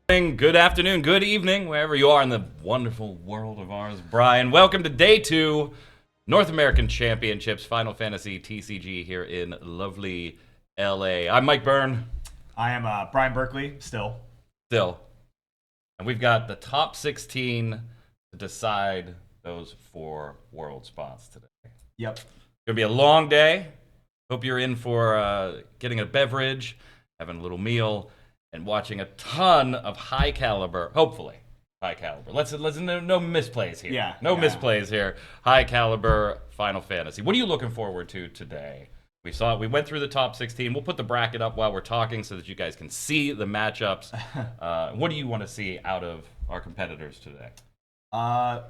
Good afternoon, good evening, wherever you are in the wonderful world of ours. Brian, welcome to day 2, North American Championships, Final Fantasy TCG here in lovely LA. I'm Mike Byrne. I am Brian Berkeley, still. Still. And we've got the top 16 to decide those 4 world spots today. Yep. It's going to be a long day. Hope you're in for getting a beverage, having a little meal, and watching a ton of high caliber, hopefully high caliber. Let's no misplays here. No misplays here. High caliber Final Fantasy. What are you looking forward to today? We went through the top 16. We'll put the bracket up while we're talking so that you guys can see the matchups. What do you want to see out of our competitors today? I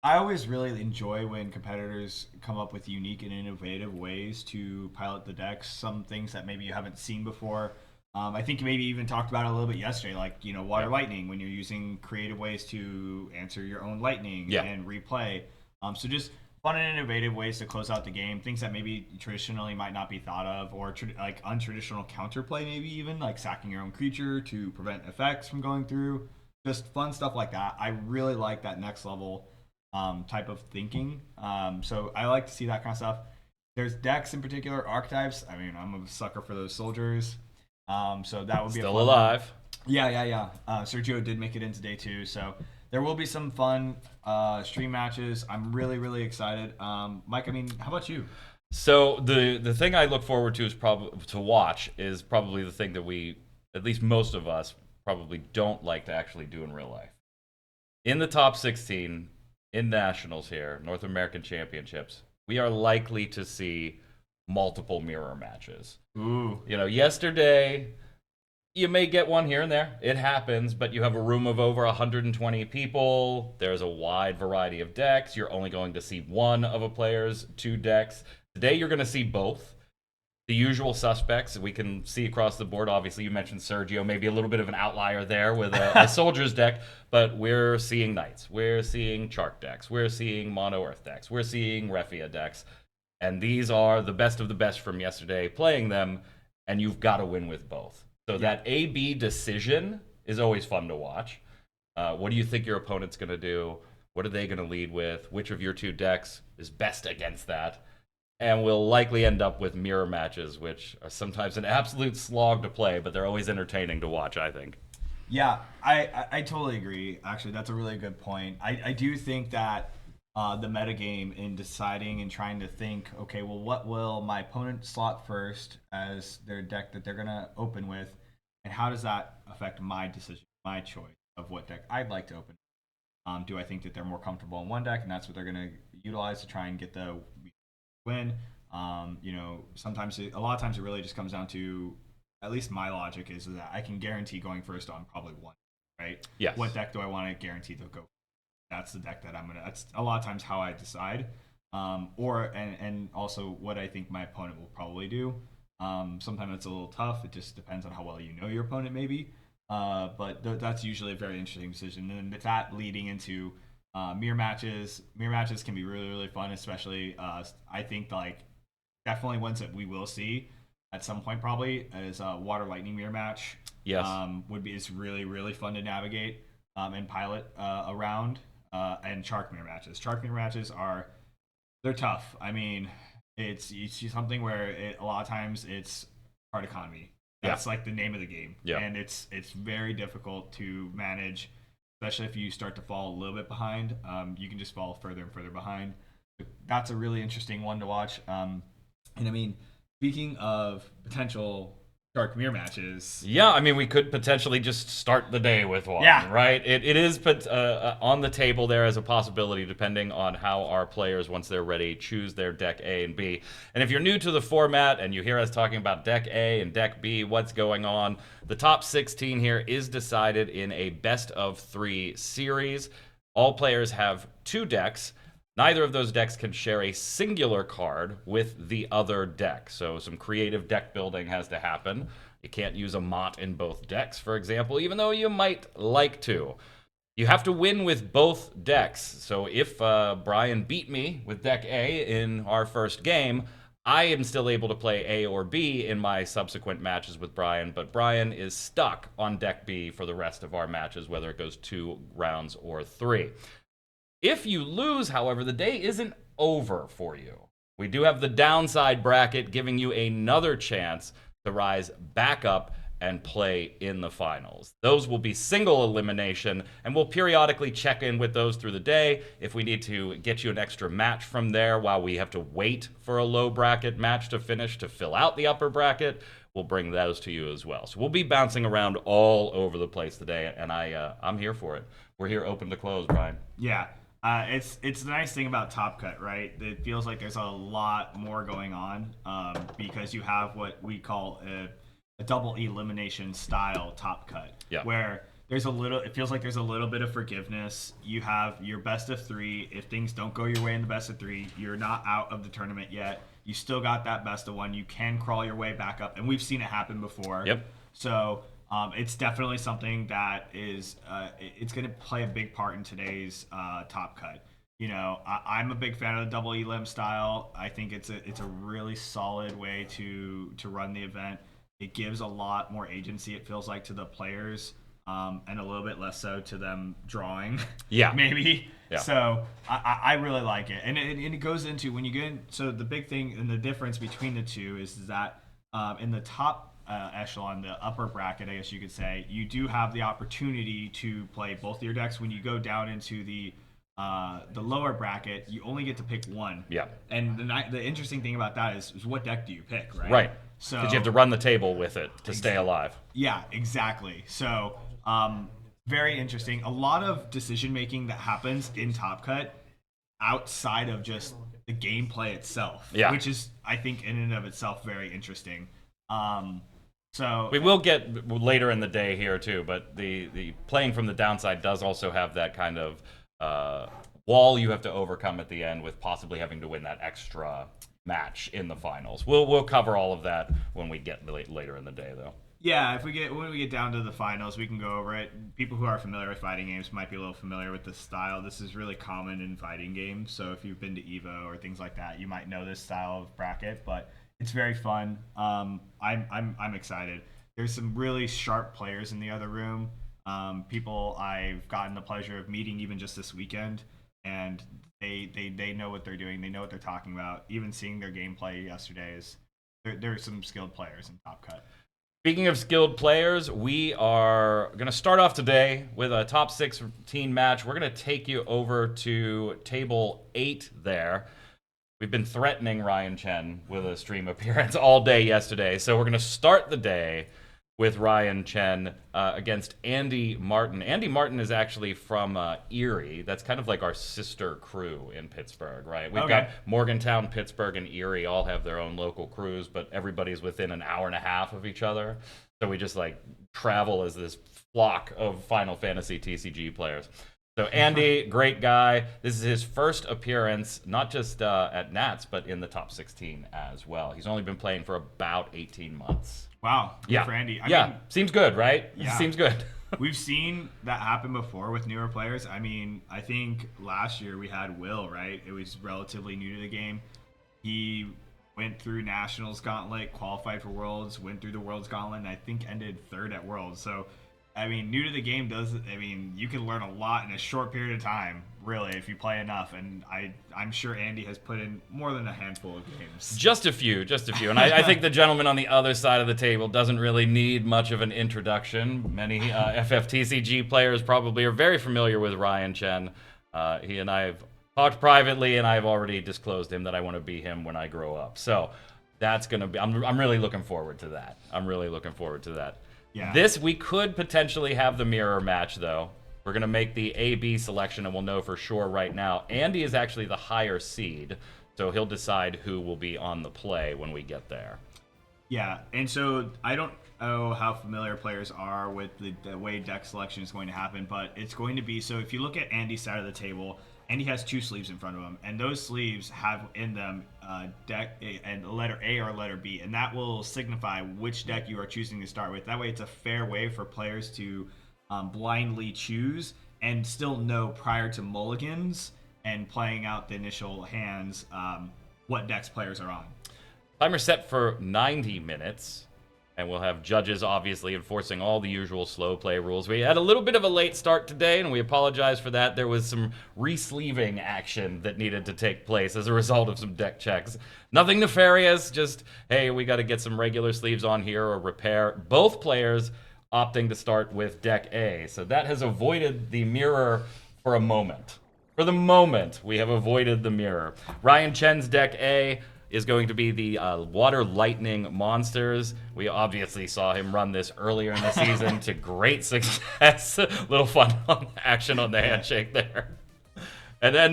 always really enjoy when competitors come up with unique and innovative ways to pilot the decks. Some things that maybe you haven't seen before. I think you maybe even talked about it a little bit yesterday, like, water lightning, when you're using creative ways to answer your own lightning and replay. So just fun and innovative ways to close out the game, things that maybe traditionally might not be thought of, or like untraditional counterplay, maybe even like sacking your own creature to prevent effects from going through. Just fun stuff like that. I really like that next level type of thinking. So I like to see that kind of stuff. There's decks in particular, archetypes. I mean, I'm a sucker for those soldiers. So that would be still alive. Yeah. Sergio did make it into day 2, so there will be some fun stream matches. I'm really excited. Mike, I mean, how about you? So the thing I look forward to is probably the thing that we, at least most of us, probably don't like to actually do in real life. In the top 16 in nationals here, North American Championships, we are likely to see multiple mirror matches. Ooh. Yesterday, you may get one here and there. It happens, but you have a room of over 120 people. There's a wide variety of decks. You're only going to see one of a player's 2 decks. Today, you're going to see both. The usual suspects we can see across the board. Obviously, you mentioned Sergio, maybe a little bit of an outlier there with a soldier's deck, but we're seeing knights. We're seeing Chark decks. We're seeing mono earth decks. We're seeing Refia decks. And these are the best of the best from yesterday playing them, and you've got to win with both. So that A-B decision is always fun to watch. What do you think your opponent's going to do? What are they going to lead with? Which of your 2 decks is best against that? And we'll likely end up with mirror matches, which are sometimes an absolute slog to play, but they're always entertaining to watch, I think. Yeah, I totally agree. Actually, that's a really good point. I do think that the metagame in deciding and trying to think, okay, well, what will my opponent slot first as their deck that they're going to open with, and how does that affect my decision, my choice of what deck I'd like to open? Do I think that they're more comfortable in one deck, and that's what they're going to utilize to try and get the win? A lot of times it really just comes down to, at least my logic is that I can guarantee going first on probably one, right? Yes. What deck do I want to guarantee they'll go? That's the deck that I'm gonna. That's a lot of times how I decide, and also what I think my opponent will probably do. Sometimes it's a little tough. It just depends on how well you know your opponent, maybe. But that's usually a very interesting decision. And with that leading into mirror matches. Mirror matches can be really fun, especially I think like definitely ones that we will see at some point probably is a water lightning mirror match. Yes, it's really fun to navigate and pilot around. And Chark mirror matches. Chark mirror matches they're tough. I mean, it's something where a lot of times it's card economy. That's like the name of the game. Yeah. And it's very difficult to manage, especially if you start to fall a little bit behind. You can just fall further and further behind. That's a really interesting one to watch. And I mean, speaking of potential Dark Mirror matches. Yeah, I mean, we could potentially just start the day with one, right? It is on the table there as a possibility, depending on how our players, once they're ready, choose their deck A and B. And if you're new to the format and you hear us talking about deck A and deck B, what's going on, the top 16 here is decided in a best-of-3 series. All players have 2 decks. Neither of those decks can share a singular card with the other deck, so some creative deck building has to happen. You can't use a Mott in both decks, for example, even though you might like to. You have to win with both decks, so if Brian beat me with deck A in our first game, I am still able to play A or B in my subsequent matches with Brian, but Brian is stuck on deck B for the rest of our matches, whether it goes 2 rounds or 3. If you lose, however, the day isn't over for you. We do have the downside bracket giving you another chance to rise back up and play in the finals. Those will be single elimination, and we'll periodically check in with those through the day. If we need to get you an extra match from there while we have to wait for a low bracket match to finish to fill out the upper bracket, we'll bring those to you as well. So we'll be bouncing around all over the place today, and I'm here for it. We're here open to close, Brian. Yeah. It's the nice thing about Top Cut, right? It feels like there's a lot more going on because you have what we call a double elimination style Top Cut, where it feels like there's a little bit of forgiveness. You have your best of 3. If things don't go your way in the best of 3, you're not out of the tournament yet. You still got that best of 1. You can crawl your way back up, and we've seen it happen before. Yep. So it's definitely something that is it's going to play a big part in today's Top Cut. You know, I'm a big fan of the double elim style. I think it's a really solid way to run the event. It gives a lot more agency, it feels like, to the players, and a little bit less so to them drawing. Yeah. Maybe. Yeah. So I really like it. And it goes into when you get in. So the big thing and the difference between the two is that in the top echelon, the upper bracket, I guess you could say, you do have the opportunity to play both of your decks. When you go down into the lower bracket, you only get to pick one. Yeah. And the interesting thing about that is what deck do you pick, right? Right. So Because you have to run the table with it to stay alive. Yeah, exactly. So very interesting. A lot of decision making that happens in Top Cut outside of just the gameplay itself, which is, I think, in and of itself very interesting. So we will get later in the day here too, but the playing from the downside does also have that kind of wall you have to overcome at the end with possibly having to win that extra match in the finals. We'll cover all of that when we get later in the day, though. Yeah, when we get down to the finals, we can go over it. People who are familiar with fighting games might be a little familiar with this style. This is really common in fighting games. So if you've been to Evo or things like that, you might know this style of bracket. But it's very fun. I'm excited. There's some really sharp players in the other room. People I've gotten the pleasure of meeting even just this weekend, and they know what they're doing. They know what they're talking about. Even seeing their gameplay yesterday there are some skilled players in Top Cut. Speaking of skilled players, we are going to start off today with a top 16 match. We're going to take you over to table 8 there. We've been threatening Ryan Chen with a stream appearance all day yesterday, so we're going to start the day with Ryan Chen against Andy Martin. Andy Martin is actually from Erie. That's kind of like our sister crew in Pittsburgh, right? We've got Morgantown, Pittsburgh, and Erie all have their own local crews, but everybody's within an hour and a half of each other. So we just like travel as this flock of Final Fantasy TCG players. So Andy, great guy. This is his first appearance, not just at Nats, but in the top 16 as well. He's only been playing for about 18 months. Wow. Good for Andy. I mean, seems good, right? Yeah. Seems good. We've seen that happen before with newer players. I mean, I think last year we had Will, right? It was relatively new to the game. He went through Nationals Gauntlet, qualified for Worlds, went through the Worlds Gauntlet, and I think ended 3rd at Worlds. So, I mean, new to the game you can learn a lot in a short period of time, really, if you play enough. And I'm sure Andy has put in more than a handful of games. Just a few. And I think the gentleman on the other side of the table doesn't really need much of an introduction. Many FFTCG players probably are very familiar with Ryan Chen. He and I have talked privately, and I've already disclosed him that I want to be him when I grow up. So that's going to be, I'm really looking forward to that. Yeah. This, we could potentially have the mirror match, though. We're going to make the A-B selection, and we'll know for sure right now. Andy is actually the higher seed, so he'll decide who will be on the play when we get there. Yeah, and so I don't know how familiar players are with the way deck selection is going to happen, but it's going to be, so if you look at Andy's side of the table, Andy has 2 sleeves in front of him, and those sleeves have in them deck and letter A or letter B, and that will signify which deck you are choosing to start with. That way it's a fair way for players to blindly choose and still know prior to mulligans and playing out the initial hands what decks players are on. Timer set for 90 minutes. And we'll have judges obviously enforcing all the usual slow play rules. We had a little bit of a late start today, and we apologize for that. There was some re-sleeving action that needed to take place as a result of some deck checks. Nothing nefarious, just, hey, we got to get some regular sleeves on here or repair. Both players opting to start with deck A. So that has avoided the mirror for a moment. For the moment, we have avoided the mirror. Ryan Chen's deck A is going to be the Water Lightning Monsters. We obviously saw him run this earlier in the season to great success. Little fun action on the handshake there. And then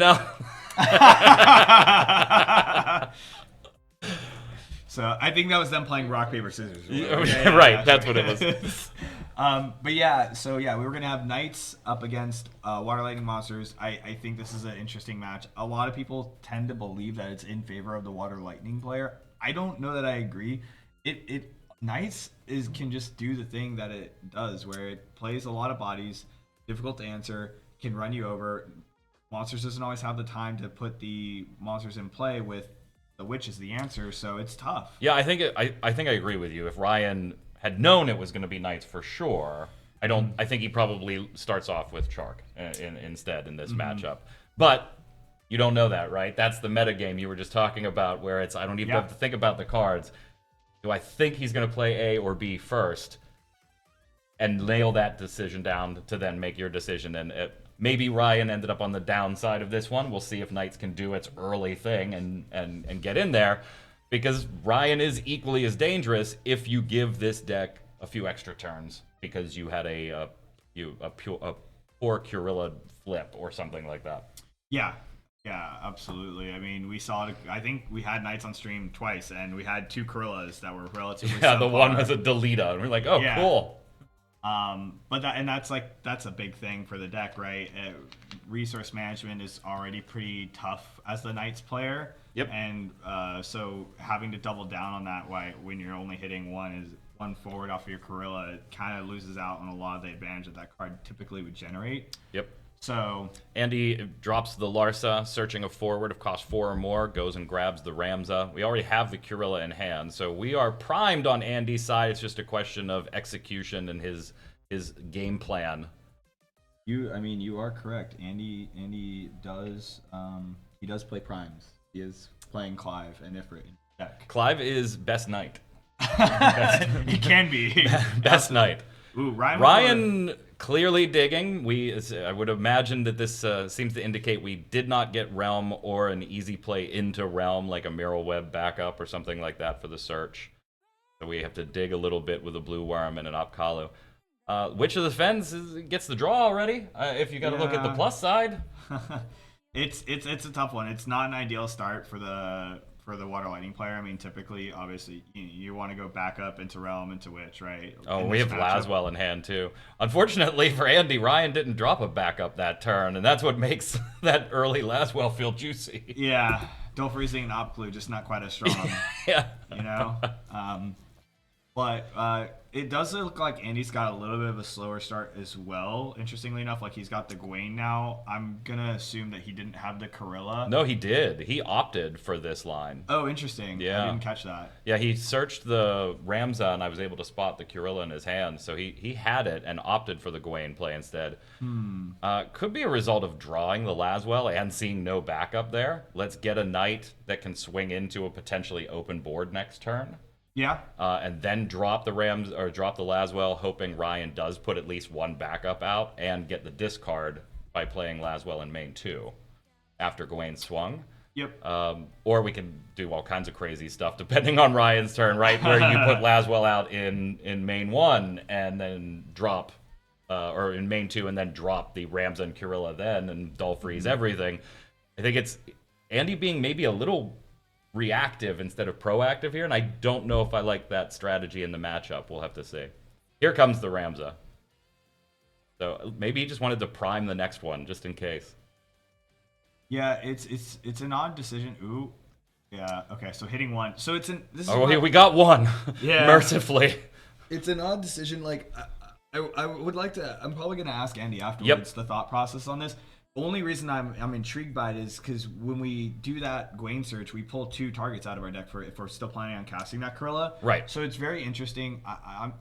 So I think that was them playing rock, paper, scissors. Right, that's what it was. But yeah, so yeah, we were gonna have Knights up against Water Lightning Monsters. I think this is an interesting match. A lot of people tend to believe that it's in favor of the Water Lightning player. I don't know that I agree. Knights can just do the thing that it does, where it plays a lot of bodies, difficult to answer, can run you over. Monsters doesn't always have the time to put the monsters in play with the witch is the answer, so it's tough. Yeah, I think I agree with you. If Ryan had known it was going to be Knights for sure, I think he probably starts off with Chark instead in this matchup. But you don't know that, right? That's the meta game you were just talking about, where it's I don't even have to think about the cards. Do I think he's going to play A or B first, and nail that decision down to then make your decision? And maybe Ryan ended up on the downside of this one. We'll see if Knights can do its early thing and get in there, because Ryan is equally as dangerous if you give this deck a few extra turns because you had a poor Kurilla flip or something like that. Yeah, absolutely. I mean, we saw it. I think we had Knights on stream twice, and we had 2 Kurillas that were relatively the one was a Deleta, and we're like, oh, cool. But that's a big thing for the deck, right? Resource management is already pretty tough as the Knights player. Yep. And so having to double down on that, when you're only hitting one forward off of your Kurilla, it kind of loses out on a lot of the advantage that card typically would generate. Yep. So Andy drops the Larsa, searching a forward of cost 4 or more, goes and grabs the Ramza. We already have the Kurilla in hand, so we are primed on Andy's side. It's just a question of execution and his game plan. You are correct. Andy does he does play primes. He is playing Clive and Ifrit in deck. Clive is best knight. He can be best knight. Ooh, Ryan clearly digging. I would imagine that this seems to indicate we did not get Realm or an easy play into Realm, like a Mirror Web backup or something like that for the search. So we have to dig a little bit with a Blue Worm and an Opkalu. Witch of the Fens gets the draw already, if you got to look at the plus side. It's a tough one. It's not an ideal start for the Water Lightning player. I mean, typically, obviously, you want to go back up into Realm, into Witch, right? Oh, we have Laswell in hand, too. Unfortunately for Andy, Ryan didn't drop a backup that turn, and that's what makes that early Laswell feel juicy. Yeah, Dolphreezing and Opkalu just not quite as strong. Yeah. But it does look like Andy's got a little bit of a slower start as well. Interestingly enough, like he's got the Gawain now. I'm gonna assume that he didn't have the Kurilla. No, he did. He opted for this line. Oh, interesting. Yeah. I didn't catch that. Yeah, he searched the Ramza, and I was able to spot the Kurilla in his hand. So he had it and opted for the Gawain play instead. Could be a result of drawing the Laswell and seeing no backup there. Let's get a Knight that can swing into a potentially open board next turn. Yeah. And then drop the Laswell, hoping Ryan does put at least one backup out and get the discard by playing Laswell in main 2 after Gawain swung. Yep. Or we can do all kinds of crazy stuff depending on Ryan's turn, right? Where you put Laswell out in main 1 and then drop, or in main 2 and then drop the Ramza and Kurilla then and dull freeze everything. I think it's Andy being maybe a little reactive instead of proactive here, and I don't know if I like that strategy in the matchup. We'll have to see. Here comes the Ramza. So maybe he just wanted to prime the next one just in case. Yeah, it's an odd decision. Ooh. Yeah, okay, so hitting 1. So it's we got one. Yeah. Mercifully. It's an odd decision. Like I would like to. I'm probably gonna ask Andy afterwards the thought process on this. only reason I'm intrigued by it is because when we do that Gwaine search, we pull 2 targets out of our deck for if we're still planning on casting that Corilla. Right. So it's very interesting.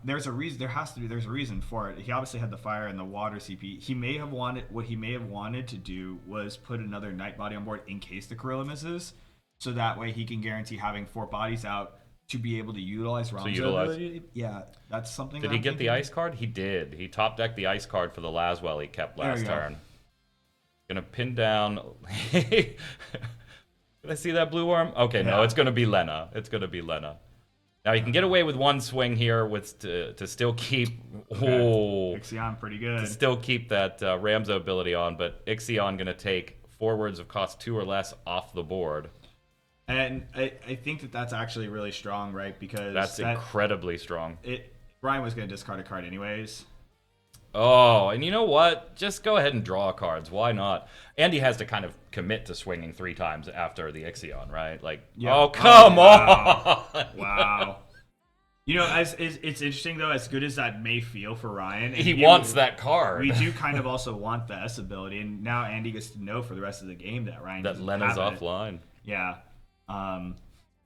There's a reason. There's a reason for it. He obviously had the fire and the water CP. He may have wanted to do was put another Night Body on board in case the Corilla misses, so that way he can guarantee having 4 bodies out to be able to utilize Ram's ability. Yeah, that's something. Did he get the ice card? He did. He top decked the ice card for the Laswell he kept last turn. Gonna pin down. Did I see that blue worm? Okay, no, it's gonna be Lena. It's gonna be Lena. Now he can get away with 1 swing here with to still keep. Oh, Ixion pretty good. To still keep that Ramzo ability on, but Ixion gonna take forwards of cost 2 or less off the board. And I think that that's actually really strong, right? Because that's incredibly strong. Ryan was gonna discard a card anyways. Oh, and you know what? Just go ahead and draw cards. Why not? Andy has to kind of commit to swinging 3 times after the Ixion, right? Like, oh, come on! Wow. You know, it's interesting, though, as good as that may feel for Ryan. He wants that card. We do kind of also want the S ability, and now Andy gets to know for the rest of the game that Ryan that Lena's offline. Yeah.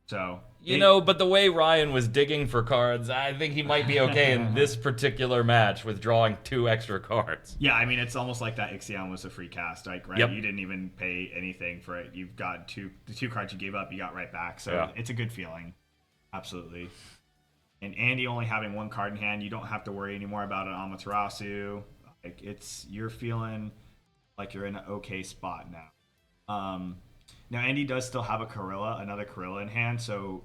So you know, but the way Ryan was digging for cards, I think he might be okay in this particular match with drawing 2 extra cards. Yeah, I mean, it's almost like that Ixion was a free cast, like, right? Yep. You didn't even pay anything for it. You've got the 2 cards you gave up, you got right back. So It's a good feeling, absolutely. And Andy only having 1 card in hand, you don't have to worry anymore about an Amaterasu. Like, you're feeling like you're in an okay spot now. Now, Andy does still have another Corilla in hand, so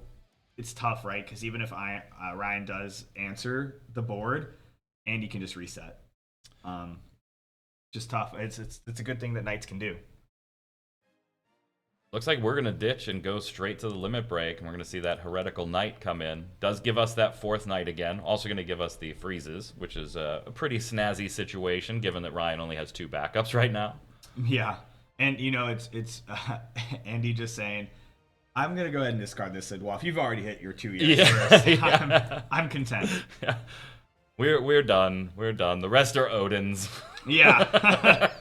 it's tough, right? Because even if Ryan does answer the board, Andy can just reset. Just tough. It's a good thing that Knights can do. Looks like we're going to ditch and go straight to the limit break, and we're going to see that Heretical Knight come in. Does give us that 4th Knight again. Also going to give us the freezes, which is a pretty snazzy situation, given that Ryan only has 2 backups right now. Yeah. And, you know, it's Andy just saying, I'm going to go ahead and discard this Sidwolf. You've already hit your 2 years. I'm content. Yeah. We're done. We're done. The rest are Odin's. Yeah.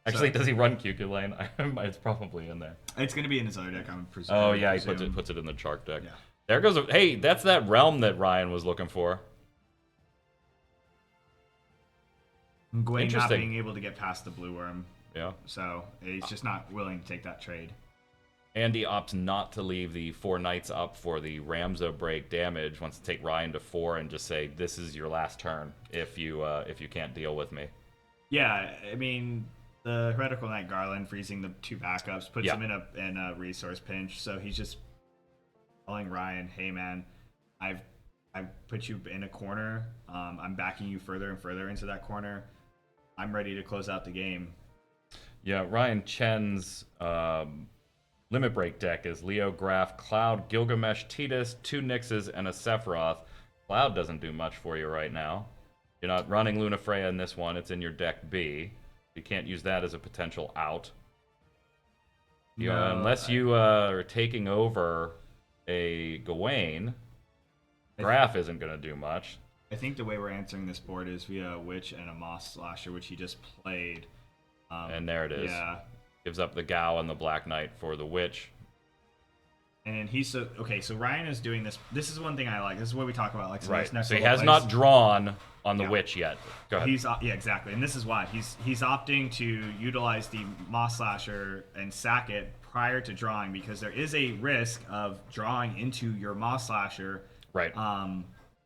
Actually, does he run Cuculain? It's probably in there. It's going to be in his other deck, I'm presuming. Oh, yeah, he puts it in the Chark deck. Yeah. There goes hey, that's that realm that Ryan was looking for. Gwaine not being able to get past the blue worm. Yeah. So he's just not willing to take that trade. Andy opts not to leave the 4 Knights up for the Ramza break damage. Wants to take Ryan to 4 and just say, this is your last turn if you can't deal with me. Yeah, I mean, the Heretical Knight Garland freezing the 2 backups puts him in a resource pinch. So he's just telling Ryan, hey man, I've put you in a corner. I'm backing you further and further into that corner. I'm ready to close out the game. Yeah, Ryan Chen's limit break deck is Leo, Graf, Cloud, Gilgamesh, Tidus, 2 Nixes, and a Sephiroth. Cloud doesn't do much for you right now. You're not running Lunafreya in this one. It's in your deck B. You can't use that as a potential out. Unless you are taking over a Gawain, Graf isn't going to do much. I think the way we're answering this board is via a Witch and a Moss Slasher, which he just played. And there it is. Yeah. Gives up the Gao and the Black Knight for the Witch. And he's so Ryan is doing this. This is one thing I like. This is what we talk about. Like, so he has not drawn on the Witch yet. Go ahead. Exactly. And this is why he's opting to utilize the Moss Slasher and sack it prior to drawing, because there is a risk of drawing into your Moss Slasher. Right.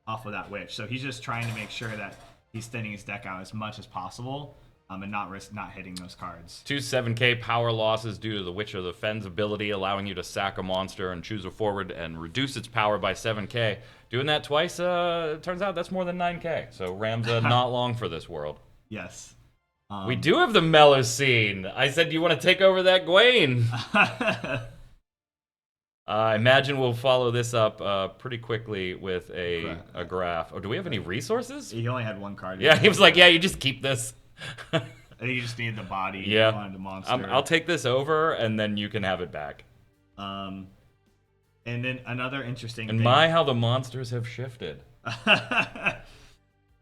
Off of that Witch. So he's just trying to make sure that he's thinning his deck out as much as possible, and not risk not hitting those cards. 2 7k power losses due to the Witch of the Fen's ability, allowing you to sack a monster and choose a forward and reduce its power by 7k. Doing that twice, it turns out that's more than 9k. So Ramza not long for this world. Yes. We do have the Melusine. I said, you want to take over that Gwaine? I imagine we'll follow this up pretty quickly with a Graph. Oh, do we have any resources? He only had 1 card. Yeah, he was like, yeah, you just keep this. I think you just need the body. Yeah. On the monster. I'll take this over, and then you can have it back. And then another interesting and thing. My, how the monsters have shifted.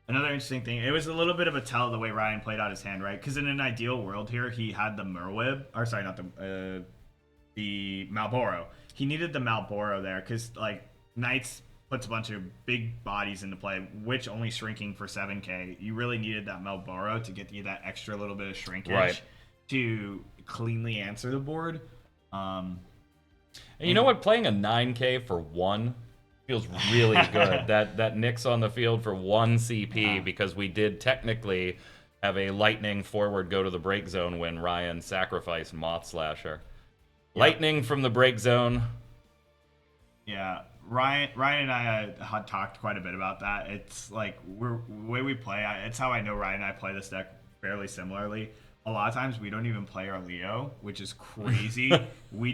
Another interesting thing, it was a little bit of a tell the way Ryan played out his hand, right? Because in an ideal world here, he had the Merwib, or sorry, not the Malboro. He needed the Malboro there because like Knights puts a bunch of big bodies into play, which only shrinking for 7k. You really needed that Malboro to get you that extra little bit of shrinkage to cleanly answer the board. And you know what? Playing a 9k for 1 feels really good. That Nyx on the field for 1 CP, because we did technically have a lightning forward go to the break zone when Ryan sacrificed Moth Slasher. Lightning from the break zone. Yeah, Ryan and I had talked quite a bit about that. It's like the way we play. It's how I know Ryan and I play this deck fairly similarly. A lot of times we don't even play our Leo, which is crazy. we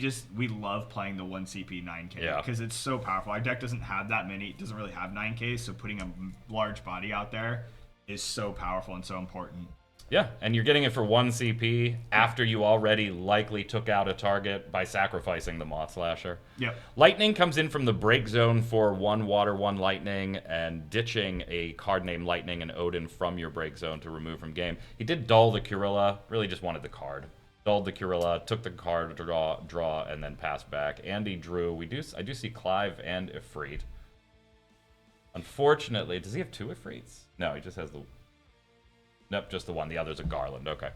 love playing the 1 CP 9k because it's so powerful. Our deck doesn't have that many. It doesn't really have 9k, so putting a large body out there is so powerful and so important. Yeah, and you're getting it for 1 CP after you already likely took out a target by sacrificing the Moth Slasher. Yep. Lightning comes in from the break zone for 1 water, 1 lightning, and ditching a card named Lightning and Odin from your break zone to remove from game. He did dull the Kurilla, really just wanted the card. Dulled the Kurilla, took the card, draw, and then passed back. Andy drew. I do see Clive and Ifrit. Unfortunately, does he have 2 Ifrits? No, he just has the... Nope, just the one. The other's a Garland. Okay.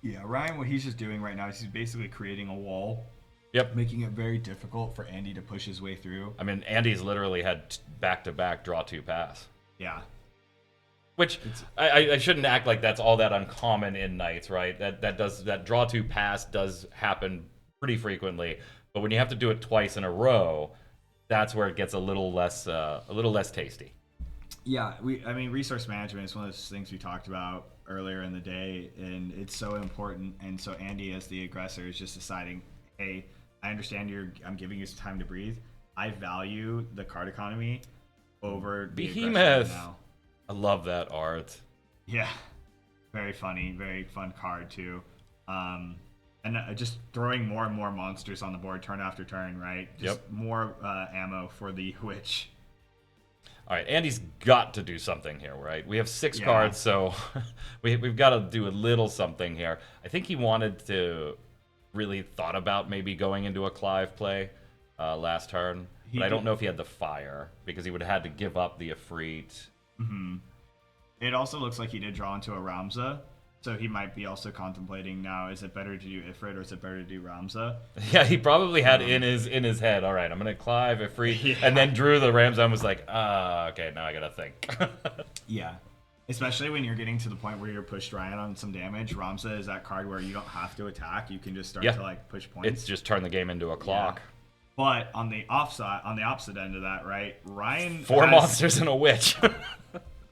Yeah, Ryan, what he's just doing right now is he's basically creating a wall. Yep. Making it very difficult for Andy to push his way through. I mean, Andy's literally had back-to-back draw 2 pass. Yeah. Which, I shouldn't act like that's all that uncommon in Knights, right? That draw 2 pass does happen pretty frequently, but when you have to do it twice in a row, that's where it gets a little less tasty. Yeah, resource management is one of those things we talked about earlier in the day, and it's so important. And so Andy, as the aggressor, is just deciding, hey, I understand I'm giving you some time to breathe. I value the card economy over the Behemoth. Now. I love that art. Yeah, very funny, very fun card too. And just throwing more and more monsters on the board turn after turn, right? Just more ammo for the witch. All right, Andy's got to do something here, right? We have 6 cards, so we've got to do a little something here. I think he wanted to really thought about maybe going into a Clive play last turn, but I don't know if he had the fire because he would have had to give up the Ifrit. Mm-hmm. It also looks like he did draw into a Ramza, so he might be also contemplating now, is it better to do Ifrit or is it better to do Ramza? Yeah, he probably had in his head, all right, I'm going to Clive, Ifrit, and then drew the Ramza and was like, okay, now I got to think. Yeah. Especially when you're getting to the point where you're pushed Ryan on some damage. Ramza is that card where you don't have to attack. You can just start to like push points. It's just turn the game into a clock. Yeah. But on the opposite end of that, right? Ryan 4 monsters and a witch.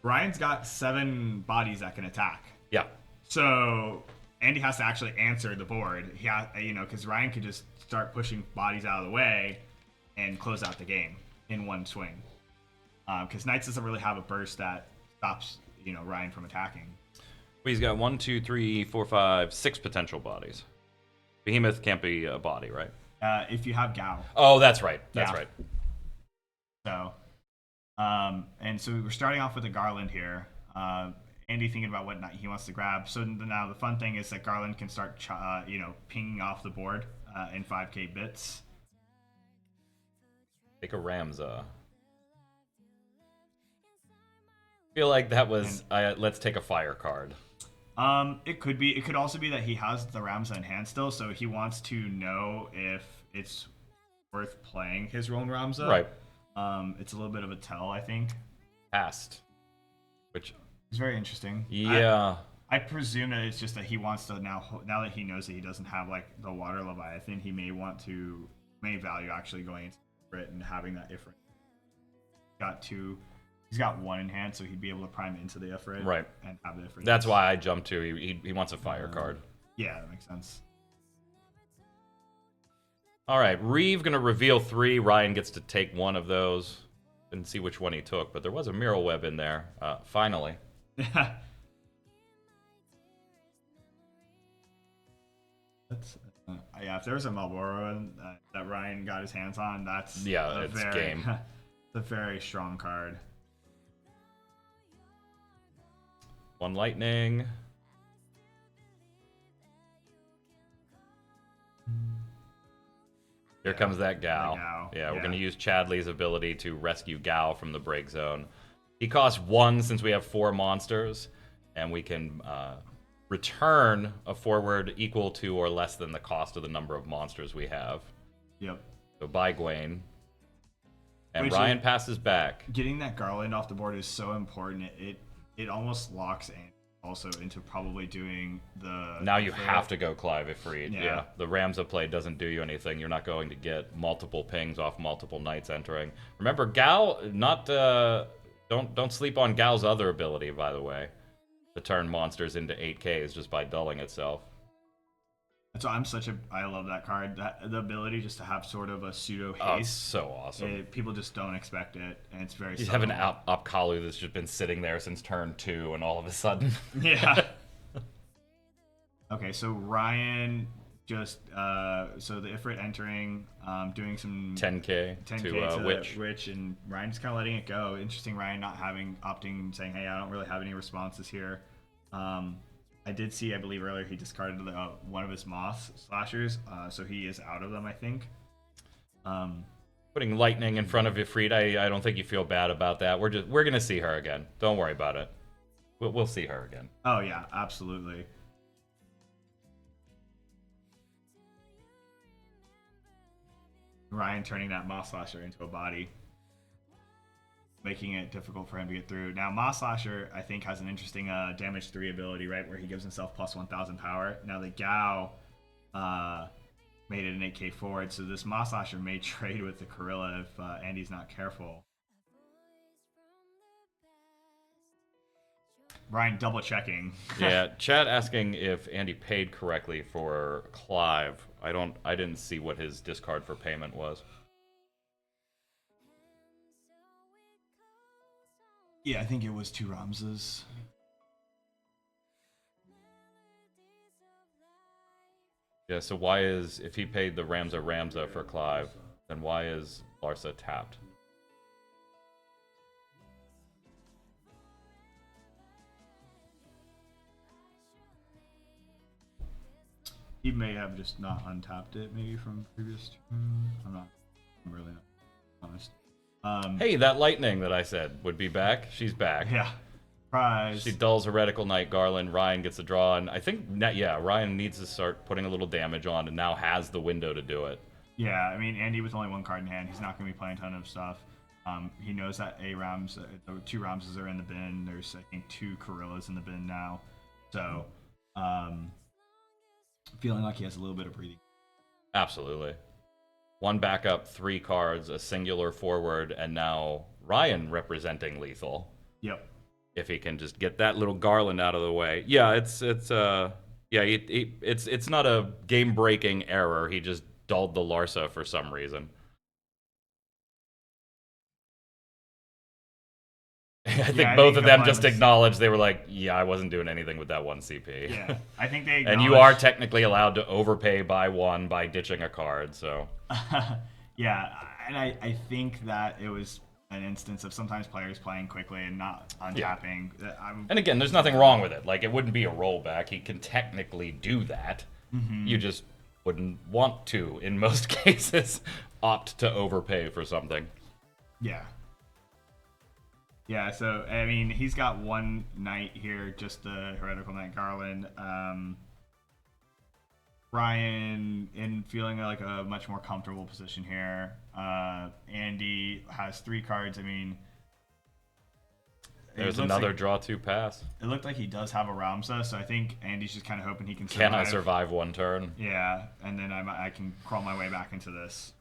Ryan's got 7 bodies that can attack. Yeah. So Andy has to actually answer the board. He has, because Ryan could just start pushing bodies out of the way and close out the game in one swing. Because Knights doesn't really have a burst that stops Ryan from attacking. Well, he's got 1, 2, 3, 4, 5, 6 potential bodies. Behemoth can't be a body, right? If you have Gao. Oh, that's right. That's right. So, and so we're starting off with a Garland here. Andy thinking about what he wants to grab. So now the fun thing is that Garland can start, pinging off the board in 5k bits. Take a Ramza. I feel like that was let's take a fire card. It could be. It could also be that he has the Ramza in hand still, so he wants to know if it's worth playing his own Ramza. Right. It's a little bit of a tell, I think. Passed. Which is very interesting. Yeah. I presume that it's just that he wants to now that he knows that he doesn't have like the Water Leviathan, he may value actually going into Ifrit and having that Ifrit. He's got 1 in hand, so he'd be able to prime into the Ifrit. Right. And have the Ifrit. That's why I jumped to. He wants a fire card. Yeah, that makes sense. All right, Reeve gonna reveal 3. Ryan gets to take 1 of those. Didn't see which one he took, but there was a Mural Web in there. Finally. If there was a Malboro that Ryan got his hands on, that's it's game. It's a very strong card. 1 lightning. Here comes that Gao. Yeah, we're going to use Chadley's ability to rescue Gao from the break zone. He costs 1 since we have 4 monsters, and we can return a forward equal to or less than the cost of the number of monsters we have. Yep. So bye, Gwaine. And Ryan passes back. Getting that Garland off the board is so important. It almost locks in also into probably doing the... Now you have to go Clive Ifrit. Yeah. The Ramza play doesn't do you anything. You're not going to get multiple pings off multiple knights entering. Remember, Gao, not... Don't sleep on Gao's other ability, by the way. To turn monsters into 8Ks just by dulling itself. That's why I love that card. The ability just to have sort of a pseudo haste. Oh, it's so awesome. People just don't expect it, and it's very. You have an Upkalu that's just been sitting there since turn 2, and all of a sudden. Yeah. Okay, so Ryan just so the Ifrit entering, doing some 10K to Witch, and Ryan just kind of letting it go. Interesting, Ryan not opting, saying, "Hey, I don't really have any responses here." I did see, I believe earlier, he discarded one of his Moth Slashers, so he is out of them, I think. Putting Lightning in front of Ifrit, I don't think you feel bad about that. We're gonna see her again. Don't worry about it. We'll see her again. Oh yeah, absolutely. Ryan turning that Moth Slasher into a body, making it difficult for him to get through. Now, Moth Slasher, I think, has an interesting damage 3 ability, right, where he gives himself plus 1,000 power. Now, the Gao made it an 8K forward, so this Moth Slasher may trade with the Gorilla if Andy's not careful. Ryan double checking. Yeah, chat asking if Andy paid correctly for Clive. I didn't see what his discard for payment was. Yeah, I think it was 2 Ramses. Yeah, so why if he paid the Ramza for Clive, then why is Larsa tapped? He may have just not untapped it, maybe from previous turn. I'm really not honest. Hey, that Lightning that I said would be back. She's back. Yeah. Surprise. She dulls Heretical Knight Garland. Ryan gets a draw, and I think, Ryan needs to start putting a little damage on and now has the window to do it. Yeah, I mean, Andy with only 1 card in hand, he's not going to be playing a ton of stuff. He knows that 2 Ramses are in the bin. There's, I think, 2 Gorillas in the bin now. So, feeling like he has a little bit of breathing. Absolutely. 1 backup, 3 cards, a singular forward, and now Ryan representing lethal. Yep. If he can just get that little Garland out of the way. Yeah, it's not a game-breaking error. He just dulled the Larsa for some reason. I think both of them just acknowledged. They were like, yeah, I wasn't doing anything with that 1 CP. Yeah, I think they And you are technically allowed to overpay by 1 by ditching a card, so... Yeah, and I think that it was an instance of sometimes players playing quickly and not untapping. Yeah. And again, there's nothing wrong with it. Like, it wouldn't be a rollback. He can technically do that. Mm-hmm. You just wouldn't want to, in most cases, opt to overpay for something. Yeah. Yeah, so, I mean, he's got 1 knight here, just the Heretical Knight Garland. Ryan in feeling like a much more comfortable position here. Andy has 3 cards. I mean, there's another draw 2 pass. It looked like he does have a Ramza, so I think Andy's just kind of hoping he can survive. Can I survive 1 turn? Yeah, and then I can crawl my way back into this.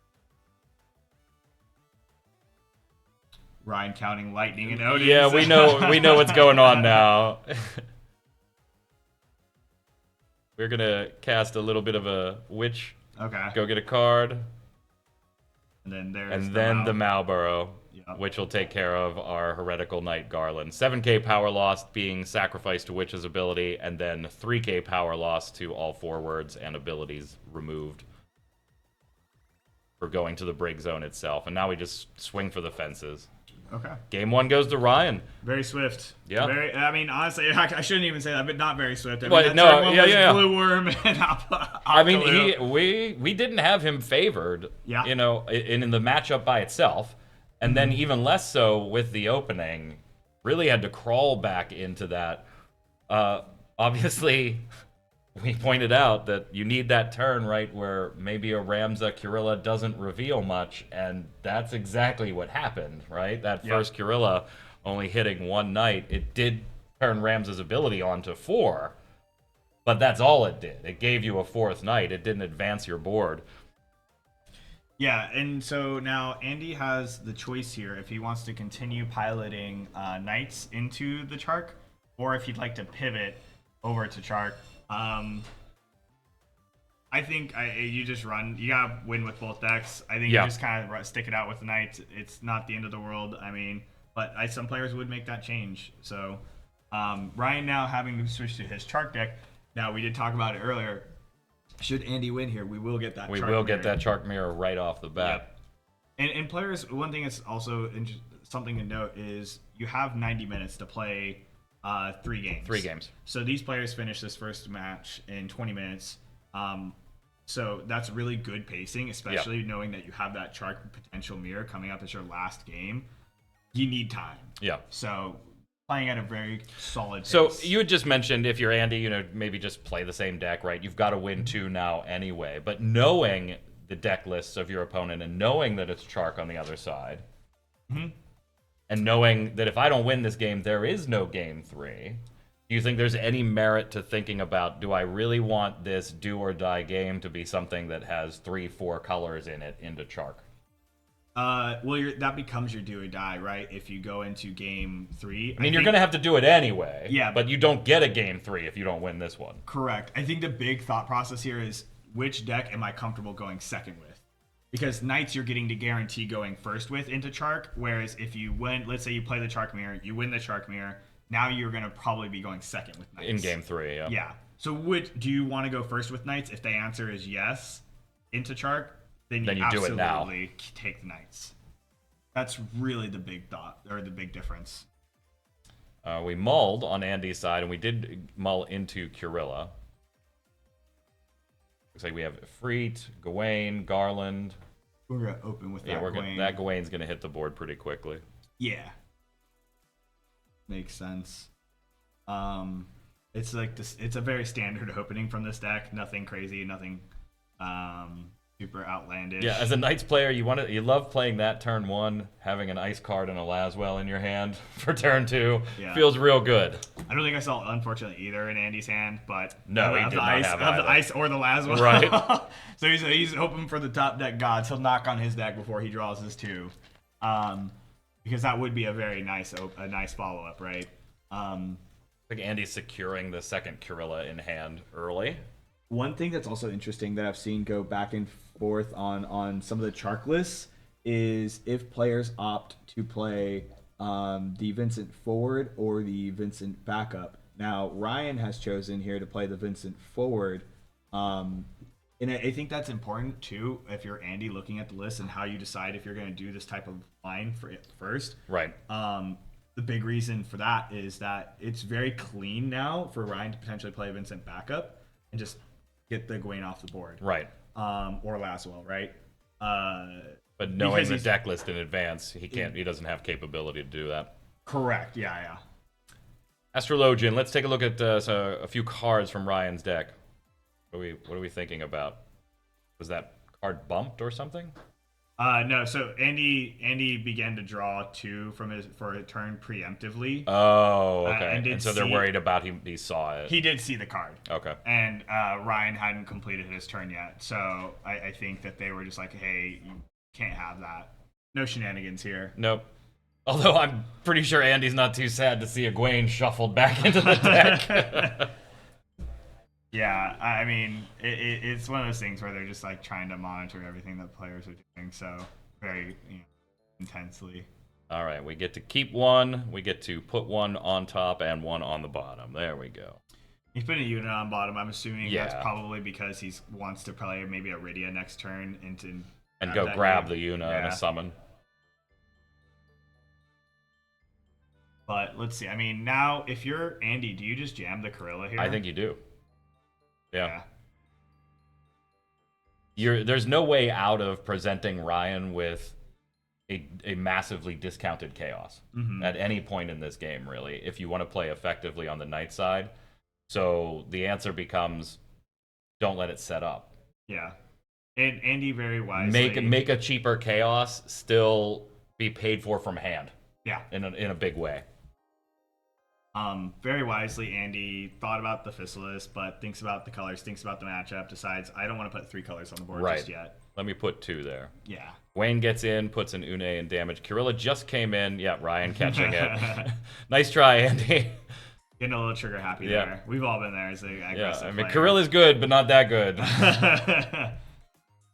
Ryan counting Lightning and Odin. Yeah, we know what's going on now. We're gonna cast a little bit of a Witch. Okay. Go get a card. And then the Malboro, which will take care of our Heretical Knight Garland. 7k power loss being sacrificed to Witch's ability, and then 3k power loss to all forwards and abilities removed for going to the break zone itself. And now we just swing for the fences. Okay. Game 1 goes to Ryan. Very swift. Yeah. I mean, honestly, I shouldn't even say that, but not very swift. I mean, But that no, turn one yeah, was yeah. Blue Worm and I mean, Octoloo. we didn't have him favored, Yeah. you know, in the matchup by itself, and then even less so with the opening. Really had to crawl back into that. Obviously, we pointed out that you need that turn right where maybe a Ramza Kurilla doesn't reveal much, and that's exactly what happened, right? That first Kurilla only hitting one knight, it did turn Ramza's ability on to 4, but that's all it did. It gave you a 4th knight. It didn't advance your board. Yeah, and so now Andy has the choice here if he wants to continue piloting knights into the Chark, or if he'd like to pivot over to Chark. I think you just run. You gotta win with both decks. I think you just kind of stick it out with the knights. It's not the end of the world. I mean, but some players would make that change. So Ryan now having to switch to his Chark deck. Now we did talk about it earlier. Should Andy win here, we will get that. We will get that Chark mirror right off the bat. Yep. And players, one thing that's also something to note is you have 90 minutes to play 3 games. 3 games. So these players finish this first match in 20 minutes. So that's really good pacing, especially knowing that you have that Chark potential mirror coming up as your last game. You need time. Yeah. So playing at a very solid pace. So you had just mentioned if you're Andy, you know, maybe just play the same deck, right? You've got to win 2 now anyway. But knowing the deck lists of your opponent and knowing that it's Chark on the other side, and knowing that if I don't win this game, there is no game 3, do you think there's any merit to thinking about, do I really want this do or die game to be something that has 3-4 colors in it into Chark? Well, that becomes your do or die, right? If you go into game 3. I mean, you're going to have to do it anyway. Yeah. But you don't get a game 3 if you don't win this one. Correct. I think the big thought process here is which deck am I comfortable going second with? Because Knights you're getting to guarantee going first with into Chark, whereas if you win, let's say you play the Chark mirror, you win the Chark mirror, now you're going to probably be going second with Knights. In game 3, yeah. Yeah. So do you want to go first with Knights? If the answer is yes into Chark, then you do it now. absolutely take the Knights. That's really the big thought, or the big difference. We mulled on Andy's side, and we did mull into Kurilla. Looks like we have Freet, Gawain, Garland. We're going to open with that Gawain. That Gawain's going to hit the board pretty quickly. Yeah. Makes sense. It's like this. It's a very standard opening from this deck. Nothing crazy. Nothing super outlandish. Yeah, as a Knights player, you love playing that turn 1, having an ice card and a Laswell in your hand for turn 2. Yeah. Feels real good. I don't think I saw unfortunately either in Andy's hand, but no, he did not have the ice or the Laswell. Right. So he's hoping for the top deck gods. He'll knock on his deck before he draws his 2, because that would be a very nice follow up, right? I think Andy's securing the second Kurilla in hand early. One thing that's also interesting that I've seen go back and forth on some of the Chark lists is if players opt to play the Vincent forward or the Vincent backup. Now, Ryan has chosen here to play the Vincent forward. And I think that's important, too, if you're Andy looking at the list and how you decide if you're going to do this type of line for it first. Right. The big reason for that is that it's very clean now for Ryan to potentially play Vincent backup and just get the Gawain off the board. Right. Or Laswell, right? But knowing the deck list in advance, he doesn't have capability to do that. Correct. Yeah. Astrologian, let's take a look at a few cards from Ryan's deck. What are we thinking about? Was that card bumped or something? No. So Andy began to draw 2 for a turn preemptively. Oh, okay. And so they're worried about he saw it. He did see the card. Okay. And Ryan hadn't completed his turn yet, so I think that they were just like, "Hey, you can't have that. No shenanigans here." Nope. Although I'm pretty sure Andy's not too sad to see a Gawain shuffled back into the deck. Yeah, I mean, it's one of those things where they're just like trying to monitor everything that players are doing, so very intensely. All right, we get to keep 1, we get to put 1 on top and 1 on the bottom. There we go. He's putting a unit on bottom. I'm assuming that's probably because he wants to play maybe a Rydia next turn and go grab the unit and a summon. But let's see. I mean, now if you're Andy, do you just jam the Corilla here? I think you do. Yeah. Yeah. There's no way out of presenting Ryan with a massively discounted chaos at any point in this game, really, if you want to play effectively on the knight side. So the answer becomes, don't let it set up. Yeah. And Andy very wisely Make a cheaper chaos still be paid for from hand. Yeah. In a big way. Very wisely, Andy thought about the Fissilus, but thinks about the colors, thinks about the matchup, decides I don't want to put 3 colors on the board just yet. Let me put 2 there. Yeah. Wayne gets in, puts an Une in damage. Kirilla just came in. Yeah, Ryan catching it. Nice try, Andy. Getting a little trigger happy there. We've all been there as an aggressive I mean, player. Kirilla's good, but not that good.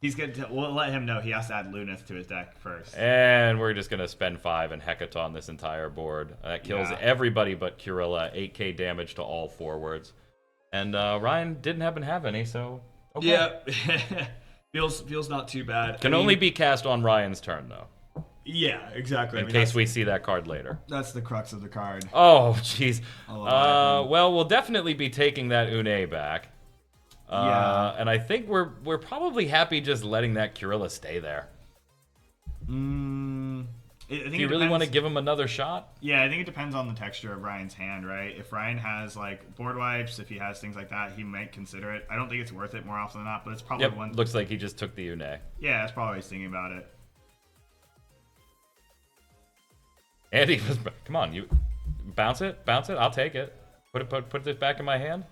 He's good. We'll let him know he has to add Lunith to his deck first. And we're just going to spend 5 and Hecaton this entire board. That kills everybody but Kirilla. 8k damage to all forwards. And Ryan didn't happen to have any, so... Okay. Yeah. feels not too bad. Can only be cast on Ryan's turn, though. Yeah, exactly. In case we see that card later. That's the crux of the card. Oh, jeez. Well, we'll definitely be taking that Une back. And I think we're probably happy just letting that Kirilla stay there. I think Do you really want to give him another shot? Yeah, I think it depends on the texture of Ryan's hand, right? If Ryan has like board wipes, if he has things like that, he might consider it. I don't think it's worth it more often than not, but it's probably one. Looks like he just took the Une. Yeah, that's probably he's thinking about it. Andy was, come on, you bounce it. I'll take it. Put this back in my hand.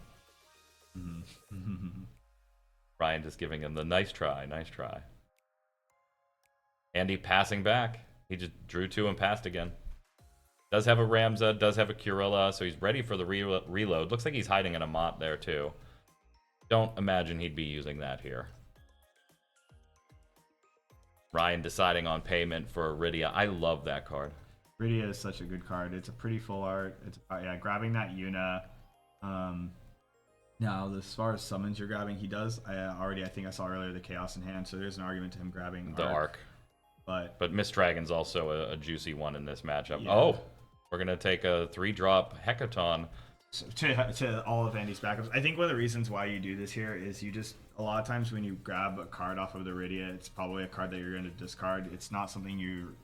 Ryan just giving him the nice try. Andy passing back. He just drew 2 and passed again. Does have a Ramza, does have a Kirilla, so he's ready for the reload. Looks like he's hiding an Amat there too. Don't imagine he'd be using that here. Ryan deciding on payment for Iridia. I love that card. Iridia is such a good card. It's a pretty full art. It's grabbing that Yuna. Now, as far as summons you're grabbing, he does. I think I saw earlier the Chaos in hand, so there's an argument to him grabbing the Arc. But Mist Dragon's also a juicy one in this matchup. Yeah. Oh, we're gonna take a 3-drop Hecaton. So to all of Andy's backups, I think one of the reasons why you do this here is you just a lot of times when you grab a card off of the Iridia, it's probably a card that you're going to discard. It's not something you're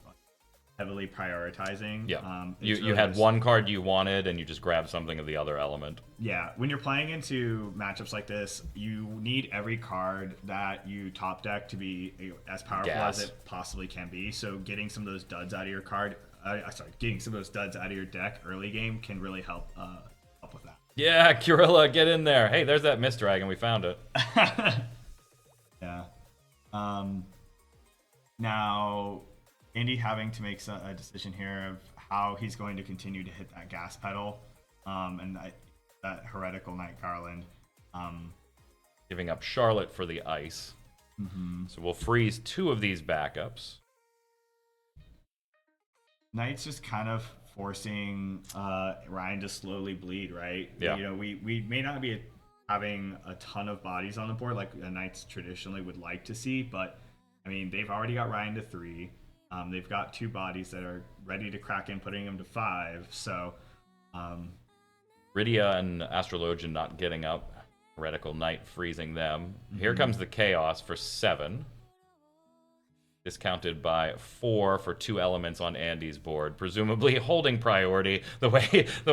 heavily prioritizing. Yeah, you had one card you wanted, and you just grab something of the other element. Yeah, when you're playing into matchups like this, you need every card that you top deck to be as powerful as it possibly can be. So getting some of those duds out of your card, getting some of those duds out of your deck early game can really help with that. Yeah, Kirilla, get in there. Hey, there's that Mist Dragon. We found it. Yeah. Now, Andy having to make a decision here of how he's going to continue to hit that gas pedal, and that heretical Knight Garland. Giving up Charlotte for the ice. Mm-hmm. So we'll freeze 2 of these backups. Knight's just kind of forcing Ryan to slowly bleed, right? Yeah. You know, we may not be having a ton of bodies on the board like a Knights traditionally would like to see, but I mean, they've already got Ryan to 3. They've got 2 bodies that are ready to crack in, putting him to 5. So, Iridia and Astrologian not getting up. Heretical Knight freezing them. Mm-hmm. Here comes the Chaos for 7. Discounted by 4 for 2 elements on Andy's board, presumably holding priority. The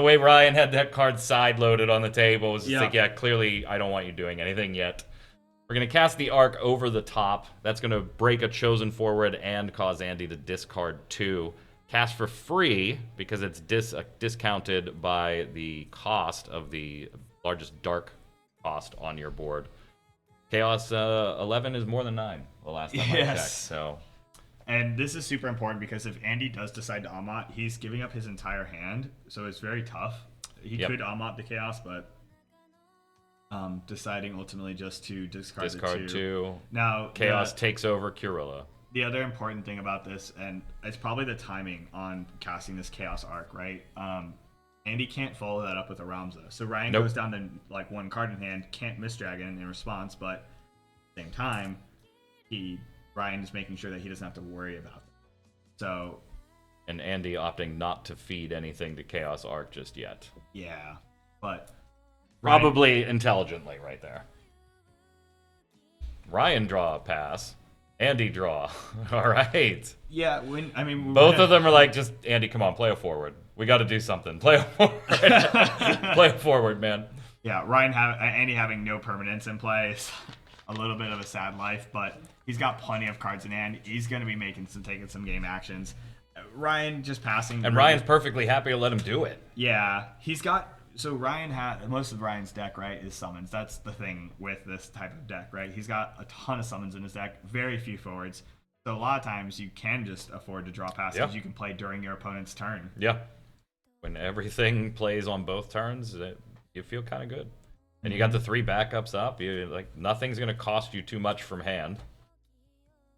way Ryan had that card side loaded on the table was just like, yeah, clearly I don't want you doing anything yet. We're gonna cast the Arc over the top. That's gonna break a chosen forward and cause Andy to discard 2. Cast for free because it's discounted by the cost of the largest dark cost on your board. Chaos 11 is more than 9 the last time I checked. So, and this is super important because if Andy does decide to Amat, he's giving up his entire hand, so it's very tough. He could Amat the Chaos, but deciding ultimately just to discard the 2. Now Chaos takes over Kirilla. The other important thing about this, and it's probably the timing on casting this Chaos Arc, right? Andy can't follow that up with a Ramza. So Ryan goes down to like 1 card in hand, can't Mist Dragon in response, but at the same time, Ryan is making sure that he doesn't have to worry about it. So And Andy opting not to feed anything to Chaos Arc just yet. Yeah, but probably intelligently right there. Ryan draw a pass. Andy draw. All right. Yeah, both of them are like, just Andy, come on, play a forward. We got to do something. Play a forward. Play a forward, man. Yeah, Andy having no permanence in play is a little bit of a sad life, but he's got plenty of cards in hand. He's going to be taking some game actions. Ryan just passing. And Ryan's perfectly happy to let him do it. Yeah, he's got. So Ryan most of Ryan's deck, right, is summons. That's the thing with this type of deck, right? He's got a ton of summons in his deck, very few forwards. So a lot of times you can just afford to draw passes you can play during your opponent's turn. Yeah. When everything plays on both turns, you feel kind of good. And you got the 3 backups up. Nothing's going to cost you too much from hand.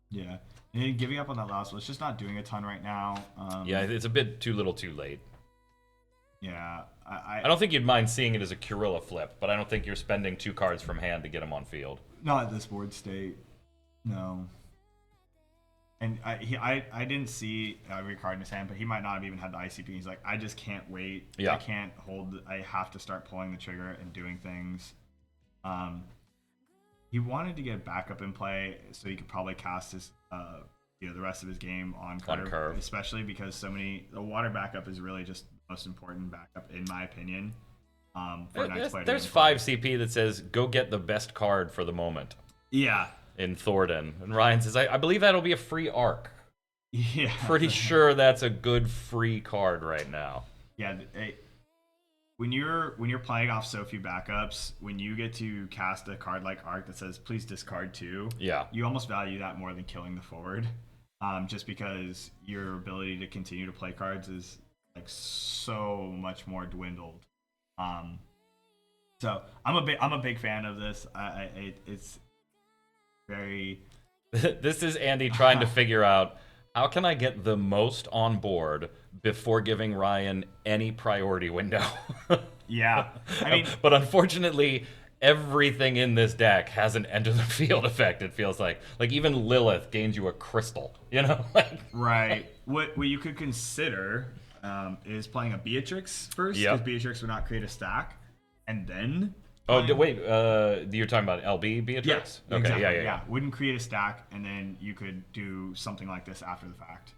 Yeah. And giving up on that last one, it's just not doing a ton right now. Yeah, it's a bit too little too late. Yeah. I don't think you'd mind seeing it as a Kurilla flip, but I don't think you're spending 2 cards from hand to get him on field. Not at this board state. No. And I didn't see every card in his hand, but he might not have even had the ICP. He's like, I just can't wait. Yeah. I can't hold. I have to start pulling the trigger and doing things. He wanted to get backup in play so he could probably cast his the rest of his game on curve, especially because the water backup is really just the most important backup in my opinion. There's 5 CP that says go get the best card for the moment. Yeah. In Thornton, and Ryan says, I believe that'll be a free arc. Yeah. Pretty sure that's a good free card right now. Yeah. When you're playing off so few backups, when you get to cast a card like Arc that says please discard 2, you almost value that more than killing the forward, just because your ability to continue to play cards is like so much more dwindled. So I'm a big fan of this. It's very. This is Andy trying to figure out how can I get the most on board before giving Ryan any priority window. Yeah, I mean, but unfortunately, everything in this deck has an end of the field effect. It feels like even Lilith gains you a crystal. Right. What you could consider is playing a Beatrix first, because Beatrix would not create a stack, and then. Oh, wait, you're talking about LB Beatrix? Yeah, okay, exactly, yeah. Wouldn't create a stack, and then you could do something like this after the fact.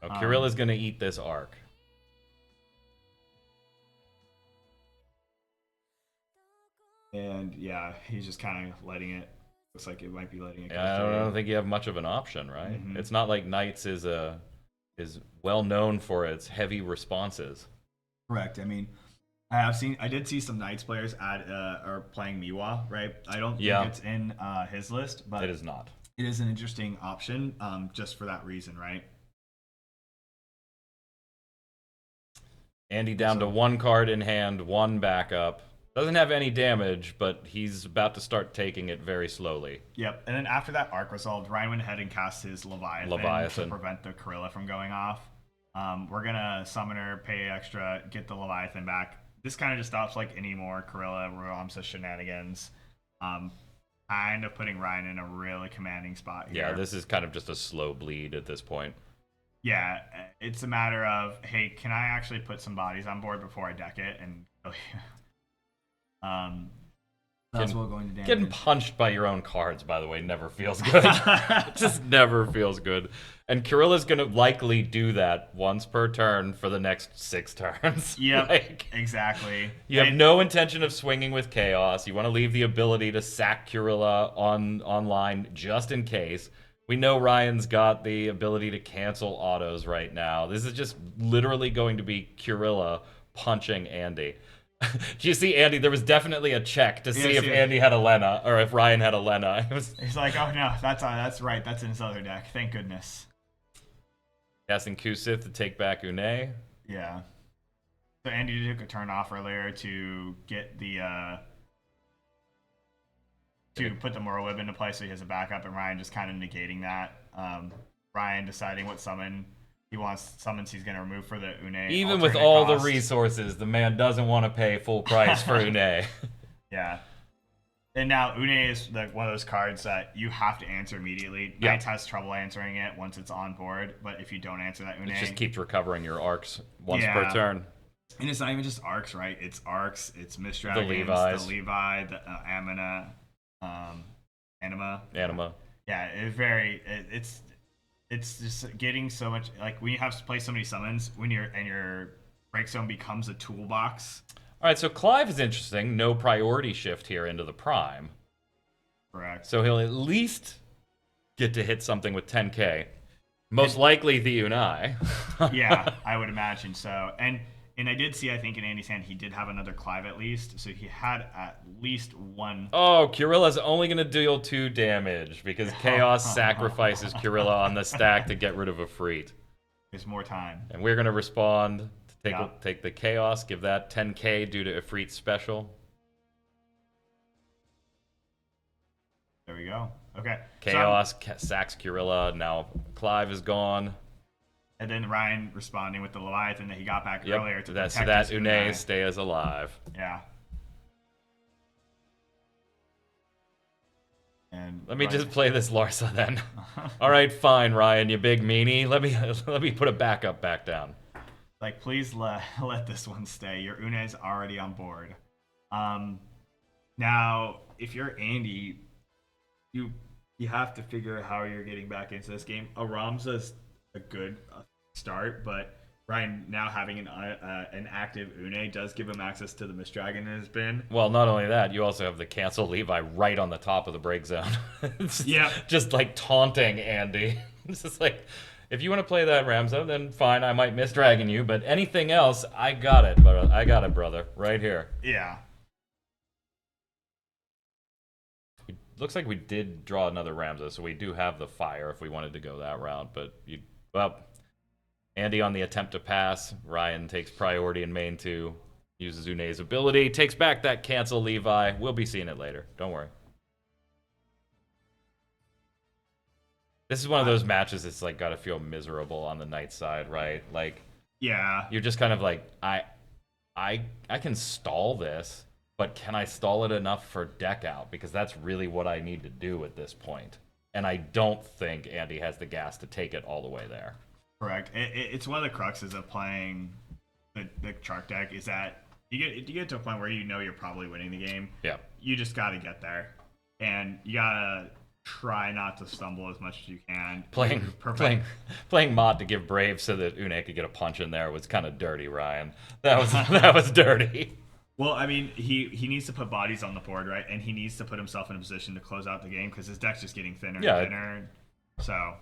Oh, Kirilla's going to eat this arc. And, yeah, he's just kind of letting it. Looks like it might be letting it go. Yeah, I don't think you have much of an option, right? Mm-hmm. It's not like Knights is well known for its heavy responses. Correct. I mean, I did see some Knights players are playing Miwa, right? I don't think it's in his list, but it is not. It is an interesting option, just for that reason, right? Andy down to 1 card in hand, 1 backup. Doesn't have any damage, but he's about to start taking it very slowly. Yep, and then after that arc resolved, Ryan went ahead and cast his Leviathan. To prevent the Kurilla from going off. We're gonna Summoner, pay extra, get the Leviathan back. This kind of just stops like any more Kurilla Ramsa shenanigans. Kind of putting Ryan in a really commanding spot here. Yeah, this is kind of just a slow bleed at this point. Yeah, it's a matter of, hey, can I actually put some bodies on board before I deck it and kill you? That's what going to damage. Getting punched by your own cards, by the way, never feels good. It just never feels good. And Kurilla's going to likely do that once per turn for the next 6 turns. Yep, exactly. You have no intention of swinging with Chaos. You want to leave the ability to sack Kurilla online just in case. We know Ryan's got the ability to cancel autos right now. This is just literally going to be Kurilla punching Andy. Do you see Andy? There was definitely a check to see if Andy had a Lena or if Ryan had a Lena. He's like, oh no, that's right. That's in his other deck. Thank goodness. Casting Kusith to take back Une. Yeah. So Andy took a turn off earlier to get the to put the Morrowweb into play so he has a backup, and Ryan just kind of negating that. Ryan deciding what summons he's going to remove for the Une. Even with all the resources, the man doesn't want to pay full price for Une. Yeah. And now Une is like one of those cards that you have to answer immediately. Yeah. Knights has trouble answering it once it's on board, but if you don't answer that Une, It just keeps recovering your arcs once per Yeah. turn. and it's not even just arcs, right? It's arcs, it's Mist Dragons, Levis. the Levi, the Anima. Anima. Yeah, it's just getting so much, like when you have to play so many summons, when your break zone becomes a toolbox. All right, so Clive is interesting. No priority shift here into the Prime. Correct. So he'll at least get to hit something with 10k. Most likely the Unai. Yeah, I would imagine so. And I did see, I think in Andy's hand, he did have another Clive at least. So he had at least one. Oh, Curilla's only going to deal 2 damage because Chaos sacrifices Curilla on the stack to get rid of a Freet. There's more time. And we're going to respond to take the Chaos, give that 10k due to Ifrit's special. There we go. Okay. Chaos sacks Curilla. Now Clive is gone. And then Ryan responding with the Leviathan that he got back earlier to so protect that his Une stays alive. Yeah. And Let me just play this Larsa then. All right, fine, Ryan, you big meanie. Let me put a backup back down. Like, please let this one stay. Your Une's already on board. Now, if you're Andy, you have to figure out how you're getting back into this game. Ramza's a good start, but Ryan now having an active Une does give him access to the Mist Dragon in his bin. Well, not only that, you also have the cancel Levi right on the top of the break zone. Just like taunting Andy. It's just like, if you want to play that Ramza, then fine, I might Mist Dragon you, but anything else, I got it, brother, right here. Yeah. Looks like we did draw another Ramza, so we do have the fire if we wanted to go that route, but well, Andy on the attempt to pass. Ryan takes priority in main 2, uses Une's ability, takes back that cancel Levi. We'll be seeing it later. Don't worry. This is one of those matches that's like gotta feel miserable on the Knight side, right? Like, yeah, you're just kind of like, I can stall this, but can I stall it enough for deck out? Because that's really what I need to do at this point. And I don't think Andy has the gas to take it all the way there. Correct. It's one of the cruxes of playing the Shark deck is that you get to a point where you know you're probably winning the game. Yeah. You just got to get there, and you gotta try not to stumble as much as you can. Playing mod to give Brave so that Une could get a punch in there was kind of dirty, Ryan. That was dirty. Well, I mean, he needs to put bodies on the board, right? And he needs to put himself in a position to close out the game because his deck's just getting thinner and thinner. So.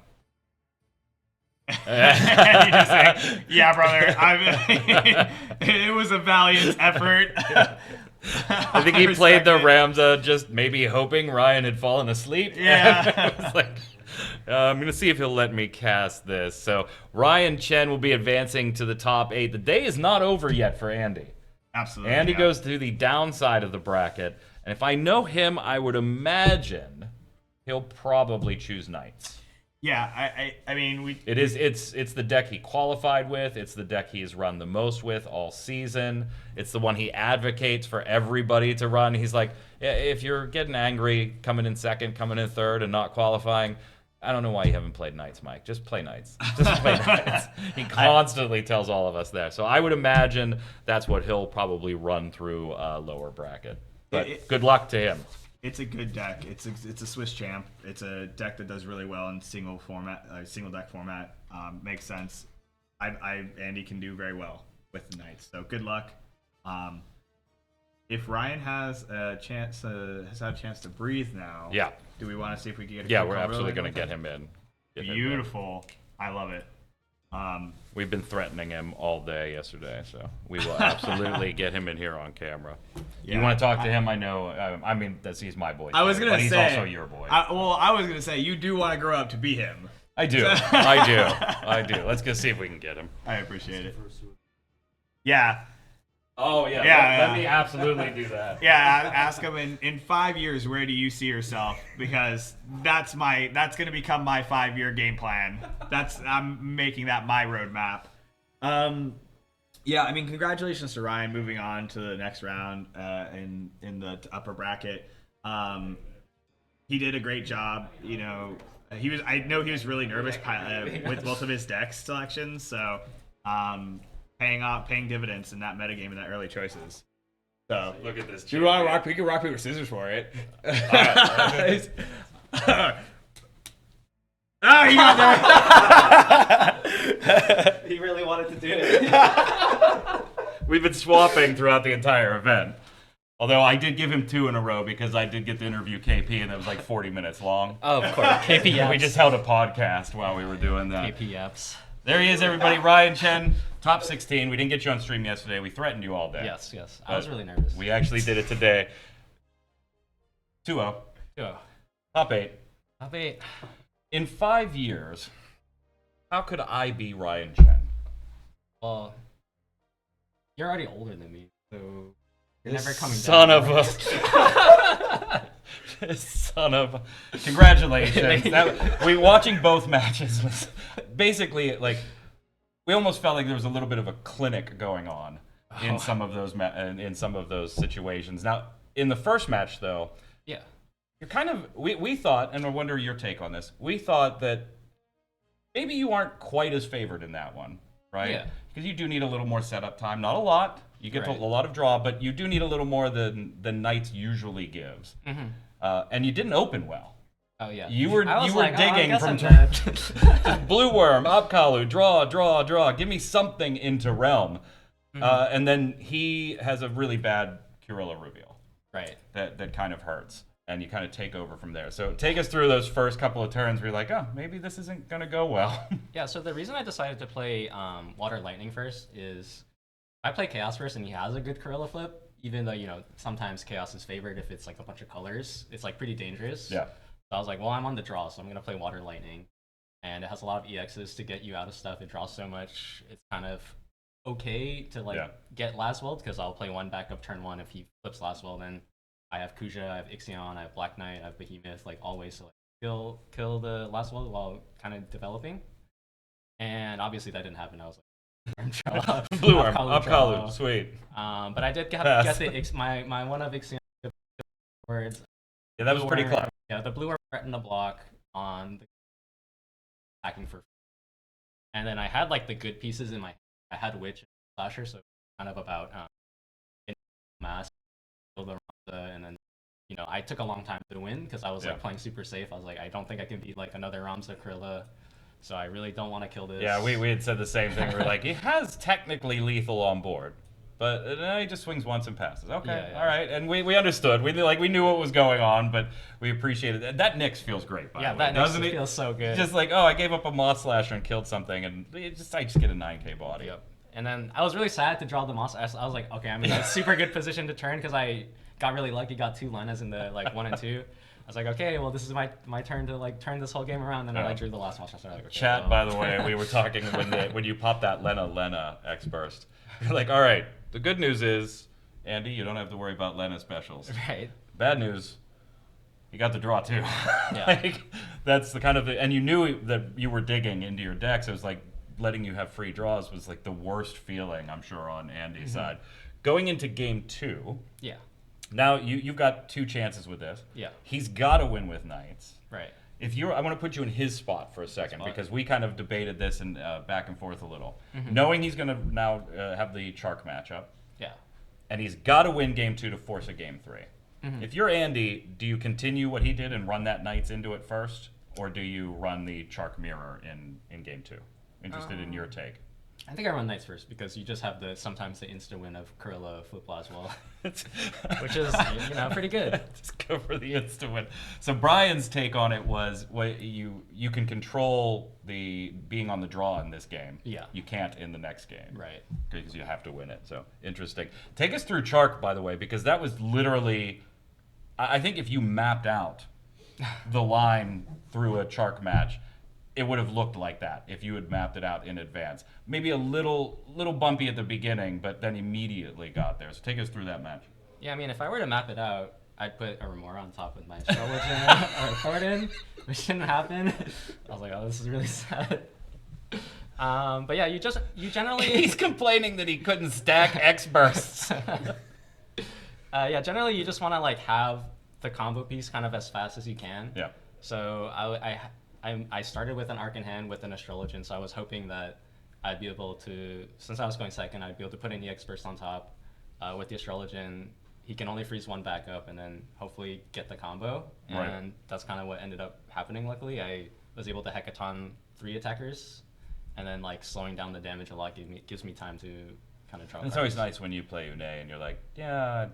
Like, yeah, brother. It was a valiant effort. I think he played the Ramza just maybe hoping Ryan had fallen asleep. Yeah. It was like, I'm going to see if he'll let me cast this. So Ryan Chen will be advancing to the top 8. The day is not over yet for Andy. Absolutely. Andy goes to the downside of the bracket. And if I know him, I would imagine he'll probably choose Knights. Yeah, I mean, it's the deck he qualified with. It's the deck he's run the most with all season. It's the one he advocates for everybody to run. He's like, if you're getting angry coming in second, coming in third, and not qualifying, I don't know why you haven't played Knights, Mike. Just play Knights. Just play Knights. He constantly tells all of us there. So I would imagine that's what he'll probably run through lower bracket. But good luck to him. It's a good deck. It's a Swiss champ. It's a deck that does really well in single deck format. Makes sense. Andy can do very well with the Knights. So good luck. If Ryan has a chance to breathe now, yeah. Do we want to see if we can get? We're absolutely going to get him in. Beautiful. I love it. We've been threatening him all day yesterday, so we will absolutely get him in here on camera. Yeah, you want to talk to him? I know. I mean, he's my boy. I was gonna say, he's also your boy. I was gonna say you do want to grow up to be him. I do. I do. Let's go see if we can get him. I appreciate it. Yeah. Oh yeah. Let me absolutely do that. Yeah. Ask him in 5 years, where do you see yourself? Because that's gonna become my 5-year game plan. I'm making that my roadmap. Yeah. I mean, congratulations to Ryan moving on to the next round in the upper bracket. He did a great job. I know he was really nervous with both of his deck selections. So paying dividends in that metagame and that early choices. So Look at this. Do you want to rock? We can rock paper scissors for it. Oh, he got there. He really wanted to do it. We've been swapping throughout the entire event. Although I did give him 2 in a row because I did get to interview KP and it was like 40 minutes long. Oh, of course. KPFs. We just held a podcast while we were doing that. KPFs. There he is, everybody. Ryan Chen, top 16. We didn't get you on stream yesterday. We threatened you all day. Yes. I was really nervous. We actually did it today. 2-0. 2-0. Top 8. Top 8. In 5 years, how could I be Ryan Chen? Well, you're already older than me, so you're never coming Son down. of a... Son of a... Congratulations. Watching both matches was basically like... We almost felt like there was a little bit of a clinic going on in some of those situations. Now, in the first match, though... Yeah. You're kind of, we thought, and I wonder your take on this, we thought that maybe you aren't quite as favored in that one, right? Yeah. Because you do need a little more setup time. Not a lot. You get a lot of draw, but you do need a little more than Knights usually gives. Mm-hmm. And you didn't open well. Oh, yeah. You were like, digging from Blue Worm, Upkalu, draw. Give me something into Realm. Mm-hmm. And then he has a really bad Kurilla reveal. Right. That kind of hurts. And you kind of take over from there. So take us through those first couple of turns where you're like, oh, maybe this isn't going to go well. Yeah, so the reason I decided to play Water Lightning first is I play Chaos first, and he has a good Kurilla flip, even though, sometimes Chaos is favored if it's like a bunch of colors. It's like pretty dangerous. Yeah. So I was like, well, I'm on the draw, so I'm going to play Water Lightning. And it has a lot of EXs to get you out of stuff. It draws so much. It's kind of okay to get Last World, because I'll play one backup turn 1 if he flips Last World, then I have Kuja, I have Ixion, I have Black Knight, I have Behemoth, like always to kill the last world while kind of developing. And obviously that didn't happen. I was like, Blue Worm, Upkalu, sweet. But I did get my one of Ixion words. Yeah, that was pretty clever. Yeah, the Blue Worm threatened the block on the attacking for. And then I had like the good pieces in my. I had Witch and Slasher, so kind of about mass. The Ramza, and then I took a long time to win because I was like playing super safe. I was like, I don't think I can beat like another Ramza Kurilla, so I really don't want to kill this. Yeah, we had said the same thing. We were like, he has technically lethal on board, but he just swings once and passes. Okay, all right, and we understood. We knew what was going on, but we appreciated it. That Nyx feels great, by the way. That doesn't Nyx feels so good. Just like, I gave up a Moth Slasher and killed something, and I just get a 9K body. Yep. And then I was really sad to draw the Moss. I was like, okay, I'm in a super good position to turn because I got really lucky, got 2 Lenas in the 1 and 2. I was like, okay, well, this is my turn to turn this whole game around. And then I drew the last Moss. Like, okay, Chat, by the way, we were talking when you pop that Lena X burst. You're like, all right, the good news is, Andy, you don't have to worry about Lena specials. Right. Bad news, you got the draw too. Yeah. That's the kind of and you knew that you were digging into your decks. It was like letting you have free draws was like the worst feeling, I'm sure, on Andy's side. Going into game 2. Yeah. Now you've got 2 chances with this. Yeah. He's got to win with Knights. Right. I want to put you in his spot for a second because we kind of debated this and back and forth a little. Knowing he's going to now have the Chark matchup. Yeah. And he's got to win game 2 to force a game 3. If you're Andy, do you continue what he did and run that Knights into it first, or do you run the Chark mirror in game 2? Interested in your take. I think I run Knights first because you just have sometimes the insta win of Kurilla Football as well, which is pretty good. Just go for the insta win. So Brian's take on it was you can control the being on the draw in this game. Yeah. You can't in the next game. Right. Because you have to win it. So interesting. Take us through Chark, by the way, because that was literally, I think if you mapped out the line through a Chark match, it would have looked like that if you had mapped it out in advance. Maybe a little bumpy at the beginning, but then immediately got there. So take us through that match. Yeah, I mean, if I were to map it out, I'd put a Remora on top with my Astrologer or Thornton, which didn't happen. I was like, oh, this is really sad. But yeah, you generally... He's complaining that he couldn't stack X bursts. Yeah, generally you just want to have the combo piece kind of as fast as you can. Yeah. So I started with an Arc in hand with an Astrologian, so I was hoping that I'd be able to, since I was going second, I'd be able to put an EX Burst on top. With the Astrologian, he can only freeze one back up and then hopefully get the combo. Right. And that's kind of what ended up happening, luckily. I was able to Hecaton 3 attackers, and then like slowing down the damage a lot gives me time to kind of draw. It's always nice when you play Une and you're like, yeah,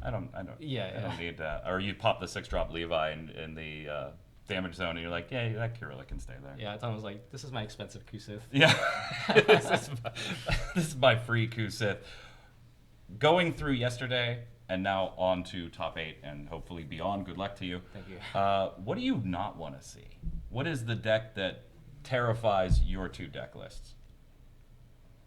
I don't need that. Or you pop the 6-drop Levi in the damage zone and you're like, yeah, that Kirilla can stay there. Yeah, Tom was like, this is my expensive Kusith. Yeah, this is my free Kusith. Going through yesterday and now on to top 8 and hopefully beyond. Good luck to you. Thank you. What do you not want to see? What is the deck that terrifies your 2 deck lists?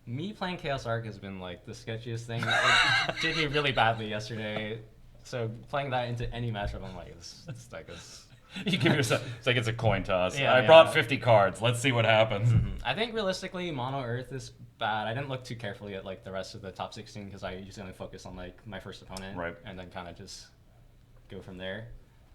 Me playing Chaos Arc has been like the sketchiest thing. It did me really badly yesterday. So playing that into any matchup, I'm like, this deck is... You give yourself, it's like it's a coin toss. Yeah, I brought 50 cards. Let's see what happens. I think realistically, Mono Earth is bad. I didn't look too carefully at like the rest of the top 16 because I usually only focus on like my first opponent, Right. And then kind of just go from there.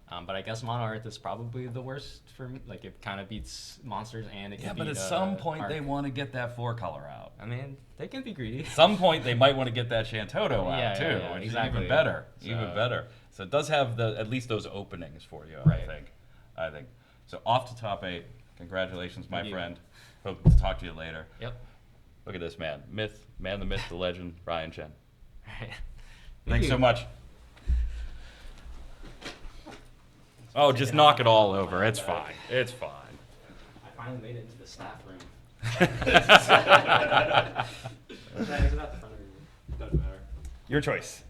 But I guess Mono Earth is probably the worst for me. Like it kind of beats monsters and it can beat, but at some point Arc. they want to get that 4-color out. I mean, they can be greedy. Some point they might want to get that Shantoto out Yeah, too, yeah, which exactly. is even better. So- Even better. So it does have at least those openings for you, Right. I think. So off to top 8. Congratulations, my Thank you. friend. Hope to talk to you later. Yep. Look at this man. The myth, the legend, Ryan Chen. Right. Thanks so much. Oh, just knock it all over. It's fine. It's fine. I finally made it into the staff room. Is it at the front of the room? Doesn't matter. Your choice.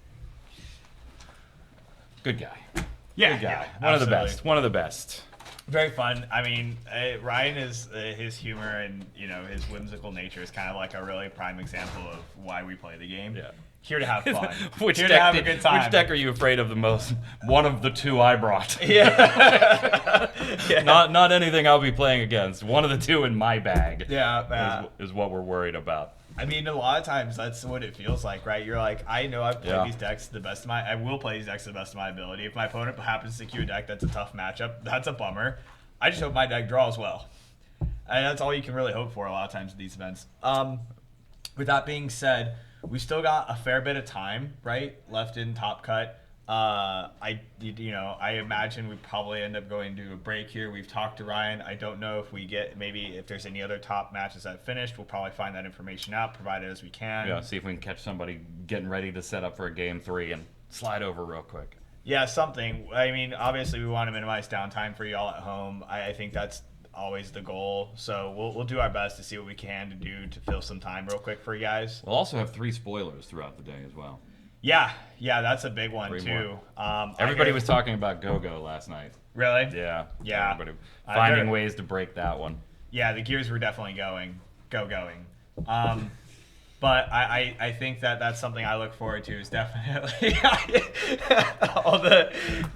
Good guy. Yeah, Good guy. yeah, One of the absolutely. best. One of the best. Very fun. I mean, Ryan is his humor and his whimsical nature is kind of like a really prime example of why we play the game. Yeah. Here to have fun. Which Here deck to have a good time. Which deck are you afraid of the most? One of the 2 I brought. Yeah. Yeah. Not anything I'll be playing against. One of the 2 in my bag. Yeah. Is what we're worried about. I mean, a lot of times that's what it feels like, right? You're like, I know I've played Yeah. these decks to the best of I will play these decks to the best of my ability. If my opponent happens to queue a deck that's a tough matchup, that's a bummer. I just hope my deck draws well. And that's all you can really hope for a lot of times at these events. With that being said, we still got a fair bit of time, right, left in Top Cut. I imagine we probably end up going to a break here. We've talked to Ryan. I don't know if if there's any other top matches that finished. We'll probably find that information out, provided as we can. Yeah, see if we can catch somebody getting ready to set up for a game 3 and slide over real quick. Yeah, something. I mean, obviously, we want to minimize downtime for y'all at home. I think that's always the goal. So we'll do our best to see what we can to do to fill some time real quick for you guys. We'll also have 3 spoilers throughout the day as well. Yeah, that's a big one 3 too. more. Everybody was talking about Go-Go last night. Really? Yeah. Yeah. Everybody finding there- ways to break that one. Yeah, the gears were definitely going. But I think that's something I look forward to is definitely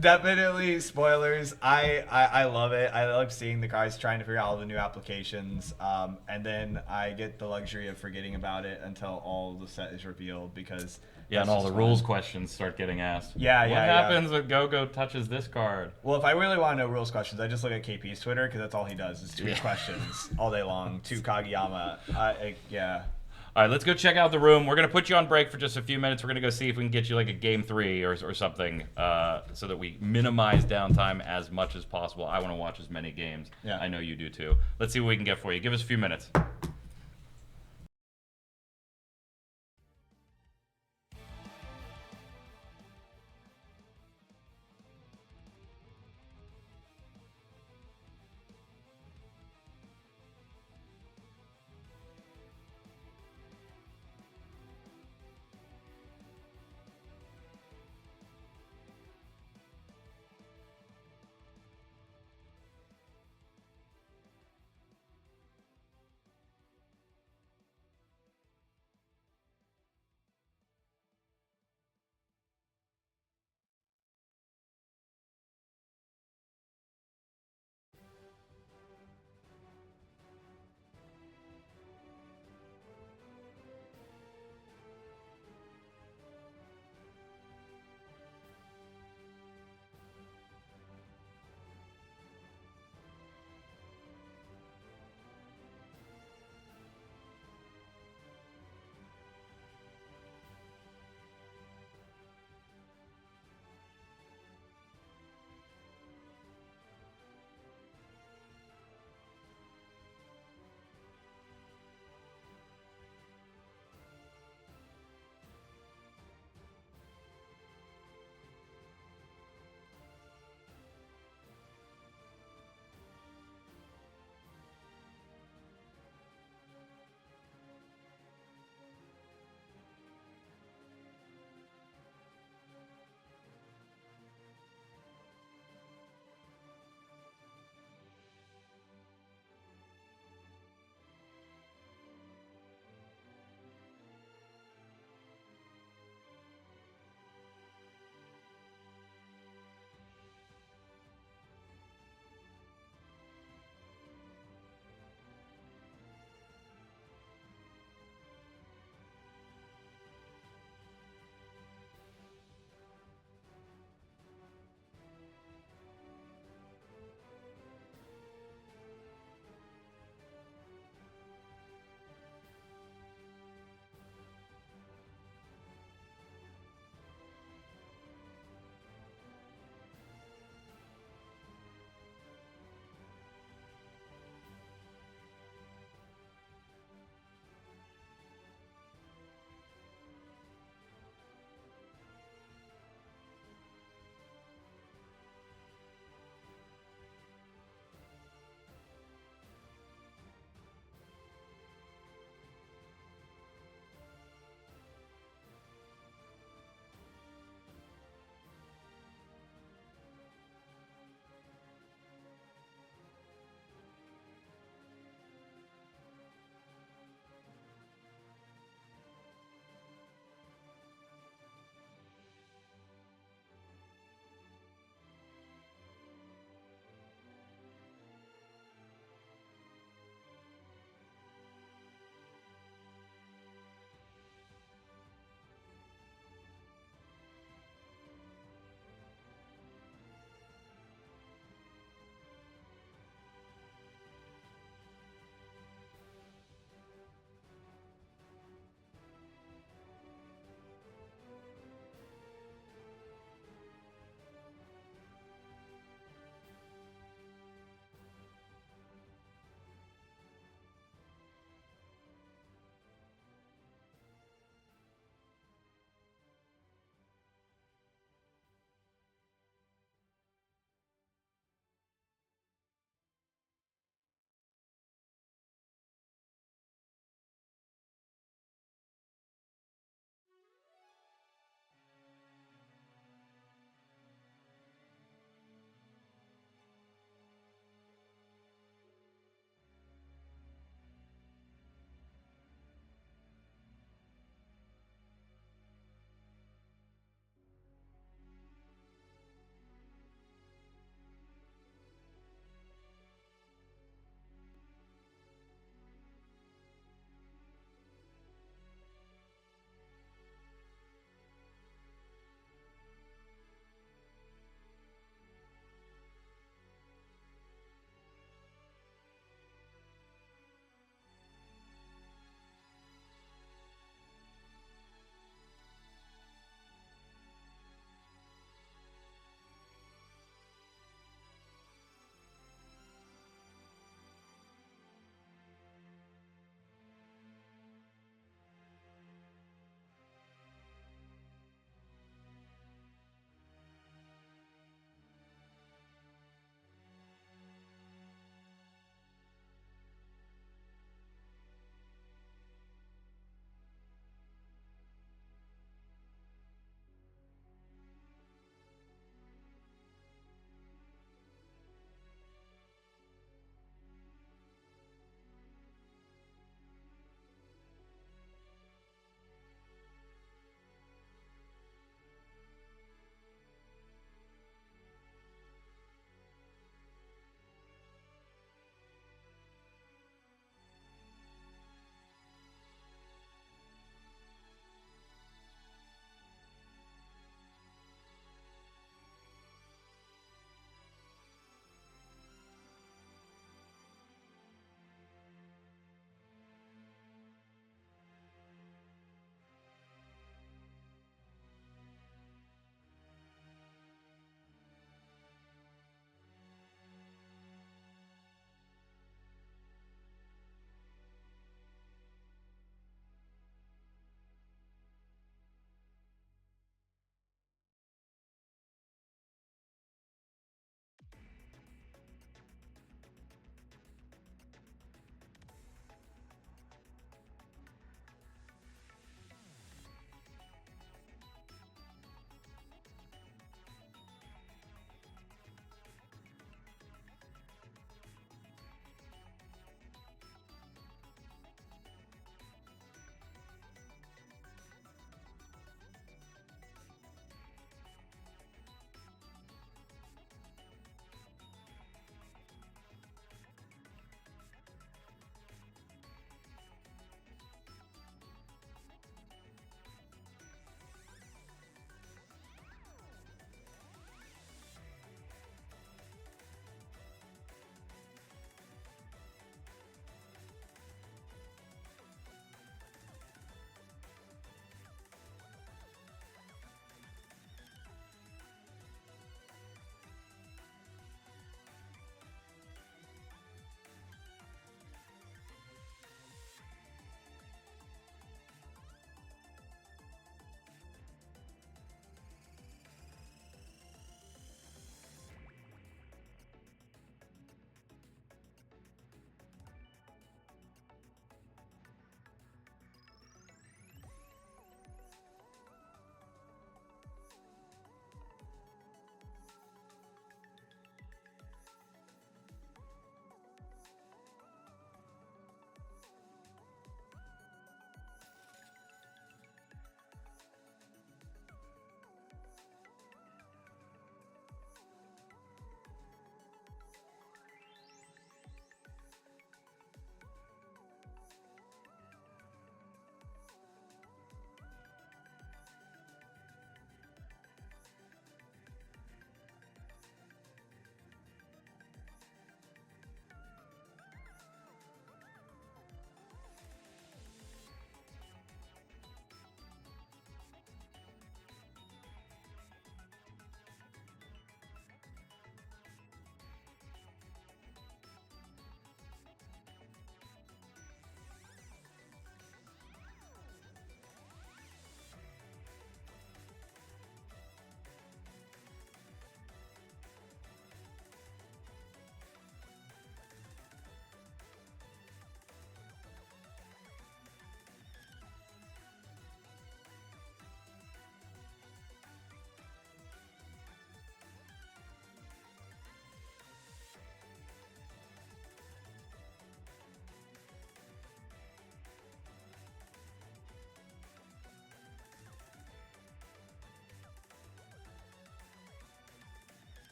definitely spoilers. I love it. I love seeing the guys trying to figure out all the new applications. And then I get the luxury of forgetting about it until all the set is revealed because Yeah, and that's all the just rules fun. questions start getting asked. Yeah, What yeah, yeah. happens when Go-Go touches this card? Well, if I really want to know rules questions, I just look at KP's Twitter because that's all he does is tweet Yeah. questions all day long to Kageyama. Yeah. All right, let's go check out the room. We're going to put you on break for just a few minutes. We're going to go see if we can get you like a game 3 or something so that we minimize downtime as much as possible. I want to watch as many games. Yeah. I know you do too. Let's see what we can get for you. Give us a few minutes.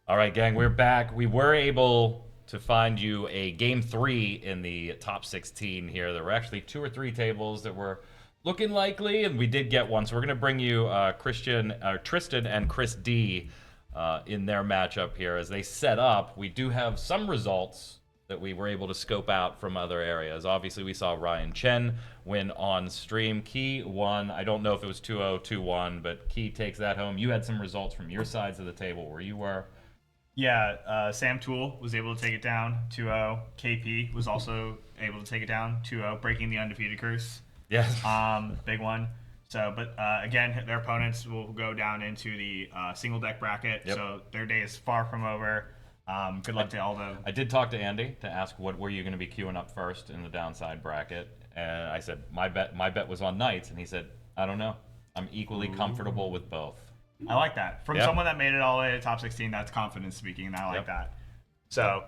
All right, gang, we're back. We were able to find you a game 3 in the top 16 here. There were actually 2 or 3 tables that were looking likely, and we did get one. So we're going to bring you Tristan and Chris D in their matchup here. As they set up, we do have some results that we were able to scope out from other areas. Obviously, we saw Ryan Chen win on stream. Key won. I don't know if it was 2-0, 2-1, but Key takes that home. You had some results from your sides of the table where you were. Yeah, Sam Toole was able to take it down 2-0. KP was also able to take it down 2-0, breaking the undefeated curse. Yes. Big one. So, but again, their opponents will go down into the single deck bracket. Yep. So their day is far from over. Good luck to all the. I did talk to Andy to ask what were you going to be queuing up first in the downside bracket, and I said my bet was on Knights, and he said I don't know. I'm equally comfortable with both. I like that. From Yep. someone that made it all the way to top 16, that's confidence speaking, and I like Yep. that. So,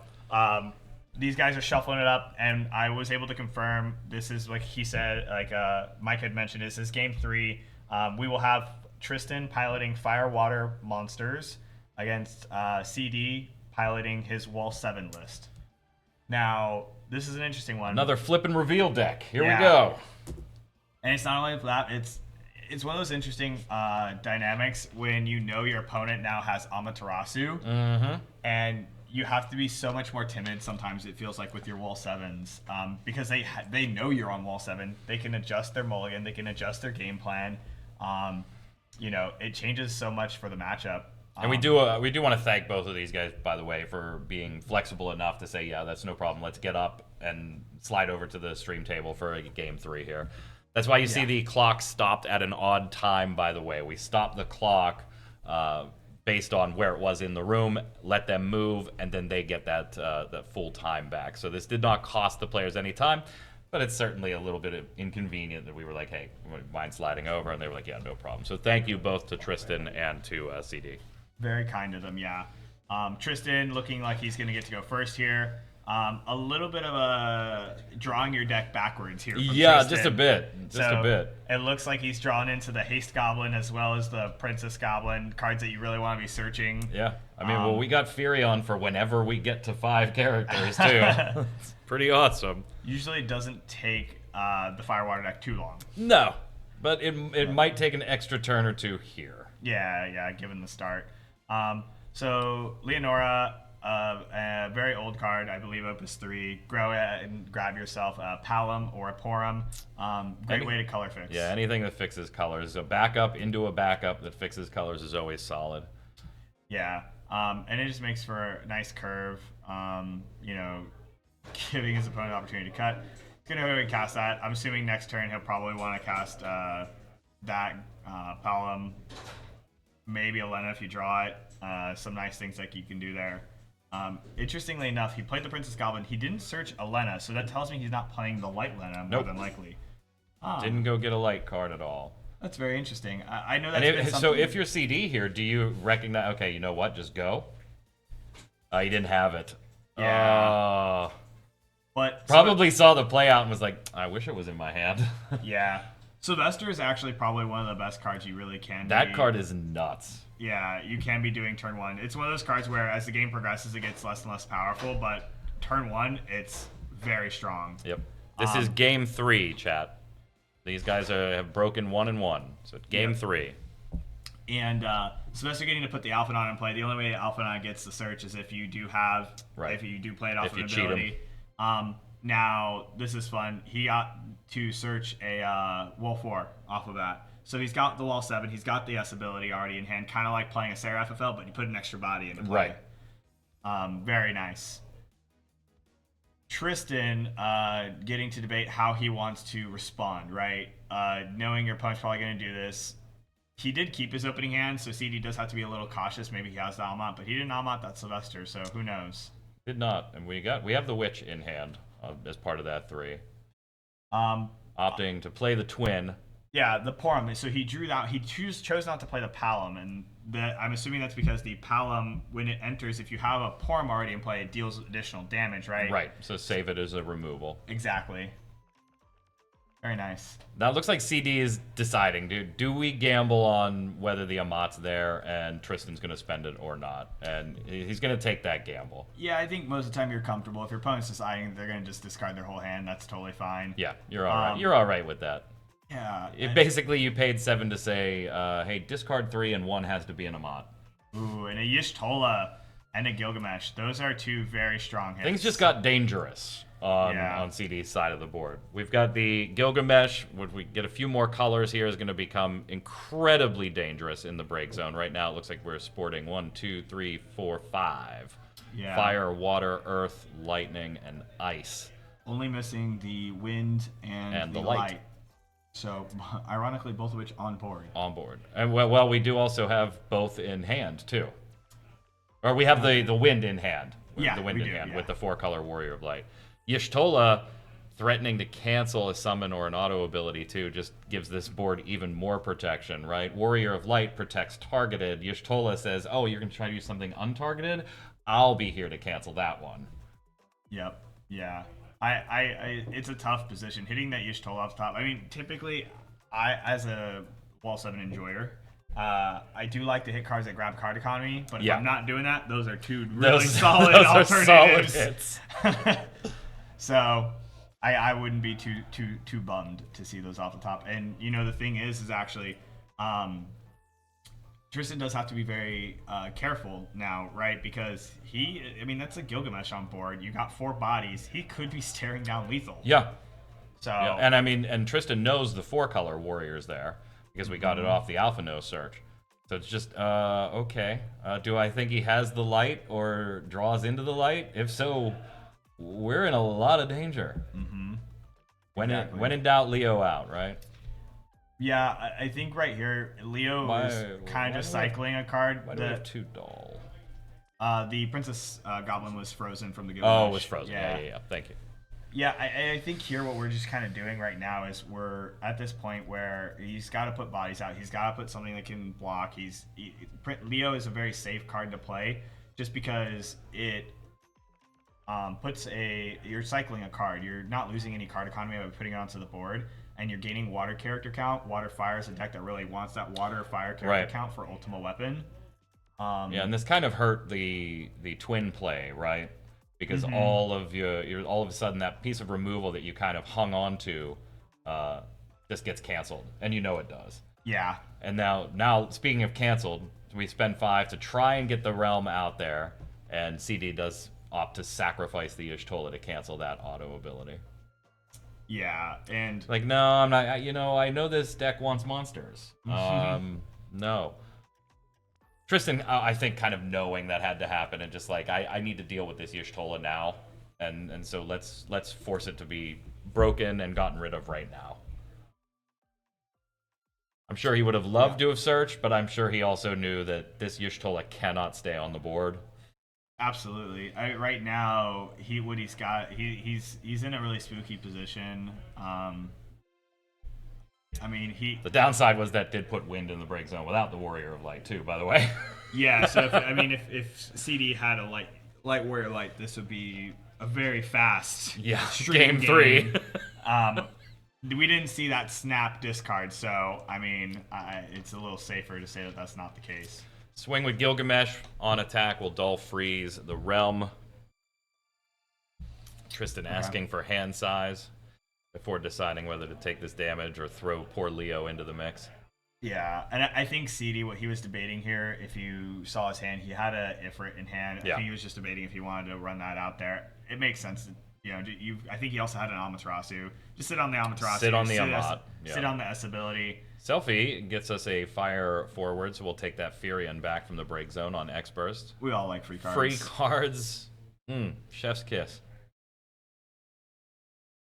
these guys are shuffling it up, and I was able to confirm this is, like he said, like Mike had mentioned, this is game 3. We will have Tristan piloting Fire Water Monsters against CD piloting his Wall 7 list. Now, this is an interesting one. Another flip and reveal deck. Here we Yeah. go. And it's not only that, it's one of those interesting dynamics when you know your opponent now has Amaterasu, and you have to be so much more timid sometimes, it feels like, with your Wall 7s, because they know you're on Wall 7. They can adjust their mulligan. They can adjust their game plan. It changes so much for the matchup. And we do want to thank both of these guys, by the way, for being flexible enough to say, yeah, that's no problem. Let's get up and slide over to the stream table for a game 3 here. That's why you see the clock stopped at an odd time, by the way. We stopped the clock based on where it was in the room, let them move, and then they get that full time back. So this did not cost the players any time, but it's certainly a little bit inconvenient that we were like, hey, mind sliding over? And they were like, yeah, no problem. So thank you both to Tristan and to CD. Very kind of them, yeah. Tristan looking like he's going to get to go first here. A little bit of a drawing your deck backwards here. From Tristan. Just a bit. A bit. It looks like he's drawn into the Haste Goblin as well as the Princess Goblin, cards that you really want to be searching. Yeah. I mean, we got Furion for whenever we get to 5 characters, too. It's pretty awesome. Usually it doesn't take the Firewater deck too long. No, but it might take an extra turn or 2 here. Yeah, given the start. So Leonora, a very old card, I believe Opus 3. Grow it and grab yourself a Palom or a Porum. Great way to color fix. Yeah, anything that fixes colors. A backup into a backup that fixes colors is always solid. Yeah, and it just makes for a nice curve, giving his opponent an opportunity to cut. He's going to go ahead and cast that. I'm assuming next turn he'll probably want to cast that Palom. Maybe Elena if you draw it. Some nice things like you can do there. Interestingly enough, he played the Princess Goblin. He didn't search Elena, so that tells me he's not playing the light Lena more than likely. Didn't go get a light card at all. That's very interesting. I know that's so if you're CD here, do you recognize, okay, you know what, just go? You didn't have it. Yeah. But probably saw the play out and was like, I wish it was in my hand. Yeah. Sylvester is actually probably one of the best cards you really can. That card is nuts. Yeah, you can be doing turn 1. It's one of those cards where as the game progresses, it gets less and less powerful, but turn 1, it's very strong. Yep. This is game 3, chat. These guys have broken 1-1, so it's game 3. And Sylvester getting to put the Alphanon in play. The only way Alphanon gets the search is if you do have, if you do play it off of an ability. Now, this is fun. He got to search a Wall 4 off of that. So he's got the Wall 7. He's got the S ability already in hand, kind of like playing a Sarah FFL, but you put an extra body into play. Right. Very nice. Tristan getting to debate how he wants to respond, right? Knowing your opponent's probably going to do this. He did keep his opening hand, so CD does have to be a little cautious. Maybe he has the Almont, but he didn't Almont that Sylvester, so who knows? Did not. And we have the Witch in hand as part of that 3. Opting to play the Twin. Yeah, the Porum. So he drew that. He chose not to play the Palom, and I'm assuming that's because the Palom, when it enters, if you have a Porum already in play, it deals additional damage, right? Right. So save it as a removal. Exactly. Very nice. Now it looks like CD is deciding, dude. Do we gamble on whether the Amat's there and Tristan's going to spend it or not? And he's going to take that gamble. Yeah, I think most of the time you're comfortable. If your opponent's deciding they're going to just discard their whole hand, that's totally fine. Yeah, you're all right. You're all right with that. Yeah. Basically, you paid 7 to say, hey, discard 3 and 1 has to be an Amat. Ooh, and a Y'shtola and a Gilgamesh. Those are 2 very strong hits. Things just got dangerous on CD's side of the board. We've got the Gilgamesh. Would we get a few more colors here is going to become incredibly dangerous in the break zone. Right now, it looks like we're sporting 1, 2, 3, 4, 5. Yeah. Fire, water, earth, lightning, and ice. Only missing the wind and the light. So, ironically, both of which on board. On board. And well, we do also have both in hand, too. Or we have the wind in hand. Yeah, the wind we in do, hand yeah. with the 4-color Warrior of Light. Y'shtola threatening to cancel a summon or an auto ability, too, just gives this board even more protection, right? Warrior of Light protects targeted. Y'shtola says, oh, you're going to try to use something untargeted? I'll be here to cancel that one. Yep. Yeah. I it's a tough position. Hitting that Y'shtola off the top. I mean, typically, as a Wall 7 enjoyer, I do like to hit cards that grab card economy, but if I'm not doing that, those are 2 really solid alternatives. Are solid hits. So I wouldn't be too bummed to see those off the top. And you know the thing is actually Tristan does have to be very careful now, right? Because that's a Gilgamesh on board. You got 4 bodies. He could be staring down lethal. Yeah. So yeah. And Tristan knows the 4-color Warrior's there because we got it off the Alpha No search. So it's just, okay. Do I think he has the light or draws into the light? If so, we're in a lot of danger. Mm-hmm. When in doubt, Leo out, right? Yeah, I think right here, Leo is kind of just cycling a card. Why do we have 2 doll? The Princess Goblin was frozen from the Gilgamesh. Oh, it was frozen. Yeah. Thank you. Yeah, I think here what we're just kind of doing right now is we're at this point where he's got to put bodies out. He's got to put something that can block. Leo is a very safe card to play just because it you're cycling a card. You're not losing any card economy by putting it onto the board, and you're gaining water character count. Water Fire is a deck that really wants that water fire character count for Ultima Weapon. Yeah, and this kind of hurt the twin play, right? Because all of a sudden that piece of removal that you kind of hung on to just gets canceled, and you know it does. Yeah. And now speaking of canceled, we spend 5 to try and get the realm out there, and CD does opt to sacrifice the Y'shtola to cancel that auto ability. Yeah, and like, no, I'm not. I know this deck wants monsters. No. Tristan, I think, kind of knowing that had to happen, and just like, I need to deal with this Y'shtola now, and so let's force it to be broken and gotten rid of right now. I'm sure he would have loved to have searched, but I'm sure he also knew that this Y'shtola cannot stay on the board. Absolutely. Right now, he's in a really spooky position. The downside was that did put wind in the break zone without the Warrior of Light too, by the way. Yeah. So if CD had a light Warrior Light, this would be a very fast game 3. We didn't see that snap discard, so it's a little safer to say that that's not the case. Swing with Gilgamesh on attack will dull freeze the realm. Tristan asking for hand size before deciding whether to take this damage or throw poor Leo into the mix. Yeah, and I think CD, what he was debating here, if you saw his hand, he had a Ifrit in hand. I think he was just debating if he wanted to run that out there. It makes sense. I think he also had an Amaterasu. Just sit on the Amaterasu. Sit on the Amat. Sit on the S ability. Selfie gets us a fire forward, so we'll take that Furion back from the break zone on X Burst. We all like free cards. Free cards. Chef's kiss.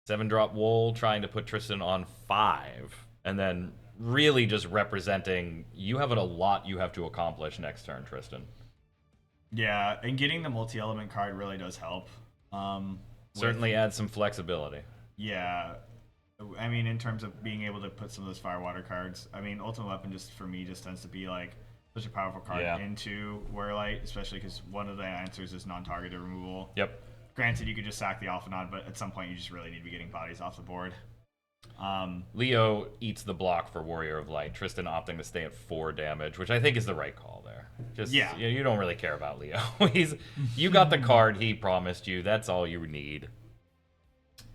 7-drop Wool trying to put Tristan on 5. And then really just representing you have a lot you have to accomplish next turn, Tristan. Yeah, and getting the multi-element card really does help. Certainly adds some flexibility. Yeah. In terms of being able to put some of those Firewater cards, Ultimate Weapon just for me just tends to be like such a powerful card into Warlight, especially because one of the answers is non-targeted removal. Yep. Granted, you could just sack the Alphanod, but at some point you just really need to be getting bodies off the board. Leo eats the block for Warrior of Light. Tristan opting to stay at 4 damage, which I think is the right call there. Just Yeah. you don't really care about Leo. You got the card he promised you. That's all you need.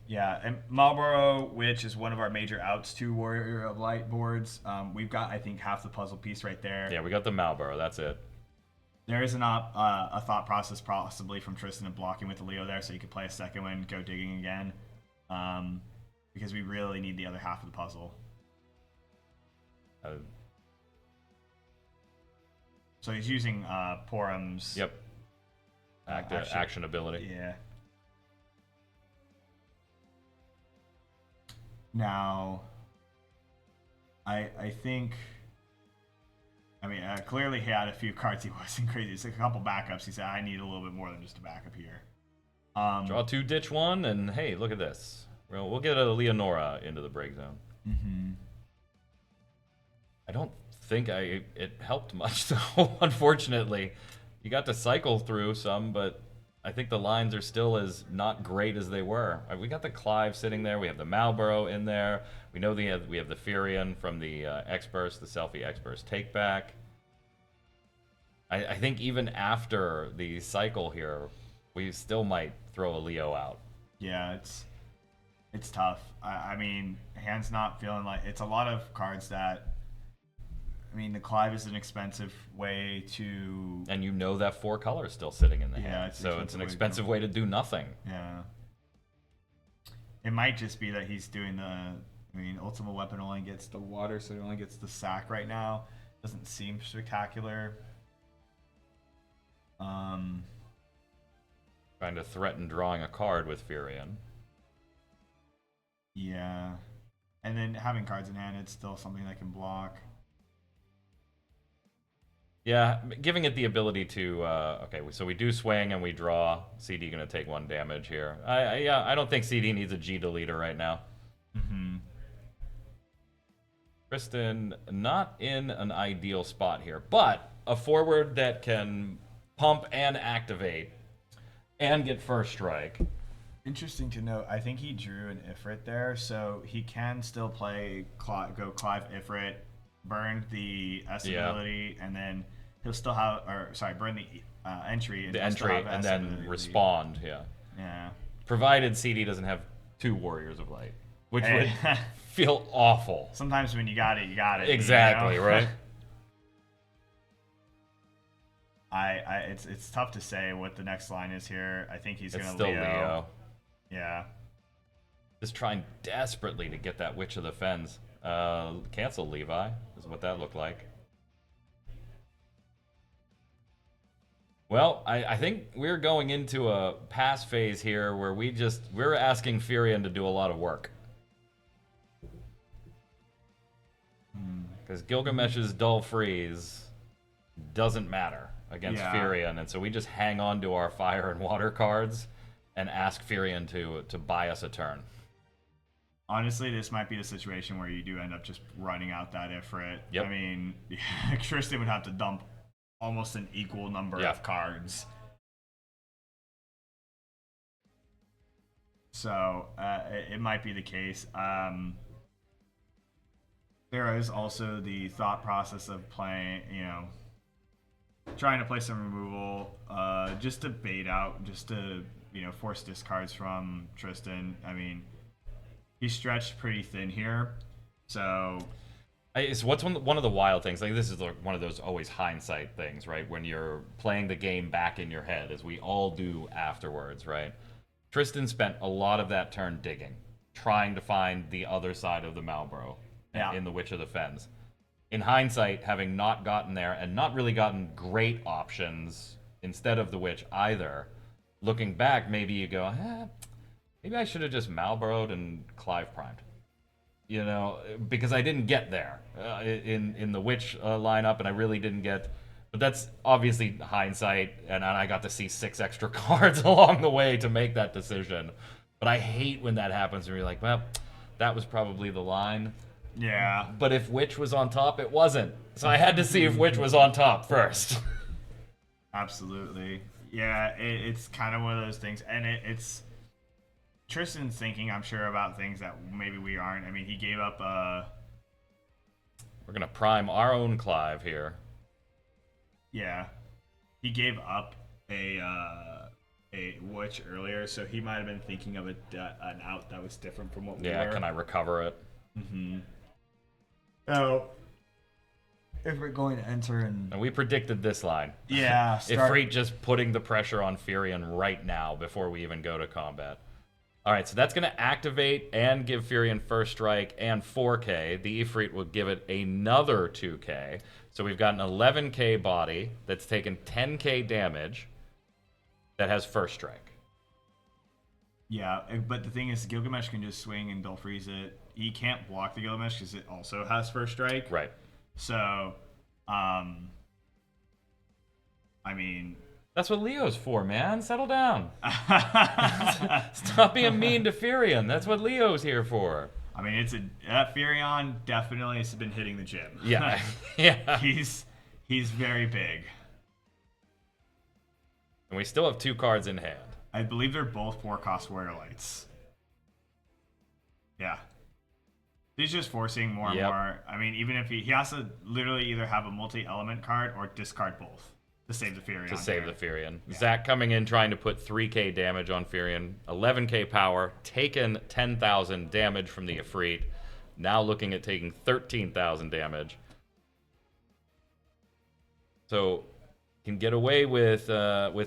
Yeah, and Marlboro, which is one of our major outs to Warrior of Light boards, we've got, I think, half the puzzle piece right there. Yeah, we got the Malboro. That's it. There is a thought process possibly from Tristan of blocking with the Leo there, so you could play a second one, go digging again, because we really need the other half of the puzzle. So he's using Porum's. Yep. Action ability. Yeah. Now, I think. I mean, clearly he had a few cards he wasn't crazy. It's like a couple backups. He said, "I need a little bit more than just a backup here." Draw 2, ditch 1, and hey, look at this. We'll get a Leonora into the break zone. Mm-hmm. I don't think it helped much, though, unfortunately. You got to cycle through some, but I think the lines are still as not great as they were. We got the Clive sitting there. We have the Malboro in there. We know we have the Furion from the X-Burst, the Selfie X-Burst take back. I think even after the cycle here, we still might throw a Leo out. Yeah, it's tough. I mean, hand's not feeling like it's a lot of cards that. I mean, the Clive is an expensive way to. And you know that 4 color is still sitting in the hand, so it's an expensive way to do nothing. Yeah. It might just be that he's doing the. I mean, Ultimate Weapon only gets the water, so he only gets the sack right now. Doesn't seem spectacular. Trying to threaten drawing a card with Furion. Yeah. And then having cards in hand, it's still something that can block. Yeah, giving it the ability to. Okay, so we do swing and we draw. CD going to take 1 damage here. I don't think CD needs a G deleter right now. Mm-hmm. Tristan not in an ideal spot here, but a forward that can pump and activate and get first strike. Interesting to note. I think he drew an Ifrit there, so he can still play go Clive Ifrit, burn the S ability, and then he'll still have, burn the entry. And the he'll still entry, have and S then ability. respond, yeah. Yeah. Provided CD doesn't have 2 Warriors of Light, which Hey. would feel awful. Sometimes when you got it, you got it. Exactly, you know? right? It's tough to say what the next line is here. I think he's It's gonna still Leo. Yeah. Just trying desperately to get that Witch of the Fens. Cancel Levi is what that looked like. Well, I think we're going into a pass phase here where we're asking Furion to do a lot of work. Because Gilgamesh's Dull Freeze doesn't matter against Furion, and so we just hang on to our fire and water cards and ask Furion to buy us a turn. Honestly, this might be the situation where you do end up just running out that Ifrit. Yep. I mean, Tristan would have to dump almost an equal number of cards. So it might be the case. There is also the thought process of playing, trying to play some removal, just to bait out, just to, force discards from Tristan. I mean, he's stretched pretty thin here, so. It's what's one of the wild things. Like, this is one of those always hindsight things, right? When you're playing the game back in your head, as we all do afterwards, right? Tristan spent a lot of that turn digging, trying to find the other side of the Malboro in the Witch of the Fens. In hindsight, having not gotten there and not really gotten great options instead of the Witch either, looking back, maybe you go, maybe I should have just Malboro'd and Clive primed. Because I didn't get there in the Witch lineup, and I really didn't get. But that's obviously hindsight, and I got to see 6 extra cards along the way to make that decision. But I hate when that happens, and you're like, well, that was probably the line. Yeah. But if Witch was on top, it wasn't. So I had to see if Witch was on top first. Absolutely. Yeah, it's kind of one of those things, and it's Tristan's thinking, I'm sure, about things that maybe we aren't. I mean, he gave up. We're gonna prime our own Clive here. Yeah, he gave up a witch earlier, so he might have been thinking of an out that was different from what we were. Yeah, can I recover it? So, if we're going to enter and And we predicted this line. yeah, Ifrit just putting the pressure on Furion right now before we even go to combat. All right, so that's going to activate and give Furion first strike and 4k. The Ifrit will give it another 2k. So we've got an 11k body that's taken 10k damage that has first strike. Yeah, but the thing is, Gilgamesh can just swing and Dull Freeze it. He can't block the Gilgamesh because it also has first strike. Right. So, I mean... That's what Leo's for, man. Settle down. Stop being mean to Furion. That's what Leo's here for. I mean, that Furion definitely has been hitting the gym. Yeah. Yeah. He's very big. And we still have 2 cards in hand. I believe they're both 4-cost Warrior Lights. Yeah. He's just forcing more and more. I mean, even if he has to literally either have a multi-element card or discard both to save the Furion. To save the Furion. Yeah. Zach coming in trying to put 3k damage on Furion. 11k power. Taken 10,000 damage from the Ifrit. Now looking at taking 13,000 damage. So can get away with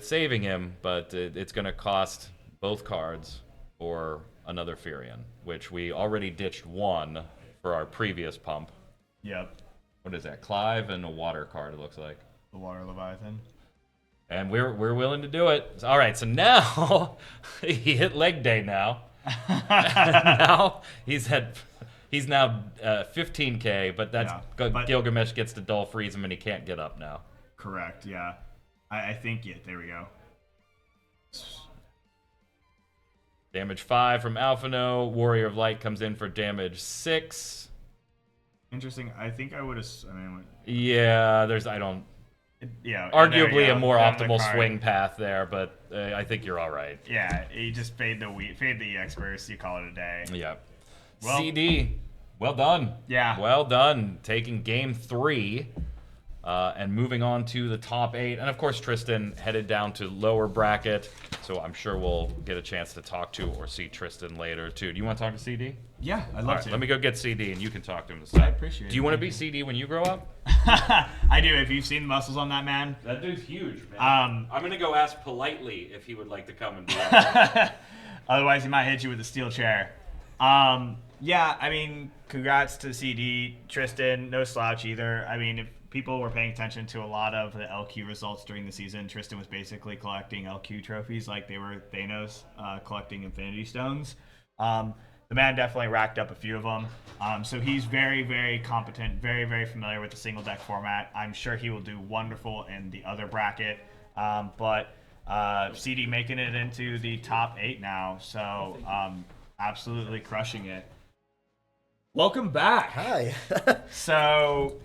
saving him, but it's going to cost both cards for another Furion, which we already ditched one for our previous pump. Yep. What is that? Clive and a water card, it looks like. The Water Leviathan. And we're willing to do it. All right, so now he hit leg day now. Now he's now 15k, but that's but Gilgamesh gets to dull freeze him and he can't get up now. Correct. Yeah, I think there we go. Damage 5 from Alphino. Warrior of Light comes in for damage 6. Interesting. I think I would have. Yeah, arguably a more optimal swing path there, but I think you're all right. Yeah, you just fade the EX burst. You call it a day. Yeah. Well, CD, well done. Yeah. Well done. Taking game 3. And moving on to the top 8. And of course, Tristan headed down to lower bracket. So I'm sure we'll get a chance to talk to or see Tristan later, too. Do you want to talk to CD? Yeah, I'd love to. Let me go get CD and you can talk to him this time. I appreciate it. Do you want to be CD when you grow up? I do. If you've seen the muscles on that man. That dude's huge, man. I'm going to go ask politely if he would like to come and do that. Otherwise, he might hit you with a steel chair. Yeah, I mean, congrats to CD. Tristan, no slouch either. I mean, if people were paying attention to a lot of the LQ results during the season, Tristan was basically collecting LQ trophies like they were Thanos collecting Infinity Stones. The man definitely racked up a few of them. So he's very, very competent, very, very familiar with the single deck format. I'm sure he will do wonderful in the other bracket. But CD making it into the top 8 now. So absolutely crushing it. Welcome back. Hi. So,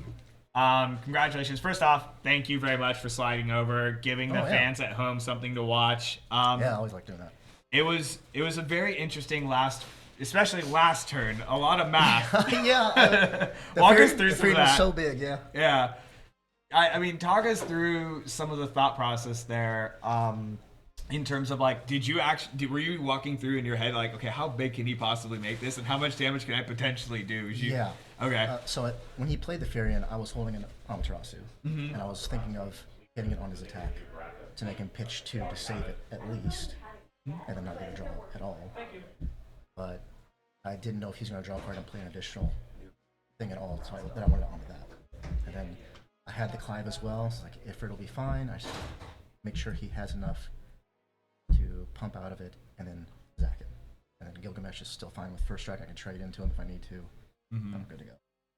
congratulations. First off, thank you very much for sliding over, giving the fans at home something to watch. Yeah, I always like doing that. It was a very interesting especially last turn. A lot of math. Yeah. Walk us through the some of was that. so big, yeah. Yeah. I mean, talk us through some of the thought process there. In terms of like, were you walking through in your head like, okay, how big can he possibly make this, and how much damage can I potentially do? Yeah. Okay. So when he played the Furion, I was holding an Amaterasu, and I was thinking of getting it on his attack to make him pitch 2 to save it at least, and then not get a draw at all. But I didn't know if he's going to draw a card and play an additional thing at all, so then I wanted it onto that. And then I had the Clive as well, so like, if it'll be fine, I just make sure he has enough to pump out of it and then Zack it. And then Gilgamesh is still fine with first strike. I can trade into him if I need to. I'm good to go.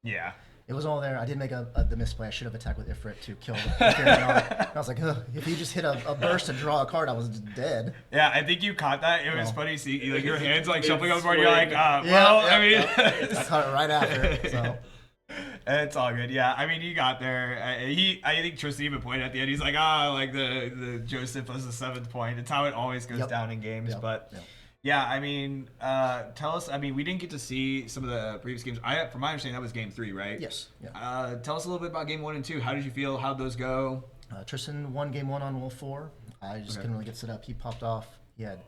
Yeah. It was all there. I did make the misplay. I should have attacked with Ifrit to kill the Furion. I was like, ugh, if he just hit a burst and draw a card, I was dead. Yeah, I think you caught that. It was funny to see like your hands like shuffling on the board. swing. You're like, I caught it right after. So. It's all good. Yeah, I mean, he got there. I think Tristan even pointed at the end. He's like, like the Joseph was the 7th point. It's how it always goes down in games. But Yeah, I mean, tell us. I mean, we didn't get to see some of the previous games. From my understanding, that was game 3, right? Yes. Yeah. Tell us a little bit about game 1 and 2. How did you feel? How'd those go? Tristan won game 1 on Wolf 4. I just Okay. couldn't really get set up. He popped off. He had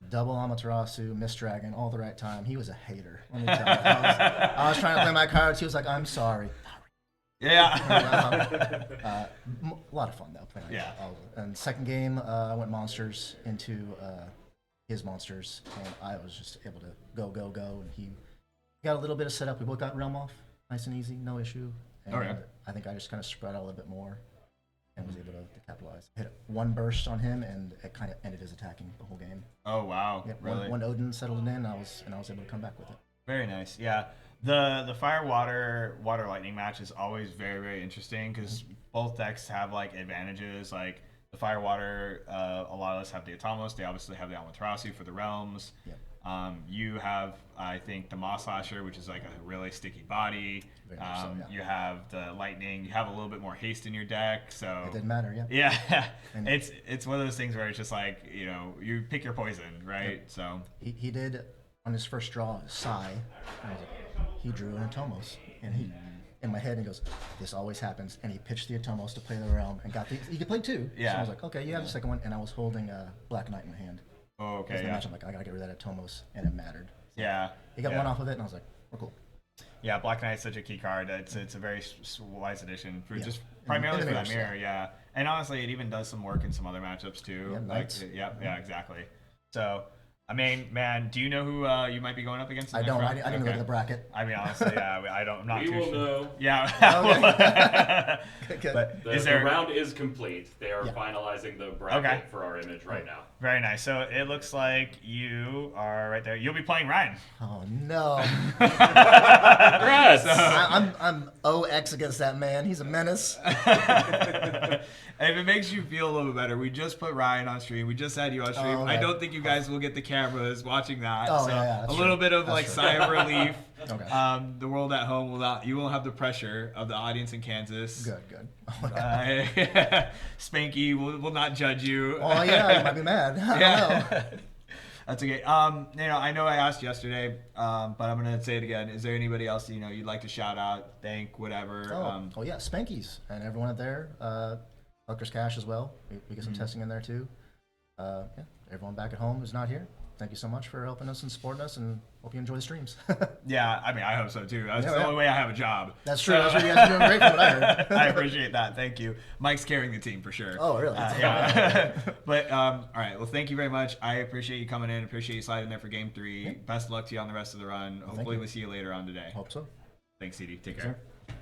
double Amaterasu, Mist Dragon, all the right time. He was a hater. Let me tell you. I was trying to play my cards. He was like, "I'm sorry." Yeah. A lot of fun though. Playing Yeah. all of it. And second game, I went monsters into his monsters, and I was just able to go, and he got a little bit of setup. We both got realm off, nice and easy, no issue. And Okay. I think I just kind of spread out a little bit more and was able to capitalize. Hit one burst on him, and it kind of ended his attacking the whole game. Oh wow. Yeah, Really? one Odin settled it in, and I was able to come back with it. Very nice. Yeah. The fire water lightning match is always very, very interesting because both decks have like advantages. Like the fire water, a lot of us have the Atomos. They obviously have the Amaterasu for the realms. Yep. You have, I think, the Moss Slasher, which is like a really sticky body. Very much so, yeah. You have the lightning. You have a little bit more haste in your deck. So It didn't matter, yeah. yeah, And- it's one of those things where it's just like, you know, you pick your poison, right? Yep. So He did on his first draw, Psy. And I was like, he drew an Atomos, and he in my head he goes, "This always happens." And he pitched the Atomos to play the realm and got the. He could play 2. Yeah. So I was like, "Okay, you have the second one," and I was holding Black Knight in my hand. oh, As okay, the yeah, match, I'm like, I gotta get rid of that Atomos, and it mattered. yeah. He got yeah. one off of it, and I was like, "We're cool." Yeah, Black Knight is such a key card. It's a very wise addition for Yeah. just In primarily the for that mirrors, mirror. Yeah, and honestly, it even does some work in some other matchups too. Yeah, like, Knights. yeah, exactly. So, I mean, man, do you know who you might be going up against? In I the don't. next I round? didn't look at the bracket. I mean, honestly, yeah, I'm not We too will sure. know. Yeah. Okay. But The, is there? the round is complete. They are Yeah. finalizing the bracket Okay. for our image right now. Very nice. So it looks like you are right there. You'll be playing Ryan. Oh no! Congrats! I'm OX against that man. He's a menace. If it makes you feel a little bit better, we just put Ryan on stream. We just had you on stream. Oh, okay. I don't think you guys will get the cameras watching that. Oh, so yeah, a that's little true. bit of That's like true. sigh of relief. Okay. The world at home will not. You won't have the pressure of the audience in Kansas. Good. Oh, yeah. Spanky will not judge you. Oh yeah, you might be mad. I don't know. That's okay. I know I asked yesterday, but I'm gonna say it again. Is there anybody else you'd like to shout out, thank, whatever? Oh yeah, Spankies and everyone out there. Collector's Cash as well. We get some testing in there too. Yeah, everyone back at home who's not here. Thank you so much for helping us and supporting us, and hope you enjoy the streams. Yeah, I mean, I hope so too. That's Yeah, the yeah. only way I have a job. That's true. That's true. You guys are doing great from what I heard. I appreciate that. Thank you. Mike's carrying the team for sure. Oh, really? Yeah. But all right. Well, thank you very much. I appreciate you coming in. Appreciate you sliding there for game 3. Yeah. Best of luck to you on the rest of the run. thank Hopefully, you. we'll see you later on today. Hope so. Thanks, CD. Take Yes, care. sir.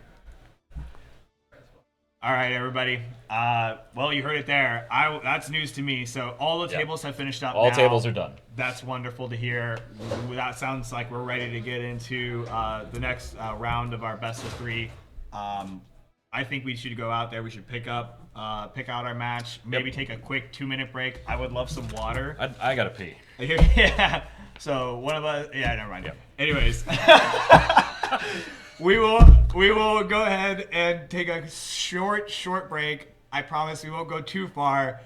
All right, everybody. Well, you heard it there. That's news to me. So all the Yeah. tables have finished up. All now. tables are done. That's wonderful to hear. That sounds like we're ready to get into the next round of our best of 3. I think we should go out there. We should pick out our match. Maybe take a quick 2-minute break. I would love some water. I gotta pee. Yeah. So one of us. Yeah, never mind. Yep. Anyways, we will go ahead and take a short break. I promise we won't go too far.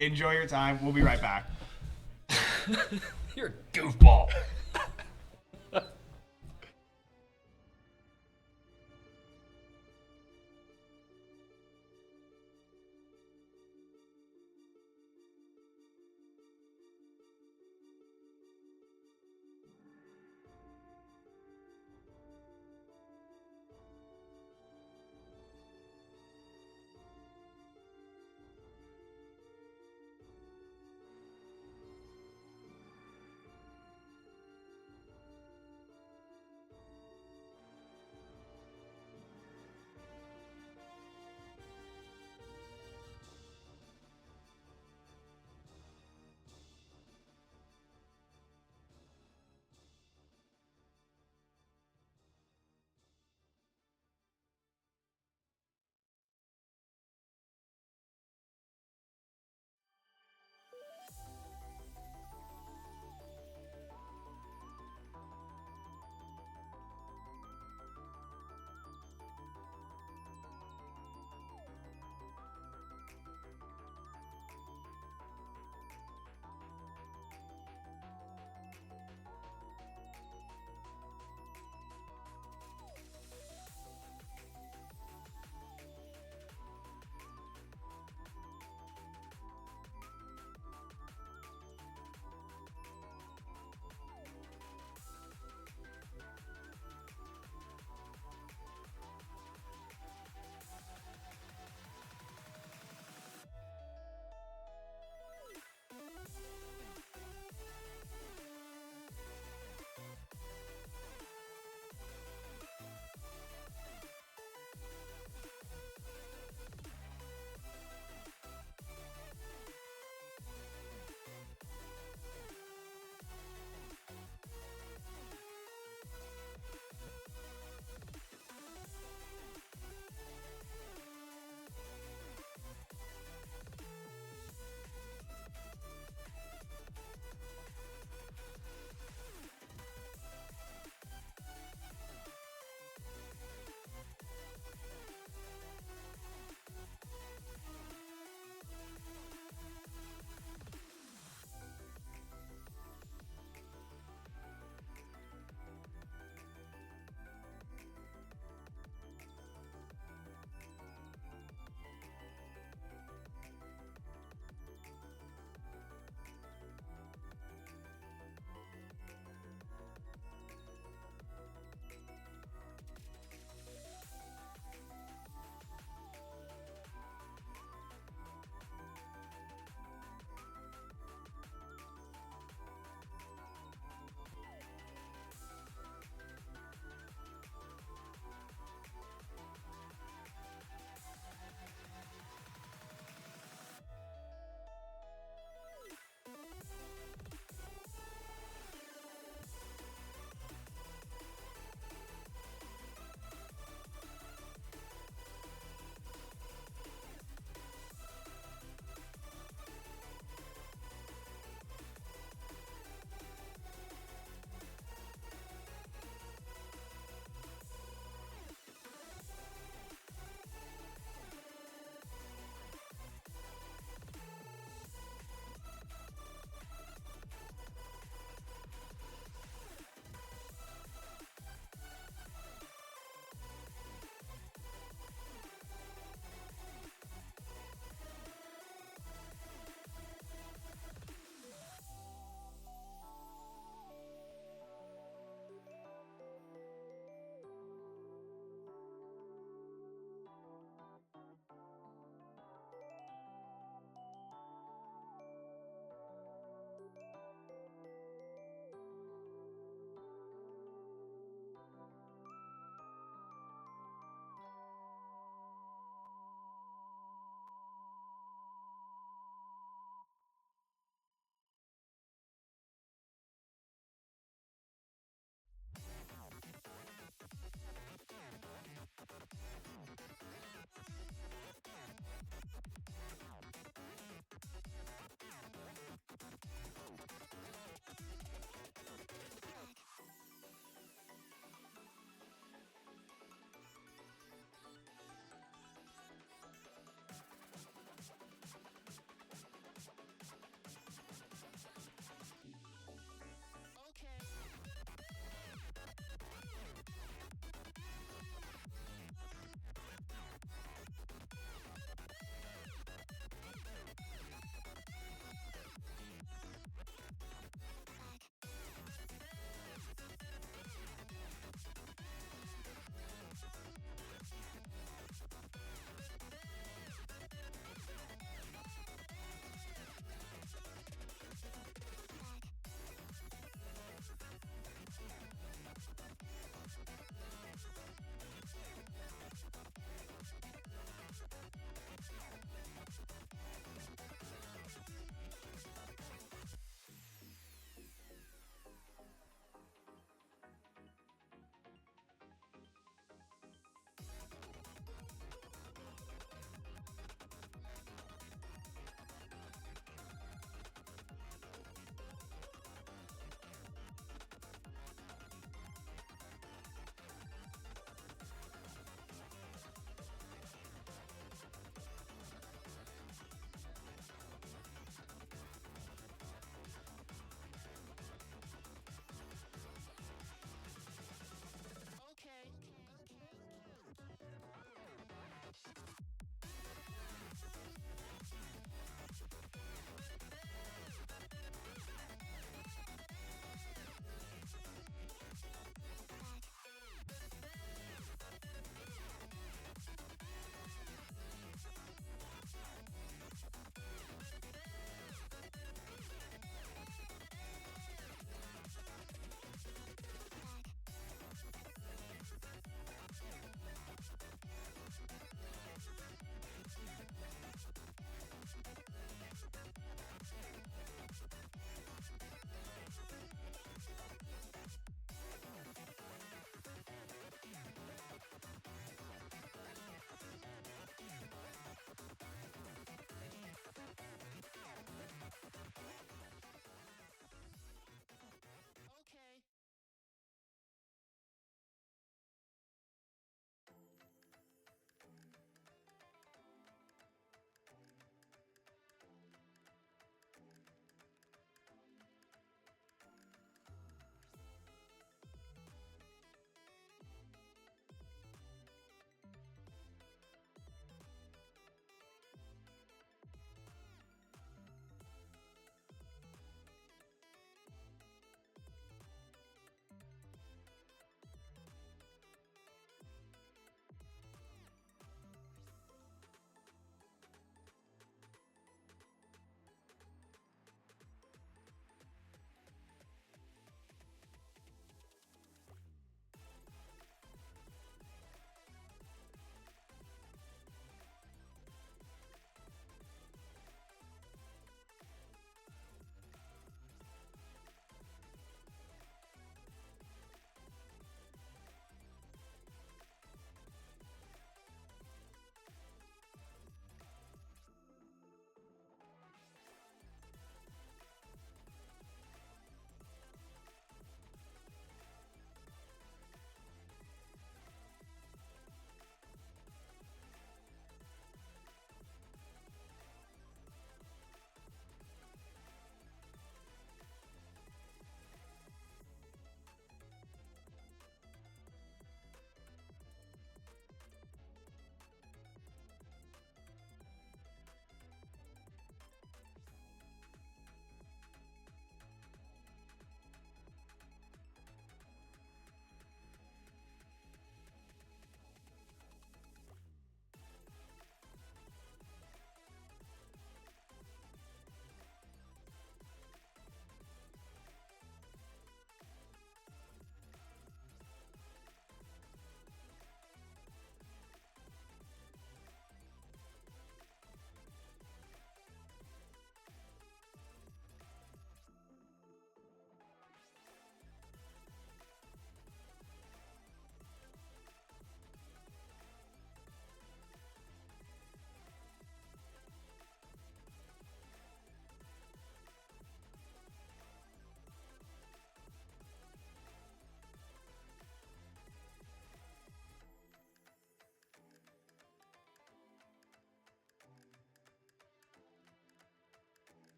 Enjoy your time. We'll be right back. You're a goofball.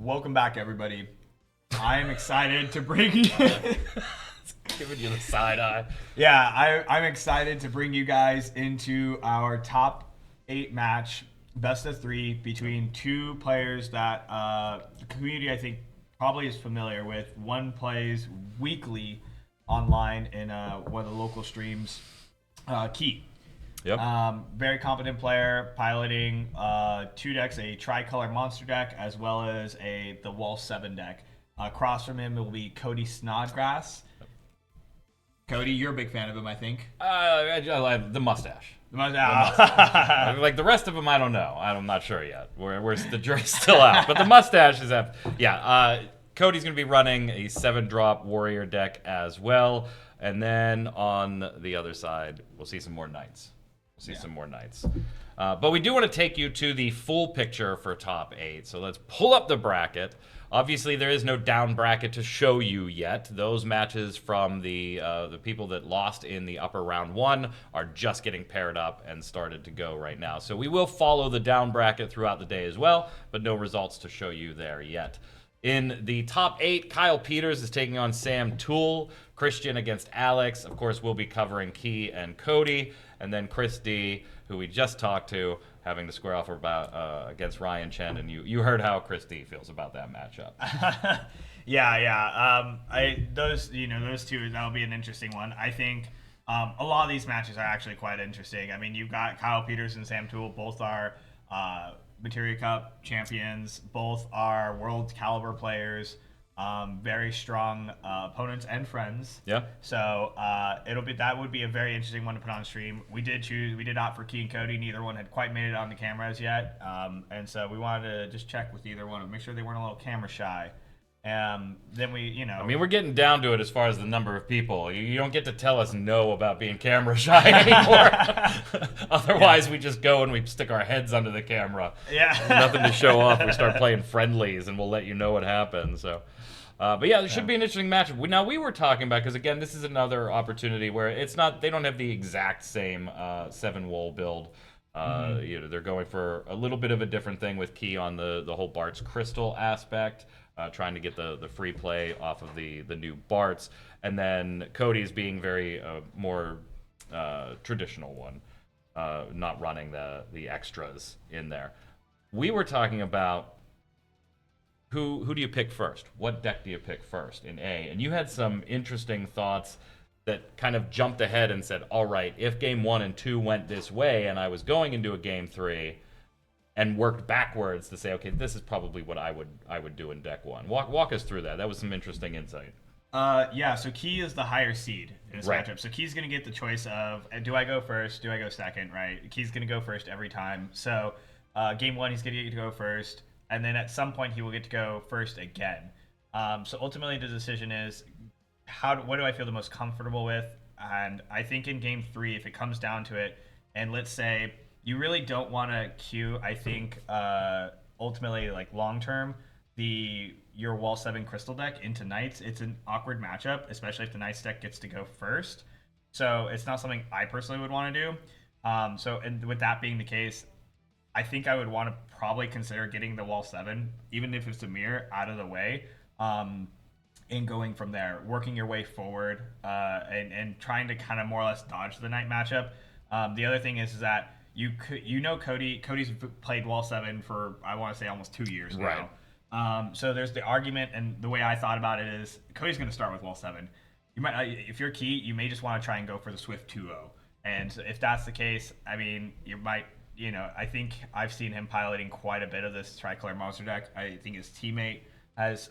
welcome back, everybody. I am excited to bring you. Giving you the side eye. Yeah, I'm excited to bring you guys into our top 8 match, best of 3 between two players that the community I think probably is familiar with. One plays weekly online in one of the local streams, Key. Yep. Very competent player, piloting 2 decks, a tricolor monster deck as well as the Wall 7 deck. Across from him will be Cody Snodgrass. Cody, you're a big fan of him, I think. I like the mustache. The Like the rest of them, I don't know. I'm not sure yet. The jury's still out. But the mustache is up. Yeah. Cody's going to be running a 7-drop warrior deck as well. And then on the other side, we'll see some more knights. But we do want to take you to the full picture for top 8. So let's pull up the bracket. Obviously, there is no down bracket to show you yet. Those matches from the people that lost in the upper round 1 are just getting paired up and started to go right now. So we will follow the down bracket throughout the day as well, but no results to show you there yet. In the top 8, Kyle Peters is taking on Sam Toole. Christian against Alex. Of course, we'll be covering Key and Cody. And then Chris D, who we just talked to, having to square off about against Ryan Chen. And you heard how Chris D feels about that matchup. Yeah. Those two, that'll be an interesting one. I think a lot of these matches are actually quite interesting. I mean, you've got Kyle Peters and Sam Toole. Both are Materia Cup champions. Both are world caliber players. Very strong opponents and friends. Yeah. So that would be a very interesting one to put on stream. We did opt for Key and Cody. Neither one had quite made it on the cameras yet, and so we wanted to just check with either one and make sure they weren't a little camera shy. Then I mean, we're getting down to it as far as the number of people. You don't get to tell us no about being camera shy anymore. Otherwise, we just go and we stick our heads under the camera. Yeah. Nothing to show off. We start playing friendlies, and we'll let you know what happens. So, but yeah, there should be an interesting matchup. Now, we were talking about, because again, this is another opportunity where they don't have the exact same 7-wool build. They're going for a little bit of a different thing with Key on the whole Bart's Crystal aspect. Trying to get the free play off of the new Barts, and then Cody's being very more traditional one, not running the extras in there. We were talking about who do you pick first? What deck do you pick first in A? And you had some interesting thoughts that kind of jumped ahead and said, all right, if game 1 and 2 went this way, and I was going into a game 3. And worked backwards to say, okay, this is probably what I would do in deck 1. Walk us through that. That was some interesting insight. So Key is the higher seed in this matchup. So Key's going to get the choice of, do I go first? Do I go second? Right? Key's going to go first every time. So game 1, he's going to get to go first. And then at some point, he will get to go first again. So ultimately, the decision is, what do I feel the most comfortable with? And I think in game 3, if it comes down to it, and let's say you really don't want to queue, I think, ultimately, like long-term, your Wall 7 Crystal deck into Knights. It's an awkward matchup, especially if the Knights deck gets to go first. So it's not something I personally would want to do. And with that being the case, I think I would want to probably consider getting the Wall 7, even if it's a mirror, out of the way, and going from there, working your way forward, and trying to kind of more or less dodge the Knight matchup. The other thing is that Cody's played Wall 7 for, I want to say, almost 2 years now. Right. So there's the argument, and the way I thought about it is Cody's going to start with Wall 7. You might, if you're Key, you may just want to try and go for the Swift 2-0. And if that's the case, I mean, you might, I think I've seen him piloting quite a bit of this tricolor monster deck. I think his teammate has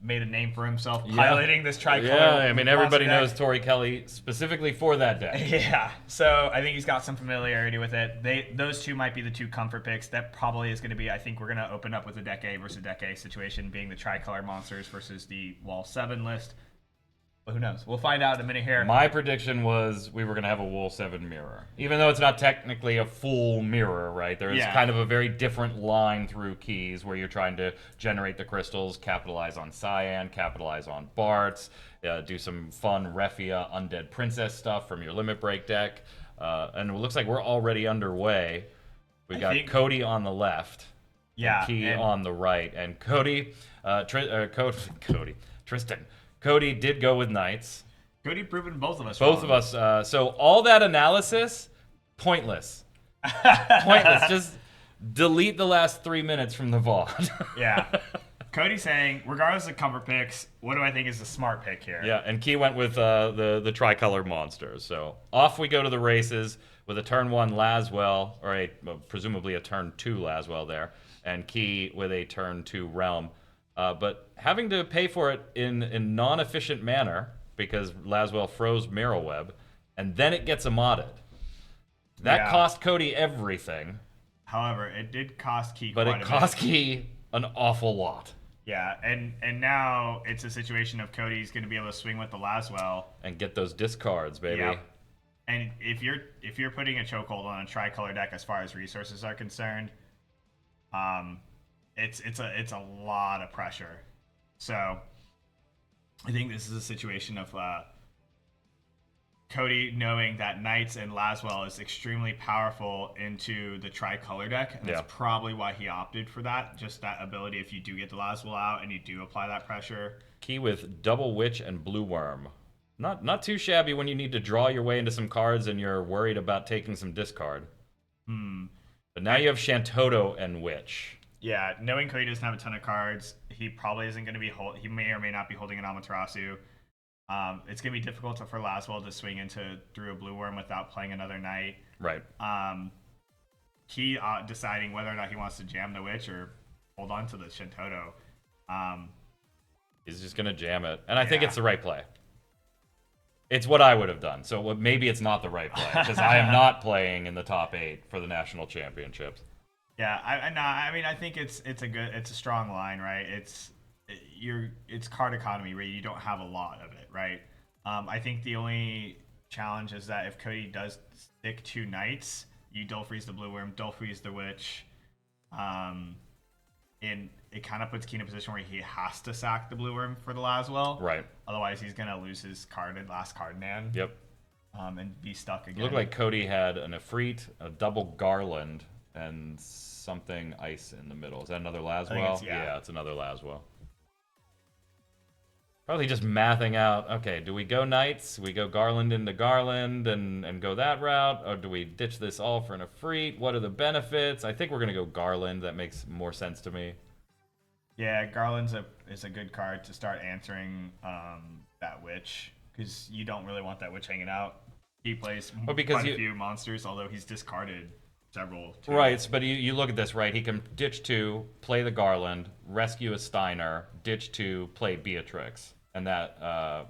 made a name for himself piloting this tricolor. Yeah, I mean, everybody deck. knows Tori Kelly specifically for that deck. Yeah, so I think he's got some familiarity with it. Those two might be the 2 comfort picks. That probably is going to be, I think we're going to open up with a deck A versus deck A situation, being the tricolor monsters versus the Wall 7 list. But who knows? We'll find out in a minute here. My prediction was we were going to have a Wool 7 mirror. Even though it's not technically a full mirror, right? There is kind of a very different line through Keys where you're trying to generate the crystals, capitalize on Cyan, capitalize on Barts, do some fun Refia Undead Princess stuff from your Limit Break deck. And it looks like we're already underway. We got Cody on the left. Yeah, and Key and- on the right, and Cody, Tristan. Cody did go with knights. Cody proven both of us Both wrong. of us. So all that analysis, pointless. Pointless. Just delete the last 3 minutes from the VOD. Yeah. Cody's saying, regardless of cover picks, what do I think is a smart pick here? Yeah, and Key went with the tricolor monsters. So off we go to the races with a turn 1 Laswell, or presumably a turn 2 Laswell there, and Key with a turn 2 Realm. But having to pay for it in non-efficient manner because Laswell froze Mirror Web, and then it gets modded. That Yeah. cost Cody everything, However, it did cost Key but quite it a cost bit. Key an awful lot. Yeah, and now it's a situation of Cody's going to be able to swing with the Laswell. And get those discards, baby. Yeah. And if you're putting a chokehold on a tricolor deck as far as resources are concerned, it's a lot of pressure. So I think this is a situation of Cody knowing that Knights and Laswell is extremely powerful into the tricolor deck, and that's Yeah. probably why he opted for that. Just that ability, if you do get the Laswell out and you do apply that pressure. Key with Double Witch and Blue Worm. Not too shabby when you need to draw your way into some cards and you're worried about taking some discard. But now you have Shantoto and Witch. Yeah, knowing Cody doesn't have a ton of cards, he probably isn't going to be he may or may not be holding an Amaterasu. It's going to be difficult for Laswell to swing into through a Blue Worm without playing another Knight. Right. Key deciding whether or not he wants to jam the Witch or hold on to the Shantoto. He's just going to jam it. And I think Yeah. it's the right play. It's what I would have done. So maybe it's not the right play because I am not playing in the top 8 for the national championships. Yeah, I mean, I think it's a strong line, right? It's card economy where you don't have a lot of it, right? I think the only challenge is that if Cody does stick to Knights, you dull freeze the Blue Worm, dull freeze the Witch, and it kind of puts Key in a position where he has to sack the Blue Worm for the Laswell. Right. Otherwise, he's gonna lose his last card in hand. Yep. And be stuck again. It looked like Cody had an Ifrit, a double Garland, and something ice in the middle. Is that another Laswell? Yeah. It's another Laswell. Probably just mathing out, okay, do we go Knights? We go Garland into Garland and go that route? Or do we ditch this all for an Ifrit? What are the benefits? I think we're going to go Garland. That makes more sense to me. Yeah, Garland's is a good card to start answering that Witch, because you don't really want that Witch hanging out. He plays because quite a few monsters, although he's discarded several. Too. Right, but you look at this, right? He can ditch 2, play the Garland, rescue a Steiner, ditch 2, play Beatrix. And that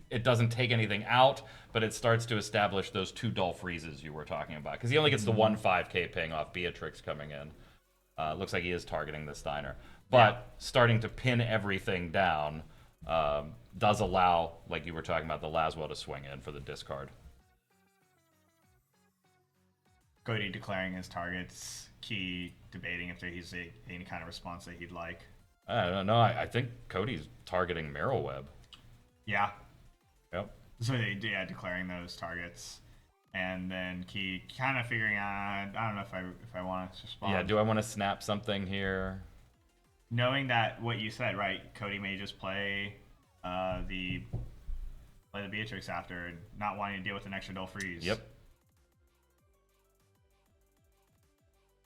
it doesn't take anything out, but it starts to establish those 2 dull freezes you were talking about. Because he only gets the 1 5k paying off Beatrix coming in. Looks like he is targeting the Steiner. But starting to pin everything down does allow, like you were talking about, the Laswell to swing in for the discard. Cody declaring his targets, Key debating if there's any kind of response that he'd like. I don't know. I think Cody's targeting Mirror Web. Yeah. Yep. So declaring those targets, and then Key kind of figuring out. I don't know if I want to respond. Yeah. Do I want to snap something here? Knowing that what you said, right? Cody may just play the Beatrix after, and not wanting to deal with an extra dull freeze. Yep.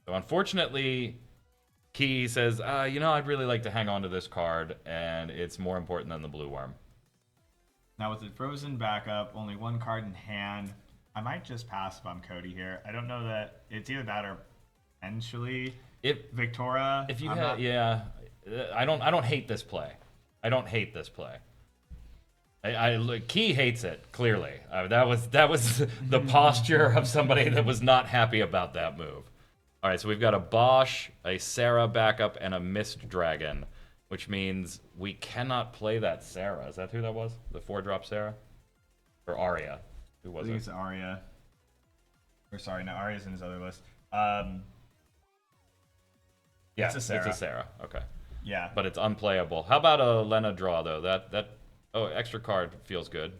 So unfortunately, Key says, I'd really like to hang on to this card, and it's more important than the Blue Worm. Now with the frozen backup, only 1 card in hand, I might just pass if I'm Cody here. I don't know that it's either that or potentially Victoria. If you I'm had, not- I don't hate this play. I don't hate this play. Key hates it clearly. That was the posture of somebody that was not happy about that move. All right, so we've got a Bosch, a Sarah backup, and a Mist Dragon, which means we cannot play that Sarah. Is that who that was? The 4-drop Sarah? Or Arya? Who I was think it? it's Arya. Or sorry, no, Arya's in his other list. Yeah, It's a Sarah. Okay. Yeah. But it's unplayable. How about a Lena draw, though? Extra card feels good.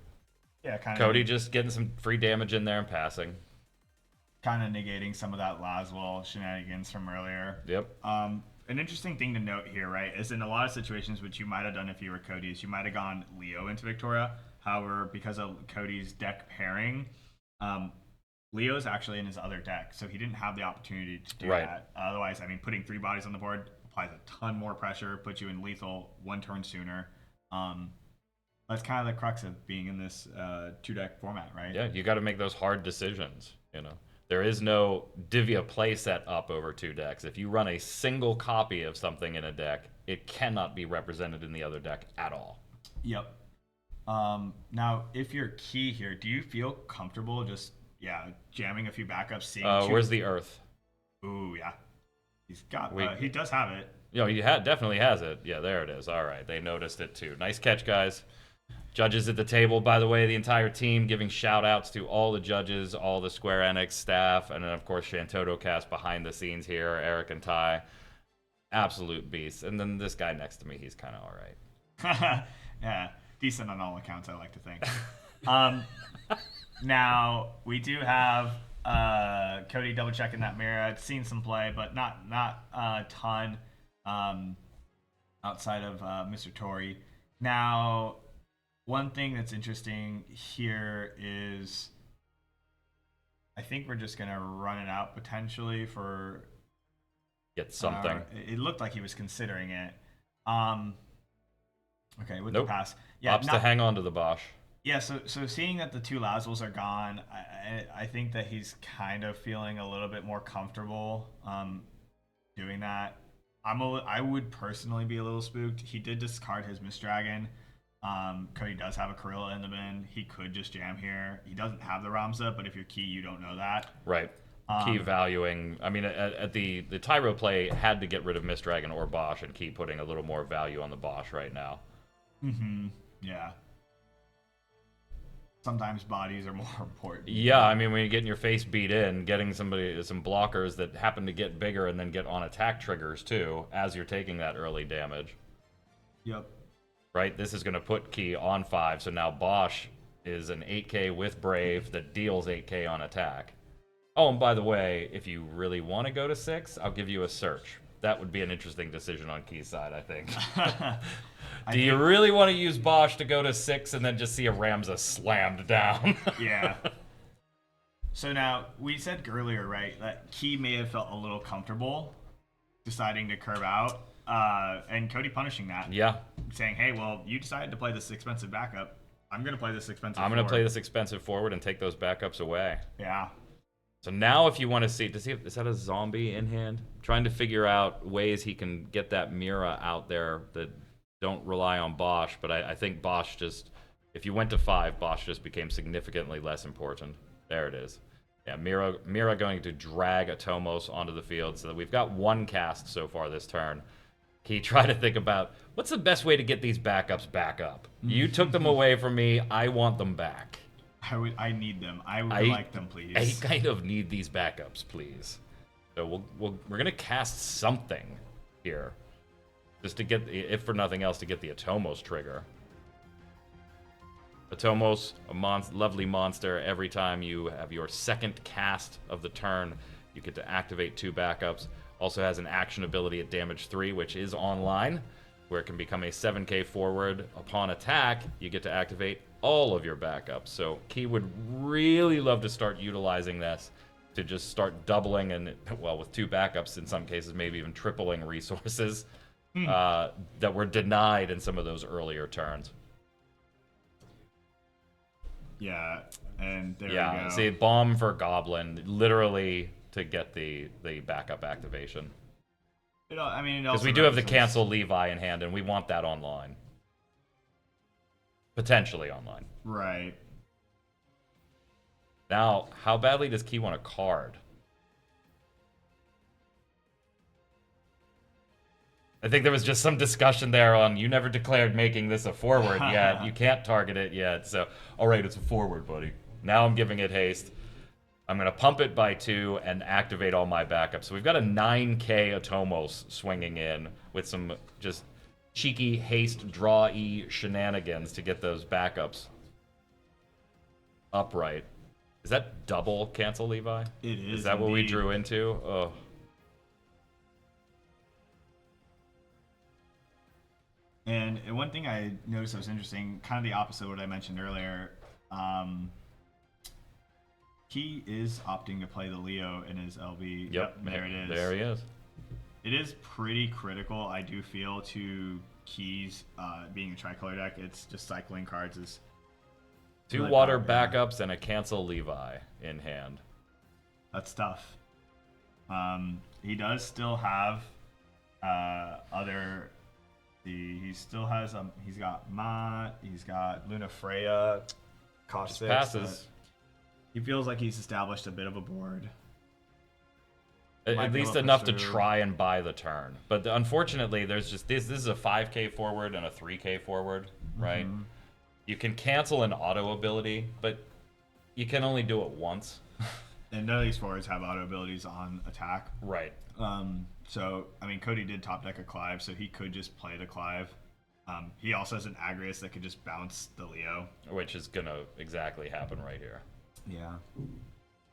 Yeah, kind of. Cody just getting some free damage in there and passing. Kind of negating some of that Laswell shenanigans from earlier. Yep. an interesting thing to note here, right, is in a lot of situations, which you might have done if you were Cody, is you might have gone Leo into Victoria. However, because of Cody's deck pairing, Leo's actually in his other deck, so he didn't have the opportunity to do that. Otherwise, I mean, putting 3 bodies on the board applies a ton more pressure, puts you in lethal 1 turn sooner. That's kind of the crux of being in this 2-deck format, right? Yeah, you got to make those hard decisions. There is no Divya playset up over 2 decks. If you run a single copy of something in a deck, it cannot be represented in the other deck at all. Yep. Now, if you're key here, do you feel comfortable just jamming a few backups? Seeing where's the Earth? Ooh, yeah. He's got. He does have it. He definitely has it. Yeah, there it is. All right, they noticed it too. Nice catch, guys. Judges at the table, by the way, the entire team giving shout-outs to all the judges, all the Square Enix staff, and then, of course, Shantoto cast behind the scenes here, Eric and Ty. Absolute beasts. And then this guy next to me, he's kind of all right. Yeah, decent on all accounts, I like to think. Now, we do have Cody double-checking that mirror. I've seen some play, but not a ton outside of Mr. Tori. Now, one thing that's interesting here is I think we're just going to run it out potentially for... Get something. It looked like he was considering it. Okay, with Nope. the pass. Yeah, Opts to hang on to the Bosch. Yeah, so seeing that the 2 Laswells are gone, I think that he's kind of feeling a little bit more comfortable doing that. I would personally be a little spooked. He did discard his Mist Dragon. Cody does have a Corilla in the bin. He could just jam here. He doesn't have the Ramza, but if you're key, you don't know that. Right. Key valuing. I mean, at the Tyro play had to get rid of Mist Dragon or Bosch, and Key putting a little more value on the Bosch right now. Mm-hmm. Yeah. Sometimes bodies are more important. Yeah, I mean, when you're getting your face beat in, getting some blockers that happen to get bigger and then get on attack triggers too, as you're taking that early damage. Yep. Right? This is going to put Key on 5, so now Bosch is an 8k with Brave that deals 8k on attack. Oh, and by the way, if you really want to go to 6, I'll give you a search. That would be an interesting decision on Key's side, I think. Do you really want to use Bosch to go to 6 and then just see a Ramza slammed down? Yeah. So now, we said earlier, right, that Key may have felt a little comfortable deciding to curve out, and Cody punishing that. Yeah. Saying, hey, well, you decided to play this expensive backup. I'm going to play this expensive I'm going to forward. play this expensive forward and take those backups away. Yeah. So now if you want to see is that a zombie in hand? Trying to figure out ways he can get that Mira out there that don't rely on Bosch, but I think Bosch just, if you went to 5, Bosch just became significantly less important. There it is. Yeah, Mira going to drag Atomos onto the field, so that we've got 1 cast so far this turn. He tried to think about, what's the best way to get these backups back up? You took them away from me, I want them back. I need them. I would like them, please. I kind of need these backups, please. So we're gonna cast something here, just to get, if for nothing else, to get the Atomos trigger. Atomos, a lovely monster. Every time you have your second cast of the turn, you get to activate 2 backups. Also has an action ability at damage 3, which is online, where it can become a 7k forward. Upon attack, you get to activate all of your backups. So Key would really love to start utilizing this to just start doubling and, well, with 2 backups in some cases, maybe even tripling resources that were denied in some of those earlier turns. Yeah, and there we go. See, bomb for Goblin, literally to get the backup activation. Because we do have the cancel Levi in hand, and we want that online. Potentially online. Right. Now, how badly does Key want a card? I think there was just some discussion there on, you never declared making this a forward yet. You can't target it yet. So, all right, it's a forward, buddy. Now I'm giving it haste. I'm going to pump it by 2 and activate all my backups. So we've got a 9k Atomos swinging in with some just cheeky haste draw-y shenanigans to get those backups upright. Is that double cancel, Levi? It is. Is that what we indeed. drew into? Oh. And one thing I noticed that was interesting, kind of the opposite of what I mentioned earlier. He is opting to play the Leo in his LB. Yep, There it is. There he is. It is pretty critical, I do feel, to Keys being a tricolor deck. It's just cycling cards is 2 really water powerful. backups and a cancel Levi in hand. That's tough. He does still have other. He still has he's got Mott, he's got Luna Freya, cost 6. Passes. He feels like he's established a bit of a board. At Might be least able to enough to pursue. try and buy the turn. But unfortunately, there's just this is a 5k forward and a 3k forward, right? Mm-hmm. You can cancel an auto ability, but you can only do it once. And none of these forwards have auto abilities on attack. Right. So, I mean, Cody did top deck a Clive, so he could just play the Clive. He also has an Agrius that could just bounce the Leo. Which is going to exactly happen right here. Yeah.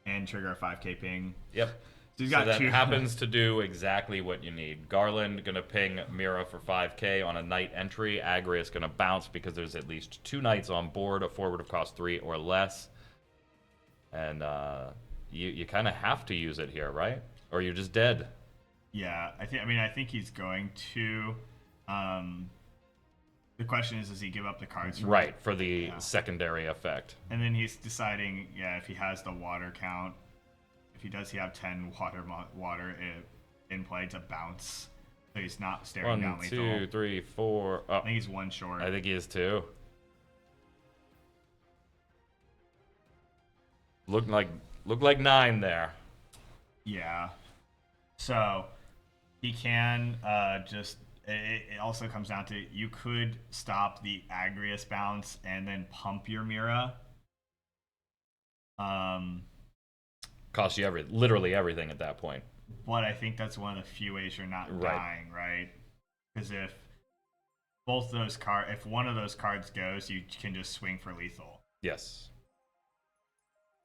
And trigger a 5k ping. Yep. So he's So got that 2. happens to do exactly what you need. Garland going to ping Mira for 5k on a knight entry. Agrius going to bounce because there's at least 2 knights on board, a forward of cost 3 or less. And you kind of have to use it here, right? Or you're just dead. Yeah, I think he's going to. The question is, does he give up the cards? Right, for the secondary effect. And then he's deciding, if he has the water count. If he does, he have 10 water in play to bounce. So he's not staring 1, down lethal. 2, 3, 4. Oh, I think he's 1 short. I think he is too. Look like 9 there. Yeah. So he can just. It also comes down to you could stop the Agrius bounce and then pump your Mira. Costs you literally everything at that point. But I think that's one of the few ways you're not Right. dying, right? Because if if one of those cards goes, you can just swing for lethal. Yes.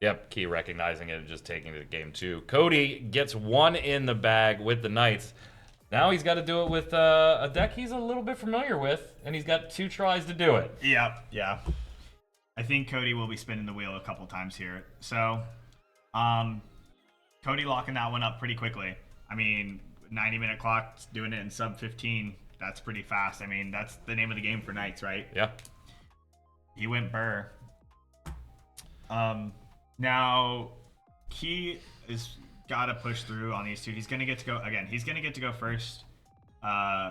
Yep, Key recognizing it and just taking it to game 2. Cody gets 1 in the bag with the Knights. Now he's got to do it with a deck he's a little bit familiar with, and he's got 2 tries to do it. Yeah. I think Cody will be spinning the wheel a couple times here. So, Cody locking that one up pretty quickly. I mean, 90-minute clock, doing it in sub 15. That's pretty fast. I mean, that's the name of the game for Knights, right? Yeah. He went burr. Now, Key is got to push through on these 2. He's going to get to go again. He's going to get to go first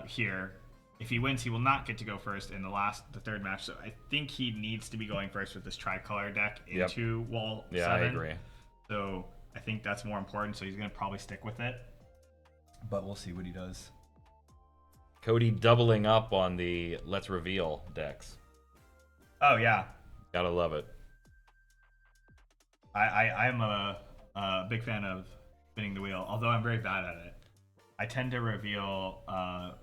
here. If he wins, he will not get to go first in the third match. So I think he needs to be going first with this tricolor deck into wall 7. Yeah, I agree. So I think that's more important. So he's going to probably stick with it. But we'll see what he does. Cody doubling up on the Let's Reveal decks. Oh, yeah. Gotta love it. I'm a big fan of spinning the wheel, although I'm very bad at it. I tend to reveal all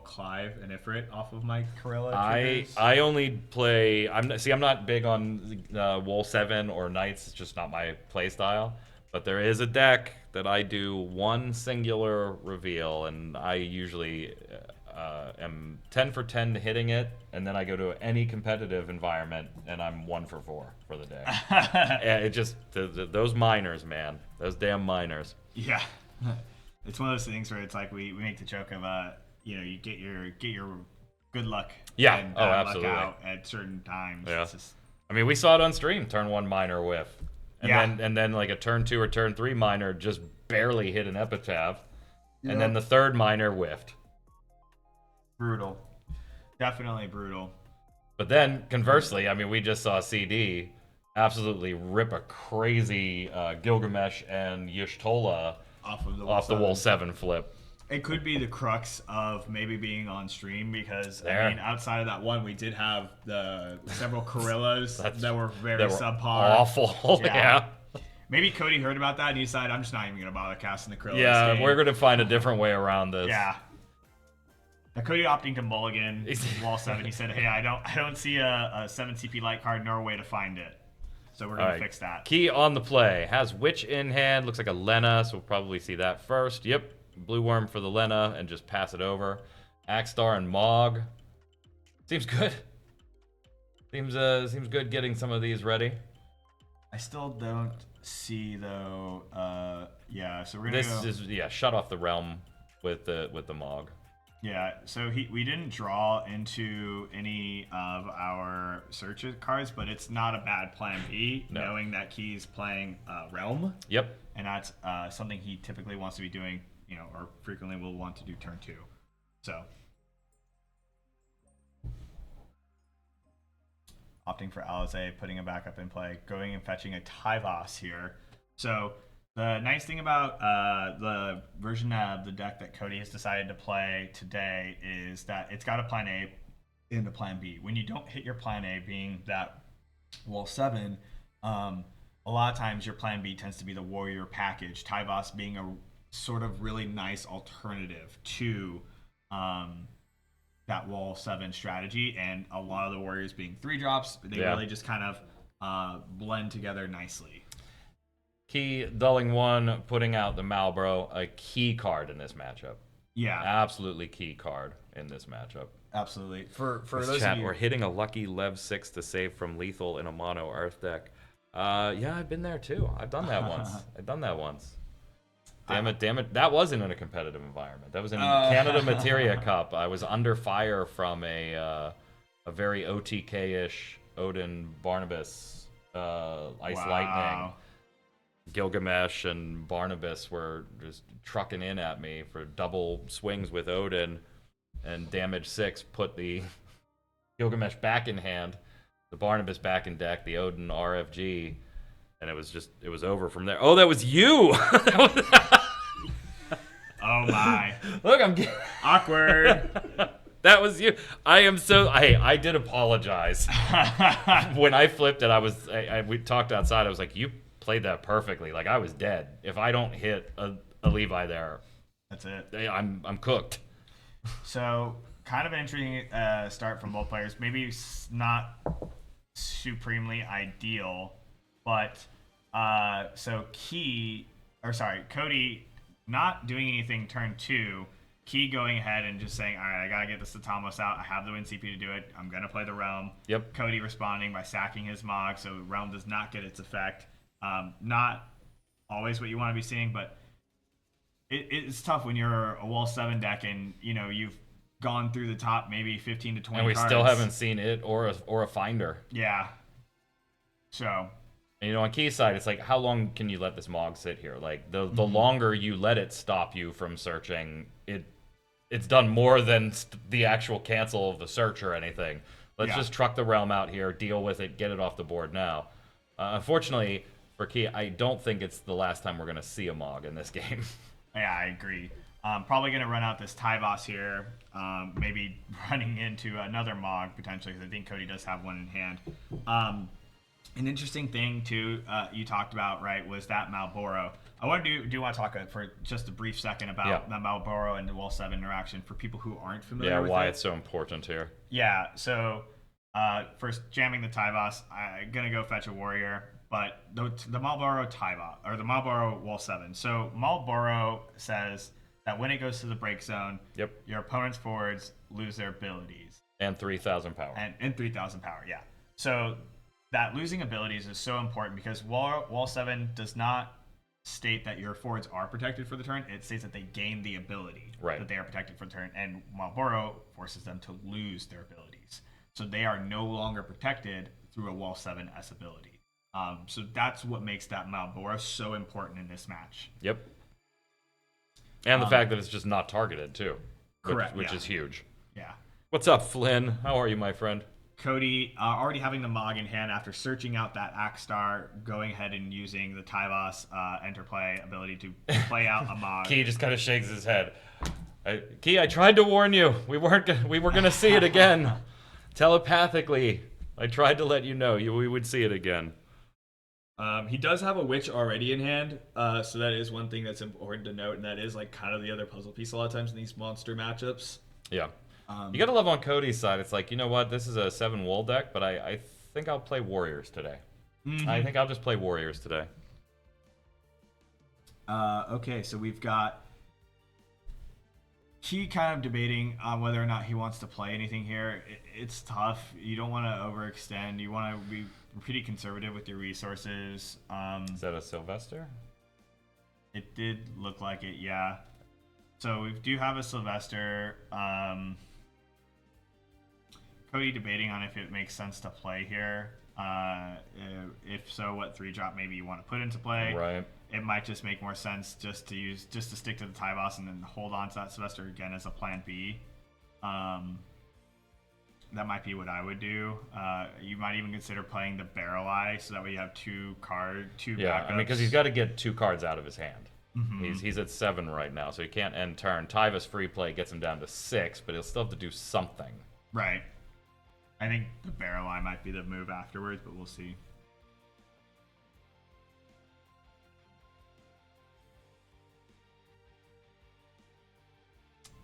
Clive and Ifrit off of my Corella triggers. I only play. I'm not big on Wool 7 or Knights. It's just not my play style. But there is a deck that I do one singular reveal, and I usually am 10 for 10 hitting it, and then I go to any competitive environment, and I'm 1 for 4 for the day. And it just those minors, man, those damn minors. Yeah, it's one of those things where it's like we make the joke of you get your good luck. Yeah. And Oh, bad absolutely. luck out at certain times. Yeah. It's just, I mean, we saw it on stream. Turn 1 minor whiff, and Yeah. then like a turn 2 or turn 3 minor just barely hit an epitaph, Yeah. and then the third minor whiffed. brutal, definitely brutal. But then conversely, I mean, we just saw CD absolutely rip a crazy Gilgamesh and Y'shtola Off of the off the Wool 7 flip. It could be the crux of maybe being on stream because There. I mean, outside of that one, we did have the several Corellas that were very That were subpar. awful. Yeah. Yeah. Maybe Cody heard about that and he decided, I'm just not even gonna bother casting the Corellas. Yeah, game." we're going to find a different way around this. Yeah. Now Cody opting to mulligan wall 7. He said, "Hey, I don't see a 7 CP light card nor a way to find it, so we're gonna Alright. fix that." Key on the play. Has Witch in hand. Looks like a Lena, so we'll probably see that first. Yep. Blue Worm for the Lena and just pass it over. Axstar and Mog. Seems good. Seems good getting some of these ready. I still don't see though. Yeah, so we're gonna This go. is shut off the realm with the Mog. Yeah, so we didn't draw into any of our search cards, but it's not a bad plan B, No. knowing that Key's playing Realm, Yep. and that's something he typically wants to be doing, or frequently will want to do turn 2. So, opting for Alize, putting him back up in play, going and fetching a Tyvos here. So, the nice thing about the version of the deck that Cody has decided to play today is that it's got a plan A and a plan B. When you don't hit your plan A, being that wall 7, a lot of times your plan B tends to be the warrior package, Tyvos being a sort of really nice alternative to that wall 7 strategy, and a lot of the warriors being 3-drops, they really just kind of blend together nicely. Key dulling 1, putting out the Malboro, a key card in this matchup. Yeah, Absolutely key card in this matchup. absolutely. For This those chat, of you, we're hitting a lucky Lev 6 to save from lethal in a mono Earth deck. Yeah, I've been there too. I've done that once. Damn it. That wasn't in a competitive environment. That was in Canada Materia Cup. I was under fire from a very OTK-ish Odin Barnabas Ice Lightning. Gilgamesh and Barnabas were just trucking in at me for double swings with Odin, and damage 6 put the Gilgamesh back in hand, the Barnabas back in deck, the Odin RFG, and it was over from there. Oh, that was you! oh my, Look, I'm awkward. that was you. I did apologize. When I flipped it, we talked outside, I was like, you played that perfectly. Like, I was dead. If I don't hit a Levi there, That's it. I'm cooked. So, kind of an interesting start from both players. Maybe not supremely ideal, but Cody not doing anything turn 2. Key going ahead and just saying, all right, I gotta get this Satamos out. I have the win CP to do it. I'm gonna play the Realm. Yep. Cody responding by sacking his Mog, so Realm does not get its effect. Not always what you want to be seeing, but it's tough when you're a wall 7 deck and you've gone through the top maybe 15 to 20 And we cards. still haven't seen it or a finder. Yeah. So. And on Key's side, it's like, how long can you let this Mog sit here? Like, the longer you let it stop you from searching, it's done more than the actual cancel of the search or anything. Let's just truck the Realm out here, deal with it, get it off the board now. Unfortunately, for Key, I don't think it's the last time we're going to see a Mog in this game. Yeah, I agree. Probably going to run out this Tyvos here, maybe running into another Mog potentially, because I think Cody does have one in hand. An interesting thing, too, you talked about, right, was that Malboro. I want to do want to talk for just a brief second about the Malboro and the Wall 7 interaction for people who aren't familiar with it. Yeah, why it's so important here. Yeah, so first, jamming the Tyvos, I'm going to go fetch a warrior. But the Malboro Tyvos, or the Malboro Wall 7. So Malboro says that when it goes to the break zone, your opponent's forwards lose their abilities. And 3,000 power. And 3,000 power, yeah. So that losing abilities is so important because Wall 7 does not state that your forwards are protected for the turn. It states that they gain the ability that they are protected for the turn. And Malboro forces them to lose their abilities. So they are no longer protected through a Wall 7's ability. So that's what makes that Malboro so important in this match. Yep. And the fact that it's just not targeted, too. Correct. Which is huge. Yeah. What's up, Flynn? How are you, my friend? Cody already having the Mog in hand after searching out that Axstar, going ahead and using the Tyvos Interplay ability to play out a Mog. Key just kind of shakes his head. Key, I tried to warn you. We were going to see it again. Telepathically. I tried to let you know we would see it again. He does have a Witch already in hand, so that is one thing that's important to note, and that is like kind of the other puzzle piece a lot of times in these monster matchups. Yeah. You gotta love on Cody's side. It's like, you know what? This is a 7 wall deck, but I think I'll play Warriors today. I think I'll just play Warriors today. Okay, so we've got He kind of debating on whether or not he wants to play anything here. It's tough. You don't want to overextend. You want to be pretty conservative with your resources. Is that a Sylvester? It did look like it, yeah. So we do have a Sylvester. Cody debating on if it makes sense to play here. If so, what 3-drop maybe you want to put into play. Right. It might just make more sense just to stick to the tie boss and then hold on to that Sylvester again as a plan B. That might be what I would do. You might even consider playing the Barrel Eye so that way you have two Yeah, backups. I mean, because he's got to get 2 cards out of his hand. He's at 7 right now, so he can't end turn. Tyvus free play gets him down to 6, but he'll still have to do something. Right. I think the Barrel Eye might be the move afterwards, but we'll see.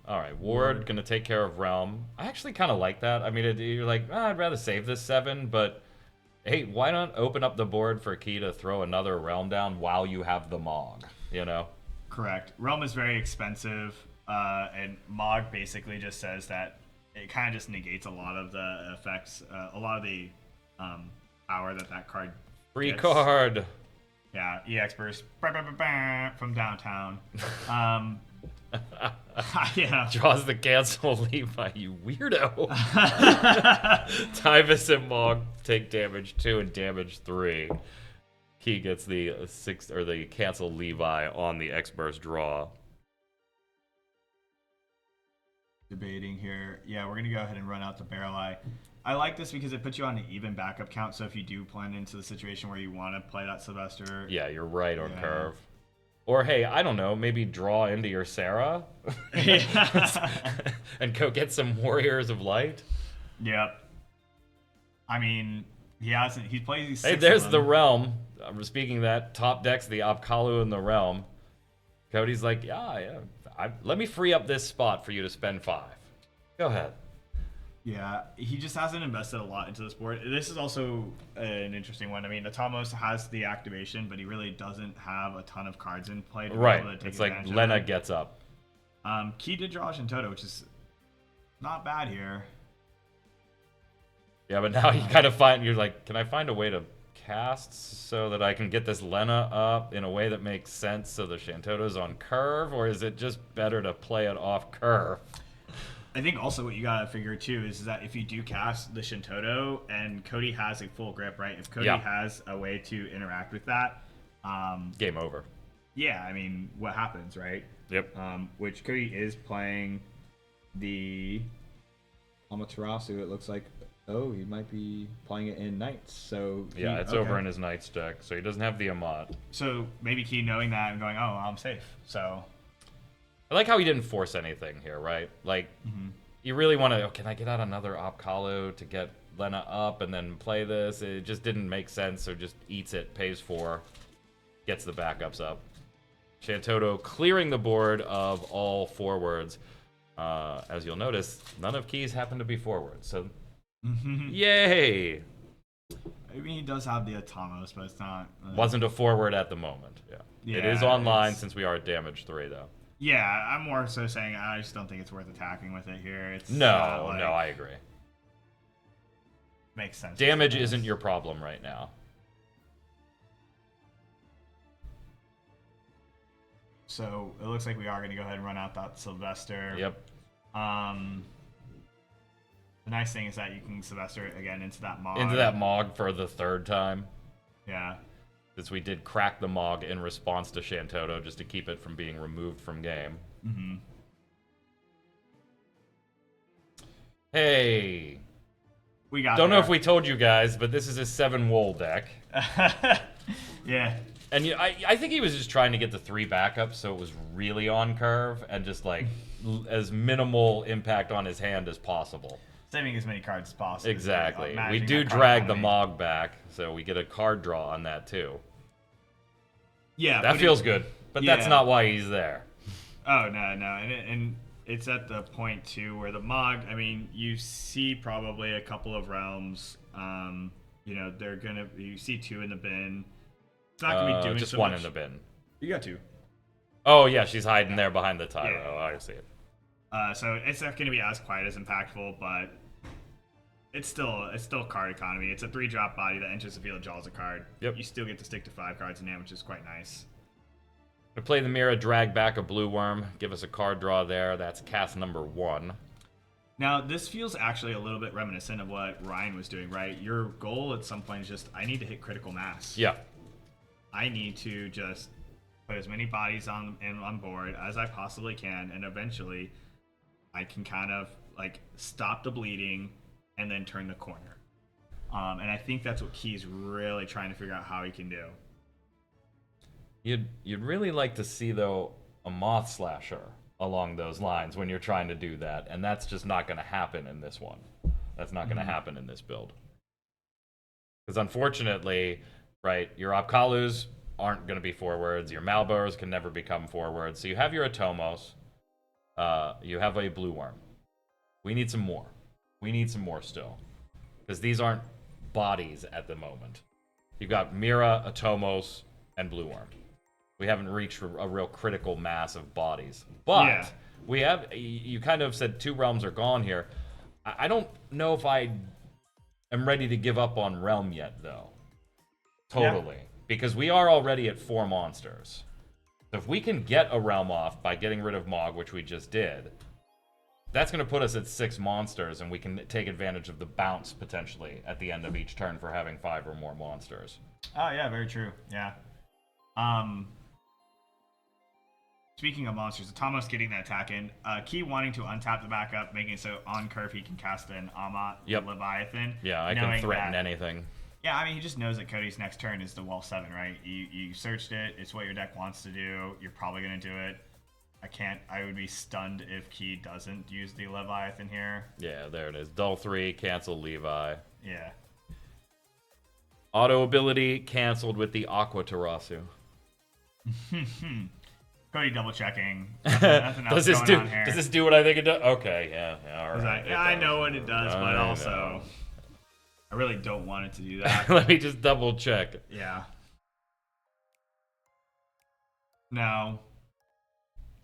All right, Ward gonna take care of Realm. I actually kind of like that. I mean, you're like, I'd rather save this 7, but hey, why not open up the board for Key to throw another Realm down while you have the Mog? You know? Correct. Realm is very expensive, and Mog basically just says that it kind of just negates a lot of the effects, a lot of the power that card Free gets. card. Yeah, EX Burst from downtown. Yeah. Draws the cancel Levi, you weirdo. Tyvus and Mog take damage 2 and damage 3. Key gets the 6 or the cancel Levi on the X burst draw. Debating here. Yeah, we're gonna go ahead and run out the Barrel Eye. I like this because it puts you on an even backup count. So if you do plan into the situation where you want to play that Sylvester, Yeah, you're right on Yeah. curve. Or hey, I don't know, maybe draw into your Sarah and go get some Warriors of Light. Yep. I mean, he hasn't. He plays these. Hey, 6 there's of the them. Realm. I'm speaking of that top decks, the Apkalu and the Realm. Cody's like, yeah. Let me free up this spot for you to spend 5. Go ahead. Yeah, he just hasn't invested a lot into this board. This is also an interesting one. I mean, Atomos has the activation, but he really doesn't have a ton of cards in play to be Right. able to take It's like advantage of Lena it. gets up. Key did draw Shintoto, which is not bad here. Yeah, but now you kind of you're like, can I find a way to cast so that I can get this Lena up in a way that makes sense so the Shantoto's on curve, or is it just better to play it off curve? I think also what you gotta figure too is that if you do cast the Shintoto and Cody has a full grip, right? If Cody Yeah. has a way to interact with that, Game over. yeah, I mean, what happens, right? Yep. Which Cody is playing the Amaterasu. It looks like, oh, he might be playing it in Knights. So Yeah, it's over in his Knights deck, so he doesn't have the Amat. So maybe Key knowing that and going, oh, I'm safe. So I like how he didn't force anything here, right? Like, you really want to, can I get out another Apkalu to get Lena up and then play this? It just didn't make sense, so just eats it, pays 4, gets the backups up. Shantoto clearing the board of all forwards. As you'll notice, none of Key's happen to be forwards, so yay! I mean, he does have the Atomos, but it's not. Wasn't a forward at the moment, yeah. It is Yeah, online it's- since we are at damage 3, though. Yeah, I'm more so saying I just don't think it's worth attacking with it here. It's No, not, like, I agree. makes sense. Damage isn't your problem right now. So it looks like we are going to go ahead and run out that Sylvester. Yep. The nice thing is that you can Sylvester it again into that Mog. Into that Mog for the 3rd time. Yeah. Since we did crack the Mog in response to Shantoto just to keep it from being removed from game. Mm-hmm. Hey! We got Don't know there. if we told you guys, but this is a 7-wool deck. Yeah. And I think he was just trying to get the 3 backups so it was really on curve and just like as minimal impact on his hand as possible. Saving as many cards as possible. Exactly. We Managing do that card drag the economy. Mog back, so we get a card draw on that too. Yeah. That but feels good, but that's yeah. not why he's there. Oh, no. And it's at the point, too, where the Mog, I mean, you see probably a couple of realms. You know, they're going to, you see 2 in the bin. It's not going to be doing just so one much. in the bin. You got 2. Oh yeah, she's hiding there behind the tile. Yeah. Oh, I see it. So it's not going to be as quite as impactful, but it's still card economy. It's a 3-drop body that enters the field, draws a card. Yep. You still get to stick to 5 cards in hand, which is quite nice. To play the Mira, drag back a blue worm, give us a card draw there. That's cast number 1. Now, this feels actually a little bit reminiscent of what Ryan was doing, right? Your goal at some point is just, I need to hit critical mass. Yeah. I need to just put as many bodies on board as I possibly can, and eventually I can kind of like stop the bleeding and then turn the corner. And I think that's what Key's really trying to figure out how he can do. You'd really like to see, though, a Moth Slasher along those lines when you're trying to do that, and that's just not going to happen in this one. That's not going to happen in this build. Because unfortunately, right, your Apkalus aren't going to be forwards, your Malburs can never become forwards, so you have your Atomos, you have a Blue Worm. We need some more. We need some more still. Because these aren't bodies at the moment. You've got Mira, Atomos, and Blue Worm. We haven't reached a real critical mass of bodies. But we have, you kind of said 2 realms are gone here. I don't know if I am ready to give up on Realm yet, though. Totally. Yeah. Because we are already at 4 monsters. So if we can get a Realm off by getting rid of Mog, which we just did, that's going to put us at 6 monsters, and we can take advantage of the bounce, potentially, at the end of each turn for having 5 or more monsters. Oh, yeah, very true. Yeah. Speaking of monsters, Atomos getting that attack in. Key wanting to untap the backup, making it so on curve he can cast an Amat, Leviathan. Yeah, I can threaten anything. Yeah, I mean, he just knows that Cody's next turn is the Wall 7, right? You searched it. It's what your deck wants to do. You're probably going to do it. I would be stunned if Key doesn't use the Leviathan here. Yeah, there it is. Dull 3, cancel Levi. Yeah. Auto ability canceled with the Aqua Tarasu. Cody double checking. Nothing else going on here. Does this do what I think it does? Okay, yeah, all right. I know what it does, but also I really don't want it to do that. Let me just double check. Yeah. Now,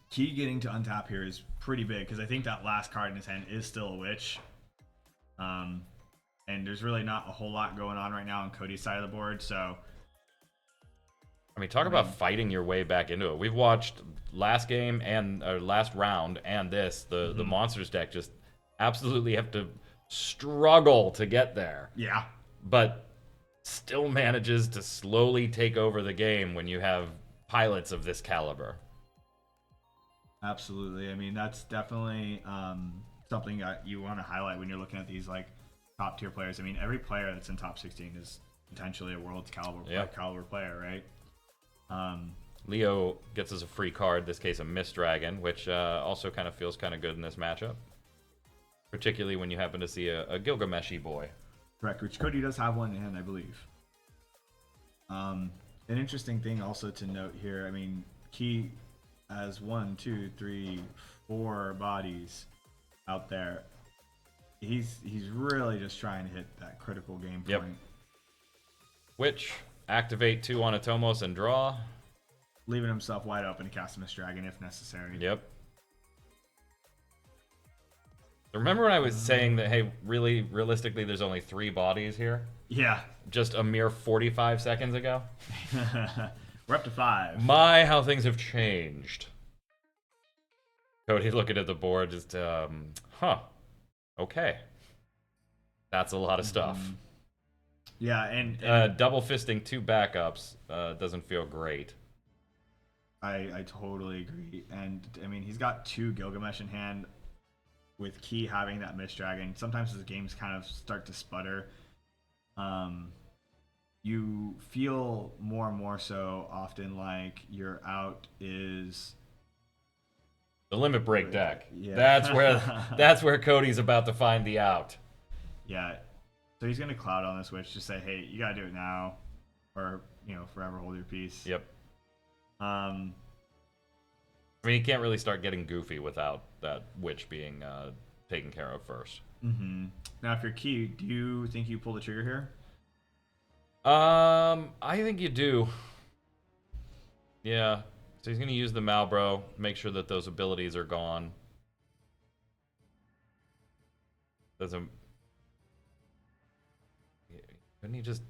Key getting to untap here is pretty big because I think that last card in his hand is still a Witch. And there's really not a whole lot going on right now on Cody's side of the board, so. I mean, talk about fighting your way back into it. We've watched last game and last round and this. The monsters deck just absolutely have to struggle to get there. Yeah. But still manages to slowly take over the game when you have pilots of this caliber. Absolutely. I mean, that's definitely something that you want to highlight when you're looking at these like top tier players. I mean, every player that's in top 16 is potentially a world caliber player, right? Leo gets us a free card, this case a Mist Dragon, which also kind of feels kind of good in this matchup. Particularly when you happen to see a Gilgameshy boy. Correct, which Cody does have one in hand, I believe. An interesting thing also to note here, I mean, Key has 1, 2, 3, 4 bodies out there. He's really just trying to hit that critical game point. Yep. Which, activate 2 on Atomos and draw. Leaving himself wide open to cast a Mist Dragon if necessary. Yep. Remember when I was saying that, hey, really, realistically, there's only 3 bodies here? Yeah. Just a mere 45 seconds ago? We're up to 5. My, how things have changed. Cody looking at the board, just, okay. That's a lot of stuff. Yeah, and double fisting 2 backups doesn't feel great. I totally agree. And, I mean, he's got 2 Gilgamesh in hand. With Key having that Mist Dragon, sometimes as games kind of start to sputter, you feel more and more so often like your out is the limit break deck. Yeah. That's where Cody's about to find the out. Yeah. So he's gonna cloud on this Witch, just say, hey, you gotta do it now, or forever hold your peace. Yep. I mean, he can't really start getting goofy without that Witch being taken care of first. Mm-hmm. Now, if you're Key, do you think you pull the trigger here? I think you do. Yeah. So he's going to use the Malbro, make sure that those abilities are gone. Doesn't. Couldn't he just?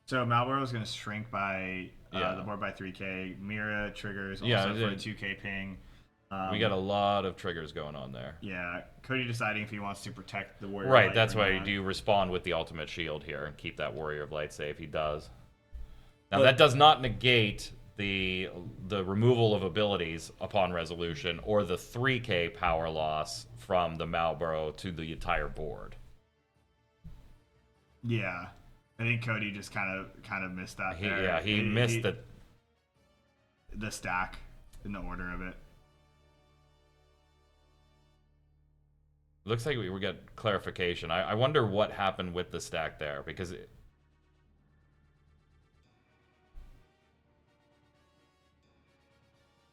So Malboro is going to shrink by Yeah. the board by 3k. Mira triggers also Yeah, for a it- 2k ping. We got a lot of triggers going on there. Yeah, Cody deciding if he wants to protect the warrior. Right, Light that's or why not. do you respond with the ultimate shield here and keep that warrior of light safe. He does. Now But- that does not negate the removal of abilities upon resolution or the 3k power loss from the Malboro to the entire board. Yeah, I think Cody just kind of missed that. He, there. yeah, he missed the stack in the order of it. Looks like we got clarification. I wonder what happened with the stack there because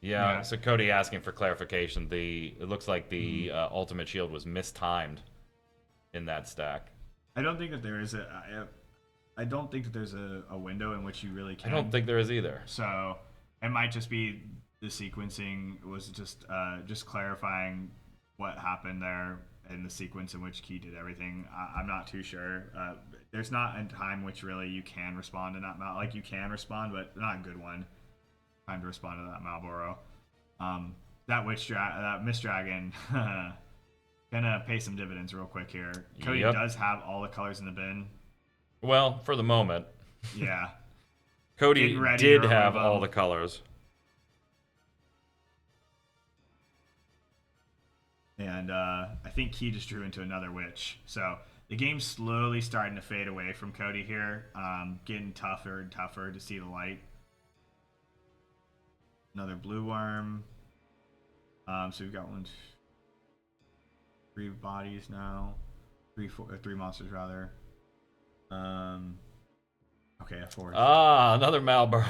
Yeah. So Cody asking for clarification. It looks like the ultimate shield was mistimed in that stack. I don't think that there is I don't think that there's a window in which you really I can. don't think there is either. So it might just be the sequencing was just clarifying what happened there in the sequence in which Key did everything. I'm not too sure. There's not a time which really you can respond to that like you can respond, but not a good one. Time to respond to that Malboro. That Mist Dragon gonna pay some dividends real quick here. Cody Yep. does have all the colors in the bin. Well, for the moment, Yeah. Cody Getting ready did to have remove all them. the colors. And I think Key just drew into another witch. So the game's slowly starting to fade away from Cody here. Getting tougher and tougher to see the light. Another blue worm. So we've got three bodies now. Three monsters rather. Okay, a fourth. Ah, another Malboro.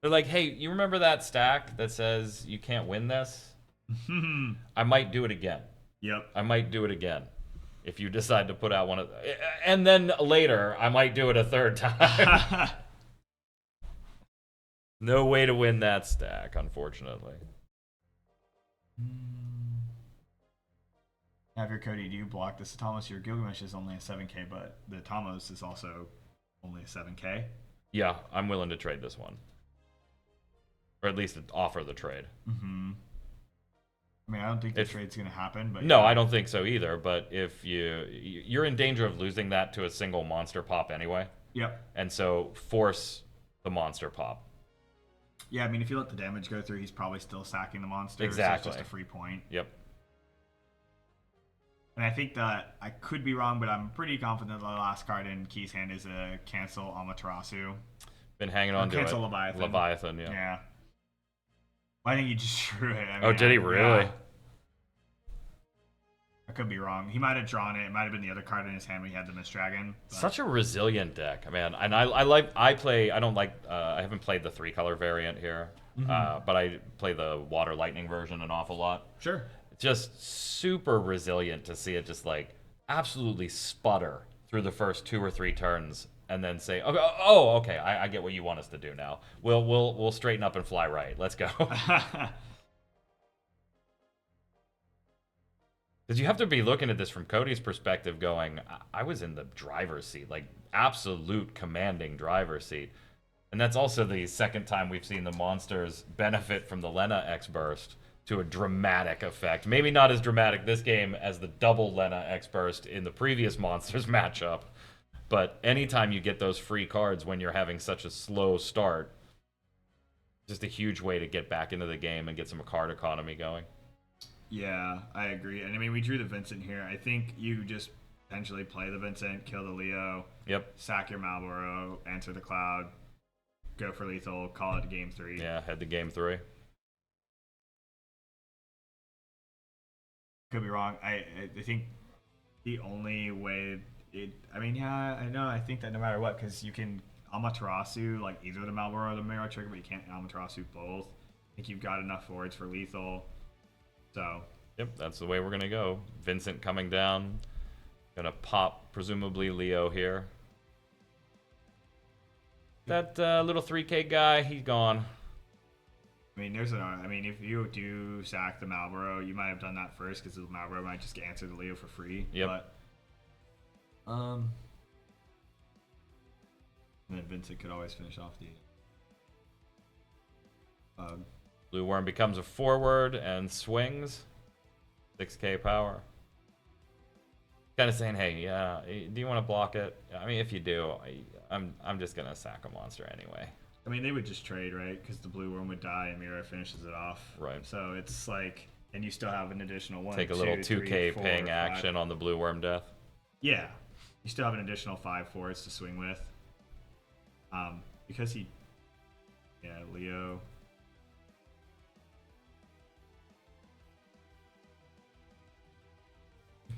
They're like, hey, you remember that stack that says you can't win this? I might do it again. Yep. I might do it again. If you decide to put out one of and then later, I might do it a third time. No way to win that stack, unfortunately. Now, if you're Cody, do you block this Thomas? Your Gilgamesh is only a 7k, but the Thomas is also only a 7k. Yeah, I'm willing to trade this one. Or at least offer the trade. Mm-hmm. I mean, I don't think the trade's going to happen, but No, yeah. I don't think so either, but if you're in danger of losing that to a single monster pop anyway. Yep. And so force the monster pop. Yeah, I mean, if you let the damage go through, he's probably still sacking the monster. Exactly. So it's just a free point. Yep. And I think that I could be wrong, but I'm pretty confident the last card in Key's hand is a cancel Amaterasu. Been hanging on to it. Cancel Leviathan. Leviathan, yeah. Yeah. I think he just drew it. I mean, Oh, did he really? Yeah. I could be wrong. He might have drawn it. It might have been the other card in his hand when he had the Mist Dragon. But... Such a resilient deck, man. And I haven't played the 3-color variant here, but I play the Water Lightning version an awful lot. Sure. Just super resilient to see it just like absolutely sputter through the first 2 or 3 turns and then say, okay, I get what you want us to do now. We'll straighten up and fly right. Let's go. Because you have to be looking at this from Cody's perspective going, I was in the driver's seat, like absolute commanding driver's seat. And that's also the second time we've seen the monsters benefit from the Lena X burst to a dramatic effect. Maybe not as dramatic this game as the double Lena X burst in the previous monsters matchup. But anytime you get those free cards when you're having such a slow start, just a huge way to get back into the game and get some card economy going. Yeah, I agree. And I mean, we drew the Vincent here. I think you just potentially play the Vincent, kill the Leo, Yep. sack your Malboro, answer the Cloud, go for lethal, call it game 3. Yeah, head to game 3. Could be wrong. I think the only way I mean, yeah, I know. I think that no matter what, because you can Amaterasu, like either the Malboro or the Mirror Trigger, but you can't Amaterasu both. I think you've got enough forwards for lethal. So. Yep, that's the way we're going to go. Vincent coming down. Going to pop, presumably, Leo here. That little 3K guy, he's gone. I mean, if you do sack the Malboro, you might have done that first because the Malboro might just answer the Leo for free. Yep. But, and then Vincent could always finish off the bug. Blue Worm becomes a forward and swings. 6k power. Kind of saying, hey, yeah, do you want to block it? I mean, if you do, I'm just gonna sack a monster anyway. I mean, they would just trade, right? Because the Blue Worm would die and Mira finishes it off. Right. So it's like, and you still have an additional one. Take a little 2, 2k 3, 4, ping 5. action on the Blue Worm death. Yeah, you still have an additional 5 forwards to swing with. Because Leo.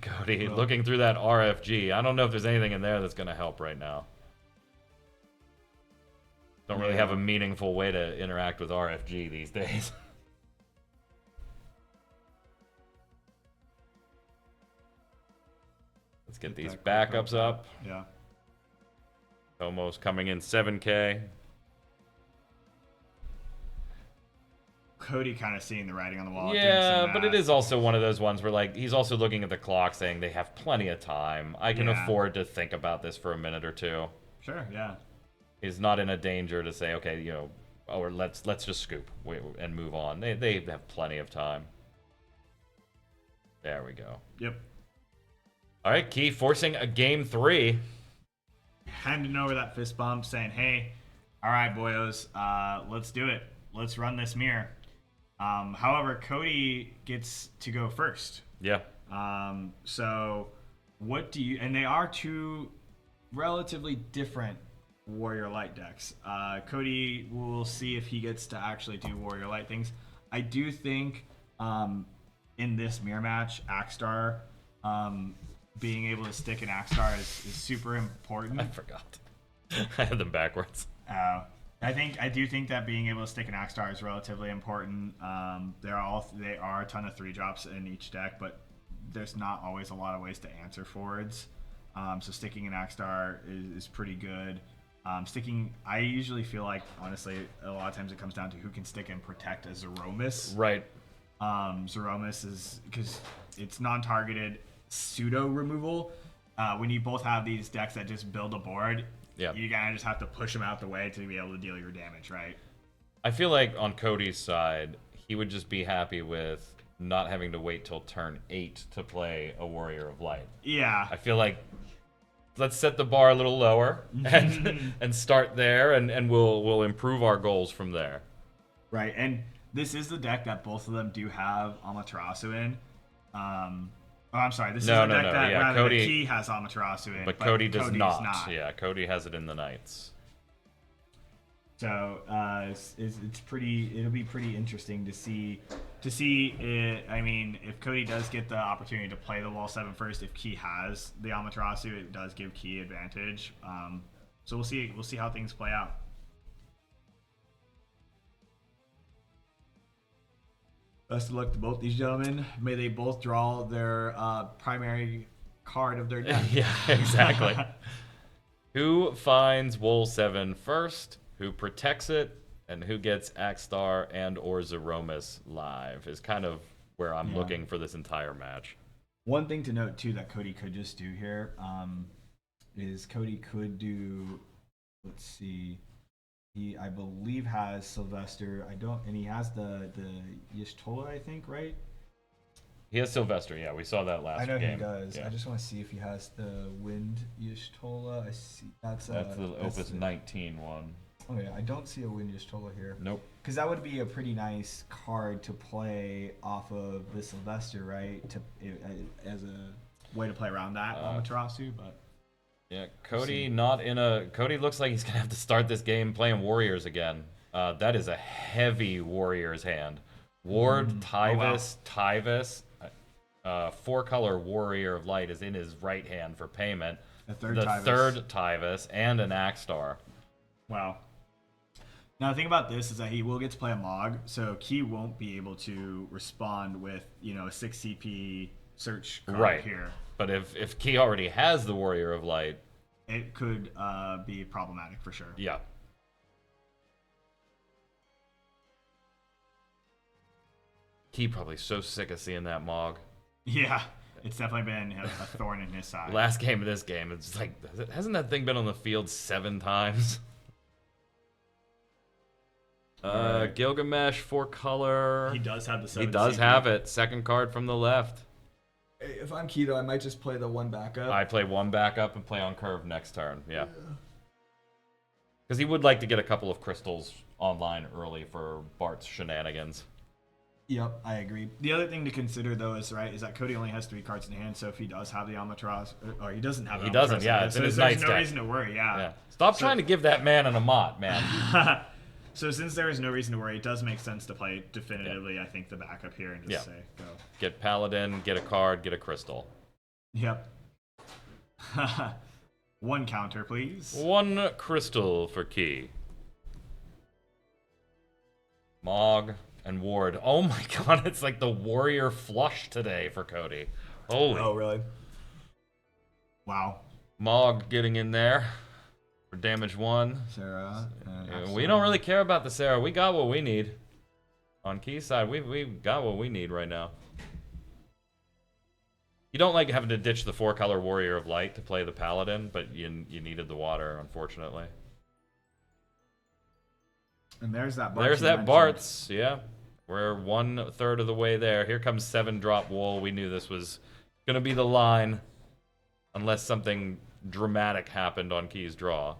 Cody, looking through that RFG, I don't know if there's anything in there that's gonna help right now. Don't really have a meaningful way to interact with RFG these days. Let's get these backups up. Yeah. Almost coming in 7k. Cody kind of seeing the writing on the wall. Yeah, but it is also one of those ones where, like, he's also looking at the clock saying they have plenty of time. I can afford to think about this for a minute or two. Sure, yeah. He's not in a danger to say, okay, you know, or let's just scoop and move on. They have plenty of time. There we go. Yep. All right, Key forcing a game 3. Handing over that fist bump, saying, hey, all right, boyos, let's do it. Let's run this mirror. However, Cody gets to go first. Yeah. So what do you... And they are two relatively different Warrior Light decks. Cody will see if he gets to actually do Warrior Light things. I do think in this mirror match, Axstar being able to stick an Axstar is super important. I forgot. I had them backwards. I do think that being able to stick an Axstar is relatively important. They are a ton of 3-drops in each deck, but there's not always a lot of ways to answer forwards. So sticking an Axstar is pretty good. I usually feel like, honestly, a lot of times it comes down to who can stick and protect as Zeromus. Right. Zeromus is, because it's non-targeted pseudo removal. When you both have these decks that just build a board, you kind of just have to push them out the way to be able to deal your damage, right? I feel like on Cody's side, he would just be happy with not having to wait till turn 8 to play a Warrior of Light. Yeah. I feel like let's set the bar a little lower and start there, and we'll improve our goals from there. Right, and this is the deck that both of them do have Amaterasu in. I'm sorry, this is the deck that Cody, the Key has Amaterasu in, but Cody does not. Yeah, Cody has it in the Knights. So it's pretty. It'll be pretty interesting to see. It, I mean, if Cody does get the opportunity to play the wall 7 first, if Key has the Amaterasu, it does give Key advantage. So we'll see. We'll see how things play out. Best of luck to both these gentlemen. May they both draw their primary card of their deck. Yeah, exactly. Who finds Wool 7 first? Who protects it? And who gets Axstar and or Zeromus live is kind of where I'm looking for this entire match. One thing to note too that Cody could just do here is Cody could do. Let's see. He, I believe, has Sylvester. And he has the Y'shtola, I think, right? He has Sylvester. Yeah, we saw that last game. I know he does. Yeah. I just want to see if he has the Wind Y'shtola. I see. That's the Opus 19 one. Oh yeah, I don't see a Wind Y'shtola here. Nope. Because that would be a pretty nice card to play off of the Sylvester, right? As a way to play around that Amaterasu, but. Yeah, Cody Cody looks like he's gonna have to start this game playing Warriors again. That is a heavy Warriors hand. Ward, Tyvis, Tyvis, 4-color Warrior of Light is in his right hand for payment. The Tyvis. Third Tyvis and an Axstar. Wow. Now the thing about this is that he will get to play a Mog, so Key won't be able to respond with a 6 CP search card here. But if Key already has the Warrior of Light, it could be problematic for sure. Yeah. Key probably so sick of seeing that Mog. Yeah, it's definitely been a thorn in his side. Last game of this game, it's like, hasn't that thing been on the field 7 times? Alright. Gilgamesh, 4-color. He does have the He 7 does CP. have it. Second card from the left. If I'm Keto, I might just play the 1 backup. I play 1 backup and play on curve next turn. Yeah. Because he would like to get a couple of crystals online early for Bart's shenanigans. Yep, I agree. The other thing to consider, though, is that Cody only has 3 cards in hand, so if he does have the Almatraz, or he doesn't have He Almatraz, doesn't, yeah, it's in his there's no nightstand. reason to worry, Yeah. Stop trying to give that man an Amat, man. So since there is no reason to worry, it does make sense to play definitively, I think, the backup here and just Yeah. say, go. Get Paladin, get a card, get a crystal. Yep. 1 counter, please. 1 crystal for Key. Mog and Ward. Oh my god, it's like the warrior flush today for Cody. Holy. Oh, really? Wow. Mog getting in there for damage 1. Sarah. We don't really care about the Sarah. We got what we need. On Key's side, we got what we need right now. You don't like having to ditch the 4-color Warrior of Light to play the Paladin, but you needed the water, unfortunately. And there's that Bart. There's you that mentioned. Bart's, yeah. We're 1/3 of the way there. Here comes 7-drop wool. We knew this was going to be the line, unless something dramatic happened on Key's draw.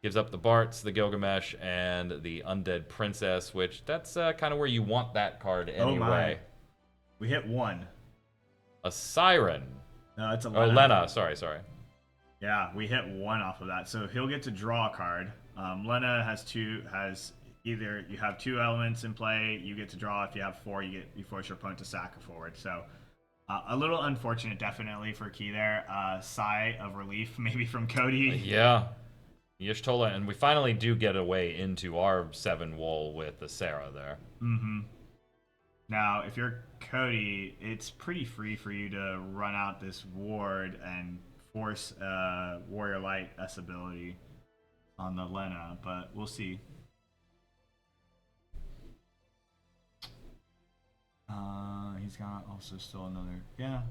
Gives up the Bart's, the Gilgamesh, and the Undead Princess, which that's kind of where you want that card anyway. Oh my. We hit 1. A Siren. No, it's a Oh, Lena. Sorry. Yeah, we hit 1 off of that, so he'll get to draw a card. Lena has either you have 2 elements in play, you get to draw. If you have 4, you force your opponent to sack a forward. So a little unfortunate, definitely for Key there. Sigh of relief, maybe from Cody. Yeah. Y'shtola, and we finally do get away into our 7 wool with the Sarah there. Mm-hmm. Now, if you're Cody, it's pretty free for you to run out this ward and force Warrior Light S ability on the Lena, but we'll see. He's got also still another, yeah.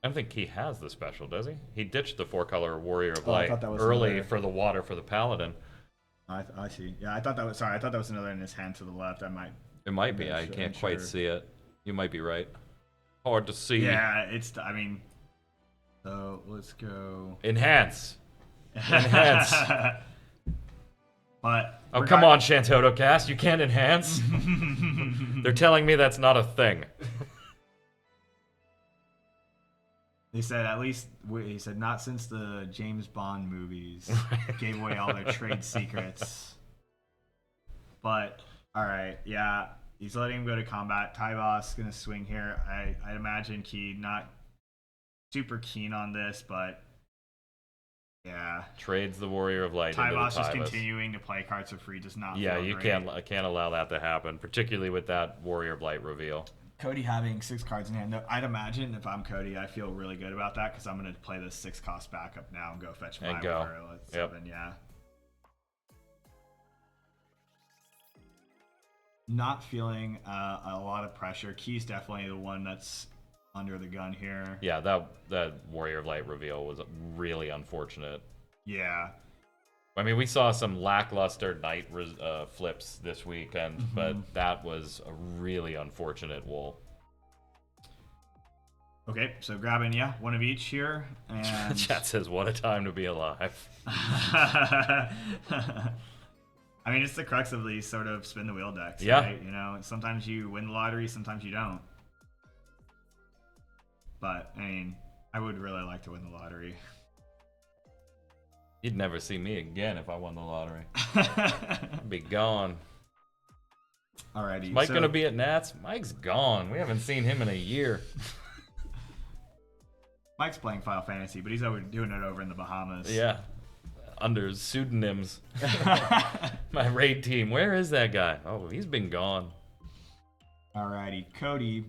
I don't think he has the special, does he? He ditched the 4-color Warrior of Oh, I Light thought that was early another. for the water for the Paladin. I see. Yeah, I thought that was another in his hand to the left. I might. It might be. Yeah, I sure, can't I'm quite sure. see it. You might be right. Hard to see. Yeah, I mean. So let's go. Enhance. Enhance. But Oh, come on, Shantotocast. You can't enhance? They're telling me that's not a thing. They said he said not since the James Bond movies gave away all their trade secrets. But all right, yeah, he's letting him go to combat. Tyboss gonna swing here. I'd imagine Key not super keen on this, but yeah, Trades the Warrior of Light into the Tyboss just Tybus. continuing to play cards for free does not. Yeah, feel you great. can't allow that to happen, particularly with that Warrior of Light reveal. Cody having 6 cards in hand, though, I'd imagine if I'm Cody, I feel really good about that because I'm going to play the 6-cost backup now and go fetch my And go. Warrior at 7, yeah. Not feeling a lot of pressure. Key's definitely the one that's under the gun here. Yeah, that Warrior of Light reveal was really unfortunate. Yeah. I mean, we saw some lackluster night flips this weekend, but that was a really unfortunate wool. Okay, so grabbing, yeah, 1 of each here. And Chat says, what a time to be alive. I mean, it's the crux of these sort of spin the wheel decks, Yeah. right? You know, sometimes you win the lottery, sometimes you don't. But, I mean, I would really like to win the lottery. You'd never see me again if I won the lottery. I'd be gone. Alrighty. Is Mike so, gonna be at Nats? Mike's gone. We haven't seen him in a year. Mike's playing Final Fantasy, but he's over doing it over in the Bahamas. Yeah. Under pseudonyms. My raid team. Where is that guy? Oh, he's been gone. Alrighty. Cody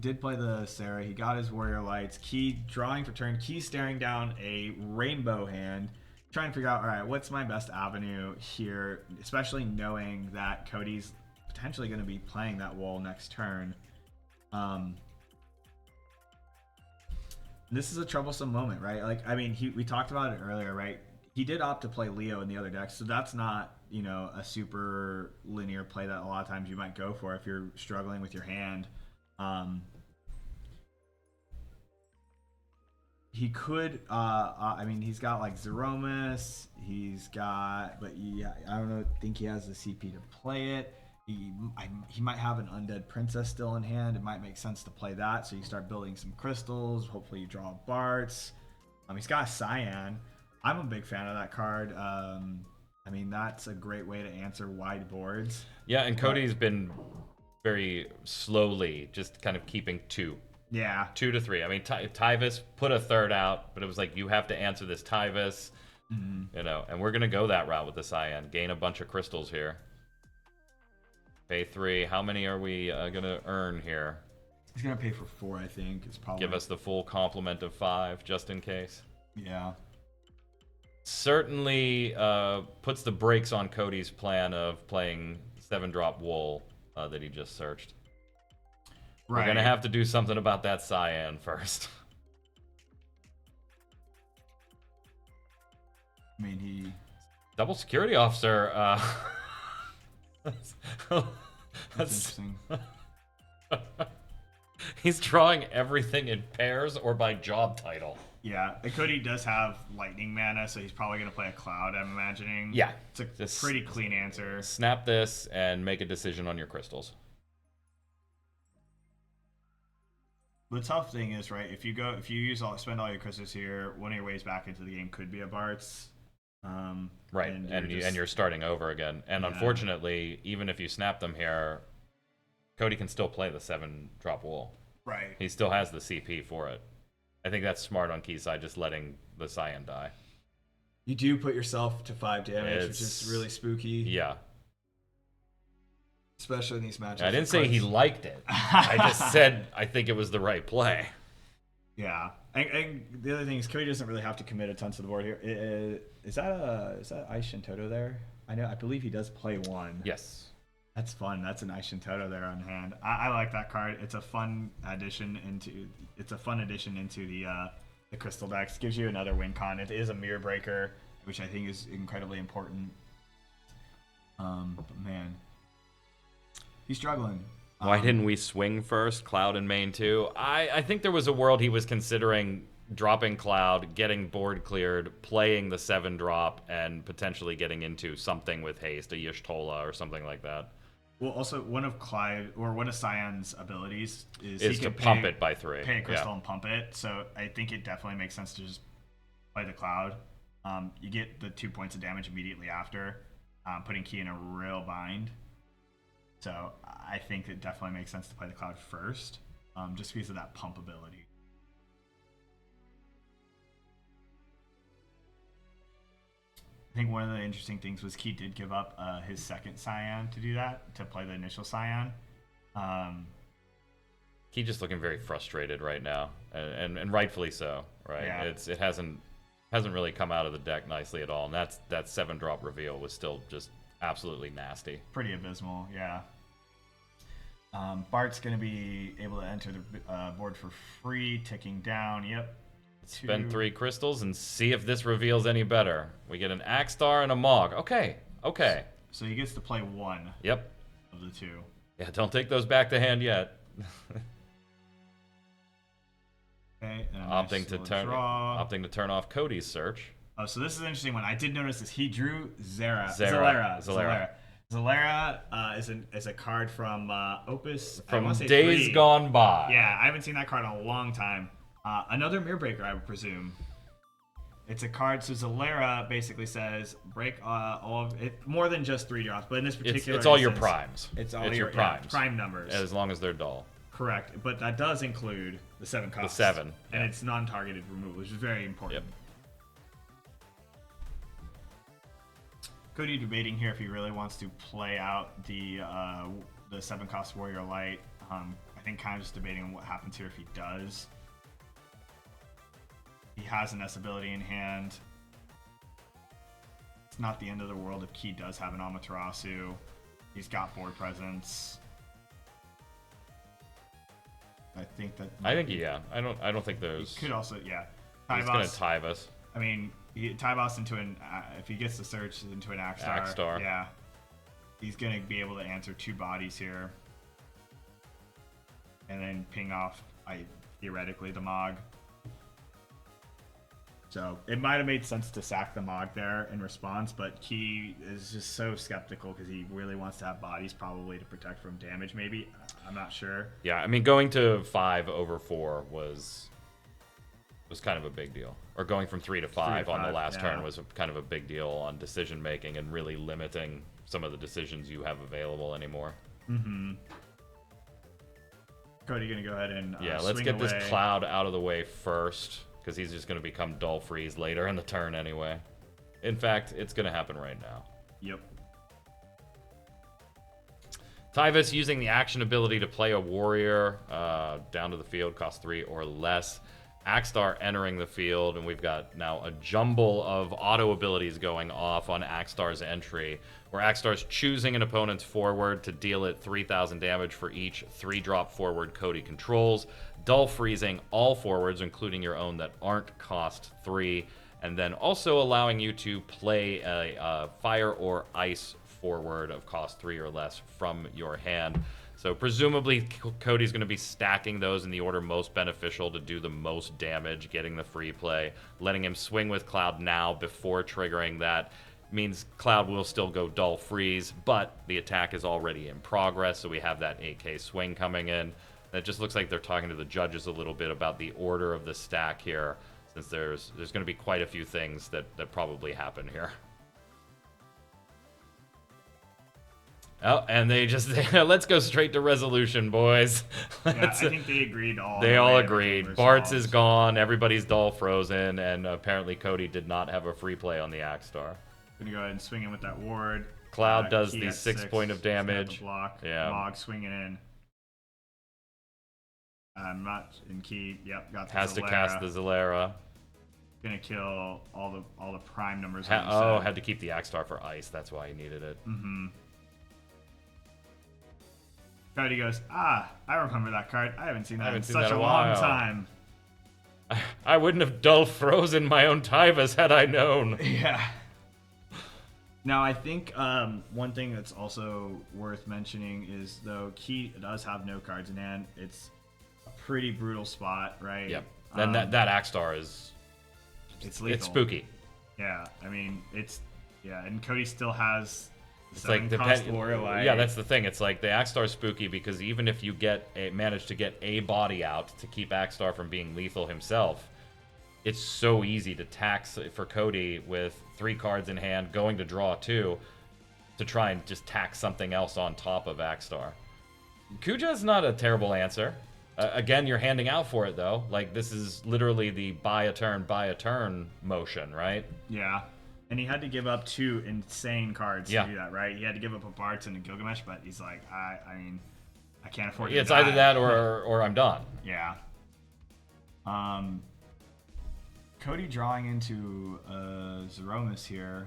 did play the Sarah. He got his Warrior Lights. Key drawing for turn. Key staring down a rainbow hand. trying to figure out, all right, what's my best avenue here, especially knowing that Cody's potentially going to be playing that wall next turn. This is a troublesome moment, right? Like, I mean, we talked about it earlier, right? He did opt to play Leo in the other deck, so that's not, you know, a super linear play that a lot of times you might go for if you're struggling with your hand. He could, I mean, he's got like Zeromus, he's got, but yeah, I don't know, think he has the CP to play it. He might have an Undead Princess still in hand. It might make sense to play that. So you start building some crystals. Hopefully you draw Barts. He's got a Cyan. I'm a big fan of that card. I mean, that's a great way to answer wide boards. Yeah, and Cody's been very slowly just kind of keeping 2. Yeah. 2 to 3. I mean, Tyvis put a third out, but it was like, you have to answer this Tyvis. You know, and we're going to go that route with the Cyan. Gain a bunch of crystals here. Pay 3. How many are we going to earn here? He's going to pay for 4, I think. It's probably... Give us the full complement of 5, just in case. Yeah. Certainly puts the brakes on Cody's plan of playing 7-drop Wool that he just searched. Right. We're going to have to do something about that Cyan first. I mean, he... Double security officer. That's interesting. He's drawing everything in pairs or by job title. Yeah, and Cody does have lightning mana, so he's probably going to play a cloud, I'm imagining. Yeah. It's a Just pretty clean answer. Snap this and make a decision on your crystals. The tough thing is, right, if you spend all your crystals here, one of your ways back into the game could be a Bart's. Right, and you're starting over again. And Yeah. unfortunately, even if you snap them here, Cody can still play the 7-drop Wool. Right. He still has the CP for it. I think that's smart on Key's side, just letting the Cyan die. You do put yourself to 5 damage, which It's- is really spooky. Yeah. Especially in these matches. I didn't say he liked it. I just said I think it was the right play. Yeah. And the other thing is Cody doesn't really have to commit a ton to the board here. Is that Ice Shintoto there? I believe he does play 1. Yes. That's fun. That's an Ice Shintoto there on hand. I like that card. It's a fun addition into the crystal decks. Gives you another win con. It is a mirror breaker, which I think is incredibly important. But man, he's struggling. Why didn't we swing first, Cloud and main 2? I think there was a world he was considering dropping Cloud, getting board cleared, playing the 7-drop, and potentially getting into something with haste, a Y'shtola or something like that. Well, also one of Cyan's abilities is Is he to can pump it by 3. pay a crystal Yeah. and pump it. So I think it definitely makes sense to just play the Cloud. You get the 2 points of damage immediately after, putting Key in a real bind. So I think it definitely makes sense to play the Cloud first, just because of that pump ability. I think one of the interesting things was Key did give up his second Cyan to do that, to play the initial Cyan. He's just looking very frustrated right now, and rightfully so, right? Yeah. It hasn't really come out of the deck nicely at all, and that 7-drop reveal was still just absolutely nasty. Pretty abysmal, yeah. Bart's going to be able to enter the board for free, ticking down. Yep. Spend 3 crystals and see if this reveals any better. We get an Axstar and a Mog. Okay. So he gets to play 1 Yep. of the 2. Yeah, don't take those back to hand yet. Okay, and a opting nice to little draw. turn off Cody's search. Oh, so this is an interesting one. I did notice this. He drew Zera. Zalera is a card from Opus. I From wanna say days 3. gone by. Yeah, I haven't seen that card in a long time. Another Mirror Breaker, I would presume. It's a card, so Zalera basically says break all of it, more than just 3 drops, but in this particular It's all your instance, primes. It's all your yeah, primes. prime numbers. As long as they're dull. Correct, but that does include the 7 costs. 7, And yeah. it's non-targeted removal, which is very important. Yep. Cody debating here if he really wants to play out the 7-cost Warrior Light. I think kind of just debating on what happens here if he does. He has an S ability in hand. it's not the end of the world if Key does have an Amaterasu. He's got board presence. I think that. I think yeah. I don't think there's. Could also yeah. He's gonna Tyvus. I mean, Tyvus into an if he gets the search into an Axstar. Axstar. Yeah. He's gonna be able to answer 2 bodies here. And then ping off theoretically the Mog. So it might have made sense to sack the Mog there in response, but Key is just so skeptical because he really wants to have bodies probably to protect from damage maybe. I'm not sure. Yeah, I mean going to 5 over 4 was kind of a big deal. Or going from 3 to 5 on the last turn was kind of a big deal on decision making and really limiting some of the decisions you have available anymore. Mm-hmm. Cody gonna go ahead and yeah, let's get this Cloud out of the way first, because he's just gonna become Dull Freeze later in the turn anyway. In fact, it's gonna happen right now. Yep. Tyvus using the action ability to play a warrior down to the field, cost 3 or less. Axstar entering the field, and we've got now a jumble of auto abilities going off on Axstar's entry, where Axstar's choosing an opponent's forward to deal it 3,000 damage for each 3-drop forward Cody controls, dull freezing all forwards, including your own that aren't cost 3, and then also allowing you to play a fire or ice forward of cost 3 or less from your hand. So presumably Cody's going to be stacking those in the order most beneficial to do the most damage, getting the free play. Letting him swing with Cloud now before triggering that means Cloud will still go Dull Freeze, but the attack is already in progress, so we have that 8k swing coming in. And it just looks like they're talking to the judges a little bit about the order of the stack here, since there's going to be quite a few things that probably happen here. Oh, and they just let's go straight to resolution, boys. Yeah, I think they agreed all. They all agreed. Bart's is gone. Everybody's dull frozen, and apparently Cody did not have a free play on the Axstar. Gonna go ahead and swing in with that ward. Cloud does Key the at 6 point of damage. Block. Yeah. Mog swinging in. Not in Key. Yep, got the Has to Zalera. cast the Zalera. Gonna kill all the prime numbers. Had to keep the Axstar for ice. That's why he needed it. Mm-hmm. Cody goes, I remember that card. I haven't seen that in such a long time. I wouldn't have dull frozen my own Tyvus had I known. Yeah. Now, I think one thing that's also worth mentioning is, though, Key does have no cards in hand. It's a pretty brutal spot, right? Yep. Then that Axstar is... It's lethal. It's spooky. Yeah, I mean, and Cody still has... It's like yeah, that's the thing. It's like the Axstar's spooky because even if you manage to get a body out to keep Axstar from being lethal himself, it's so easy to tax for Cody with 3 cards in hand, going to draw 2, to try and just tax something else on top of Axstar. Kuja's not a terrible answer. Again, you're handing out for it though. Like this is literally the buy a turn motion, right? Yeah. And he had to give up 2 insane cards Yeah. to do that, right? He had to give up a Bartz and a Gilgamesh, but he's like, I mean, I can't afford to It's die. either that or I'm done. Yeah. Cody drawing into Zeromus here.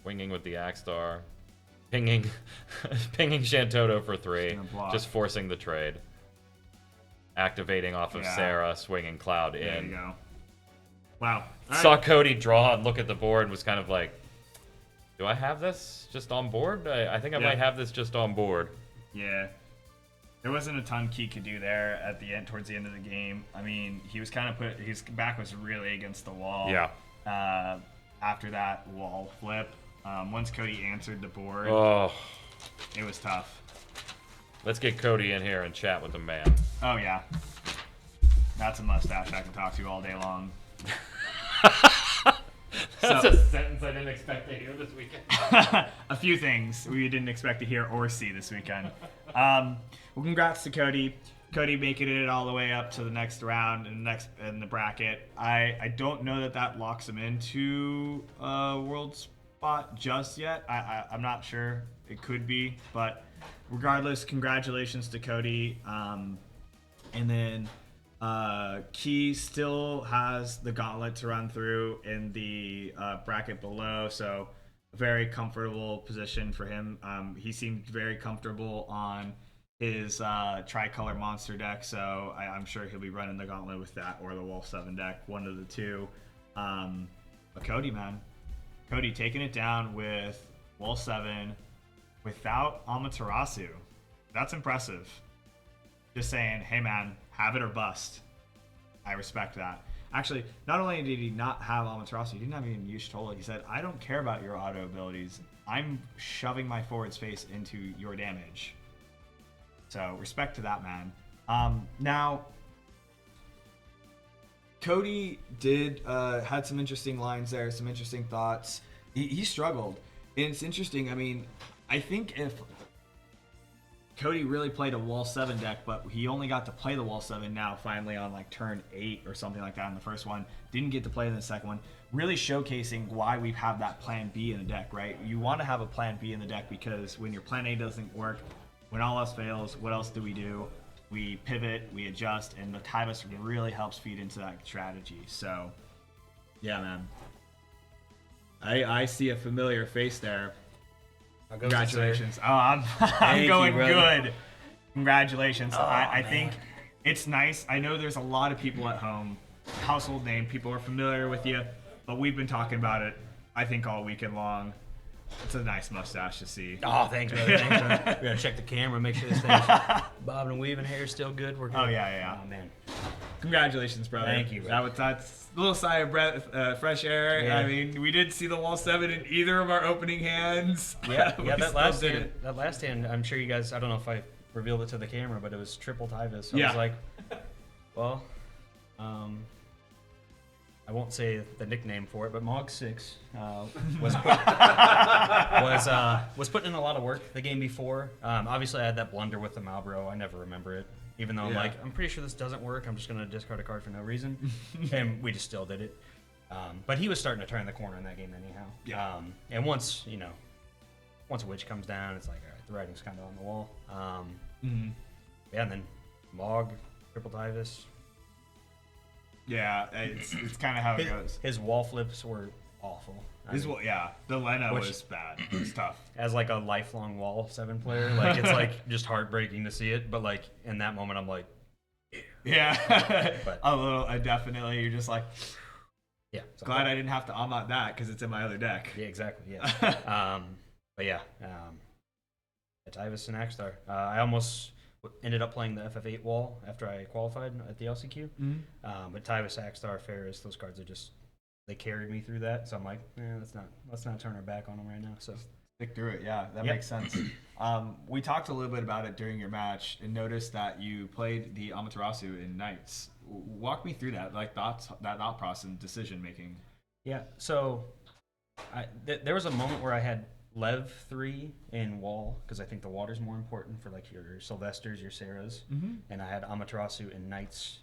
Winging with the Axstar. Pinging Shantoto for 3. Just forcing the trade. Activating off of Sarah, swinging Cloud in. There you go. Wow. Saw Cody draw and look at the board and was kind of like, do I have this just on board? I think I might have this just on board. Yeah. There wasn't a ton Key could do there at the end, towards the end of the game. I mean, he was kind of his back was really against the wall. Yeah. After that wall flip, once Cody answered the board, it was tough. Let's get Cody in here and chat with the man. Oh yeah. That's a mustache I can talk to all day long. That's a sentence I didn't expect to hear this weekend. A few things we didn't expect to hear or see this weekend. Well, congrats to Cody. Cody making it all the way up to the next round and in the bracket. I don't know that locks him into a world spot just yet. I'm not sure. It could be, but regardless, congratulations to Cody. And then Key still has the gauntlet to run through in the bracket below, so very comfortable position for him. He seemed very comfortable on his tricolor monster deck, so I'm sure he'll be running the gauntlet with that or the Wall 7 deck, one of the two. But Cody, man. Cody taking it down with Wall 7 without Amaterasu. That's impressive. Just saying, hey man, have it or bust. I respect that. Actually, not only did he not have Amaterasu, he didn't have even Yushtola. He said, I don't care about your auto abilities. I'm shoving my forward's face into your damage. So, respect to that, man. Now, Cody did had some interesting lines there, some interesting thoughts. He struggled. And it's interesting, I mean, I think if Cody really played a Wall 7 deck, but he only got to play the Wall 7 now finally on like turn 8 or something like that in the first one. Didn't get to play in the second one. Really showcasing why we have that plan B in the deck, right? You want to have a plan B in the deck because when your plan A doesn't work, when all else fails, what else do? We pivot, we adjust, and the Tybus really helps feed into that strategy. So, yeah, man. I see a familiar face there. Congratulations. Oh, I'm going good. Congratulations. I think it's nice. I know there's a lot of people at home, household name, people are familiar with you, but we've been talking about it, I think, all weekend long. It's a nice mustache to see. Oh, thanks, brother. Thanks, brother. We gotta check the camera, make sure this thing's bobbing and weaving, hair's still good. We're good. Oh, yeah. Oh, man. Congratulations, brother. Thank you, brother. That's a little sigh of breath, fresh air. Yeah. I mean, we did see the Wall 7 in either of our opening hands. Yeah, We that still did it. last hand, I'm sure you guys, I don't know if I revealed it to the camera, but it was triple Tyvis. So I Yeah. was like, well, I won't say the nickname for it, but Mog6 was putting in a lot of work the game before. Obviously, I had that blunder with the Malbro. I never remember it, even though I'm Yeah. like, I'm pretty sure this doesn't work. I'm just gonna discard a card for no reason, and we just still did it. But he was starting to turn the corner in that game anyhow. Yeah. And once Witch comes down, it's like, all right, the writing's kind of on the wall. Yeah, and then Mog, triple Tyvis. Yeah, it's kind of how it goes. His wall flips were awful. I mean, The Lena Which- was bad. It was tough. as like a lifelong wall 7 player, like it's like just heartbreaking to see it. But like in that moment, I'm like, Yeah, But- a little. Definitely, you're just like yeah, so glad I didn't have to Amat that because it's in my other deck. Yeah, exactly. Yeah. But yeah, Tyvis and Axstar. I almost ended up playing the FF8 wall after I qualified at the LCQ. But Tyvis, Axstar, Ferris, those cards are just, they carried me through that. So I'm like, let's not turn our back on them right now. So Stick through it. Yeah, that Yep. makes sense. We talked a little bit about it during your match and noticed that you played the Amaterasu in Knights. Walk me through that, like that thought process and decision making. yeah, so there was a moment where I had Lev 3 in wall because I think the water's more important for like your Sylvesters, your Sarahs, and I had Amaterasu in Knights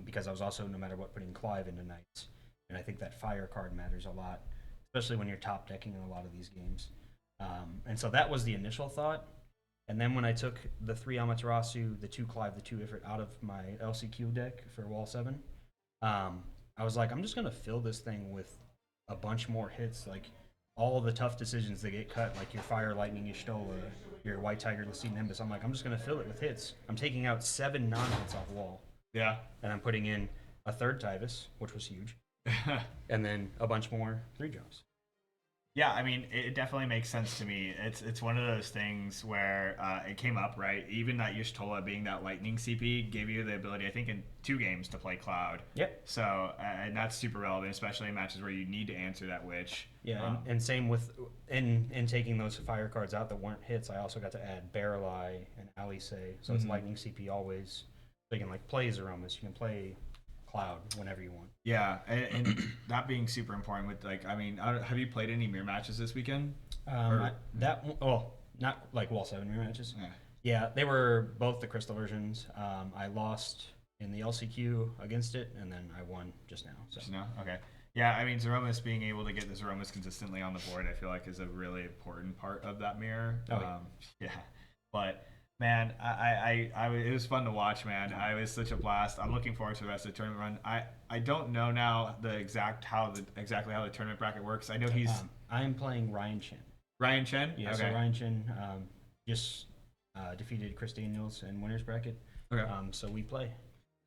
because I was also, no matter what, putting Clive into Knights, and I think that fire card matters a lot, especially when you're top decking in a lot of these games. And so that was the initial thought. And then when I took the 3 Amaterasu, the 2 Clive, the 2 Ifrit out of my LCQ deck for Wall 7, I was like, I'm just going to fill this thing with a bunch more hits, like all the tough decisions that get cut, like your Fire, Lightning, Ishtola, your White Tiger, Lassie, Nimbus. I'm like, I'm just going to fill it with hits. I'm taking out 7 non-hits off wall, Yeah. and I'm putting in a 3rd Tyvis, which was huge, and then a bunch more 3 drops. Yeah, I mean, it definitely makes sense to me. It's one of those things where it came up, right? Even that Yushtola being that lightning CP gave you the ability, I think, in 2 games to play Cloud. Yep. So, and that's super relevant, especially in matches where you need to answer that Witch. Yeah, and same with in taking those fire cards out that weren't hits, I also got to add Barrel Eye and Alice, so it's lightning CP always. So you can like play Zeromus, you can play Cloud whenever you want. Yeah, and that being super important with like, I mean, have you played any mirror matches this weekend? Not like Wall 7 mirror matches. Yeah. Yeah, they were both the crystal versions. I lost in the LCQ against it, and then I won just now. So No? Okay. Yeah, I mean, Zeromus, being able to get the Zeromus consistently on the board, I feel like is a really important part of that mirror. Oh, yeah. Yeah. But Man, it was fun to watch, man. I was such a blast. I'm looking forward to the rest of the tournament run. I don't know now exactly how the tournament bracket works. I know he's I am playing Ryan Chen. Ryan Chen. Yeah, so Ryan Chen just defeated Chris Daniels in winners bracket. Okay. So we play.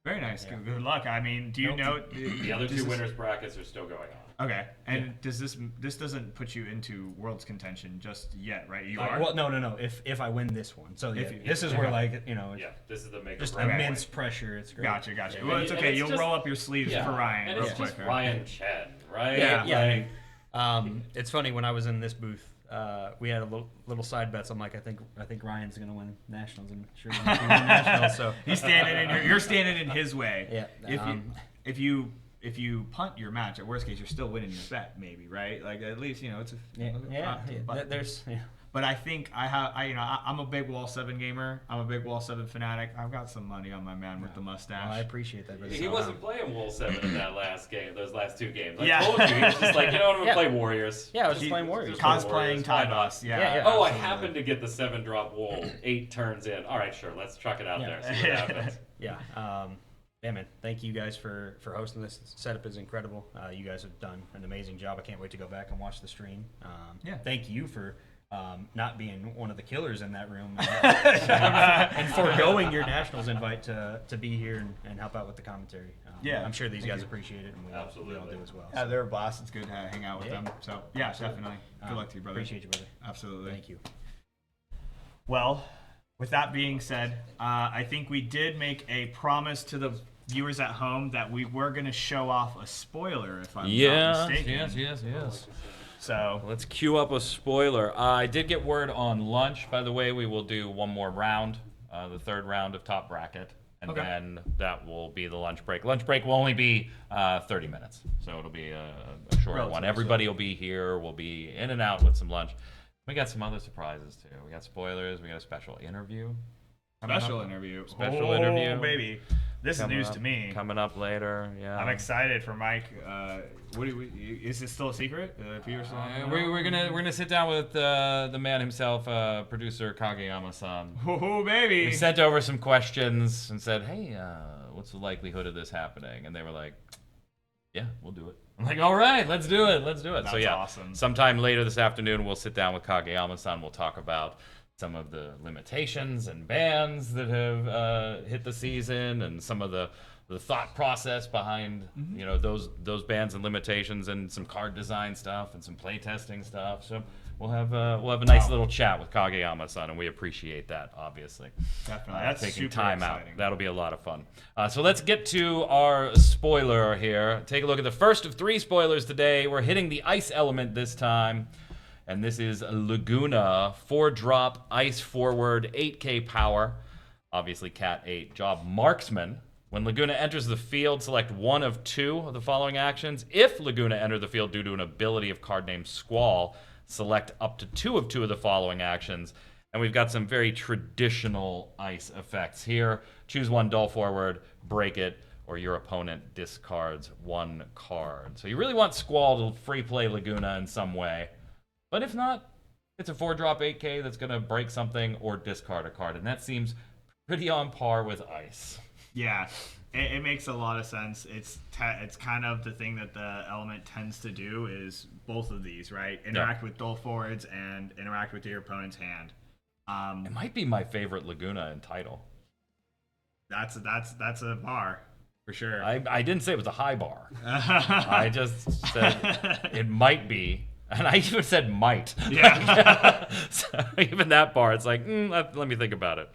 Very nice. Yeah. Good luck. I mean, do you know The other two winners brackets are still going on. Okay, and does this doesn't put you into world's contention just yet, right? You are. Well, no. If I win this one, so yeah, this is where like it's Yeah, this is the make or just break immense point. pressure. It's great. Gotcha. Yeah, Well, it's and okay. it's You'll just- roll up your sleeves Yeah, for Ryan and real it's quick. just right? Ryan Chen, right? Yeah. Like, It's funny when I was in this booth, we had a little side bets. I'm like, I think Ryan's gonna win nationals, and sure enough, he won nationals. So He's standing in. You're standing in his way. Yeah. If you punt your match, at worst case, you're still winning your bet, maybe, right? Like at least it's a There's But I think I'm a big Wall 7 gamer. I'm a big Wall 7 fanatic. I've got some money on my man with the mustache. Well, I appreciate that. Brother. he wasn't playing Wool 7 in that last game, those last two games. I Yeah. told you, he was just like, you know what, I'm Yeah. gonna play Warriors. Yeah, I was just He- playing Warriors. Just Cosplaying Why Tie not? Boss. Yeah. Yeah. Oh, I absolutely. happened to get the 7-drop Wool 8 turns in. All right, sure, let's chuck it out Yeah. there, see what happens. Yeah. Yeah, man. Thank you guys for hosting this. The setup is incredible. You guys have done an amazing job. I can't wait to go back and watch the stream. Yeah. Thank you for not being one of the killers in that room and foregoing your nationals invite to be here and help out with the commentary. Yeah, I'm sure these thank guys you. appreciate it, and we all Absolutely. do as well. Yeah, they're a blast. It's good to hang out with Yeah. them. So yeah, Absolutely. definitely. Good luck to you, brother. Appreciate you, brother. Absolutely. Thank you. Well, with that being said, I think we did make a promise to the viewers at home that we were going to show off a spoiler, if I'm not mistaken. yes. So Let's queue up a spoiler. I did get word on lunch, by the way. We will do one more round, the third round of top bracket, and Okay. then that will be the lunch break. Lunch break will only be 30 minutes, so it'll be a shorter one. Relatively Everybody will be here. We'll be in and out with some lunch. We got some other surprises too. We got spoilers. We got a special interview. special interview. Special interview. Baby. This is coming news up- to me. Coming up later. Yeah. I'm excited for Mike. Is this still a secret? If you're still on We're gonna sit down with the man himself, producer Kageyama-san. Oh, baby. We sent over some questions and said, "Hey, what's the likelihood of this happening?" And they were like, "Yeah, we'll do it." I'm like, "All right, let's do it. Let's do it." So That's yeah, awesome. sometime later this afternoon, we'll sit down with Kageyama-san. We'll talk about some of the limitations and bans that have hit the season, and some of the thought process behind those bans and limitations, and some card design stuff and some play testing stuff. So we'll have a nice little chat with Kageyama-san, and we appreciate that, obviously. Definitely. That's Taking super time exciting. out. That'll be a lot of fun. So let's get to our spoiler here. Take a look at the first of 3 spoilers today. We're hitting the ice element this time. And this is Laguna, 4-drop, ice forward, 8k power. Obviously, Cat 8, job marksman. When Laguna enters the field, select one of 2 of the following actions. If Laguna enter the field due to an ability of card named Squall, select up to 2 of the following actions. And we've got some very traditional ice effects here. Choose one dull forward, break it, or your opponent discards 1 card. So you really want Squall to free play Laguna in some way. But if not, it's a 4-drop 8k that's going to break something or discard a card. And that seems pretty on par with ice. Yeah, it makes a lot of sense. It's kind of the thing that the element tends to do is both of these, right? Interact with dull forwards and interact with your opponent's hand. It might be my favorite Laguna in title. That's a bar for sure. I didn't say it was a high bar. I just said it might be. And I even said might. Yeah. So even that bar, it's like, let me think about it.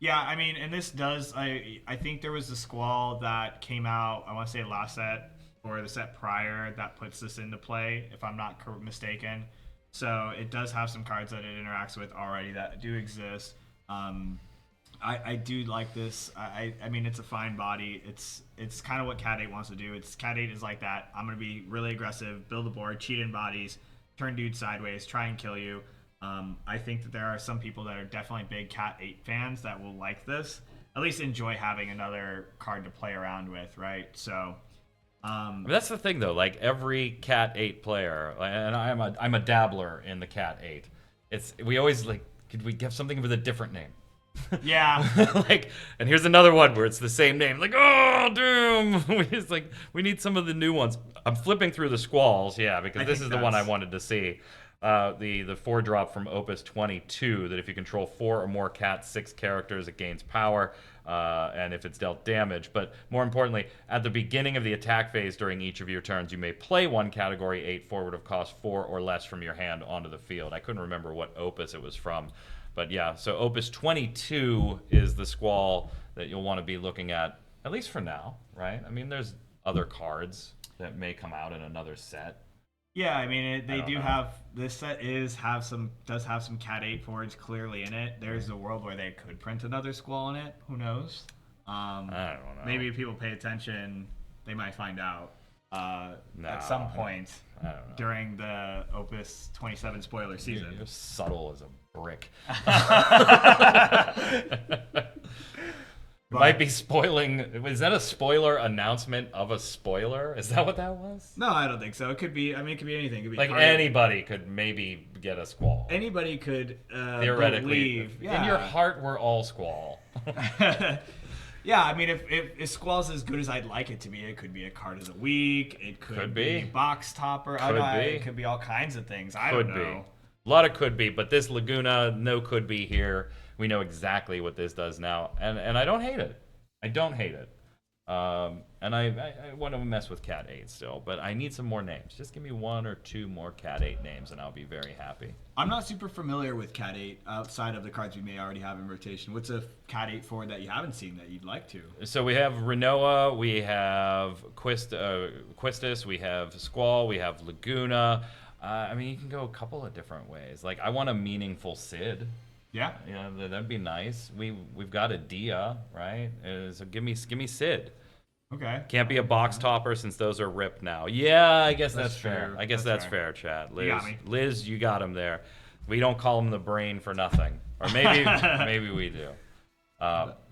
Yeah, I mean, and this does. I think there was a Squall that came out. I want to say last set or the set prior that puts this into play, if I'm not mistaken. So it does have some cards that it interacts with already that do exist. I do like this. I mean, it's a fine body. It's kind of what Cat 8 wants to do. Cat 8 is like that. I'm gonna be really aggressive, build a board, cheat in bodies, turn dudes sideways, try and kill you. I think that there are some people that are definitely big Cat 8 fans that will like this. At least enjoy having another card to play around with, right? So. But that's the thing, though. Like every Cat 8 player, and I'm a dabbler in the Cat 8. We always like, could we give something with a different name? Yeah. Like, and here's another one where it's the same name. Like, oh, Doom. We need some of the new ones. I'm flipping through the squalls, yeah, because this is the one I wanted to see. The 4-drop from Opus 22 that if you control 4 or more cat 6 characters, it gains power, and if it's dealt damage. But more importantly, at the beginning of the attack phase during each of your turns, you may play one Category 8 forward of cost 4 or less from your hand onto the field. I couldn't remember what Opus it was from. But yeah, so Opus 22 is the squall that you'll want to be looking at least for now, right? I mean, there's other cards that may come out in another set. Yeah, I mean, they don't do know. have this set does have some Cat 8 forwards clearly in it. There's a world where they could print another squall in it. Who knows? I don't know. Maybe if people pay attention, they might find out No, at some point I don't know. during the Opus 27 spoiler season. You're subtle as a brick. Might be spoiling. Is that a spoiler announcement of a spoiler? Is that what that was? No, I don't think so. It could be. I mean, it could be anything. It could be Like card- anybody could maybe get a squall. Anybody could Theoretically, believe. in your heart, we're all squall. Yeah, I mean, if Squall's as good as I'd like it to be, it could be a card of the week. It could be box topper. It could be all kinds of things. I don't know. A lot of could be, but this Laguna, no could be here. We know exactly what this does now, and I don't hate it. I don't hate it. And I want to mess with Cat 8 still, but I need some more names. Just give me 1 or 2 more Cat 8 names, and I'll be very happy. I'm not super familiar with Cat 8 outside of the cards we may already have in rotation. What's a Cat 8 forward that you haven't seen that you'd like to? So we have Renoa, we have Quistis, we have Squall, we have Laguna. I mean, you can go a couple of different ways. Like, I want a meaningful Sid. Yeah. Yeah, that'd be nice. We've got a Dia, right? So give me Sid. Okay. Can't be a box topper since those are ripped now. Yeah, I guess that's fair. true. I guess That's that's fair, Chad. Liz, You got me. Liz, you got him there. We don't call him the brain for nothing, or maybe maybe we do.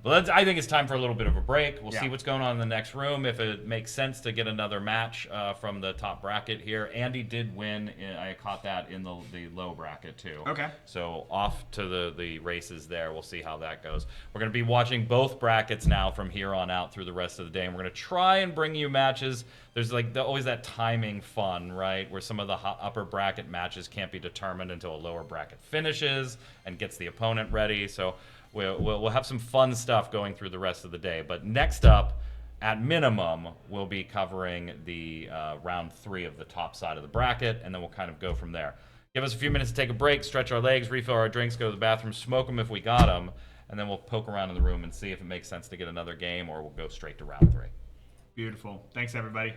But I think it's time for a little bit of a break. We'll see what's going on in the next room. If it makes sense to get another match from the top bracket here. Andy did win. I caught that in the low bracket too. Okay. So off to the races there. We'll see how that goes. We're going to be watching both brackets now from here on out through the rest of the day. And we're going to try and bring you matches. There's like always that timing fun, right? Where some of the upper bracket matches can't be determined until a lower bracket finishes and gets the opponent ready. So we'll have some fun stuff going through the rest of the day. But next up, at minimum, we'll be covering the round 3 of the top side of the bracket, and then we'll kind of go from there. Give us a few minutes to take a break, stretch our legs, refill our drinks, go to the bathroom, smoke them if we got them, and then we'll poke around in the room and see if it makes sense to get another game, or we'll go straight to round 3. Beautiful. Thanks, everybody.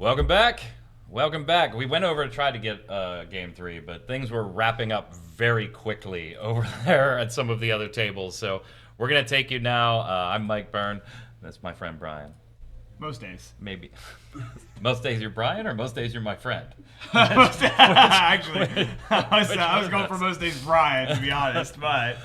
Welcome back. Welcome back. We went over to try to get game 3, but things were wrapping up very quickly over there at some of the other tables. So we're going to take you now. I'm Mike Byrne. That's my friend Brian. Most days. Maybe. Most days you're Brian, or most days you're my friend? Actually, I was going for most days Brian, to be honest, but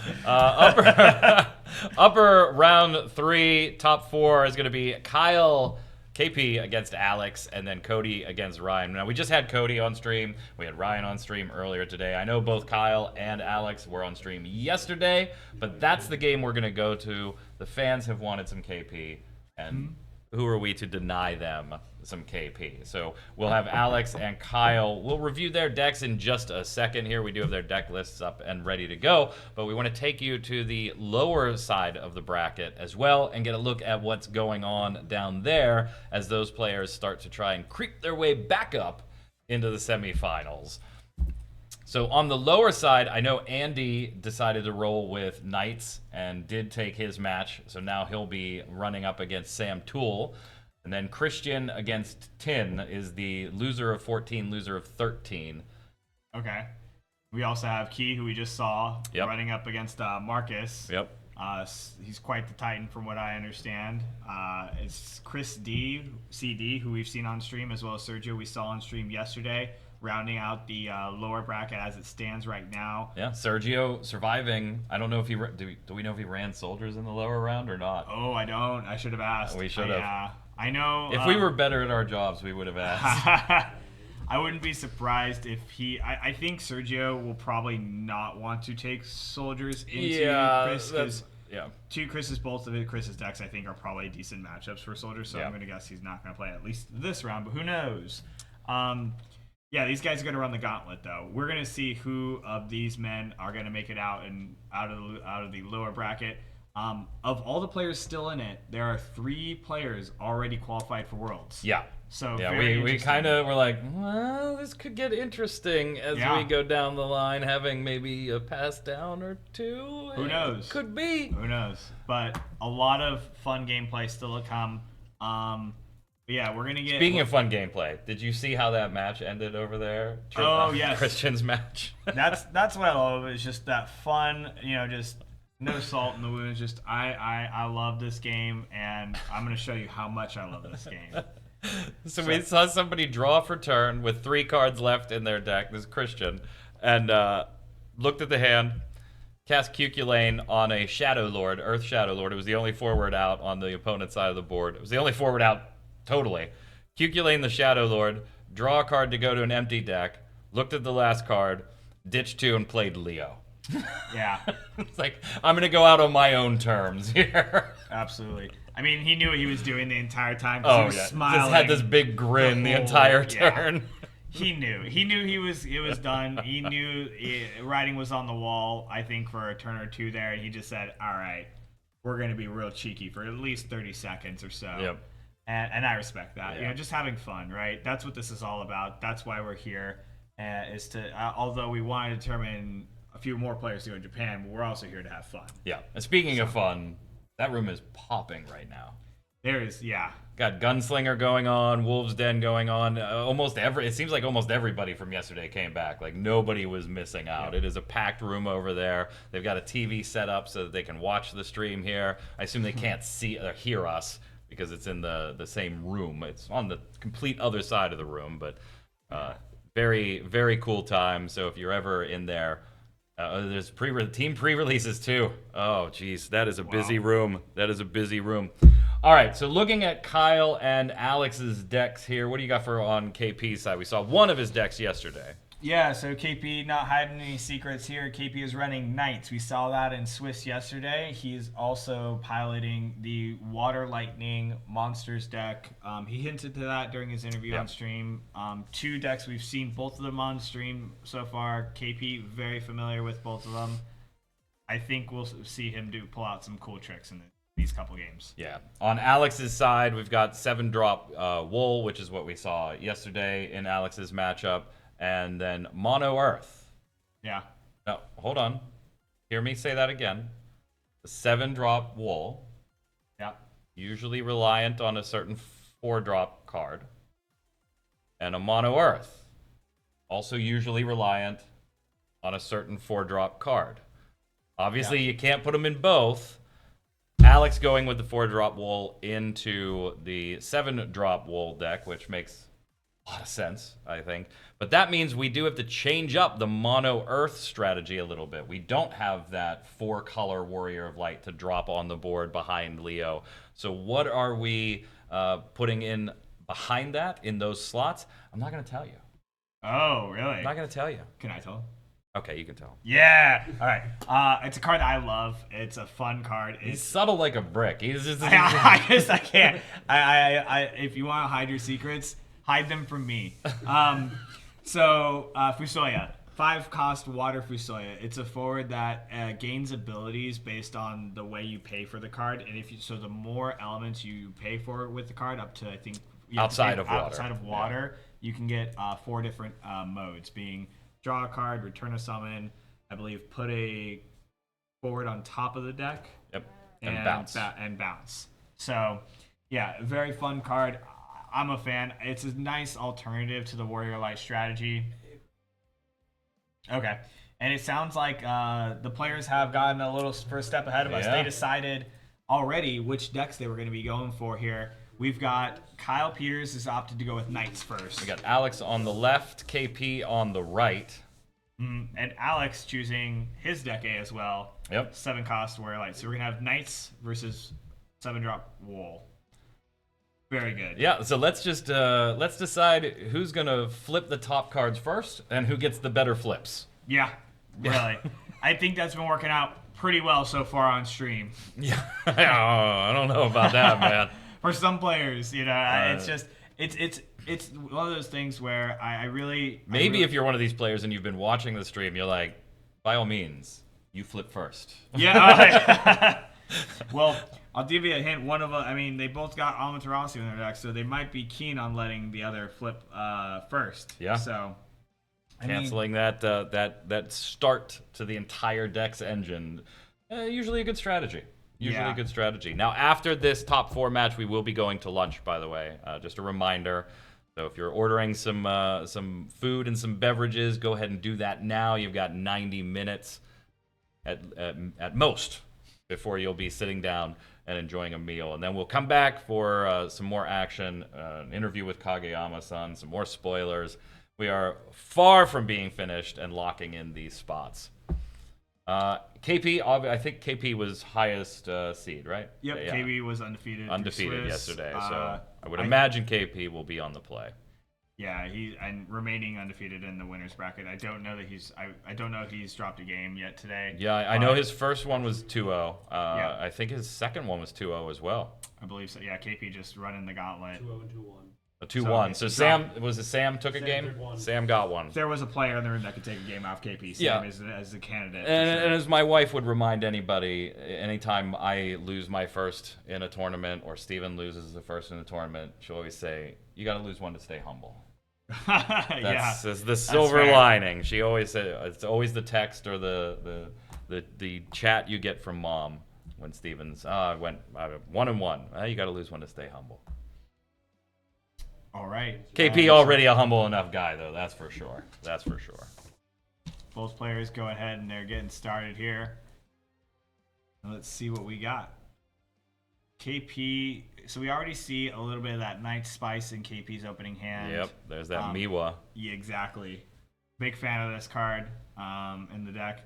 upper round 3, top 4 is going to be Kyle, KP against Alex, and then Cody against Ryan. Now, we just had Cody on stream. We had Ryan on stream earlier today. I know both Kyle and Alex were on stream yesterday, but that's the game we're going to go to. The fans have wanted some KP, and who are we to deny them some KP? So we'll have Alex and Kyle. We'll review their decks in just a second here. We do have their deck lists up and ready to go, but we want to take you to the lower side of the bracket as well and get a look at what's going on down there as those players start to try and creep their way back up into the semifinals. So on the lower side, I know Andy decided to roll with Knights and did take his match. So now he'll be running up against Sam Toole. And then Christian against Tin is the loser of 14, loser of 13. okay. We also have Key, who we just saw, running up against Marcus. Yep. He's quite the Titan, from what I understand. It's Chris D, CD, who we've seen on stream, as well as Sergio, we saw on stream yesterday, rounding out the lower bracket as it stands right now. Yeah, Sergio surviving. I don't know if he do we know if he ran soldiers in the lower round or not? Oh, I don't. I should have asked. We should have. Yeah, I know. If we were better at our jobs, we would have asked. I wouldn't be surprised if he. I think Sergio will probably not want to take soldiers into Chris, because to Chris's, both of Chris's decks, I think, are probably decent matchups for soldiers. So I'm going to guess he's not going to play at least this round, but who knows? Yeah, these guys are going to run the gauntlet, though. We're going to see who of these men are going to make it out of the lower bracket. Of all the players still in it, there are 3 players already qualified for Worlds. Yeah. So yeah, we kind of were like, well, this could get interesting as we go down the line, having maybe a pass down or 2. Who knows? Could be. Who knows? But a lot of fun gameplay still to come. But yeah, we're gonna get. Speaking of fun gameplay, did you see how that match ended over there? Yes, Christian's match. that's what I love. It's just that fun, just no salt in the wounds. Just I love this game, and I'm gonna show you how much I love this game. So we saw somebody draw for turn with 3 cards left in their deck. This is Christian, and looked at the hand, cast Cuculane on a Shadow Lord, Earth Shadow Lord. It was the only forward out on the opponent's side of the board. It was the only forward out totally. Cuculane the Shadow Lord, draw a card to go to an empty deck, looked at the last card, ditched 2, and played Leo. Yeah. It's like, I'm going to go out on my own terms here. Absolutely. I mean, he knew what he was doing the entire time. Oh, he was yeah. smiling. Just had this big grin the entire turn. He knew. He knew it was done. He knew writing was on the wall, I think, for a turn or 2 there. And he just said, all right, we're going to be real cheeky for at least 30 seconds or so. Yep. And I respect that. Yeah. Just having fun, right? That's what this is all about. That's why we're here. Is to, although we want to determine a few more players to go to Japan, we're also here to have fun. Yeah. And speaking of fun, that room is popping right now. There is, Got Gunslinger going on, Wolves Den going on. It seems like almost everybody from yesterday came back. Like nobody was missing out. It is a packed room over there. They've got a TV set up so that they can watch the stream here. I assume they can't see or hear us because it's in the same room. It's on the complete other side of the room, but very, very cool time. So if you're ever in there, there's team pre-releases too. Oh, geez, that is a busy room. That is a busy room. All right, so looking at Kyle and Alex's decks here, what do you got for on KP's side? We saw one of his decks yesterday. Yeah, so KP not hiding any secrets here. KP is running Knights. We saw that in Swiss yesterday. He's also piloting the Water Lightning Monsters deck. He hinted to that during his interview on stream. 2 decks, we've seen both of them on stream so far. KP very familiar with both of them. I think we'll see him pull out some cool tricks in these couple games. Yeah. On Alex's side, we've got 7-drop Wool, which is what we saw yesterday in Alex's matchup. And then Mono Earth. Yeah. No, hold on. Hear me say that again. The 7-drop Wool. Yeah. Usually reliant on a certain 4-drop card. and a mono earth. Also usually reliant on a certain 4-drop card. Obviously, you can't put them in both. Alex going with the 4-drop wool into the 7-drop wool deck, which makes a lot of sense, I think. But that means we do have to change up the mono earth strategy a little bit. We don't have that 4-color Warrior of Light to drop on the board behind Leo. So what are we putting in behind that in those slots? I'm not going to tell you. Oh, really? I'm not going to tell you. Can I tell? Okay, you can tell. Yeah. All right. It's a card that I love. It's a fun card. He's It's subtle like a brick. He's just. I can't. If you want to hide your secrets, hide them from me. So Fusoya, 5-cost water Fusoya. It's a forward that gains abilities based on the way you pay for the card, and so the more elements you pay for with the card, up to I think Outside of water. Outside of water, you can get 4 different modes, being draw a card, return a summon, I believe put a forward on top of the deck. Yep. And bounce. And bounce. So, yeah, very fun card. I'm a fan. It's a nice alternative to the Warrior Light strategy. Okay. And it sounds like the players have gotten a little first step ahead of us. Yeah. They decided already which decks they were going to be going for here. We've got Kyle Peters has opted to go with Knights first. We got Alex on the left, KP on the right. And Alex choosing his deck A as well. Yep. 7-cost Warrior Light. So we're going to have Knights versus 7-drop Wool. Very good. Yeah, so let's just let's decide who's gonna flip the top cards first and who gets the better flips. Yeah, really. I think that's been working out pretty well so far on stream. Yeah, I don't know about that, man. For some players, it's just it's one of those things where I really Maybe if you're one of these players and you've been watching the stream, you're like, by all means, you flip first. Yeah. Well, I'll give you a hint. One of them, I mean, they both got Amaterasu in their deck, so they might be keen on letting the other flip first. Yeah. So Canceling that start to the entire deck's engine, usually a good strategy. Usually Yeah. a good strategy. Now, after this top 4 match, we will be going to lunch, by the way. Just a reminder. So if you're ordering some food and some beverages, go ahead and do that now. You've got 90 minutes at most before you'll be sitting down and enjoying a meal. And then we'll come back for some more action, an interview with Kageyama-san, some more spoilers. We are far from being finished and locking in these spots. KP, I think KP was highest seed, right? Yep, Yeah. KB was undefeated. Undefeated Swiss. yesterday, so I would imagine KP will be on the play. Yeah, and remaining undefeated in the winners bracket. I don't know that I don't know if he's dropped a game yet today. Yeah, I know his first one was 2-0. Yeah. I think his second one was 2-0 as well. I believe so. Yeah, KP just running the gauntlet. 2-0 and 2-1. A 2-1. So Sam took a Sam game? took one. Sam got one. If there was a player in the room that could take a game off KP, Yeah. Sam as a candidate. And as my wife would remind anybody, anytime I lose my first in a tournament or Steven loses the first in a tournament, she'll always say, you got to lose one to stay humble. Yeah, That's the silver fair. lining. She always said it's always the text or the chat you get from mom when Steven's went 1-1. You got to lose one to stay humble. All right. KP already a humble enough guy though. That's for sure. That's for sure. Both players go ahead and they're getting started here. Let's see what we got. KP. So we already see a little bit of that night spice in KP's opening hand. Yep. There's that Miwa. Yeah, exactly. Big fan of this card in the deck.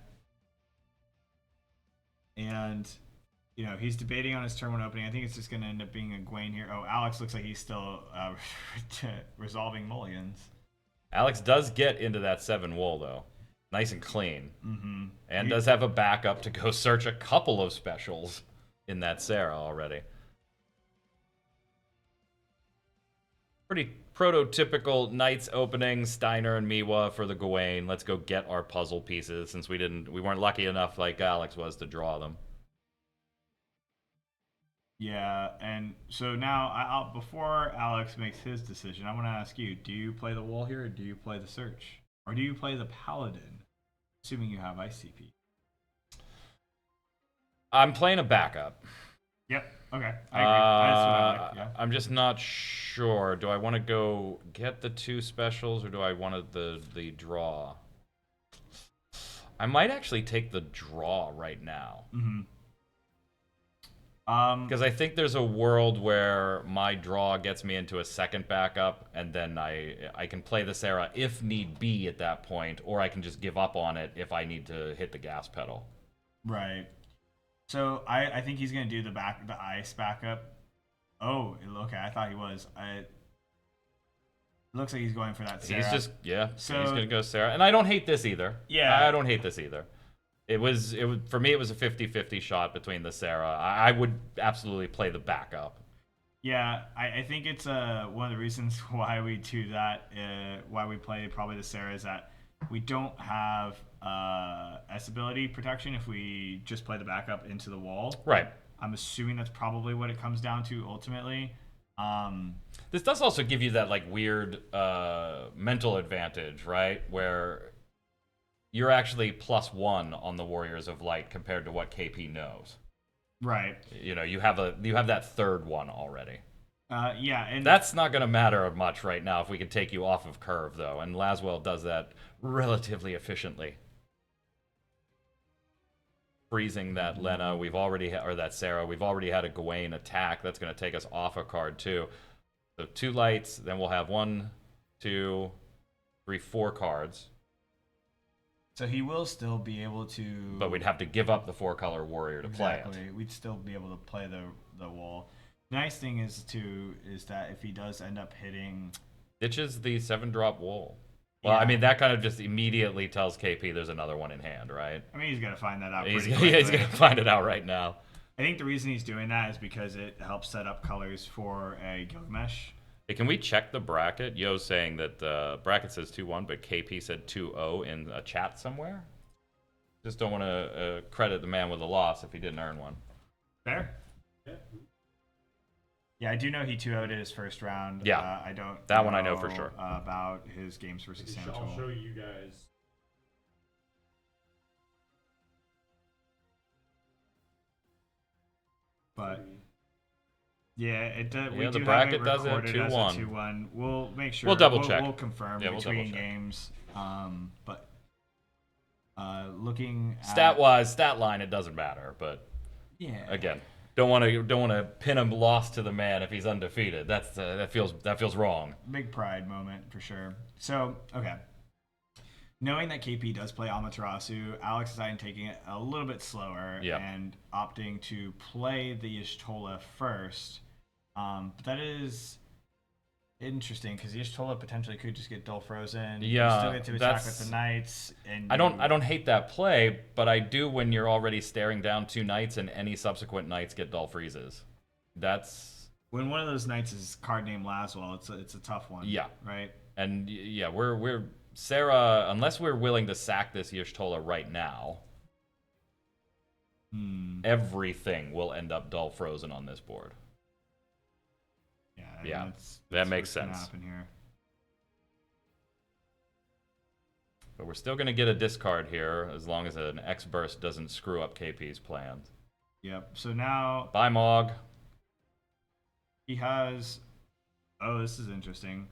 And, he's debating on his turn 1 opening. I think it's just going to end up being a Gwaine here. Oh, Alex looks like he's still resolving mulligans. Alex does get into that 7 wool though. Nice and clean. Mm-hmm. And does have a backup to go search a couple of specials in that Sarah already. Pretty prototypical Knights opening, Steiner and Miwa for the Gawain. Let's go get our puzzle pieces since we weren't lucky enough like Alex was to draw them. Yeah, and so now, before Alex makes his decision, I want to ask you, do you play the wall here, or do you play the search? Or do you play the paladin, assuming you have ICP? I'm playing a backup. Yep. Okay, I agree. That's what I like. Yeah. I'm just not sure. Do I want to go get the 2 specials or do I want the draw? I might actually take the draw right now. Because I think there's a world where my draw gets me into a second backup, and then I can play the Sarah if need be at that point, or I can just give up on it if I need to hit the gas pedal. Right. So I think he's gonna do the ice backup. Oh, okay. I thought he was. It looks like he's going for that Sarah. He's just So he's gonna go Sarah, and I don't hate this either. Yeah. I don't hate this either. It was for me. It was a 50-50 shot between the Sarah. I would absolutely play the backup. Yeah, I think it's one of the reasons why we do that. Why we play probably the Sarah is that we don't have S ability protection if we just play the backup into the wall. Right. I'm assuming that's probably what it comes down to ultimately. This does also give you that like weird mental advantage, right? Where you're actually +1 on the Warriors of Light compared to what KP knows. Right. You know, you have that third one already. Yeah, and That's not going to matter much right now if we can take you off of curve, though, and Laswell does that relatively efficiently. Freezing that Lena, we've already or that Sarah, we've already had a Gawain attack. That's going to take us off a card too. So 2 lights, then we'll have 1, 2, 3, 4 cards. so he will still be able to. But we'd have to give up the 4-color warrior to play Exactly. it. We'd still be able to play the wall. Nice thing is that if he does end up hitting, Ditches the 7-drop wool. Well, Yeah. I mean, that kind of just immediately tells KP there's another one in hand, right? I mean, he's gonna find that out. He's Pretty quickly. going to find it out right now. I think the reason he's doing that is because it helps set up colors for a Gilgamesh. Hey, can we check the bracket? Yo's saying that bracket says 2-1, but KP said 2-0 in a chat somewhere. Just don't want to credit the man with a loss if he didn't earn one. Fair. Yeah, I do know he 2-0'd his first round. Yeah. I don't. That one I know for sure. About his games versus Sam I'll show Tool. you guys. But yeah, it does. Yeah, the bracket does it 2-1. 2-1. We'll make sure. We'll double check. We'll confirm Yeah, we'll between double check. games. But looking at, Stat line, it doesn't matter. But yeah, again, don't want to pin him loss to the man if he's undefeated. That feels wrong. big pride moment for sure. So okay. Knowing that KP does play Amaterasu, Alex decided taking it a little bit slower Yep. and opting to play the Y'shtola first. But that is interesting because Y'shtola potentially could just get dull frozen. Yeah, you still get to attack with that's- the knights, and I don't hate that play, but I do when you're already staring down 2 knights and any subsequent knights get dull freezes. That's when one of those knights is card named Laswell, it's a tough one. Yeah. right. and yeah, we're Sarah, unless we're willing to sack this Y'shtola right now, everything will end up dull frozen on this board. Yeah, I Yeah, mean, that makes what's gonna sense. happen here. But we're still going to get a discard here as long as an X burst doesn't screw up KP's plans. Yep. So now Bye, Mog. he has. Oh, this is interesting.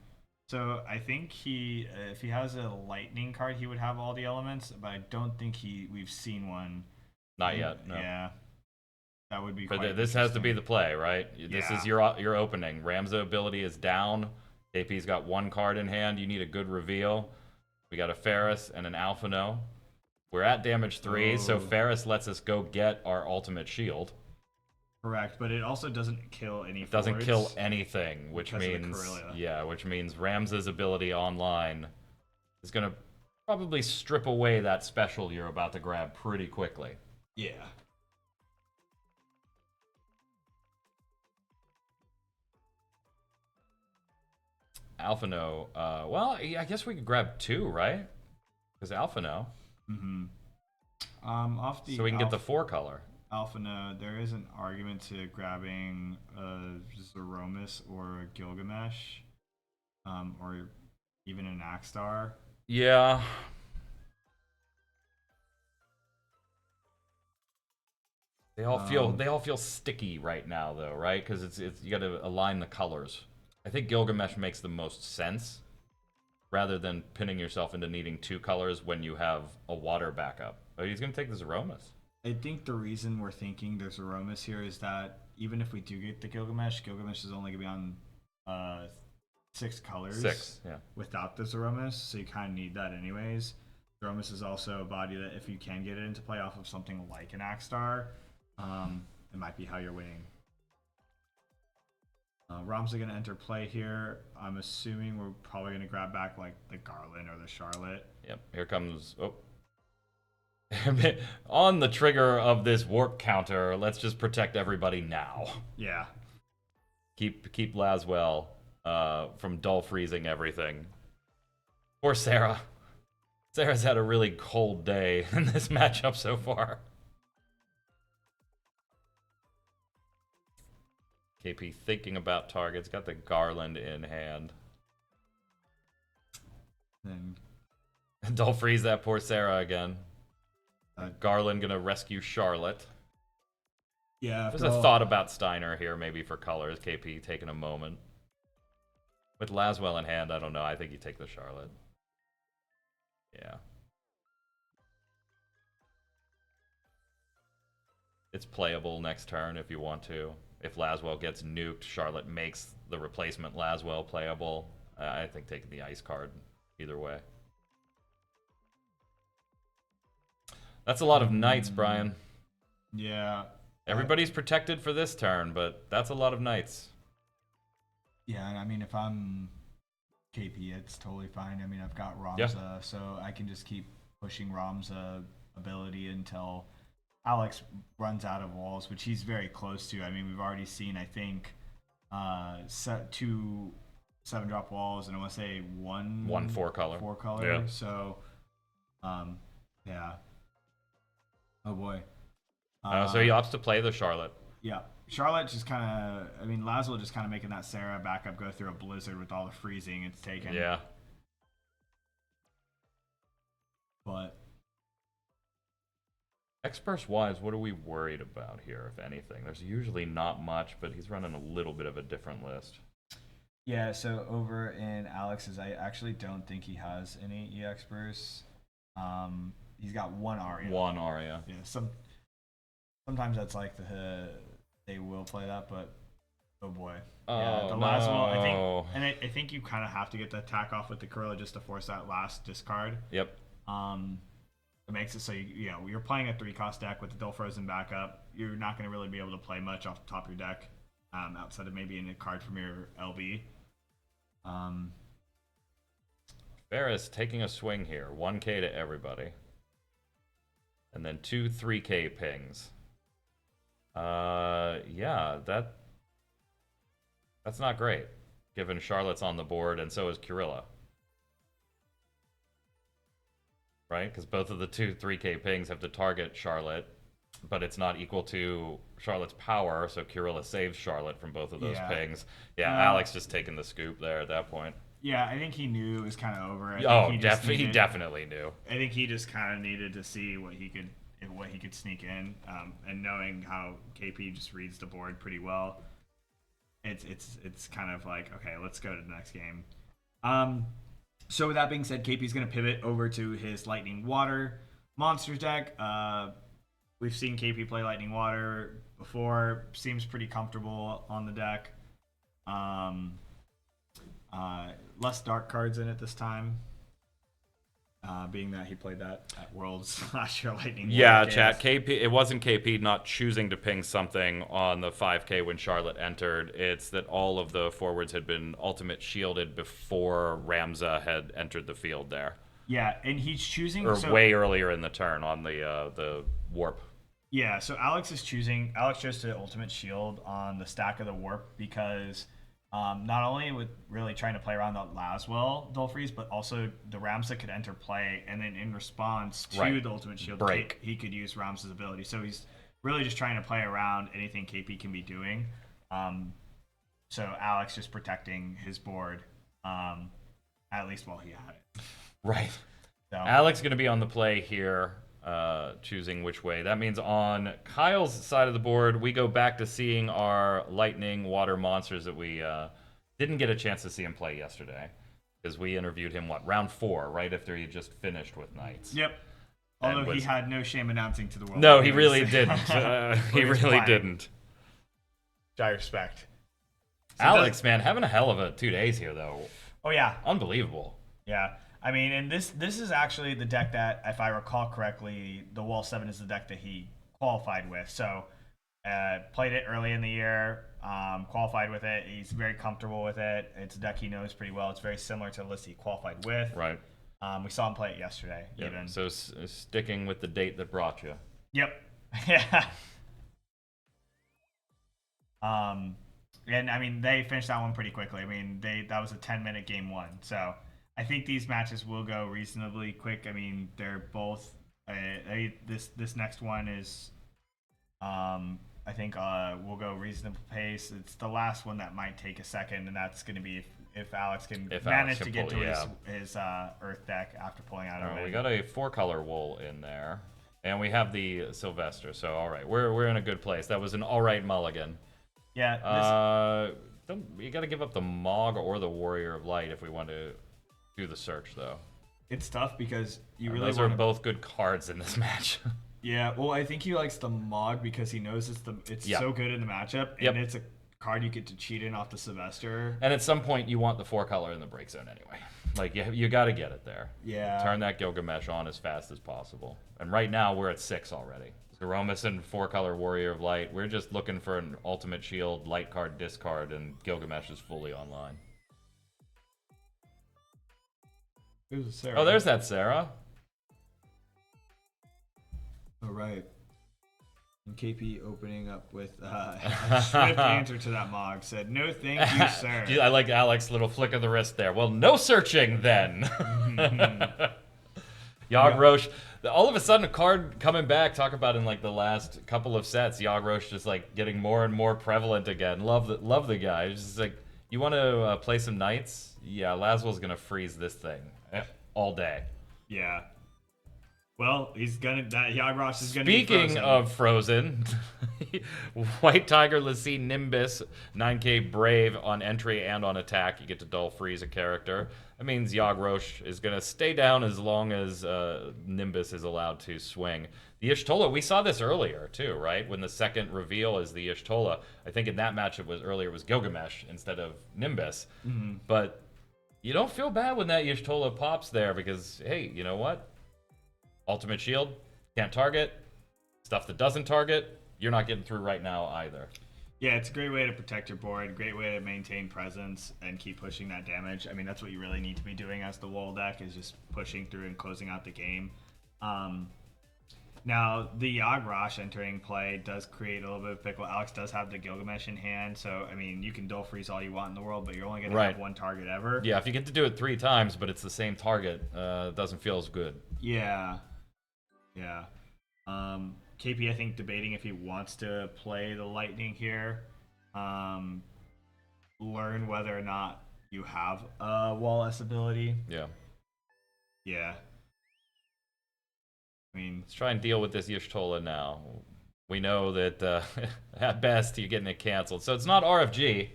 So I think if he has a lightning card, he would have all the elements, but I don't think we've seen one. Not yet. No. Yeah. That would be. But quite this has to be the interesting. play, right? This is your opening. Ramza ability is down. KP's got 1 card in hand. You need a good reveal. We got a Ferris and an Alphino. We're at damage 3, so Oh. Ferris lets us go get our ultimate shield. Correct, but it also doesn't kill any. It doesn't forwards. kill anything, which because of the means Corellia. which means Ramza's ability online is gonna probably strip away that special you're about to grab pretty quickly. Yeah. Alphino, well, I guess we could grab 2, right? Because Alphino, Mm-hmm. Off the so we can get the 4 color. Alpha node, there is an argument to grabbing a Zeromus or a Gilgamesh, or even an Axstar. Yeah. They all feel sticky right now, though, right? Because it's you got to align the colors. I think Gilgamesh makes the most sense, rather than pinning yourself into needing 2 colors when you have a water backup. Oh, he's gonna take this Aromas. I think the reason we're thinking there's aromas here is that even if we do get the Gilgamesh is only gonna be on 6 colors. 6, yeah. Without the Zeromus, so you kind of need that anyways. Zeromus is also a body that if you can get it into play off of something like an Axstar, it might be how you're winning. Ramza gonna enter play here. I'm assuming we're probably gonna grab back like the Garland or the Charlotte. Yep. Here comes. Oh. On the trigger of this warp counter, let's just protect everybody now. Yeah. Keep Laswell from dull freezing everything. Poor Sarah. Sarah's had a really cold day in this matchup so far. KP thinking about targets, got the Garland in hand. Then Dull freeze that poor Sarah again. Garland gonna rescue Charlotte. yeah. There's a thought about Steiner here, maybe for colors. KP taking a moment. With Laswell in hand, I don't know. I think you take the Charlotte. Yeah. It's playable next turn if you want to. If Laswell gets nuked, Charlotte makes the replacement Laswell playable. I think taking the ice card either way. That's a lot of knights, Brian. Yeah. Everybody's protected for this turn, but that's a lot of knights. Yeah, and I mean, if I'm KP, it's totally fine. I mean, I've got Ramza, so I can just keep pushing Ramza ability until Alex runs out of walls, which he's very close to. I mean, we've already seen, I think, 2 7-drop walls, and I want to say one 4-color. 4-color. Yeah. So, yeah. Oh boy. So he opts to play the Charlotte. Yeah. Charlotte just kind of, I mean, Laswell just kind of making that Sarah backup go through a blizzard with all the freezing it's taken. Yeah. But X-Burst wise, what are we worried about here, if anything? There's usually not much, but he's running a little bit of a different list. yeah, so over in Alex's, I actually don't think he has any EX bursts. He's got 1 Aria. 1 Aria. Yeah, sometimes that's like they will play that, but oh boy. Yeah, Oh, the Laswell, I no. think, and I think you kind of have to get the attack off with the Corilla just to force that last discard. Yep. It makes it so you're playing a 3-cost deck with the Dull Frozen backup. You're not going to really be able to play much off the top of your deck, outside of maybe a card from your LB. Ferris taking a swing here. 1K to everybody. And then 2 3K pings. Yeah, that's not great, given Charlotte's on the board and so is Kurilla. Right? Because both of the 2 3K pings have to target Charlotte, but it's not equal to Charlotte's power, so Kurilla saves Charlotte from both of those Yeah. pings. Yeah, Alex just taking the scoop there at that point. Yeah, I think he knew it was kind of over. He definitely knew. I think he just kind of needed to see what he could sneak in, and knowing how KP just reads the board pretty well, it's kind of like, okay, let's go to the next game. So with that being said, KP's going to pivot over to his Lightning Water Monsters deck. We've seen KP play Lightning Water before. Seems pretty comfortable on the deck. Less dark cards in it this time. Being that he played that at Worlds last year, Lightning Yeah, Water chat. Chaos. KP. It wasn't KP not choosing to ping something on the 5K when Charlotte entered. It's that all of the forwards had been ultimate shielded before Ramza had entered the field there, Yeah, and he's choosing or way earlier in the turn on the warp. Yeah, so Alex chose to ultimate shield on the stack of the warp because not only with really trying to play around the Laswell Dull Freeze, but also the Ramza could enter play, and then in response to the ultimate shield, break, he could use Ramza's ability. So he's really just trying to play around anything KP can be doing. So Alex just protecting his board, at least while he had it. Right. So, Alex going to be on the play here. choosing which way. That means on Kyle's side of the board, we go back to seeing our lightning water monsters that we didn't get a chance to see him play yesterday. Because we interviewed him, round 4, right after he just finished with Knights. Yep. Although he had no shame announcing to the world. No, he really didn't. He really playing. didn't. Which I respect. So Alex, man, having a hell of a 2 days here, though. Oh, yeah. Unbelievable. Yeah. I mean, and this is actually the deck that, if I recall correctly, the Wall 7 is the deck that he qualified with. So, played it early in the year, qualified with it. He's very comfortable with it. It's a deck he knows pretty well. It's very similar to the list he qualified with. Right. We saw him play it yesterday, Yep. even. So sticking with the date that brought you. Yep. Yeah. And I mean, they finished that one pretty quickly. I mean, that was a 10-minute game 1. So I think these matches will go reasonably quick. I mean, they're both. This next one is, I think, will go reasonable pace. It's the last one that might take a second, and that's going to be if Alex can manage to get to his Earth deck after pulling out of it. We got a 4-color wool in there, and we have the Sylvester. So all right, we're in a good place. That was an all right mulligan. Yeah. You got to give up the Mog or the Warrior of Light if we want to do the search, though. It's tough because you really those are both good cards in this match. Yeah, well, I think he likes the Mog because he knows it's so good in the matchup, and it's a card you get to cheat in off the Sylvester. And at some point, you want the 4-color in the break zone anyway. Like, you got to get it there. Yeah. Turn that Gilgamesh on as fast as possible. And right now, we're at 6 already. Zeromus and 4-color Warrior of Light. We're just looking for an ultimate shield, light card, discard, and Gilgamesh is fully online. Who's Sarah? Oh, there's that Sarah. Oh, right. And KP opening up with a swift answer to that Mog. Said, no thank you, sir. I like Alex's little flick of the wrist there. Well, no searching then. Yogg Roche. All of a sudden, a card coming back. Talk about in like the last couple of sets. Yogg Roche just like getting more and more prevalent again. Love the guy. It's just like, you want to play some Knights? Yeah, Laswell's going to freeze this thing all day. Yeah. Well, Yogg Roche is gonna Speaking be frozen. of frozen, White Tiger, Lassie, Nimbus, 9k Brave on entry and on attack. You get to dull freeze a character. That means Yogg Roche is going to stay down as long as Nimbus is allowed to swing. The Y'shtola, we saw this earlier too, right? When the second reveal is the Y'shtola. I think in that match it was Gilgamesh instead of Nimbus. Mm-hmm. But you don't feel bad when that Y'shtola pops there because, hey, you know what? Ultimate Shield, can't target. Stuff that doesn't target, you're not getting through right now either. Yeah, it's a great way to protect your board, great way to maintain presence and keep pushing that damage. I mean, that's what you really need to be doing as the wall deck, is just pushing through and closing out the game. Now, the Yogg Roche entering play does create a little bit of pickle. Alex does have the Gilgamesh in hand, so, I mean, you can dull freeze all you want in the world, but you're only going to have one target ever. Yeah, if you get to do it 3 times, but it's the same target, it doesn't feel as good. Yeah. Yeah. KP, I think, debating if he wants to play the Lightning here. Learn whether or not you have a Wall S ability. Yeah. Yeah. I mean, let's try and deal with this Y'shtola now. We know that at best you're getting it canceled. So it's not RFG.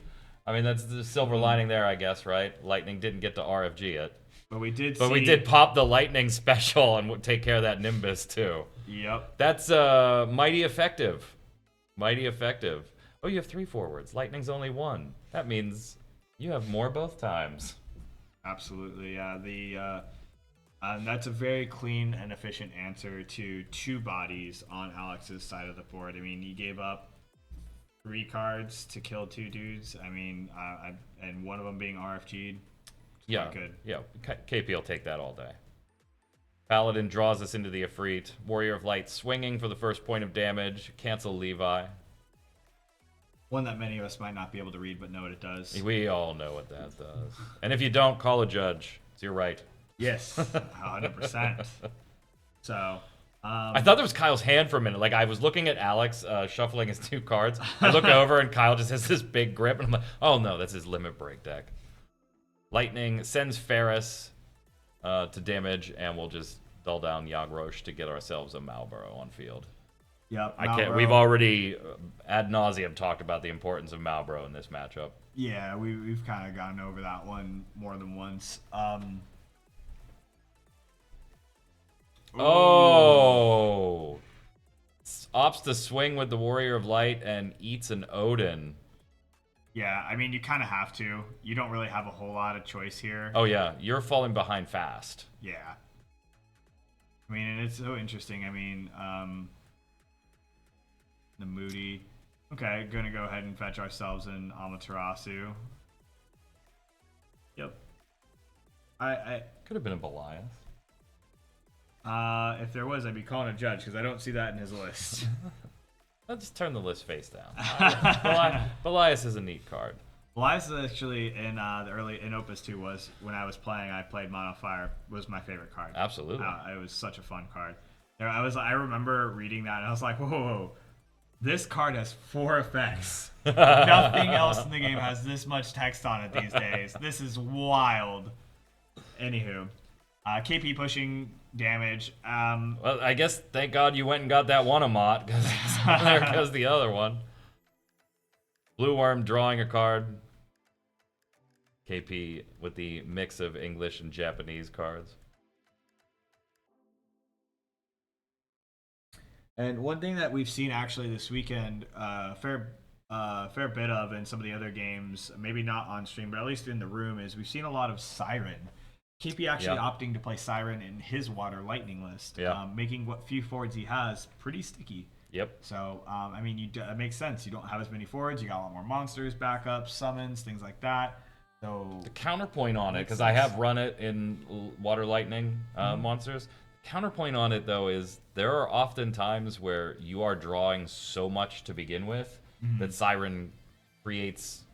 I mean, that's the silver lining there, I guess, right? Lightning didn't get to RFG it. But we did pop the Lightning special and take care of that Nimbus too. Yep. That's mighty effective. Mighty effective. Oh, you have 3 forwards. Lightning's only 1. That means you have more both times. Absolutely, yeah. That's a very clean and efficient answer to 2 bodies on Alex's side of the board. I mean, he gave up 3 cards to kill 2 dudes. I mean, and one of them being RFG'd. Yeah, good. Yeah, KP will take that all day. Paladin draws us into the Ifrit. Warrior of Light swinging for the first point of damage. Cancel Levi. One that many of us might not be able to read, but know what it does. We all know what that does. And if you don't, call a judge. It's your right. Yes, 100%. So, I thought that was Kyle's hand for a minute. Like, I was looking at Alex shuffling his 2 cards. I look over and Kyle just has this big grip, and I'm like, oh no, that's his limit break deck. Lightning sends Ferris to damage, and we'll just dull down Yagrosh to get ourselves a Malboro on field. Yep. I can't. Malboro. We've already ad nauseum talked about the importance of Malboro in this matchup. Yeah, we've kind of gone over that one more than once. Oh, opts to swing with the Warrior of Light and eats an Odin. Yeah, I mean, you kind of have to. You don't really have a whole lot of choice here. Oh yeah, you're falling behind fast. Yeah. I mean, and it's so interesting. I mean, the Moody. Okay, gonna go ahead and fetch ourselves an Amaterasu. Yep. I Could have been a Belias. if there was, I'd be calling a judge because I don't see that in his list. Let's just turn the list face down. Belias is a neat card. Elias actually in the early in Opus 2 was when I was playing. I played Mono Fire was my favorite card. Absolutely. It was such a fun card. I remember reading that and I was like, whoa, this card has 4 effects. Nothing else in the game has this much text on it these days. This is wild. Anywho, KP pushing damage. Well, I guess thank God you went and got that one Amat, because there goes the other one. Blue Worm drawing a card. KP with the mix of English and Japanese cards. And one thing that we've seen actually this weekend, fair bit of in some of the other games, maybe not on stream, but at least in the room, is we've seen a lot of Siren. KP actually opting to play Siren in his Water Lightning list, making what few forwards he has pretty sticky. Yep. So, I mean, it makes sense. You don't have as many forwards. You got a lot more monsters, backups, summons, things like that. So The counterpoint on it, because I have run it in Water Lightning monsters. Counterpoint on it, though, is there are often times where you are drawing so much to begin with that Siren creates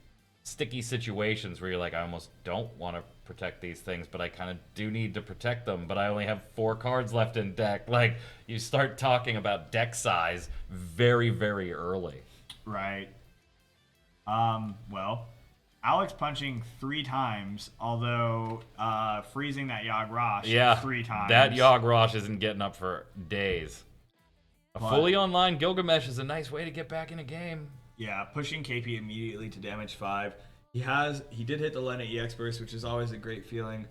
sticky situations where you're like, I almost don't want to protect these things, but I kind of do need to protect them, but I only have 4 cards left in deck. Like, you start talking about deck size very, very early. Right. Well, Alex punching 3 times, although freezing that Yagrosh 3 times. That Yagrosh isn't getting up for days. A But- fully online Gilgamesh is a nice way to get back in a game. Yeah, pushing KP immediately to damage 5. He did hit the Lena EX burst, which is always a great feeling.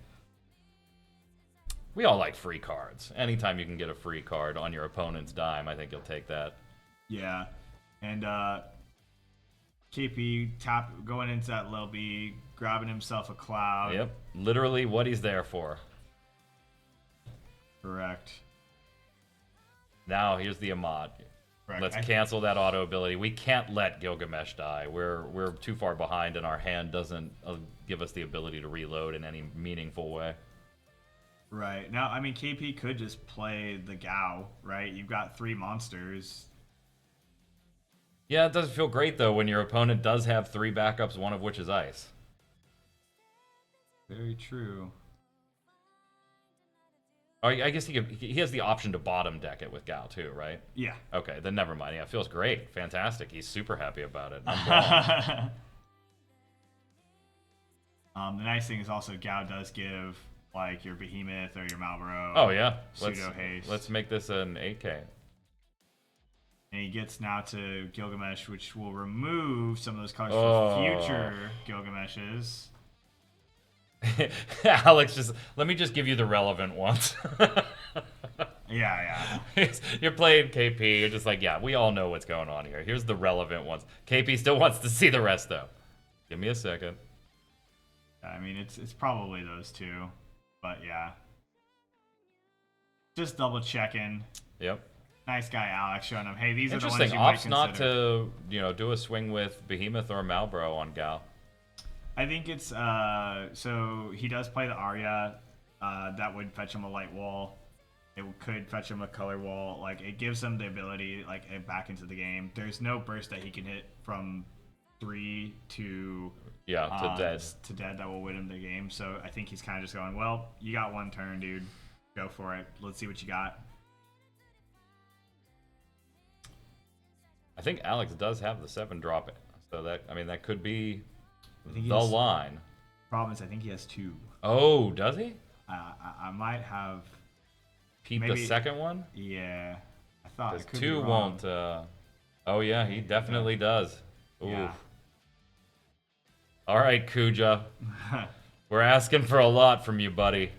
We all like free cards. Anytime you can get a free card on your opponent's dime, I think you'll take that. Yeah, and KP going into that low B, grabbing himself a cloud. Yep, literally what he's there for. Correct. Now here's the Ahmad. Correct. Let's cancel that auto ability. We can't let Gilgamesh die. We're too far behind, and our hand doesn't give us the ability to reload in any meaningful way. Right. Now, I mean, KP could just play the Gao, right? You've got 3 monsters. Yeah, it doesn't feel great, though, when your opponent does have 3 backups, one of which is ice. Very true. Oh, I guess he has the option to bottom deck it with Gal, too, right? Yeah. Okay, then never mind. Yeah, it feels great. Fantastic. He's super happy about it. I'm wrong. The nice thing is also Gao does give, like, your Behemoth or your Malboro. Oh, yeah. Pseudo haste. Let's make this an 8K. And he gets now to Gilgamesh, which will remove some of those cards Oh. for future Gilgameshes. Alex, let me just give you the relevant ones. Yeah. You're playing KP. You're just like, yeah, we all know what's going on here. Here's the relevant ones. KP still wants to see the rest, though. Give me a second. I mean, it's probably those 2. But, yeah. Just double checking. Yep. Nice guy, Alex, showing him, hey, these are the ones Interesting. you might Opts not consider. to, do a swing with Behemoth or Malboro on Gal. I think it's so he does play the Arya. That would fetch him a light wall. It could fetch him a color wall. Like, it gives him the ability back into the game. There's no burst that he can hit from 3 to dead. to dead that will win him the game. So I think he's kind of just going, well, you got 1 turn, dude. Go for it. Let's see what you got. I think Alex does have the 7 drop. So that could be I think he the has- line. Problem is, I think he has 2. Oh, does he? I might have Keep the Maybe- second one? Yeah, I thought it Because could be 2 wrong. won't. Oh, yeah, he definitely does. Ooh. Yeah. All right, Kuja. We're asking for a lot from you, buddy.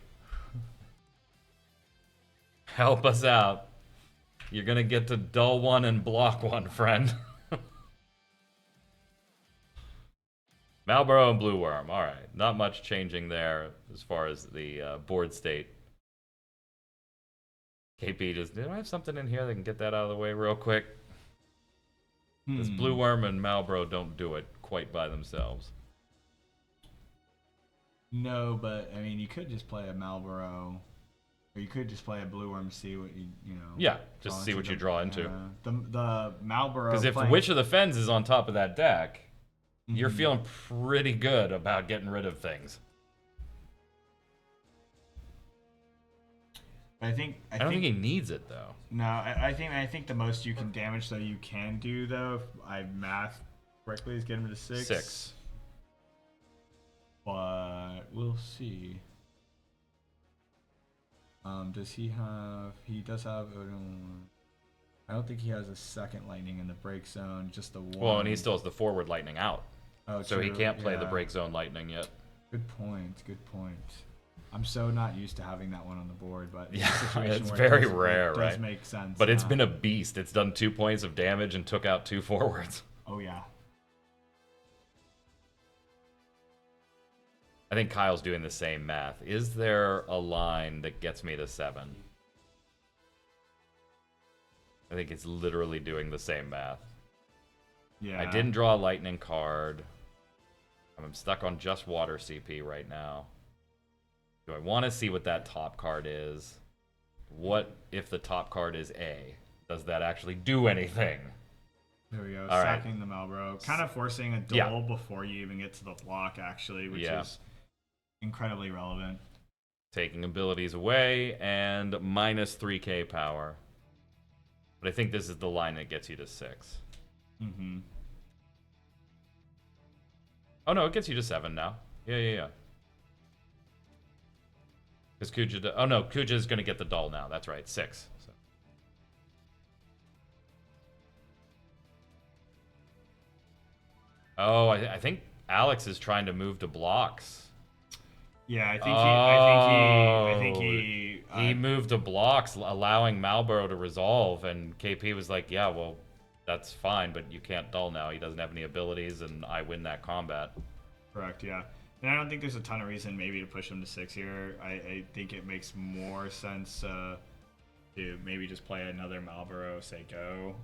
Help us out. You're going to get to dull one and block one, friend. Malboro and Blue Worm. All right. Not much changing there as far as the board state. KP just, do I have something in here that can get that out of the way real quick? Because Blue Worm and Malboro don't do it quite by themselves. No, but I mean, you could just play a Malboro, or you could just play a Blue Worm, see what you know. Yeah, just draw see what into you the- draw into. The Malboro. Because if playing- Witch of the Fens is on top of that deck, you're Mhm. feeling pretty good about getting rid of things. I I don't think he needs it though. No, I think the most you can damage that you can do though, if I math correctly, is get him to 6. 6. But we'll see. Does he have? He does have. I don't think he has a second lightning in the break zone. Just the one. Well, and he still has the forward lightning out. Oh, So he true, can't play the yeah. break zone lightning yet. Good point. Good point. I'm so not used to having that one on the board, but in a Yeah, situation it's where very it rare, does right? make sense. But it's yeah. been a beast. It's done 2 points of damage and took out 2 forwards. Oh yeah. I think Kyle's doing the same math. Is there a line that gets me to 7? I think it's literally doing the same math. Yeah. I didn't draw a lightning card. I'm stuck on just water CP right now. Do I want to see what that top card is? What if the top card is A? Does that actually do anything? There we go. All right. Sacking the Malboro. Kind of forcing a duel Yeah. before you even get to the block, actually, which Yeah. is incredibly relevant. Taking abilities away and minus 3k power. But I think this is the line that gets you to 6. Mm-hmm. Oh no, it gets you to 7 now. Yeah. Because Kuja... Oh no, Kuja is going to get the doll now. That's right, 6. So. Oh, I think Alex is trying to move to blocks. Yeah, I think he. He moved to blocks, allowing Malboro to resolve, and KP was like, yeah, well, that's fine, but you can't dull now. He doesn't have any abilities, and I win that combat. Correct. Yeah. And I don't think there's a ton of reason maybe to push him to 6 here. I think it makes more sense to maybe just play another Malboro, say go.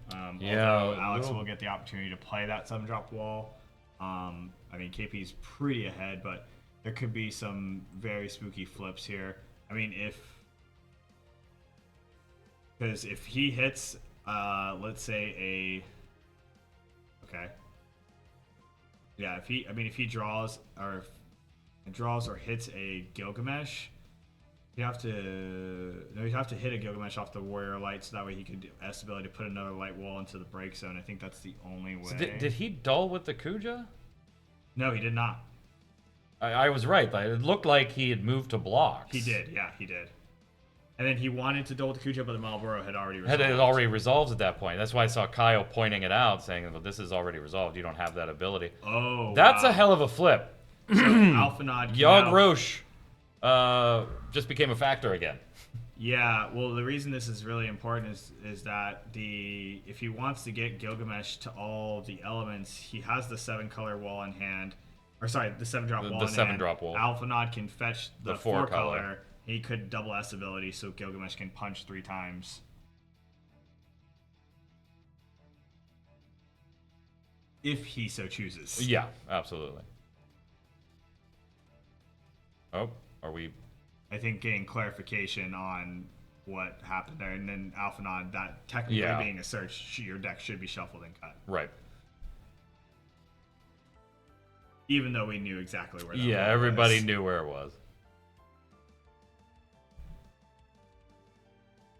Yeah, Although Alex little- will get the opportunity to play that 7-drop wall. I mean, KP's pretty ahead, but there could be some very spooky flips here. I mean, because if he hits, let's say okay. Yeah, if he draws or hits a Gilgamesh, you have to hit a Gilgamesh off the Warrior Light, so that way he could S ability to put another light wall into the break zone. I think that's the only way. So did he dull with the Kuja? No, he did not. I was right. It looked like he had moved to blocks. He did, yeah, he did. And then he wanted to duel with the Kuja, but the Malboro had already It resolved. already resolved at that point. That's why I saw Kyle pointing it out, saying, well, this is already resolved. You don't have that ability. Oh, That's wow. a hell of a flip. Alphanod can Yogg now- Roche just became a factor again. Yeah, well, the reason this is really important is that if he wants to get Gilgamesh to all the elements, he has the 7-color wall in hand. Or sorry, the 7-drop wall The in 7-drop hand. wall. Alphanod can fetch the The 4-color. 4-color. He could double S ability, so Gilgamesh can punch 3 times. If he so chooses. Yeah, absolutely. Oh, are we... I think getting clarification on what happened there, and then Alphanod, that technically Yeah. being a search, your deck should be shuffled and cut. Right. Even though we knew exactly where that Yeah, wall everybody was. knew where it was.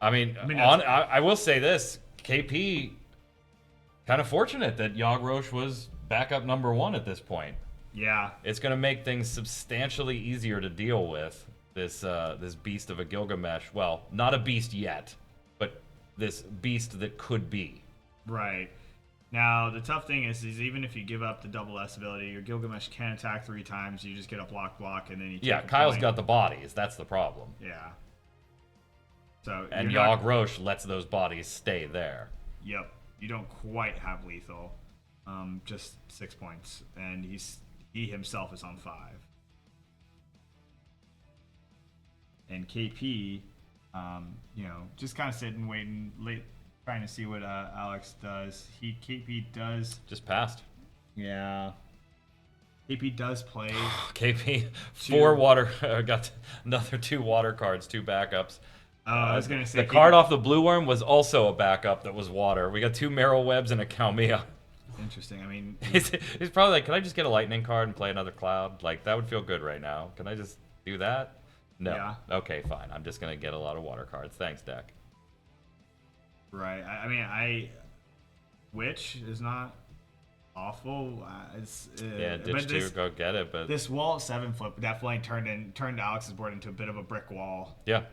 I mean I will say this. KP, kind of fortunate that Yogg Roche was backup number 1 at this point. Yeah, It's going to make things substantially easier to deal with this beast of a Gilgamesh. Well, not a beast yet, but this beast that could be. Right. Now, the tough thing is even if you give up the double S ability, your Gilgamesh can attack 3 times. You just get a block, and then you take Yeah, a Kyle's point. got the bodies. That's the problem. Yeah. So And you're not- Yogg Rosh lets those bodies stay there. Yep. You don't quite have lethal. Just 6 points. And he himself is on 5. And KP, just kind of sitting, waiting, trying to see what Alex does. KP does. Just passed. Yeah. KP does play. KP, 4 water. Got another 2 water cards, 2 backups. I was gonna say the card off the blue worm was also a backup that was water. We got 2 Meryl Webs and a Kalmia. Interesting. I mean, He's probably like, can I just get a lightning card and play another cloud? Like, that would feel good right now. Can I just do that? No. Yeah. Okay, fine. I'm just gonna get a lot of water cards. Thanks, deck. right. Witch is not awful. Yeah, but ditch 2, go get it. But this wall at 7 flip definitely turned Alex's board into a bit of a brick wall. yeah,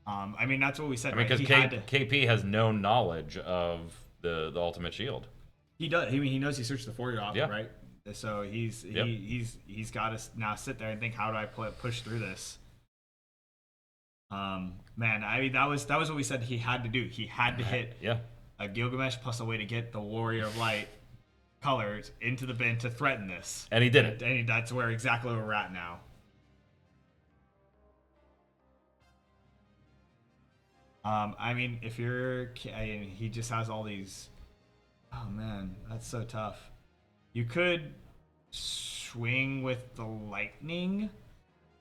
That's what we said. I mean, right? because KP has no knowledge of the ultimate shield. He does. He knows he searched the 4 off, Yeah. right? So he's got to now sit there and think, how do I push through this? That was what we said he had to do. He had to hit Yeah. a Gilgamesh plus a way to get the Warrior of Light colors into the bin to threaten this. And he did it. And that's exactly where we're at now. If you're, he just has all these. Oh man, that's so tough. You could swing with the lightning.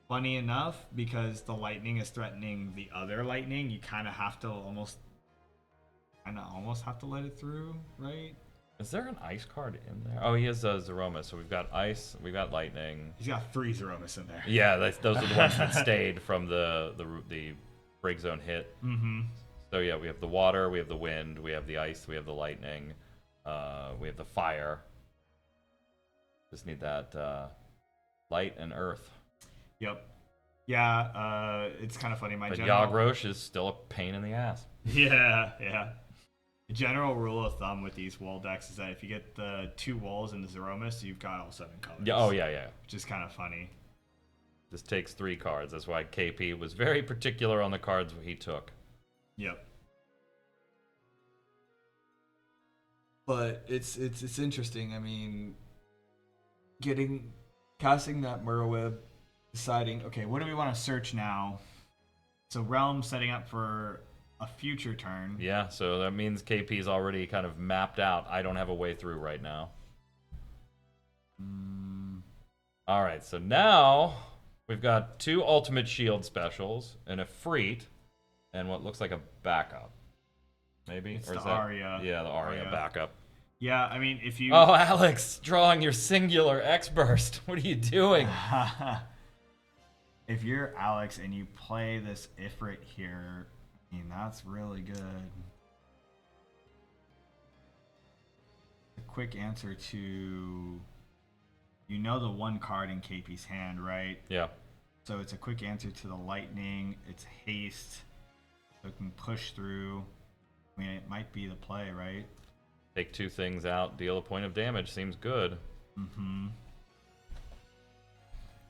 Funny enough, because the lightning is threatening the other lightning, you kind of have to almost have to let it through, right? Is there an ice card in there? Oh, he has Zeroma. So we've got ice, we've got lightning. He's got 3 Zeromus in there. Yeah, those are the ones that stayed from the break zone hit. Mm-hmm. So yeah, we have the water, we have the wind, we have the ice, we have the lightning, we have the fire. Just need that light and earth. Yep. Yeah, it's kind of funny. But Yogg Rosh is still a pain in the ass. Yeah. The general rule of thumb with these wall decks is that if you get the 2 walls in the Zeromus, you've got all 7 colors. Yeah. Oh yeah. Which is kind of funny. This takes 3 cards. That's why KP was very particular on the cards he took. Yep. But it's interesting. Casting that Merweb, deciding, okay, what do we want to search now? So Realm setting up for a future turn. Yeah, so that means KP's already kind of mapped out. I don't have a way through right now. All right, so now we've got 2 Ultimate Shield specials and a Freet and what looks like a backup. Maybe? It's or the is that... Aria. Yeah, the Aria backup. Yeah, if you... Oh, Alex, drawing your singular X-Burst. What are you doing? If you're Alex and you play this Ifrit here, that's really good. A quick answer to... the 1 card in KP's hand, right? Yeah. So it's a quick answer to the lightning. It's haste. So it can push through. It might be the play, right? Take 2 things out, deal a point of damage. Seems good. Mm-hmm.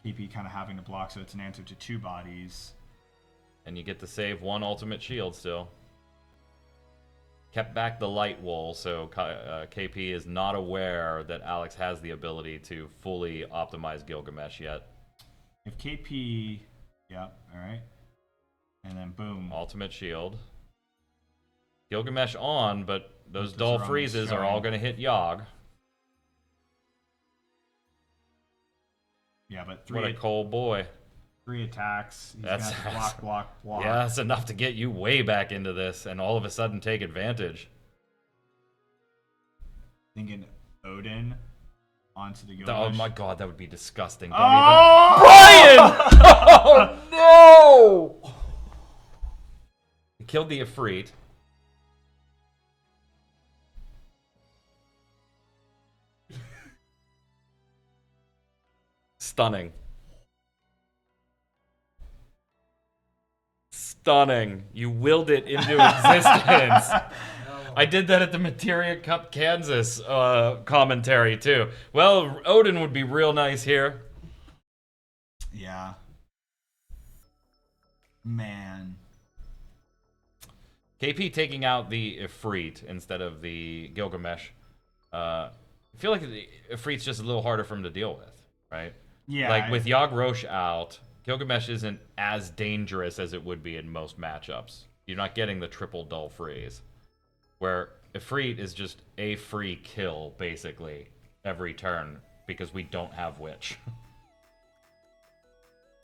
KP kind of having to block, so it's an answer to 2 bodies. And you get to save 1 Ultimate Shield still. Kept back the light wool, so KP is not aware that Alex has the ability to fully optimize Gilgamesh yet. If KP... yeah, alright. And then boom. Ultimate Shield. Gilgamesh on, but those The dull Zeromus freezes are showing. all going to hit Yogg. Yeah, but What a cold boy. 3 attacks. He's That's- gonna have to block. Yeah, that's enough to get you way back into this and all of a sudden take advantage. Thinking Odin onto the Oh Gilgamesh. my god, that would be disgusting. Don't Oh! even... Brian! Oh no! He killed the Ifrit. Stunning. Stunning. You willed it into existence. I did that at the Materia Cup Kansas commentary too. Well, Odin would be real nice here. Yeah. Man. KP taking out the Ifrit instead of the Gilgamesh. I feel like the Ifrit's just a little harder for him to deal with, right? Yeah. Like with Yogg Rosh out, Gilgamesh isn't as dangerous as it would be in most matchups. You're not getting the triple dull freeze. Where Ifrit is just a free kill, basically, every turn, because we don't have Witch.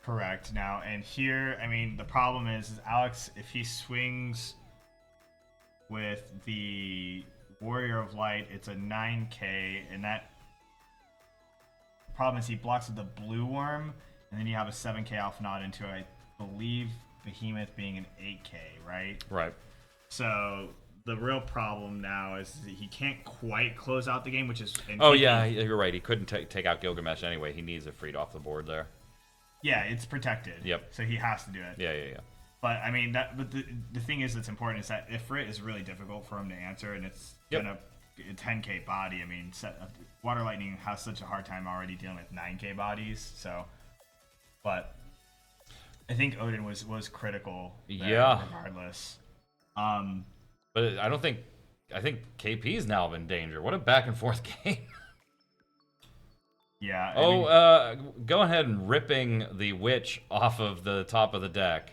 Correct. Now, and here, I mean, the problem is Alex, if he swings with the Warrior of Light, it's a 9k, and that problem is he blocks with the Blue Worm, and then you have a 7k Alpha Nod into, I believe, Behemoth being an 8k, right? Right. So the real problem now is that he can't quite close out the game, which is... Oh, yeah, you're right. He couldn't take out Gilgamesh anyway. He needs Ifrit off the board there. Yeah, it's protected. Yep. So he has to do it. Yeah. But I mean, but the thing is that's important is that Ifrit is really difficult for him to answer, and it's gonna a 10k body. I mean, Water Lightning has such a hard time already dealing with 9k bodies. So, but I think Odin was critical. There, regardless. But I think KP's now in danger. What a back and forth game. Yeah. Go ahead and ripping the Witch off of the top of the deck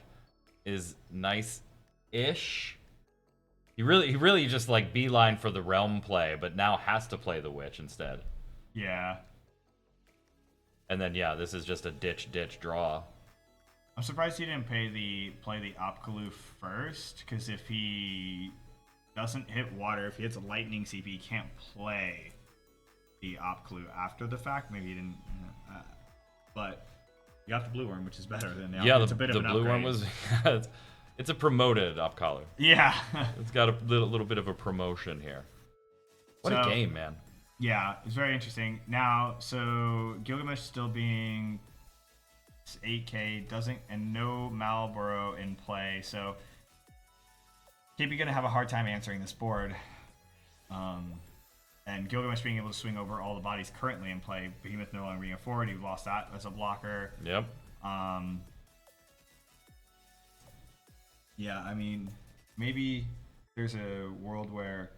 is nice-ish. He really just like beeline for the Realm play, but now has to play the Witch instead. Yeah. And then this is just a ditch draw. I'm surprised he didn't play the Opkaloof first, because if he doesn't hit water, if he hits a lightning CP, he can't play the Opkaloof after the fact. Maybe he didn't, but you got the Blue Worm, which is better than the it's a bit of the an Blue Worm upgrade. was it's a promoted Opcolor. Yeah. It's got a little bit of a promotion here. What a game, man. Yeah, it's very interesting. Now, so Gilgamesh still being 8k and no Malboro in play, so KP gonna have a hard time answering this board. And Gilgamesh being able to swing over all the bodies currently in play, Behemoth no longer being a forward, he lost that as a blocker. Yep. Yeah, I mean, maybe there's a world where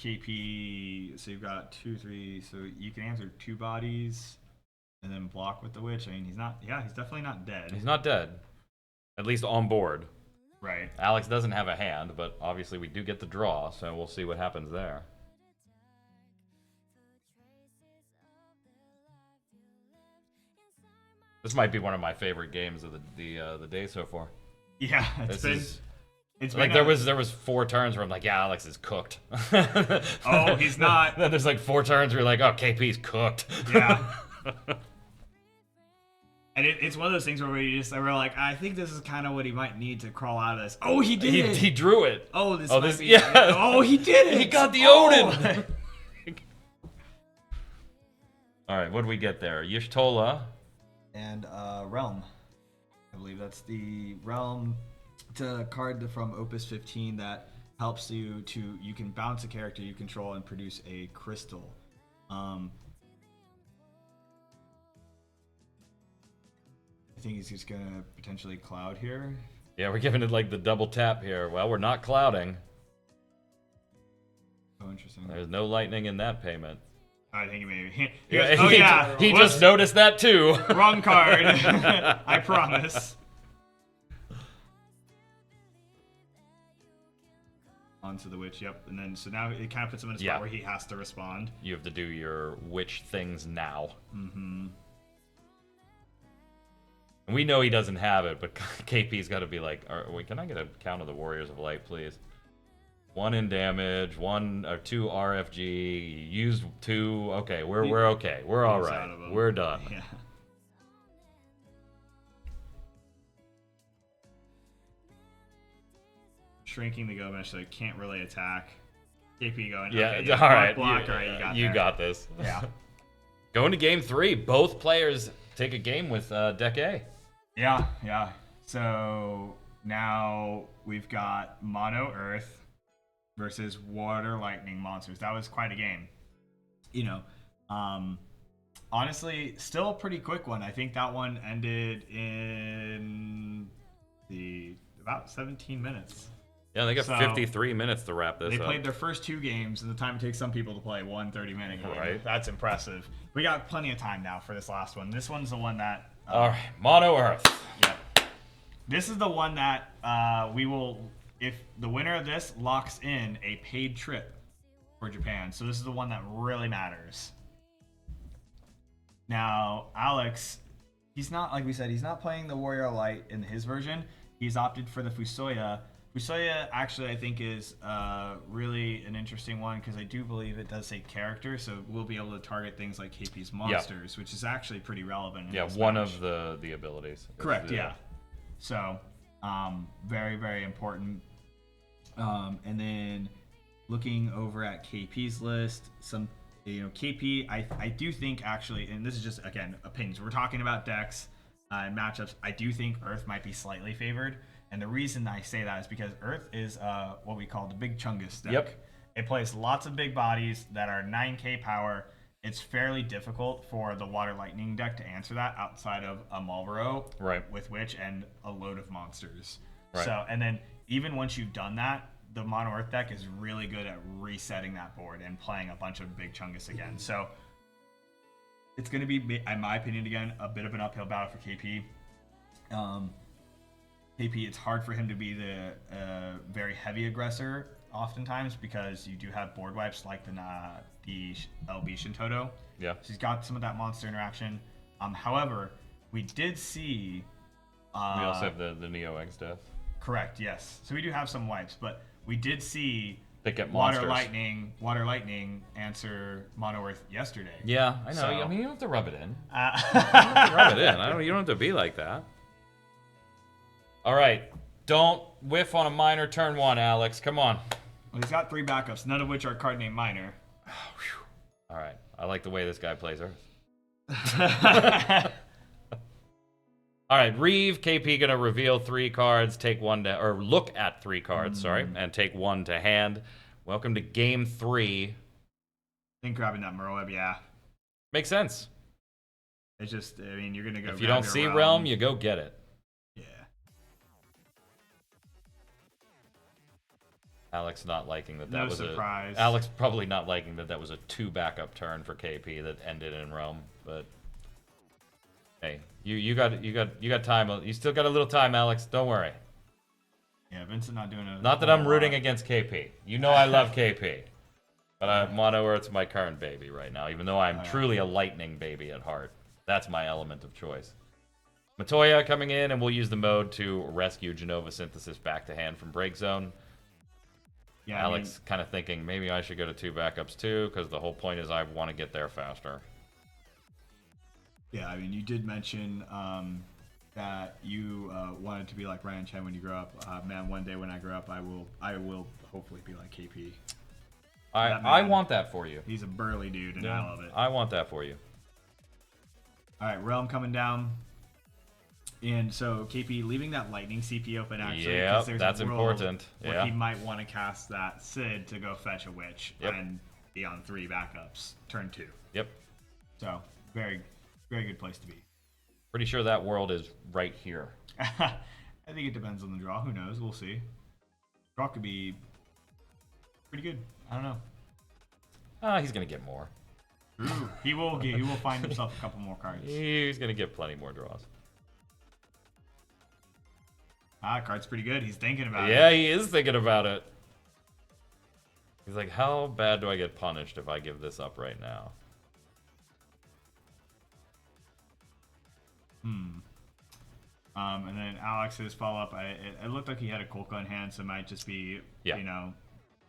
KP, so you've got 2, 3, so you can answer 2 bodies and then block with the Witch. I mean, he's definitely not dead. He's not dead. At least on board. Right. Alex doesn't have a hand, but obviously we do get the draw, so we'll see what happens there. This might be one of my favorite games of the day so far. Yeah, It's been there was 4 turns where I'm like, yeah, Alex is cooked. Oh, he's not. Then there's like 4 turns where you're like, oh, KP's cooked. Yeah. And it's one of those things where we're like, I think this is kind of what he might need to crawl out of this. Oh, he did. He drew it. Oh, this. Yeah. Oh, he did it. He got the Odin. All right, what do we get there? Y'shtola. And Realm. I believe that's the Realm. It's a card from Opus 15 that helps you can bounce a character you control and produce a crystal. I think he's just gonna potentially cloud here. Yeah, we're giving it like the double tap here. Well, we're not clouding. Oh, interesting. There's no lightning in that payment. I think maybe. He just noticed that too. Wrong card. I promise. Onto the Witch, yep. And then, so now it kind of puts him in a spot where he has to respond. You have to do your Witch things now. Mm-hmm. And we know he doesn't have it, but KP's got to be like, wait, can I get a count of the Warriors of Light, please? 1 in damage, 1 or 2 RFG, used 2. Okay, we're okay. We're all right. We're done. Yeah. Shrinking the Gilgamesh so it can't really attack. KP going, okay, all right. Block, all right, you got this. Yeah. Going to game 3. Both players take a game with Deck A. Yeah. So now we've got Mono Earth versus Water Lightning monsters. That was quite a game. You know, honestly, still a pretty quick one. I think that one ended in about 17 minutes. Yeah, they got So, 53 minutes to wrap this They up. played their first 2 games, and the time it takes some people to play one 30-minute game. Right. That's impressive. We got plenty of time now for this last one. This one's the one that. All right, Mono Earth. Yeah. This is the one that we will, if the winner of this locks in a paid trip for Japan. So this is the one that really matters. Now, Alex, he's not, like we said, he's not playing the Warrior Light in his version. He's opted for the Fusoya. Fusoya actually, I think, is really an interesting one because I do believe it does say character, so we'll be able to target things like KP's monsters, which is actually pretty relevant. Yeah, one of the abilities. Correct, yeah. So, very, very important. And then looking over at KP's list, KP, I do think actually, and this is just, again, opinions. We're talking about decks and matchups. I do think Earth might be slightly favored. And the reason I say that is because Earth is what we call the Big Chungus deck. Yep. It plays lots of big bodies that are 9k power. It's fairly difficult for the Water Lightning deck to answer that outside of a Malboro, Right. with Witch and a load of monsters. Right. So, and then even once you've done that, the Mono Earth deck is really good at resetting that board and playing a bunch of Big Chungus again. So it's going to be, in my opinion, again, a bit of an uphill battle for KP. KP, it's hard for him to be the very heavy aggressor oftentimes because you do have board wipes like the LB Shintoto. Yeah. So he's got some of that monster interaction. However, we did see... We also have the Neo Eggs death. Correct, yes. So we do have some wipes, but we did see They get Water monsters. Lightning answer Mono Earth yesterday. Yeah, I know. So- I mean, you don't have to rub it in. Uh, Rub it in. You don't have to be like that. All right. Don't whiff on a minor turn 1, Alex. Come on. well, he's got 3 backups, none of which are card name minor. All right. I like the way this guy plays Earth. All right, Reeve, KP gonna reveal 3 cards, take 1 to, or look at 3 cards, sorry, and take 1 to hand. Welcome to game 3. I think grabbing that Merweb, yeah. Makes sense. It's just, I mean, you're going to go If you grab don't your see Realm, you go get it. Yeah. Alex not liking that No was surprise. Alex probably not liking that was a 2 backup turn for KP that ended in Realm, but hey, you got time. You still got a little time, Alex. Don't worry. Yeah, Vincent not doing a Not that I'm rooting against KP. You know I love KP. But Mono Earth's my current baby right now, even though I'm truly a lightning baby at heart. That's my element of choice. Matoya coming in, and we'll use the mode to rescue Genova Synthesis back to hand from Break Zone. Yeah, Alex kind of thinking maybe I should go to 2 backups too, because the whole point is I want to get there faster. I mean, you did mention that you wanted to be like Ryan Chen when you grow up. Man, one day when I grow up, I will hopefully be like KP. I want that for you. He's a burly dude, and I love it. I want that for you. All right, Realm coming down. And so KP leaving that lightning CP open actually. Yeah, 'cause there's that's a world important. Where Yeah. he might want to cast that Sid to go fetch a witch Yep. and be on 3 backups, turn 2. Yep. So very, very good place to be. Pretty sure that world is right here. I think it depends on the draw. Who knows? We'll see. Draw could be pretty good. I don't know. He's gonna get more. Ooh, he will find himself a couple more cards. He's gonna get plenty more draws. Card's pretty good. He's thinking about Yeah, it. he is thinking about it. He's like, how bad do I get punished if I give this up right now? And then Alex's follow-up, it looked like he had a Kolka in hand, so it might just be, Yeah. you know...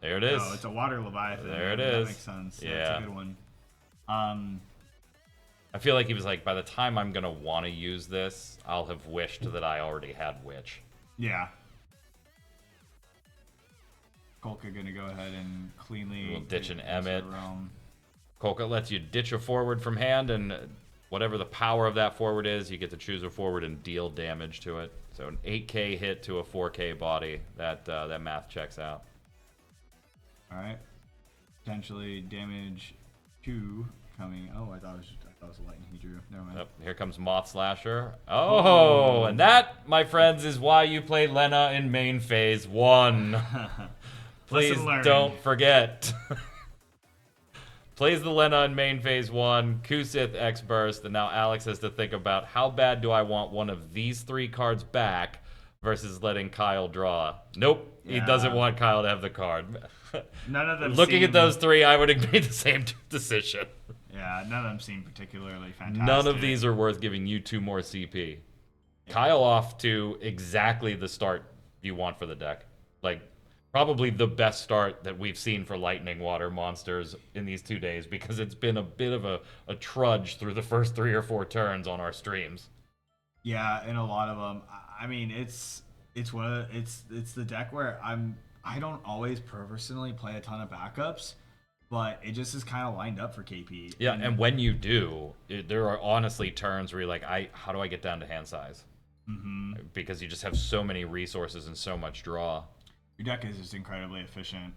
There it is. Oh, it's a Water Leviathan. There it That is. makes sense. Yeah. That's a good one. I feel like he was like, by the time I'm gonna want to use this, I'll have wished that I already had Witch. Yeah. Kolka gonna go ahead and cleanly... We'll ditch an answer Emmet. Realm. Kolka lets you ditch a forward from hand, and whatever the power of that forward is, you get to choose a forward and deal damage to it. So an 8K hit to a 4K body. That math checks out. All right. Potentially damage 2 coming. Oh, I thought it was a lightning he drew. Never mind. Yep, here comes Moth Slasher. Oh, and that, my friends, is why you play Lena in main phase 1. Please Lesson learned. don't forget. Plays the Lena in main phase 1, Kusith X Burst, and now Alex has to think about how bad do I want one of these 3 cards back versus letting Kyle draw. Nope, he doesn't want Kyle to have the card. None of them. Looking at those 3, I would have made the same decision. Yeah, none of them seem particularly fantastic. None of these are worth giving you 2 more CP. Kyle off to exactly the start you want for the deck. Like, probably the best start that we've seen for Lightning Water monsters in these 2 days, because it's been a bit of a trudge through the first 3 or 4 turns on our streams. Yeah, and a lot of them. I mean, it's the deck where I don't always personally play a ton of backups, but it just is kind of lined up for KP. Yeah, and when you do, there are honestly turns where you're like, how do I get down to hand size? Mm-hmm. Because you just have so many resources and so much draw. Your deck is just incredibly efficient.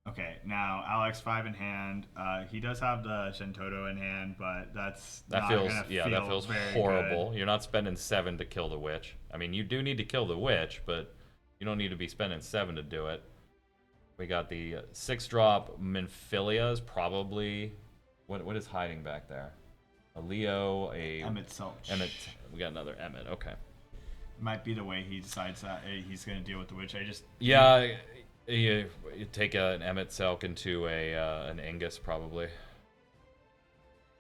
Okay, now Alex 5 in hand. He does have the Shentoto in hand, but that feels very horrible. good. You're not spending 7 to kill the witch. I mean, you do need to kill the witch, but you don't need to be spending 7 to do it. We got the 6-drop Minfilia is probably what is hiding back there? A Leo, a Emmett Selch. Emmett. We got another Emmett. Okay. Might be the way he decides that he's going to deal with the witch. You take an Emmett Selk into an Angus probably.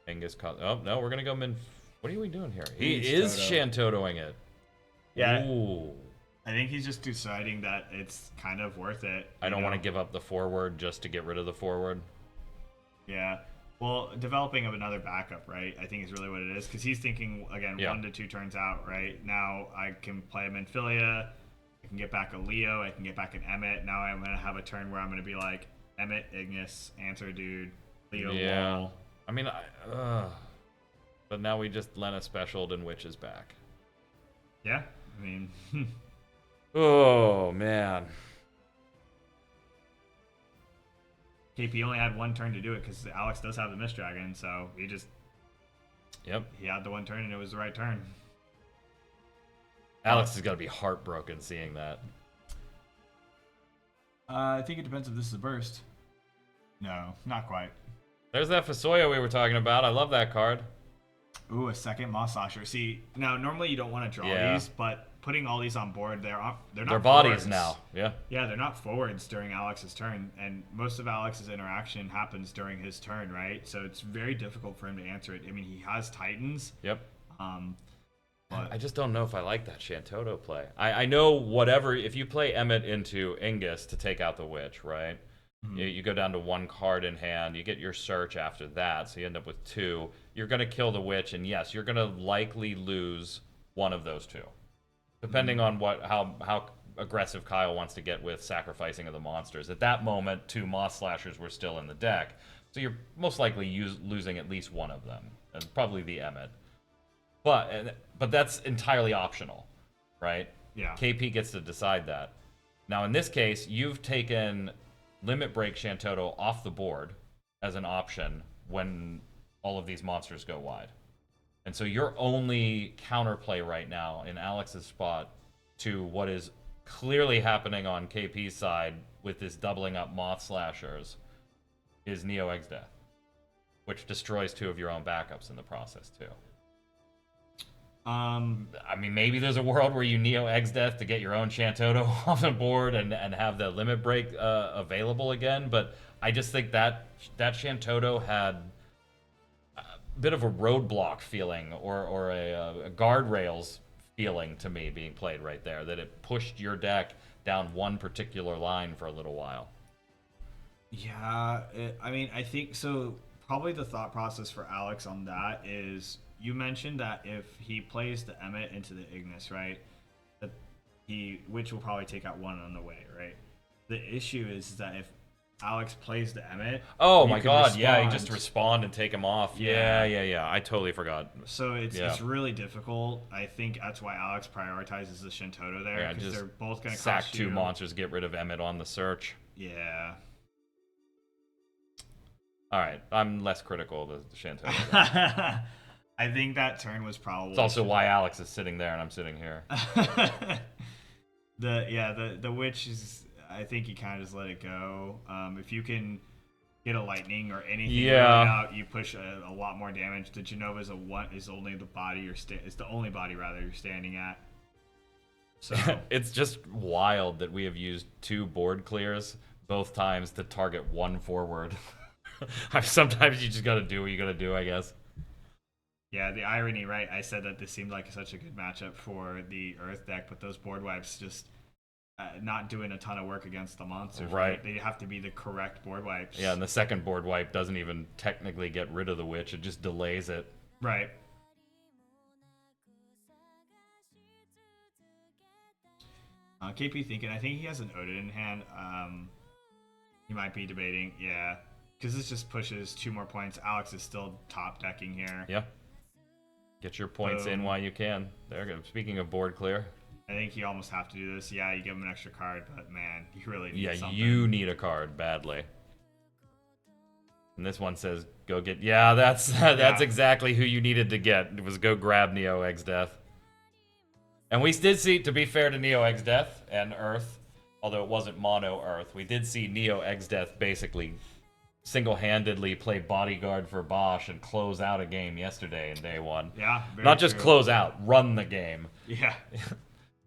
Angus. Oh no, we're gonna go Min. What are we doing here? He is Shantotoing it. Yeah. Ooh. I think he's just deciding that it's kind of worth it. I don't want to give up the forward just to get rid of the forward. Yeah. Well, developing of another backup, right? I think is really what it is, because he's thinking again 1 to 2 turns out, right? Now I can play a Minfilia, I can get back a Leo, I can get back an Emmett. Now I'm gonna have a turn where I'm gonna be like Emmett, Ignis, Answer Dude, Leo. Yeah. Wall. I mean, but now we just Lena specialed and Witch is back. Yeah. I mean. Oh man. KP only had 1 turn to do it because Alex does have the Mist Dragon, so he had the 1 turn and it was the right turn. Alex is gonna be heartbroken seeing that. I think it depends if this is a burst. No, not quite. There's that Fasoya we were talking about. I love that card. Ooh, a second Moss Slasher. See, now normally you don't want to draw these, but putting all these on board, they're not their bodies forwards. now. Yeah. Yeah, they're not forwards during Alex's turn, and most of Alex's interaction happens during his turn, right? So it's very difficult for him to answer it. I mean, he has Titans. Yep. But I just don't know if I like that Shantoto play. I know whatever, if you play Emmett into Ingus to take out the Witch, right? Mm-hmm. You go down to 1 card in hand, you get your search after that, so you end up with 2. You're going to kill the Witch, and yes, you're going to likely lose one of those 2. Depending on how aggressive Kyle wants to get with sacrificing of the monsters. At that moment, 2 Moss Slashers were still in the deck, so you're most likely losing at least one of them, and probably the Emmett. But that's entirely optional, right? Yeah. KP gets to decide that. Now, in this case, you've taken Limit Break Shantoto off the board as an option when all of these monsters go wide. And so your only counterplay right now in Alex's spot to what is clearly happening on KP's side with this doubling up Moth Slashers is Neo Egg's Death, which destroys 2 of your own backups in the process too. I mean, maybe there's a world where you Neo Egg's Death to get your own Shantoto off the board and have the Limit Break available again, but I just think that Shantoto had bit of a roadblock feeling or a guardrails feeling to me being played right there, that it pushed your deck down one particular line for a little while. Yeah, I mean, I think so. Probably the thought process for Alex on that is, you mentioned that if he plays the Emmett into the Ignis, right, which will probably take out 1 on the way, right? The issue is that if Alex plays the Emmett. Oh you my can god, yeah, you just respond. respond and take him off. Yeah. Yeah. I totally forgot. So it's Yeah. really difficult. I think that's why Alex prioritizes the Shintoto there, Yeah, because just they're both going to sack cost 2 you. monsters, get rid of Emmett on the search. Yeah. Alright, I'm less critical of the Shanto. I think that turn was probably. It's also why Alex is sitting there and I'm sitting here. the witch is. I think you kind of just let it go. If you can get a lightning or anything Yeah. out, you push a lot more damage. The Genova is only the body it's the only body rather you're standing at. So It's just wild that we have used 2 board clears both times to target 1 forward. Sometimes you just gotta do what you gotta do, I guess. yeah, the irony, right? I said that this seemed like such a good matchup for the Earth deck, but those board wipes just not doing a ton of work against the monsters. Right. They have to be the correct board wipes. Yeah, and the second board wipe doesn't even technically get rid of the witch, it just delays it. Right. KP thinking, I think he has an Odin in hand. He might be debating, yeah. Because this just pushes 2 more points. Alex is still top decking here. Yeah. Get your points in Boom. while you can. There you go. Speaking of board clear. I think you almost have to do this. Yeah, you give him an extra card, but man, you really need Yeah, something. you need a card badly. And this one says, go get... Yeah, that's exactly who you needed to get. It was go grab Neo Egg's Death. And we did see, to be fair to Neo Egg's Death and Earth, although it wasn't mono Earth, we did see Neo Egg's Death basically single-handedly play bodyguard for Bosch and close out a game yesterday in day 1. Yeah, very Not just true. close out, run the game. Yeah.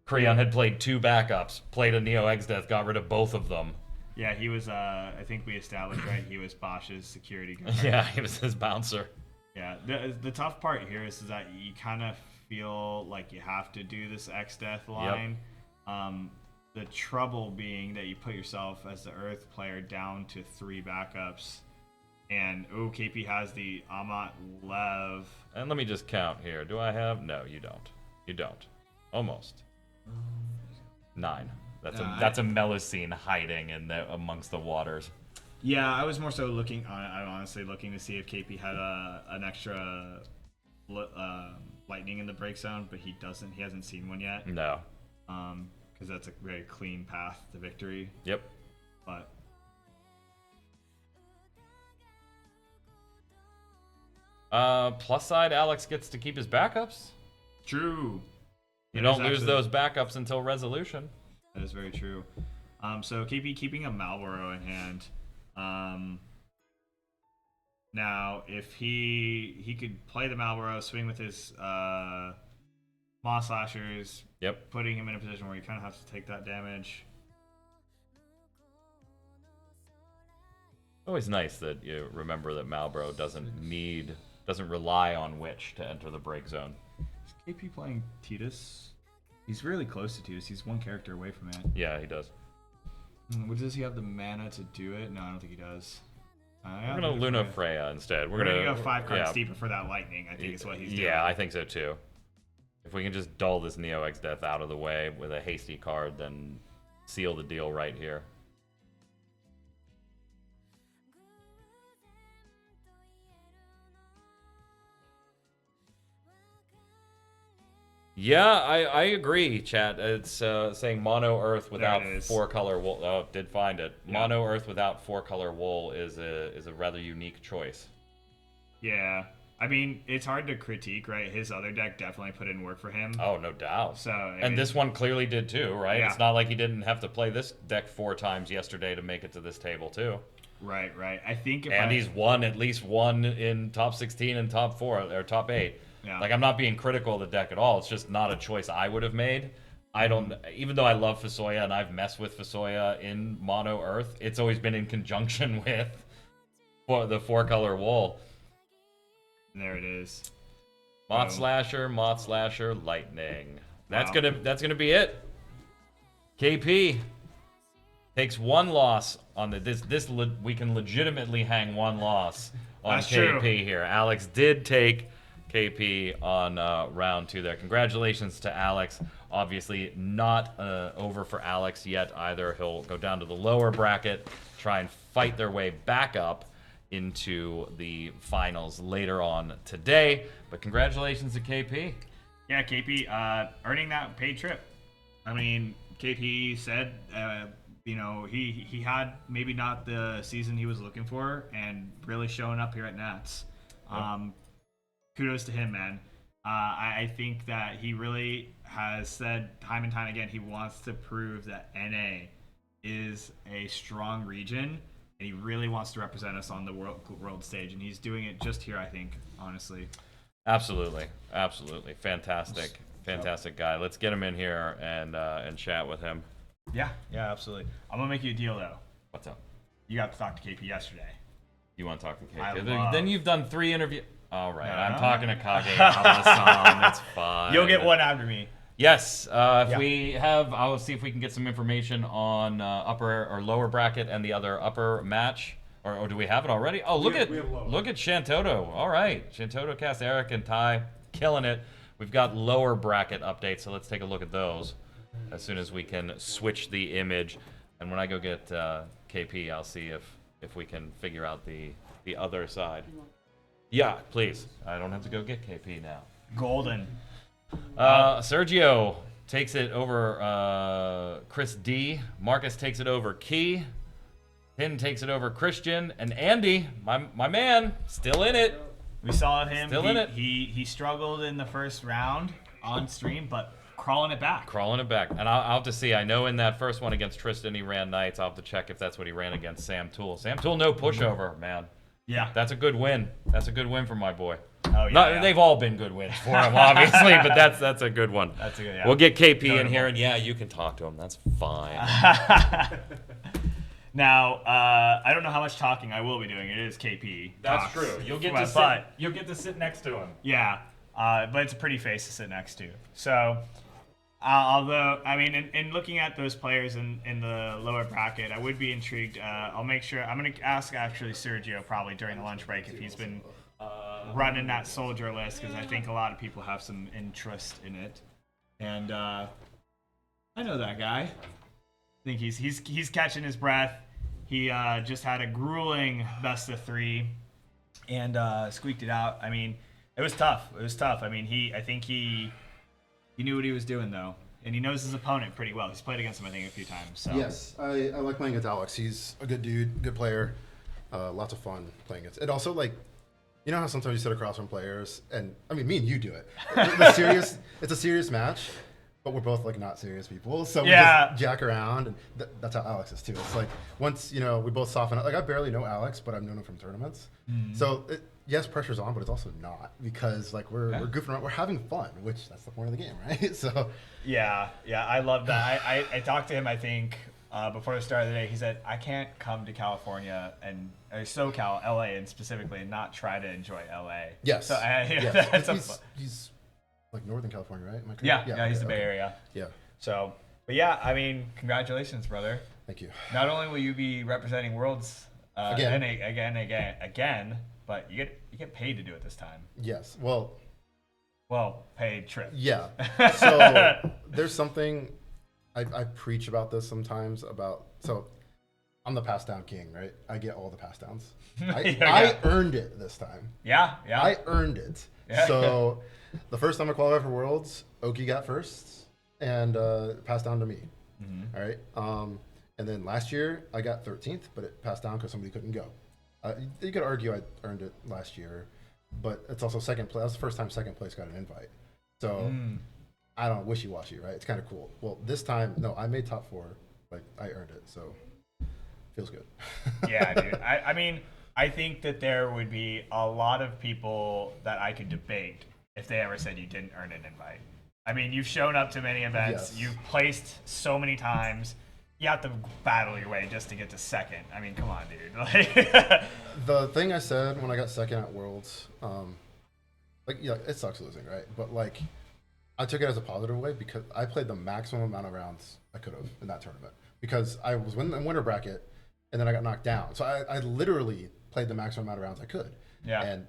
Creon had played 2 backups, played a Neo Egg's Death, got rid of both of them. Yeah, he was, I think we established, right, he was Bosch's security guard. Yeah, he was his bouncer. Yeah, the tough part here is that you kind of feel like you have to do this X Death line. The trouble being that you put yourself as the Earth player down to 3 backups. And, KP has the Amat Lev. And let me just count here. Do I have? No, you don't. You don't. Almost. 9. That's a Melusine hiding in the amongst the waters. Yeah, I was more so I'm honestly looking to see if KP had an extra lightning in the break zone, but he doesn't. He hasn't seen one yet. No. Because that's a very clean path to victory. Yep. But Plus side, Alex gets to keep his backups. true. You That is don't lose actually- those backups until resolution. That is very true. So KP keeping a Malboro in hand. Now, if he could play the Malboro, swing with his Moss Slashers, Yep. putting him in a position where he kind of has to take that damage. Always nice that you remember that Malboro doesn't rely on Witch to enter the break zone. Is KP playing Titus? He's really close to Titus. He's 1 character away from it. Yeah, he does. Does he have the mana to do it? No, I don't think he does. We're gonna Luna Freya instead. We're gonna go 5 cards deeper for that lightning. I think is what he's doing. Yeah, I think so too. If we can just dull this Neo Egg's Death out of the way with a hasty card, then seal the deal right here. Yeah, I agree, chat. It's saying mono Earth without There it is. 4-color wool. Oh, did find it. Yeah. Mono Earth without 4-color wool is a rather unique choice. Yeah. I mean, it's hard to critique, right? His other deck definitely put in work for him. Oh, no doubt. So, I And mean, this one clearly did too, right? Yeah. It's not like he didn't have to play this deck 4 times yesterday to make it to this table too. Right. I think if And he's won at least one in top 16 and top 4 or top 8. Yeah. Like, I'm not being critical of the deck at all. It's just not a choice I would have made. I don't, even though I love Fusoya and I've messed with Fusoya in mono Earth, it's always been in conjunction with the 4-color wool. And there it is. Moth Slasher, Lightning. That's Wow. gonna be it. KP takes 1 loss on we can legitimately hang 1 loss on That's KP true. here. Alex did take KP on round 2 there. Congratulations to Alex. Obviously not over for Alex yet either. He'll go down to the lower bracket, try and fight their way back up into the finals later on today. But congratulations to KP. Yeah, KP, earning that paid trip. I mean, KP said, he had maybe not the season he was looking for, and really showing up here at Nats. Kudos to him, man. I think that he really has said time and time again he wants to prove that NA is a strong region, and he really wants to represent us on the world stage, and he's doing it just here, I think, honestly. Absolutely. Fantastic guy. Let's get him in here and chat with him. Yeah, absolutely. I'm gonna make you a deal though. What's up? You got to talk to KP yesterday. You want to talk to I KP? love- Then you've done 3 interviews. All right, No. I'm talking to Kage Hama-san. That's fine. You'll get one after me. Yes, if we have, I'll see if we can get some information on upper or lower bracket and the other upper match. Or do we have it already? Oh, look at Shantoto. All right, Shantoto cast Eric and Ty, killing it. We've got lower bracket updates, so let's take a look at those as soon as we can switch the image. And when I go get KP, I'll see if we can figure out the other side. Yeah, please. I don't have to go get KP now. Golden. Sergio takes it over Chris D. Marcus takes it over Key. Tin takes it over Christian. And Andy, my man, still in it. We saw him. Still in it. He struggled in the first round on stream, but crawling it back. And I'll have to see. I know in that first one against Tristan, he ran Knights. I'll have to check if that's what he ran against Sam Tool. Sam Tool, no pushover, man. Yeah. That's a good win. That's a good win for my boy. Oh, yeah. They've all been good wins for him, obviously, but that's a good one. That's a good, yeah. We'll get KP in Notable. here, and yeah, you can talk to him. That's fine. Now, I don't know how much talking I will be doing. It is KP. That's talks. true. You'll get to sit next to him. Yeah, but it's a pretty face to sit next to. So, although, I mean, in looking at those players in the lower bracket, I would be intrigued. I'll make sure, I'm going to ask actually Sergio probably during the lunch break if he's been running that soldier list, because I think a lot of people have some interest in it. And I know that guy. I think he's catching his breath. He just had a grueling best of 3 and squeaked it out. I mean, it was tough. I mean, I think he knew what he was doing though, and he knows his opponent pretty well. He's played against him, I think, a few times. So. Yes, I like playing against Alex. He's a good dude, good player. Lots of fun playing against. And also, like, you know how sometimes you sit across from players, and I mean, me and you do it. It's a serious match, but we're both like not serious people, so we just jack around, and that's how Alex is too. It's like once we both soften up. Like I barely know Alex, but I've known him from tournaments. So yes, pressure's on, but it's also not, because like we're goofing around, we're having fun, which that's the point of the game, right? So yeah, I love that. I talked to him, I think, before the start of the day. He said, I can't come to California and SoCal, LA, and specifically, and not try to enjoy LA. Yes. So yes. He's like Northern California, right? Am I correct? Yeah, he's the Bay Area. Yeah. So, but yeah, I mean, congratulations, brother. Thank you. Not only will you be representing Worlds again, but you get paid to do it this time. Yes. Well, paid trip. Yeah. So there's something I preach about this sometimes so I'm the pass down king, right? I get all the pass downs. I earned it this time. Yeah. I earned it. Yeah. So the first time I qualified for Worlds, Oki got first and passed down to me. All right. And then last year I got 13th, but it passed down because somebody couldn't go. You could argue I earned it last year, but it's also second place. That was the first time second place got an invite. So I don't know, wishy-washy, right? It's kind of cool. Well, this time, no, I made top 4. Like, I earned it, so feels good. Yeah, dude. I mean, I think that there would be a lot of people that I could debate if they ever said you didn't earn an invite. I mean, you've shown up to many events. Yes. You've placed so many times. You have to battle your way just to get to second. I mean, come on, dude. Like, the thing I said when I got second at Worlds, it sucks losing, right? But like, I took it as a positive way because I played the maximum amount of rounds I could have in that tournament because I was in the winner bracket and then I got knocked down. So I literally played the maximum amount of rounds I could. Yeah. And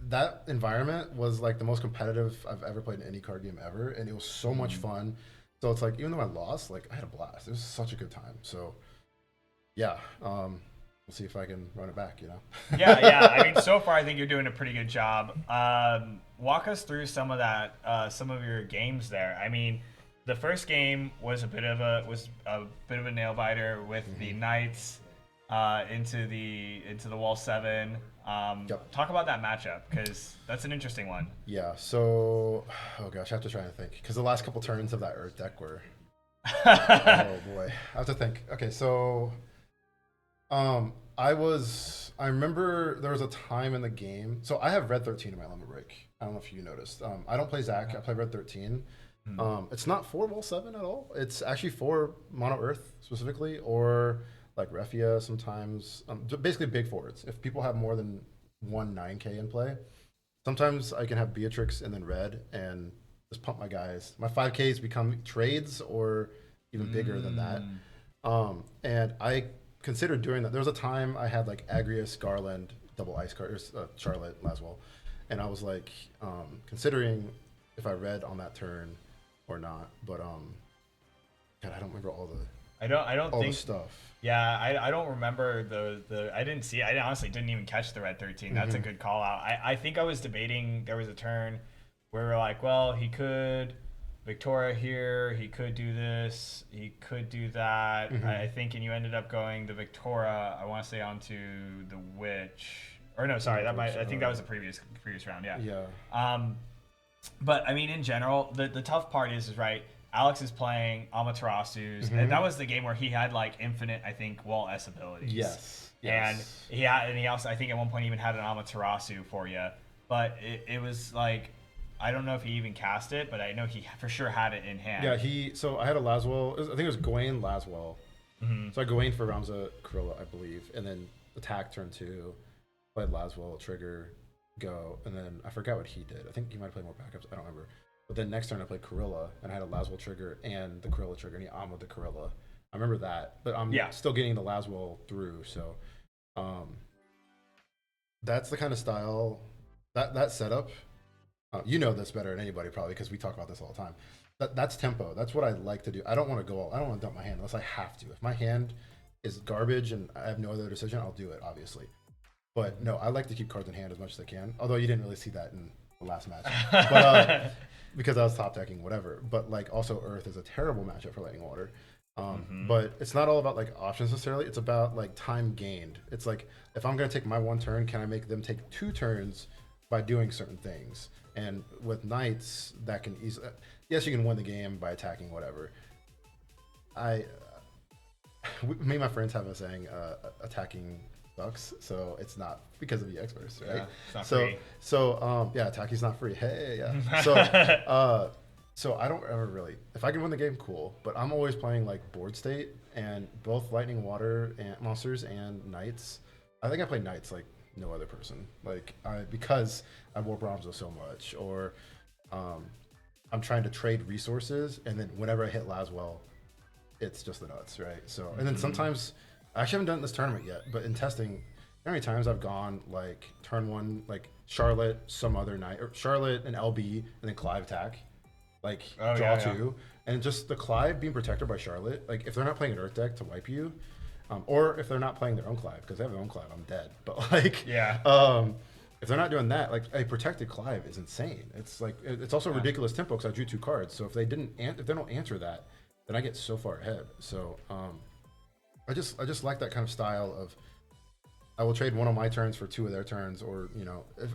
that environment was like the most competitive I've ever played in any card game ever, and it was so much fun. So it's like, even though I lost, like I had a blast. It was such a good time. So yeah, we'll see if I can run it back. Yeah. I mean, so far I think you're doing a pretty good job. Walk us through some of that, some of your games there. I mean, the first game was a bit of a nail biter with the Knights into the wall 7. Yep. Talk about that matchup because that's an interesting one. Yeah. So, oh gosh, I have to try and think because the last couple turns of that Earth deck were. Oh boy, I have to think. Okay, so, I remember there was a time in the game. So I have Red 13 in my limit break. I don't know if you noticed. I don't play Zach. I play Red 13. It's not for Wall 7 at all. It's actually for Mono Earth specifically, or like Refia sometimes. Basically big forwards. If people have more than one 9K in play, sometimes I can have Beatrix and then Red and just pump my guys. My 5Ks become trades or even bigger than that. And I considered doing that. There was a time I had like Agrius, Garland, double ice cards, Charlotte, Laswell, and I was like considering if I read on that turn or not. But God, I don't remember all the I don't all think the stuff. Yeah, I don't remember the I didn't see. I honestly didn't even catch the Red 13. That's a good call out. I think I was debating. There was a turn where we were like, well, he could Victoria here. He could do this. He could do that. I think, and you ended up going the Victoria. I want to say onto the Witch. Or no, sorry, I think that was the previous round. Yeah. Yeah. But I mean, in general, the tough part is right. Alex is playing Amaterasu's, and that was the game where he had like infinite, I think, wall S abilities. Yes. And he also, I think, at one point even had an Amaterasu for you. But it was like, I don't know if he even cast it, but I know he for sure had it in hand. Yeah. So I had a Laswell. I think it was Gawain Laswell. So I Gawain for Ramza Corilla, I believe, and then attack turn 2, played Laswell, trigger, go, and then I forgot what he did. I think he might have played more backups. I don't remember. But then next turn I played Corilla, and I had a Laswell trigger and the Corilla trigger, and he ammoed the Corilla. I remember that, but I'm still getting the Laswell through. So, that's the kind of style that setup. You know this better than anybody probably because we talk about this all the time. That's tempo. That's what I like to do. I don't want to go. I don't want to dump my hand unless I have to. If my hand is garbage and I have no other decision, I'll do it obviously. But no, I like to keep cards in hand as much as I can. Although you didn't really see that in the last match, but because I was top decking whatever. But like also Earth is a terrible matchup for Lightning Water. But it's not all about like options necessarily. It's about like time gained. It's like if I'm gonna take my one turn, can I make them take 2 turns by doing certain things? And with Knights, that can easily. Yes, you can win the game by attacking whatever. Me and my friends have a saying, attacking sucks, so it's not because of the experts, right? Yeah, it's not free. So yeah, attacking's not free. Hey, yeah. So I don't ever really. If I can win the game, cool. But I'm always playing like board state and both Lightning Water and monsters and Knights. I think I play Knights like no other person. Like because I warp Ramzo so much, or I'm trying to trade resources, and then whenever I hit Laswell, it's just the nuts, right? So, and then sometimes I actually haven't done it in this tournament yet, but in testing, how many times I've gone like turn 1, like Charlotte, some other knight, or Charlotte and LB, and then Clive attack, like draw 2, and just the Clive being protected by Charlotte. Like if they're not playing an Earth deck to wipe you, or if they're not playing their own Clive, because they have their own Clive, I'm dead. But like, if they're not doing that, like a protected Clive is insane. It's like it's also ridiculous tempo because I drew 2 cards. So if they don't answer that, then I get so far ahead. So I just like that kind of style of I will trade one of my turns for 2 of their turns, or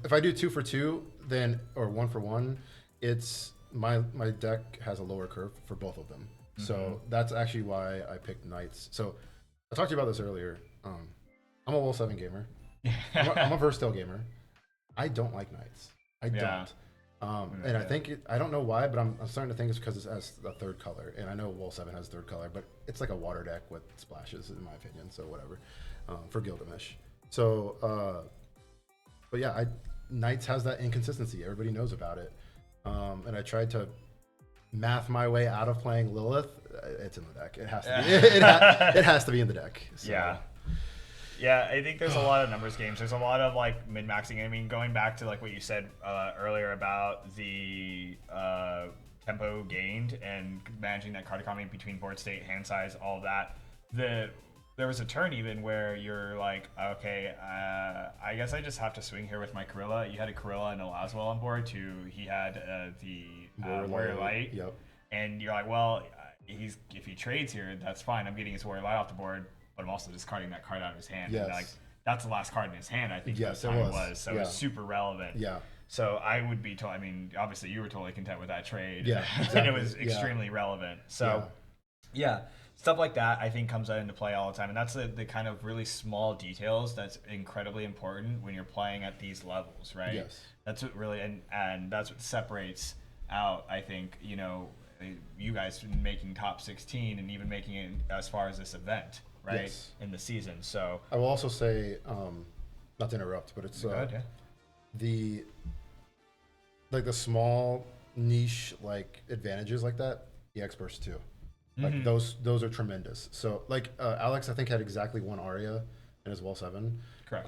if I do 2 for 2, then or 1 for 1, it's my deck has a lower curve for both of them. So that's actually why I picked Knights. So I talked to you about this earlier. I'm a Wall 7 gamer. I'm a versatile gamer. I don't like Knights. I don't. And I think I don't know why, but I'm starting to think it's because it has a 3rd color, and I know Wall 7 has 3rd color, but it's like a water deck with splashes, in my opinion. So whatever, for Gilgamesh. So, but yeah, Knights has that inconsistency. Everybody knows about it, and I tried to math my way out of playing Lilith. It's in the deck. It has to be. It has to be in the deck. So. Yeah, I think there's a lot of numbers games. There's a lot of like min-maxing. I mean, going back to like what you said earlier about the tempo gained and managing that card economy between board state, hand size, all of that. there was a turn even where you're like, okay, I guess I just have to swing here with my Corilla. You had a Corilla and a Laswell on board too. He had the Warrior Light. Yep. And you're like, well, if he trades here, that's fine. I'm getting his Warrior Light off the board, but I'm also discarding that card out of his hand. Yes. And like, that's the last card in his hand, I think. Yes, it it was. So it's super relevant. Yeah. So I would be I mean, obviously you were totally content with that trade. Yeah, and exactly. it was extremely relevant. So yeah, stuff like that I think comes out into play all the time. And that's the kind of really small details that's incredibly important when you're playing at these levels, right? Yes. That's what really, and that's what separates out, I think, you know, you guys making top 16 and even making it as far as this event, right? Yes. In the season. So I will also say, not to interrupt, but it's the small niche like advantages like that. EX burst too, like those are tremendous. So like Alex, I think had exactly one Aria in his wall 7. Correct.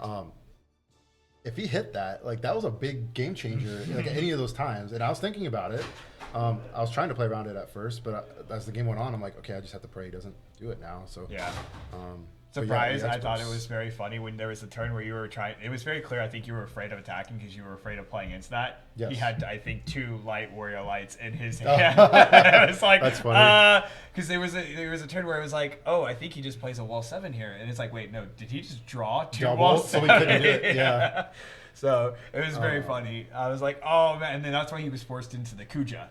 If he hit that, like that was a big game changer, like at any of those times. And I was thinking about it. I was trying to play around it at first, but as the game went on, I'm like, okay, I just have to pray he doesn't do it now. So yeah. but Surprise! yeah, I thought it was very funny when there was a turn where you were trying. It was very clear. I think you were afraid of attacking because you were afraid of playing into that. Yes. He had, I think, 2 light warrior lights in his hand. It was like That's funny. because there was a turn where it was like, oh, I think he just plays a wall 7 here, and it's like, wait, no, did he just draw 2 Double, wall so 7? we couldn't do it. Yeah. So it was very funny. I was like, oh man, and then that's why he was forced into the Kuja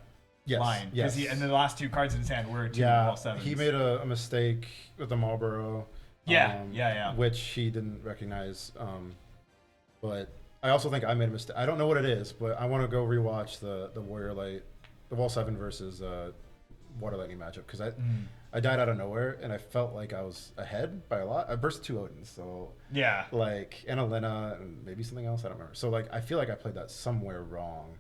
line. Yes. And the last 2 cards in his hand were 2 Yeah, wall 7s. he made a mistake with the Marlboro. Yeah. Which he didn't recognize. But I also think I made a mistake. I don't know what it is, but I want to go rewatch the Warrior Light, the Wall 7 versus Water Lightning matchup because I died out of nowhere and I felt like I was ahead by a lot. I burst 2 Odins, so yeah. like and Elena and maybe something else I don't remember. So like I feel like I played that somewhere wrong.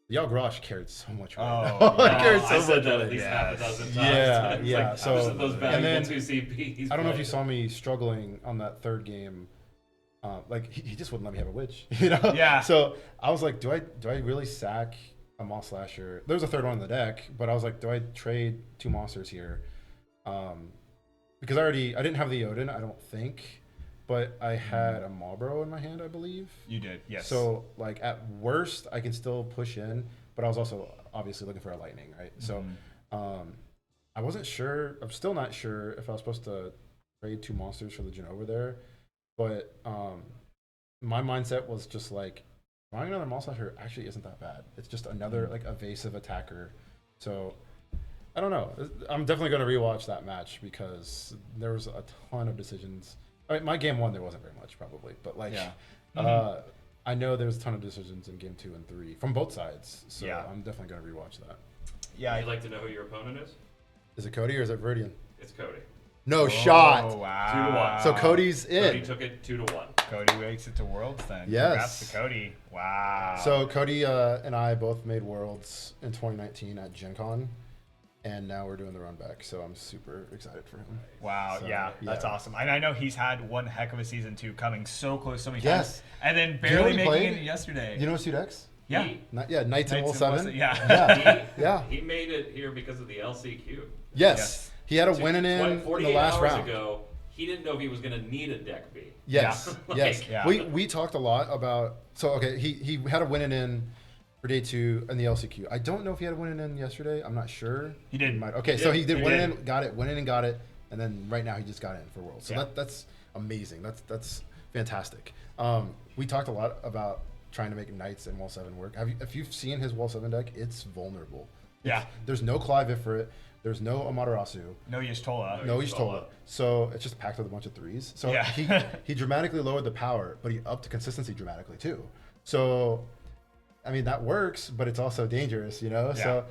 Yao Grosh carried so much weight. Oh, He carried so I said much that at weight. least half a dozen times. Yeah, It's yeah. Like, So- so those and valuable then- 2 CPs. I don't know if you played. saw me struggling on that third game. Like he just wouldn't let me have a witch, you know. Yeah. So I was like, do I really sack a Moss Slasher? There was a third one in the deck, but I was like, do I trade 2 monsters here? Because I didn't have the Odin, I don't think, but I had a Marlboro in my hand, I believe. You did, yes. So like at worst, I can still push in, but I was also obviously looking for a lightning, right? So I wasn't sure. I'm still not sure if I was supposed to trade 2 monsters for the Genova there, but my mindset was just like drawing another Moss Slasher actually isn't that bad. It's just another like evasive attacker. So I don't know. I'm definitely going to rewatch that match because there was a ton of decisions. I mean, my game 1 there wasn't very much probably, but like I know there's a ton of decisions in game 2 and 3 from both sides. So Yeah. I'm definitely going to rewatch that. Yeah. Would you like to know who your opponent is? Is it Cody or is it Viridian? It's Cody. No shot. Oh, wow. 2-1. So Cody's in. Cody took it 2-1. Cody makes it to Worlds then. Yes. Congrats to Cody. Wow. So Cody and I both made Worlds in 2019 at Gen Con, and now we're doing the run back. So I'm super excited for him. Wow, So, yeah, that's yeah. awesome. And I know he's had one heck of a season too, coming so close so many Yes. times, and then you know barely what he making played? it yesterday. You know his 2 decks? Yeah. He, Knights and Wall Knights and Wall 7? yeah. Yeah. Yeah. he made it here because of the LCQ. Yes. He had a winning in 48 the last hours round. ago, he didn't know if he was going to need a deck B. Yes. Yeah. Yes. Like, yeah. We talked a lot about. So okay, he had a winning in for day 2 in the LCQ. I don't know if he had a winning in yesterday. I'm not sure. He did. Might. Okay, He so did. he did He winning did. in, got it, winning and got it, and then right now he just got in for Worlds. So Yeah. that's amazing. That's fantastic. We talked a lot about trying to make Knights and Wall 7 work. If you've seen his Wall 7 deck, it's vulnerable. Yeah. There's no Clive Ifrit. There's no Amaterasu. No Yishtola. No, Yishtola. Yishtola. So it's just packed with a bunch of 3s. So Yeah. he dramatically lowered the power, but he upped the consistency dramatically too. So, I mean, that works, but it's also dangerous, you know? Yeah. So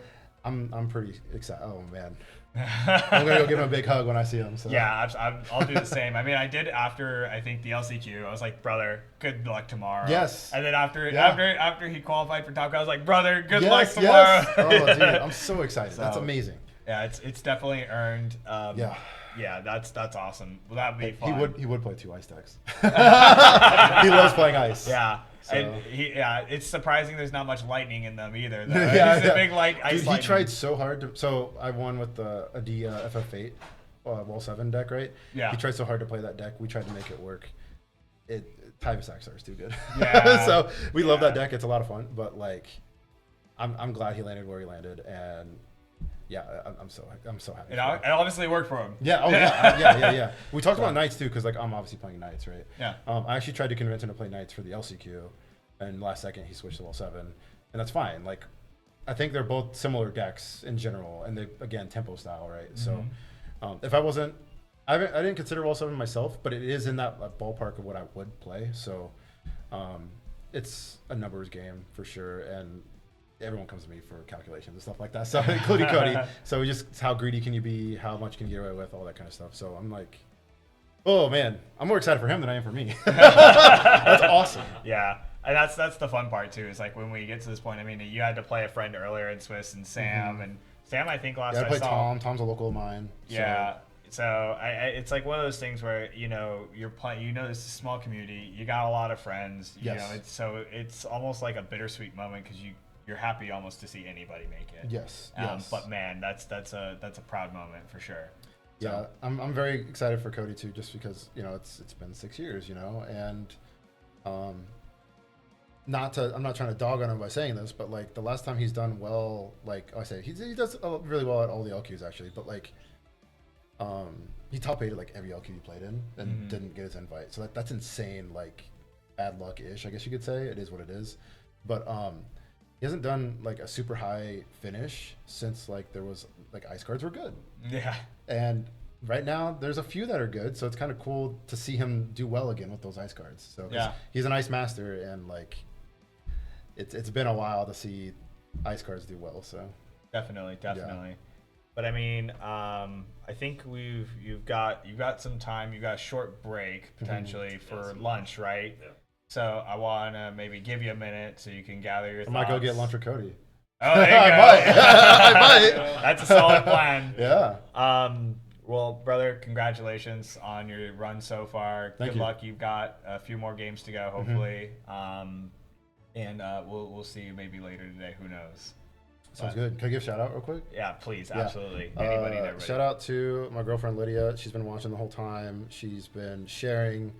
I'm pretty excited. Oh, man. I'm going to go give him a big hug when I see him. So. Yeah, I'll do the same. I mean, I did after I think the LCQ. I was like, brother, good luck tomorrow. Yes. And then after Yeah. he qualified for Top Gun, I was like, brother, good Yes, luck tomorrow. yes. Oh, dude, I'm so excited. That's So, amazing. Yeah, it's definitely earned. Yeah. Yeah, that's awesome. Well, that'd be fun. He would play 2 ice decks. He loves playing ice. Yeah. So- And it's surprising there's not much lightning in them either. Though. Yeah, He's yeah. a big ice Dude, he lightning. tried so hard to. So I won with the Adia FF8, Wall 7 deck, right? Yeah. He tried so hard to play that deck. We tried to make it work. Tyvus Axar is too good. Yeah. So we love that deck. It's a lot of fun. But like, I'm glad he landed where he landed, and yeah, I'm so happy. It obviously worked for him. Yeah. Oh yeah. We talked about Knights too, because like I'm obviously playing Knights, right? Yeah. I actually tried to convince him to play Knights for the LCQ, and last second he switched to Wall 7, and that's fine. Like, I think they're both similar decks in general, and they again tempo style, right? So, if I wasn't, I didn't consider Wall 7 myself, but it is in that ballpark of what I would play. So, it's a numbers game for sure, and everyone comes to me for calculations and stuff like that. So, including Cody. So, just how greedy can you be? How much can you get away with? All that kind of stuff. So, I'm like, oh man, I'm more excited for him than I am for me. That's awesome. Yeah. And that's the fun part too. Is like when we get to this point. I mean, you had to play a friend earlier in Swiss and Sam, and Sam I think last Yeah, I I played saw. Tom. Tom's a local of mine. So. Yeah. So I it's like one of those things where you're playing. It's a small community. You got a lot of friends. You Yes. know, it's almost like a bittersweet moment because you're happy almost to see anybody make it. Yes. But man, that's a proud moment for sure. Yeah, I'm very excited for Cody too, just because it's been 6 years, and I'm not trying to dog on him by saying this, but like the last time he's done well, like I say, he does really well at all the LQs actually, but like he top 8 at like every LQ he played in and didn't get his invite, so that's insane, like bad luck ish, I guess you could say. It is what it is, but he hasn't done like a super high finish since like there was like ice cards were good. Yeah. And right now there's a few that are good, so it's kind of cool to see him do well again with those ice cards. So 'cause he's an ice master, and like it's been a while to see ice cards do well. So Definitely. But I mean, I think you've got some time. You've got a short break potentially for lunch, right? Yeah. So I want to maybe give you a minute so you can gather your I thoughts. might go get lunch with Cody. Oh, there you go. I might. That's a solid plan. Yeah. Well, brother, congratulations on your run so far. Thank Good you. luck. You've got a few more games to go, hopefully. And we'll see you maybe later today. Who knows? Sounds good. Can I give a shout out real quick? Yeah, please, Yeah. absolutely. Anybody and everybody. Shout out to my girlfriend Lydia. She's been watching the whole time. She's been sharing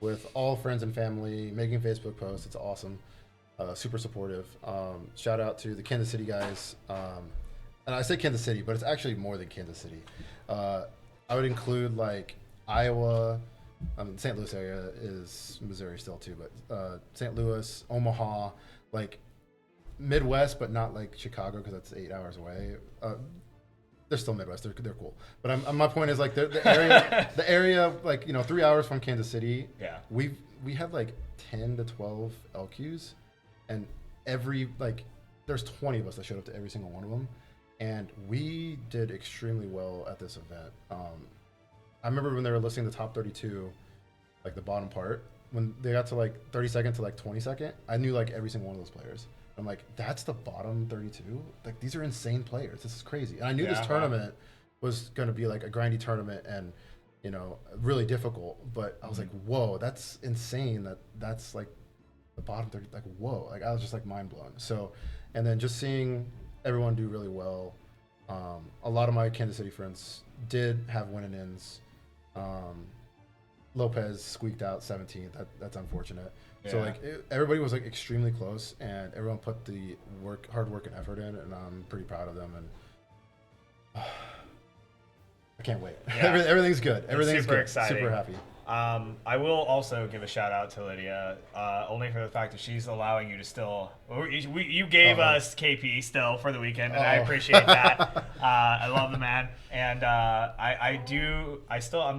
with all friends and family, making Facebook posts. It's awesome. Super supportive. Shout out to the Kansas City guys. And I say Kansas City, but it's actually more than Kansas City. I would include like Iowa. St. Louis area is Missouri still too, but St. Louis, Omaha, like Midwest, but not like Chicago because that's 8 hours away. They're still Midwest. They're cool. But my point is like the area like 3 hours from Kansas City. Yeah. We have like 10 to 12 LQs, and there's 20 of us that showed up to every single one of them, and we did extremely well at this event. I remember when they were listing the top 32, like the bottom part, when they got to like 32nd to like 22nd, I knew like every single one of those players. I'm like, that's the bottom 32? Like, these are insane players. This is crazy. And I knew this tournament was going to be like a grindy tournament and, really difficult. But I was like, whoa, that's insane. That's like the bottom 30. Like, whoa. Like, I was just like mind blown. So, and then just seeing everyone do really well. A lot of my Kansas City friends did have win-and-ins. Lopez squeaked out 17th. That's unfortunate. Yeah. So like everybody was like extremely close, and everyone put the hard work and effort in, and I'm pretty proud of them. And I can't wait. Yeah. Everything's good. Everything's super good. exciting. Super happy. I will also give a shout out to Lydia, only for the fact that she's allowing you to still. You gave us KP still for the weekend, and I appreciate that. I love the man, and I'm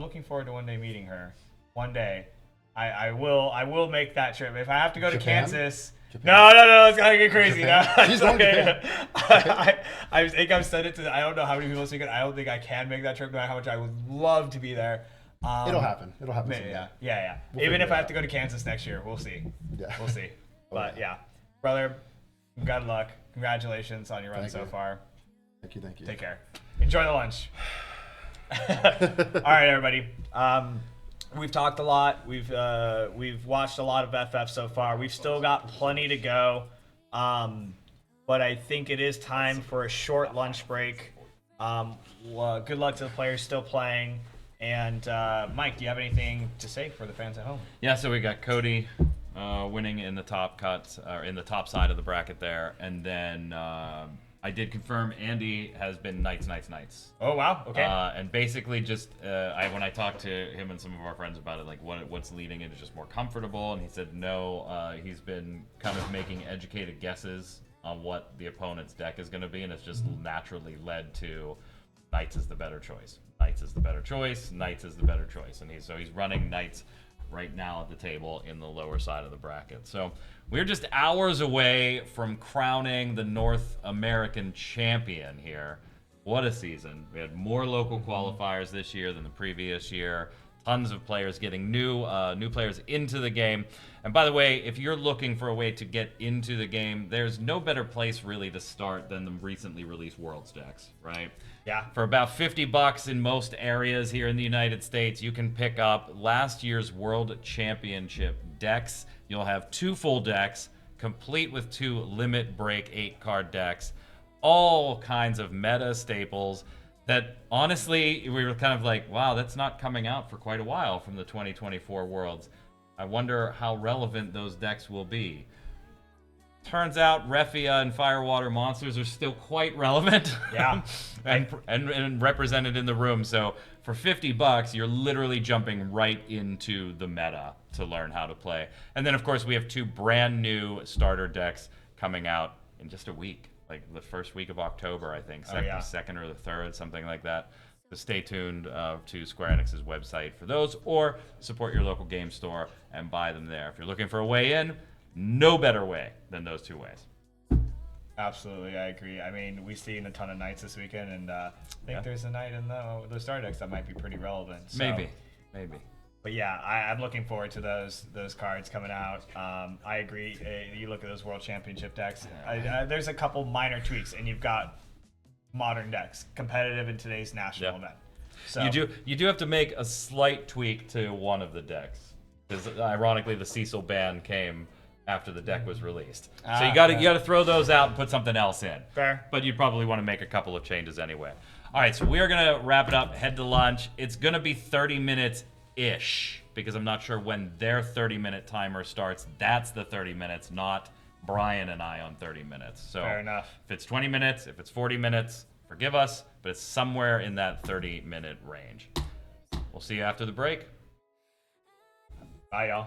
looking forward to one day meeting her. One day, I will make that trip if I have to go to Japan? Kansas. Japan? No, it's gonna get crazy now. She's going to Japan. I think I've said it to. I don't know how many people speak it. I don't think I can make that trip, no matter how much I would love to be there. It'll happen. It'll happen. Yeah. We'll Even figure if it I have out. to go to Kansas next year, we'll see. Yeah. We'll see. But yeah, brother, good luck. Congratulations on your run Thank so you. far. Thank you. Take care. Enjoy the lunch. All right, everybody. We've talked a lot. We've watched a lot of FF so far. We've still got plenty to go. But I think it is time for a short lunch break. Well, good luck to the players still playing. And Mike, do you have anything to say for the fans at home? Yeah, so we got Cody winning in the top cuts, or in the top side of the bracket there, and then I did confirm Andy has been Knights. Oh wow, okay. And basically, just when I talked to him and some of our friends about it, like what's leading it is just more comfortable, and he said no. He's been kind of making educated guesses on what the opponent's deck is going to be, and it's just naturally led to Knights is the better choice. Knights is the better choice. Knights is the better choice, and he's running Knights right now at the table in the lower side of the bracket. So we're just hours away from crowning the North American champion here. What a season. We had more local qualifiers this year than the previous year. Tons of players getting new players into the game. And by the way, if you're looking for a way to get into the game, there's no better place really to start than the recently released Worlds decks, right? Yeah. For about $50 in most areas here in the United States, you can pick up last year's World Championship decks. You'll have 2 full decks, complete with 2 limit break 8-card decks, all kinds of meta staples that honestly we were kind of like, wow, that's not coming out for quite a while from the 2024 Worlds. I wonder how relevant those decks will be. Turns out Refia and Firewater Monsters are still quite relevant. Yeah. and represented in the room. So for $50, you're literally jumping right into the meta to learn how to play. And then of course we have 2 brand new starter decks coming out in just a week, like the first week of October, I think, second or the third, something like that. So stay tuned to Square Enix's website for those, or support your local game store and buy them there. If you're looking for a way in, no better way than those 2 ways. Absolutely, I agree. I mean, we've seen a ton of Knights this weekend, and I think there's a Knight in the Star decks that might be pretty relevant. So. Maybe. But yeah, I'm looking forward to those cards coming out. I agree. You look at those World Championship decks. There's a couple minor tweaks, and you've got modern decks, competitive in today's national event. So You do have to make a slight tweak to one of the decks, because ironically the Cecil ban came after the deck was released. So you got to throw those out and put something else in. Fair. But you'd probably want to make a couple of changes anyway. All right, so we are going to wrap it up, head to lunch. It's going to be 30 minutes-ish, because I'm not sure when their 30-minute timer starts. That's the 30 minutes, not Brian and I on 30 minutes. So Fair enough. If it's 20 minutes, if it's 40 minutes, forgive us, but it's somewhere in that 30-minute range. We'll see you after the break. Bye, y'all.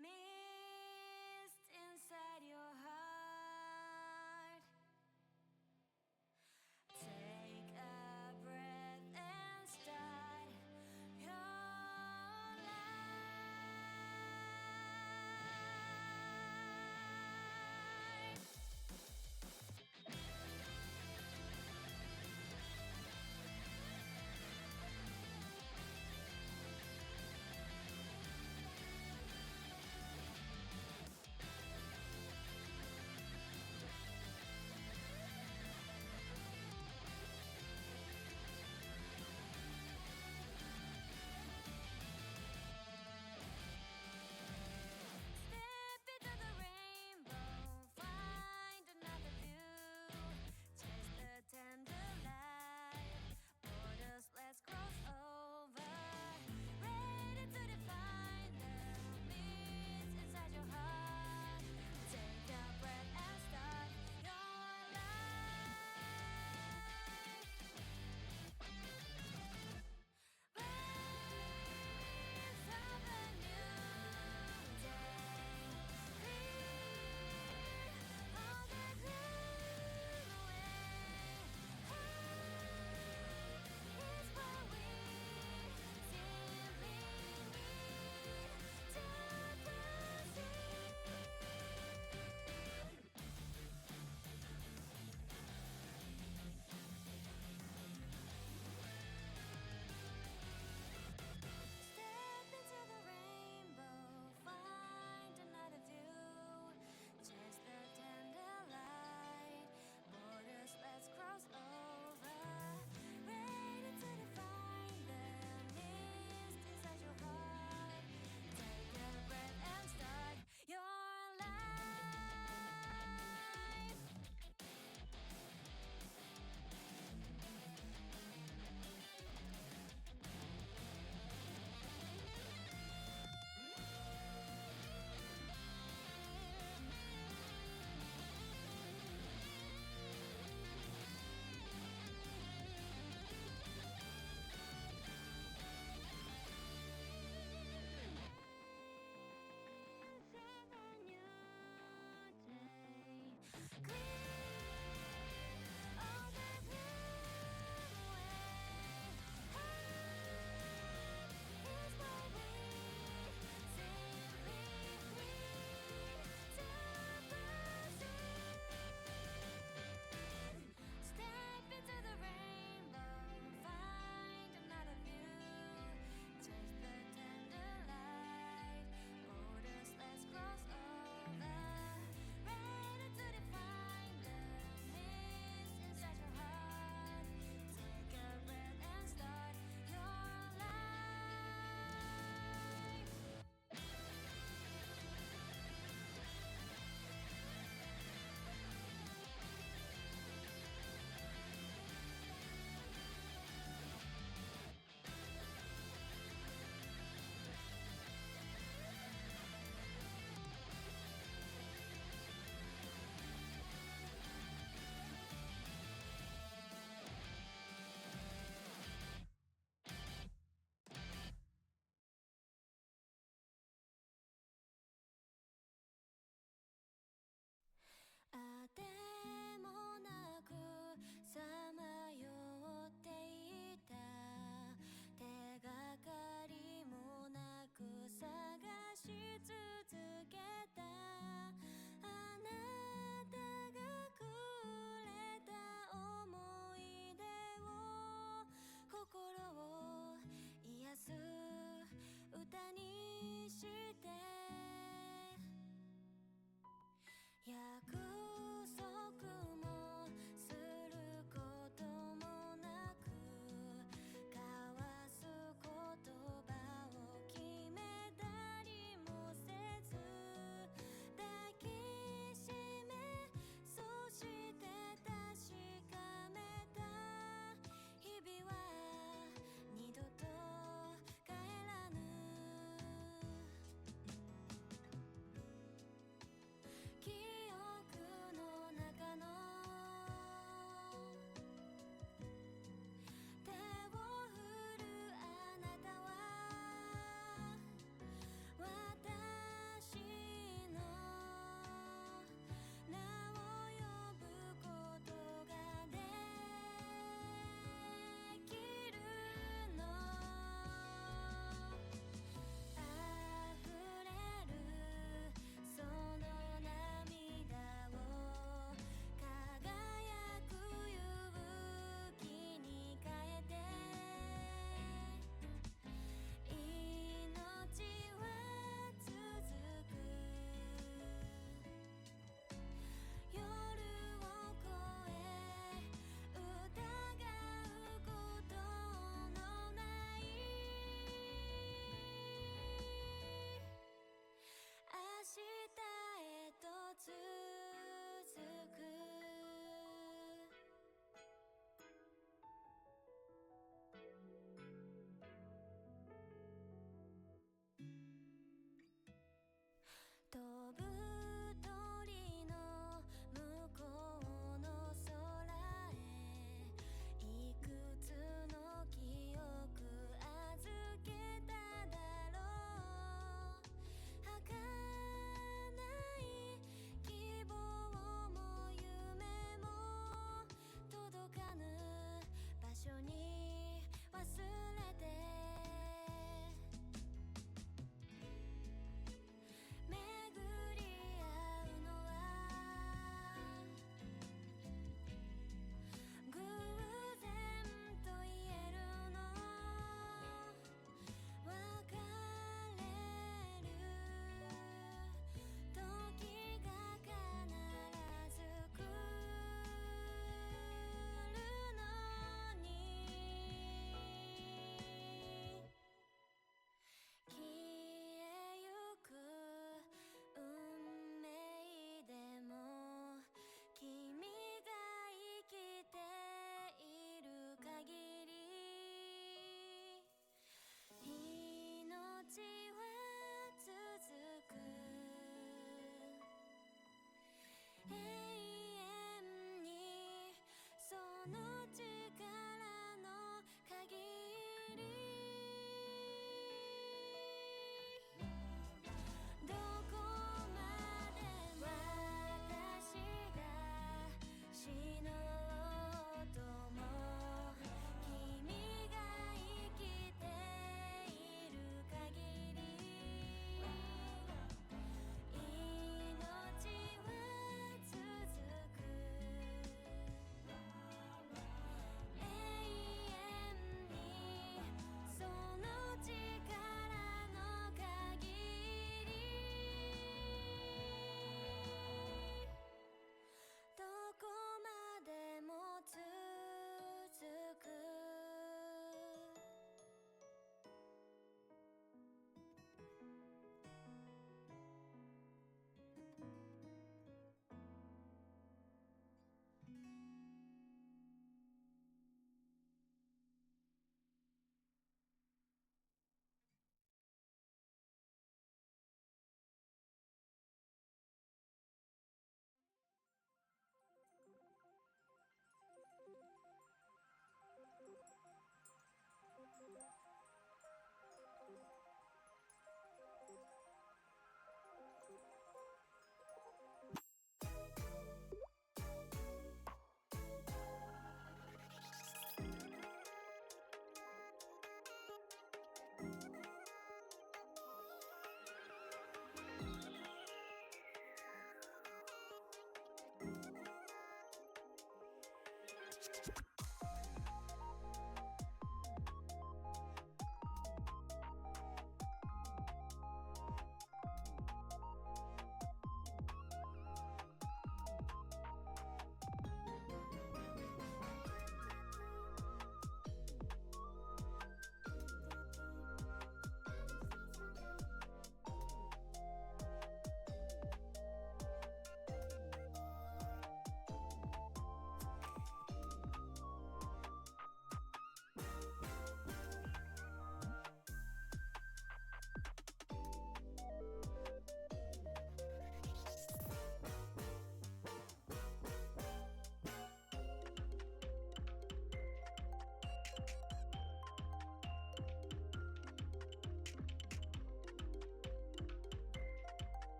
mist inside your heart. Take a breath and start your life.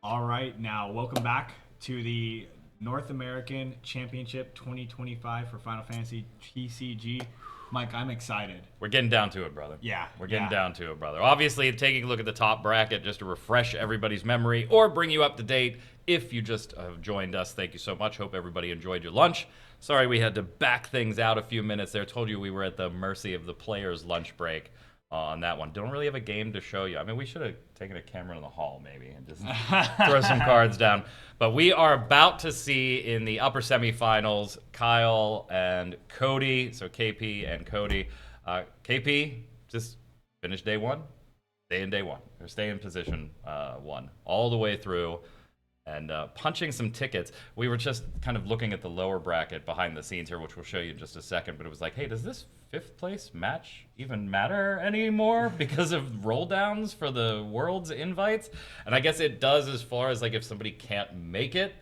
All right, now welcome back to the North American Championship 2025 for Final Fantasy TCG. Mike, I'm excited. We're getting down to it, brother. Yeah, We're getting yeah. down to it, brother. Obviously, taking a look at the top bracket just to refresh everybody's memory or bring you up to date if you just have joined us. Thank you so much. Hope everybody enjoyed your lunch. Sorry we had to back things out a few minutes there. Told you we were at the mercy of the players' lunch break on that one. Don't really have a game to show you. I mean, we should have taken a camera in the hall maybe and just throw some cards down. But we are about to see in the upper semifinals Kyle and Cody. So KP and Cody. KP just finished day one. Stay in day one. Or stay in position one all the way through. And punching some tickets. We were just kind of looking at the lower bracket behind the scenes here, which we'll show you in just a second. But it was like, hey, does this fifth place match even matter anymore because of roll downs for the world's invites? And I guess it does as far as like if somebody can't make it,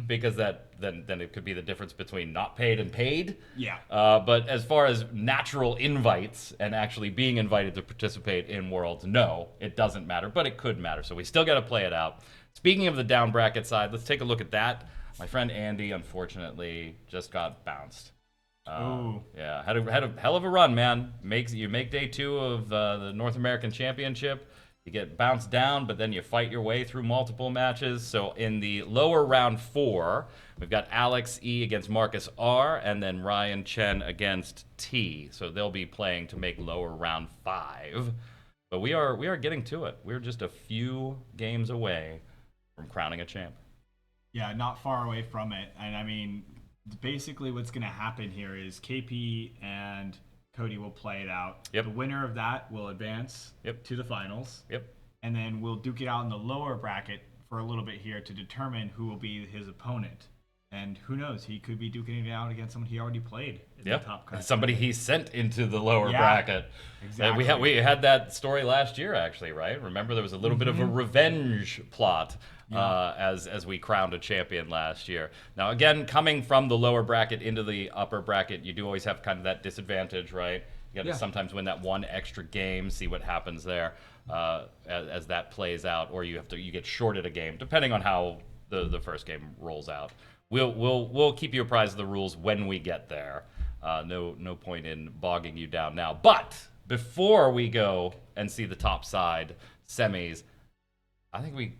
because that then it could be the difference between not paid and paid. Yeah. But as far as natural invites and actually being invited to participate in Worlds, no, it doesn't matter, but it could matter. So we still got to play it out. Speaking of the down bracket side, let's take a look at that. My friend Andy, unfortunately, just got bounced. Ooh. Yeah, had a hell of a run, man. You make day two of the North American Championship. You get bounced down, but then you fight your way through multiple matches. So in the lower round 4, we've got Alex E against Marcus R, and then Ryan Chen against T. So they'll be playing to make lower round 5. But we are getting to it. We're just a few games away from crowning a champ. Yeah, not far away from it. And I mean, basically what's going to happen here is KP and Cody will play it out. Yep. The winner of that will advance to the finals. Yep. And then we'll duke it out in the lower bracket for a little bit here to determine who will be his opponent. And who knows, he could be duking it out against someone he already played in the top cut. Somebody he sent into the lower Yeah, bracket. exactly. We had that story last year, actually, right? Remember, there was a little bit of a revenge plot as we crowned a champion last year. Now, again, coming from the lower bracket into the upper bracket, you do always have kind of that disadvantage, right? You got to sometimes win that one extra game, see what happens there as that plays out, or you get shorted a game, depending on how the first game rolls out. We'll keep you apprised of the rules when we get there. No point in bogging you down now. But before we go and see the top side semis, I think we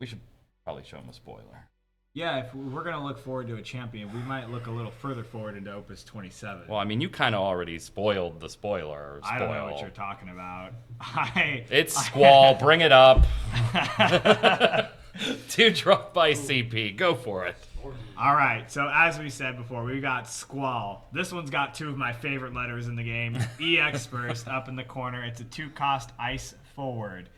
should probably show them a spoiler. Yeah, if we're going to look forward to a champion, we might look a little further forward into Opus 27. Well, I mean, you kind of already spoiled the spoiler. I don't know what you're talking about. It's Squall. Bring it up. 2 drop by CP. Go for it. All right, so as we said before, we got Squall. This one's got 2 of my favorite letters in the game. EX Burst up in the corner. It's a 2-cost ice forward.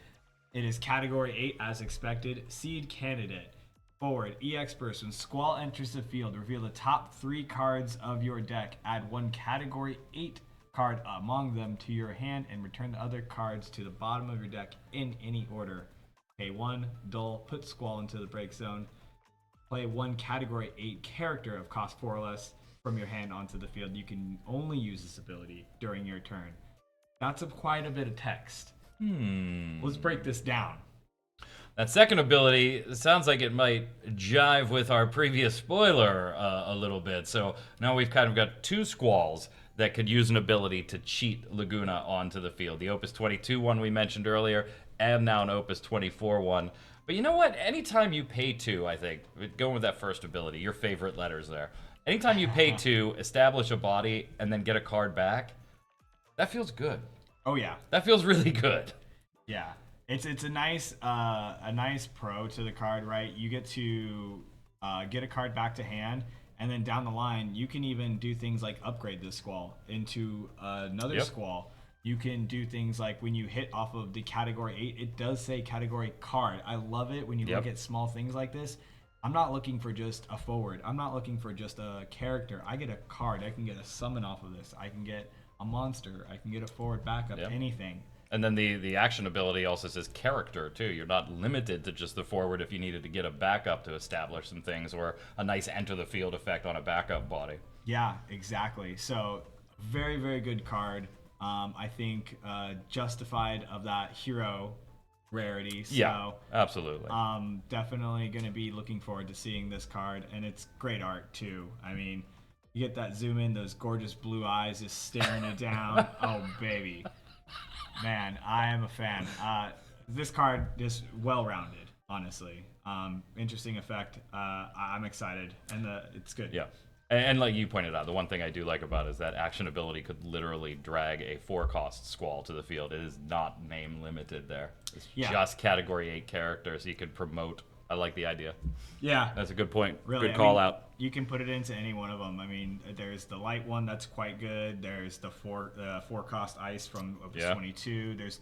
It is category 8 as expected. Seed candidate. Forward, EX Burst. When Squall enters the field, reveal the top 3 cards of your deck. Add 1 category 8 card among them to your hand and return the other cards to the bottom of your deck in any order. Pay 1, dull, put Squall into the break zone. Play 1 category 8 character of cost 4 or less from your hand onto the field. You can only use this ability during your turn. That's quite a bit of text. Let's break this down. That second ability sounds like it might jive with our previous spoiler a little bit. So now we've kind of got 2 Squalls that could use an ability to cheat Laguna onto the field. The Opus 22 one we mentioned earlier, and now an Opus 24 one. But you know what? Anytime you pay 2, I think, going with that first ability, your favorite letters there. Anytime you pay 2, establish a body, and then get a card back, that feels good. Oh, yeah. That feels really good. Yeah. It's a nice pro to the card, right? You get to get a card back to hand, and then down the line, you can even do things like upgrade this Squall into another Squall. You can do things like when you hit off of the category 8, it does say category card. I love it when you look at small things like this. I'm not looking for just a forward. I'm not looking for just a character. I get a card. I can get a summon off of this. I can get a monster. I can get a forward backup, anything. And then the action ability also says character, too. You're not limited to just the forward if you needed to get a backup to establish some things, or a nice enter-the-field effect on a backup body. Yeah, exactly. So, very, very good card. I think justified of that hero rarity. So, yeah, absolutely. Definitely going to be looking forward to seeing this card, and it's great art, too. I mean, you get that zoom in, those gorgeous blue eyes just staring you down. Oh, baby. Man, I am a fan. This card is well-rounded, honestly. Interesting effect. I'm excited, and it's good. Yeah. And like you pointed out, the one thing I do like about it is that action ability could literally drag a 4-cost Squall to the field. It is not name limited there. It's just category 8 characters. So you could promote. I like the idea. Yeah. That's a good point. Really, good call out. You can put it into any one of them. I mean, there's the light one that's quite good. There's the 4-cost ice from Opus 22. There's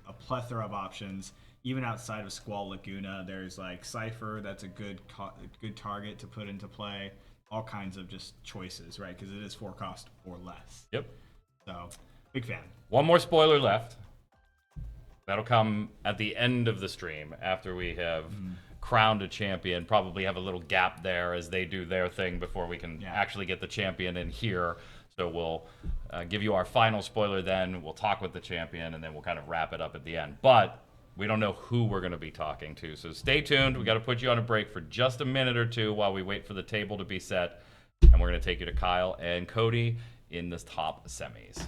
a plethora of options. Even outside of Squall Laguna, there's like Cypher. That's a good target to put into play. All kinds of just choices, right? Because it is 4-cost or less. Yep. So, big fan. One more spoiler left. That'll come at the end of the stream after we have crowned a champion. Probably have a little gap there as they do their thing before we can actually get the champion in here. So we'll give you our final spoiler then. We'll talk with the champion, and then we'll kind of wrap it up at the end. But we don't know who we're going to be talking to. So stay tuned. We got to put you on a break for just a minute or 2 while we wait for the table to be set. And we're going to take you to Kyle and Cody in the top semis.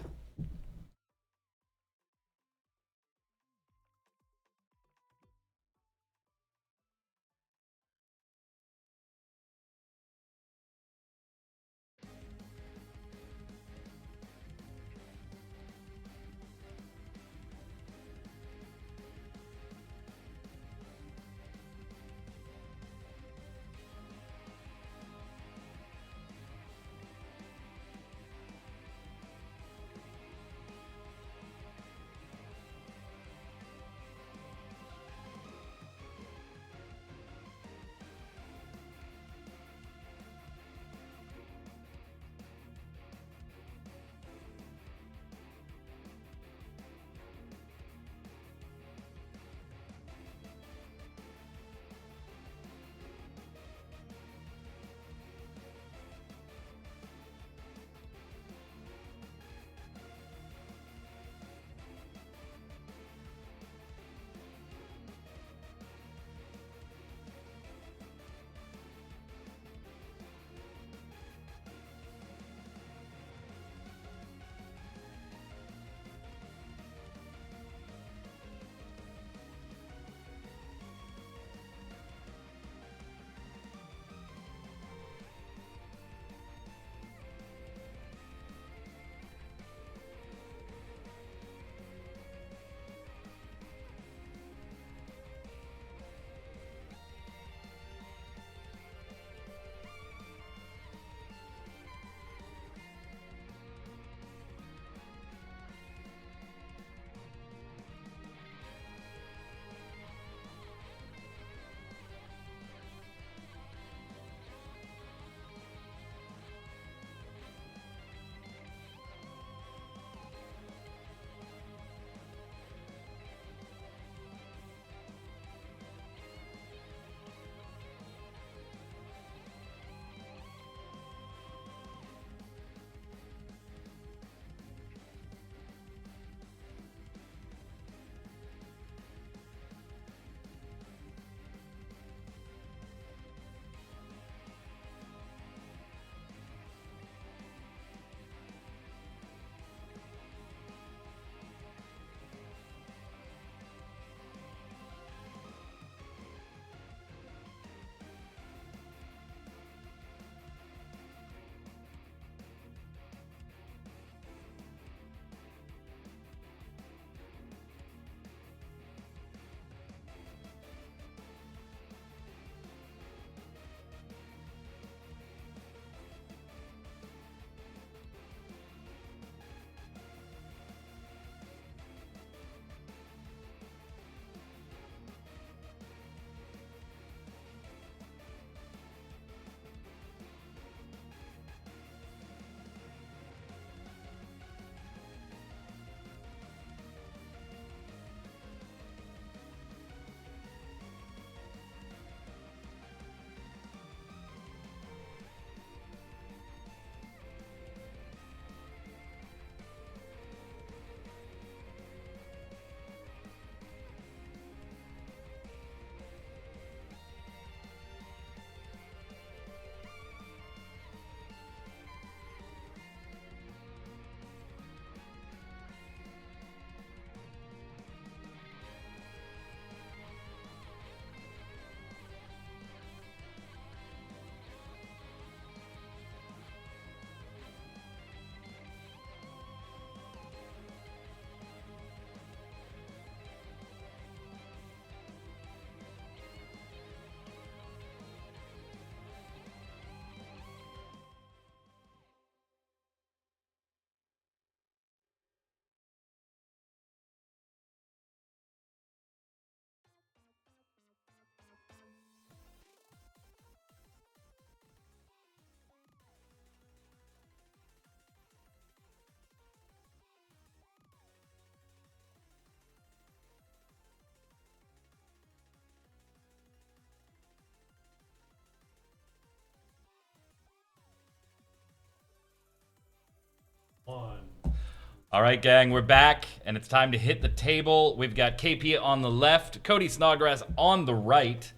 All right, gang, we're back, and it's time to hit the table. We've got KP on the left, Cody Snodgrass on the right.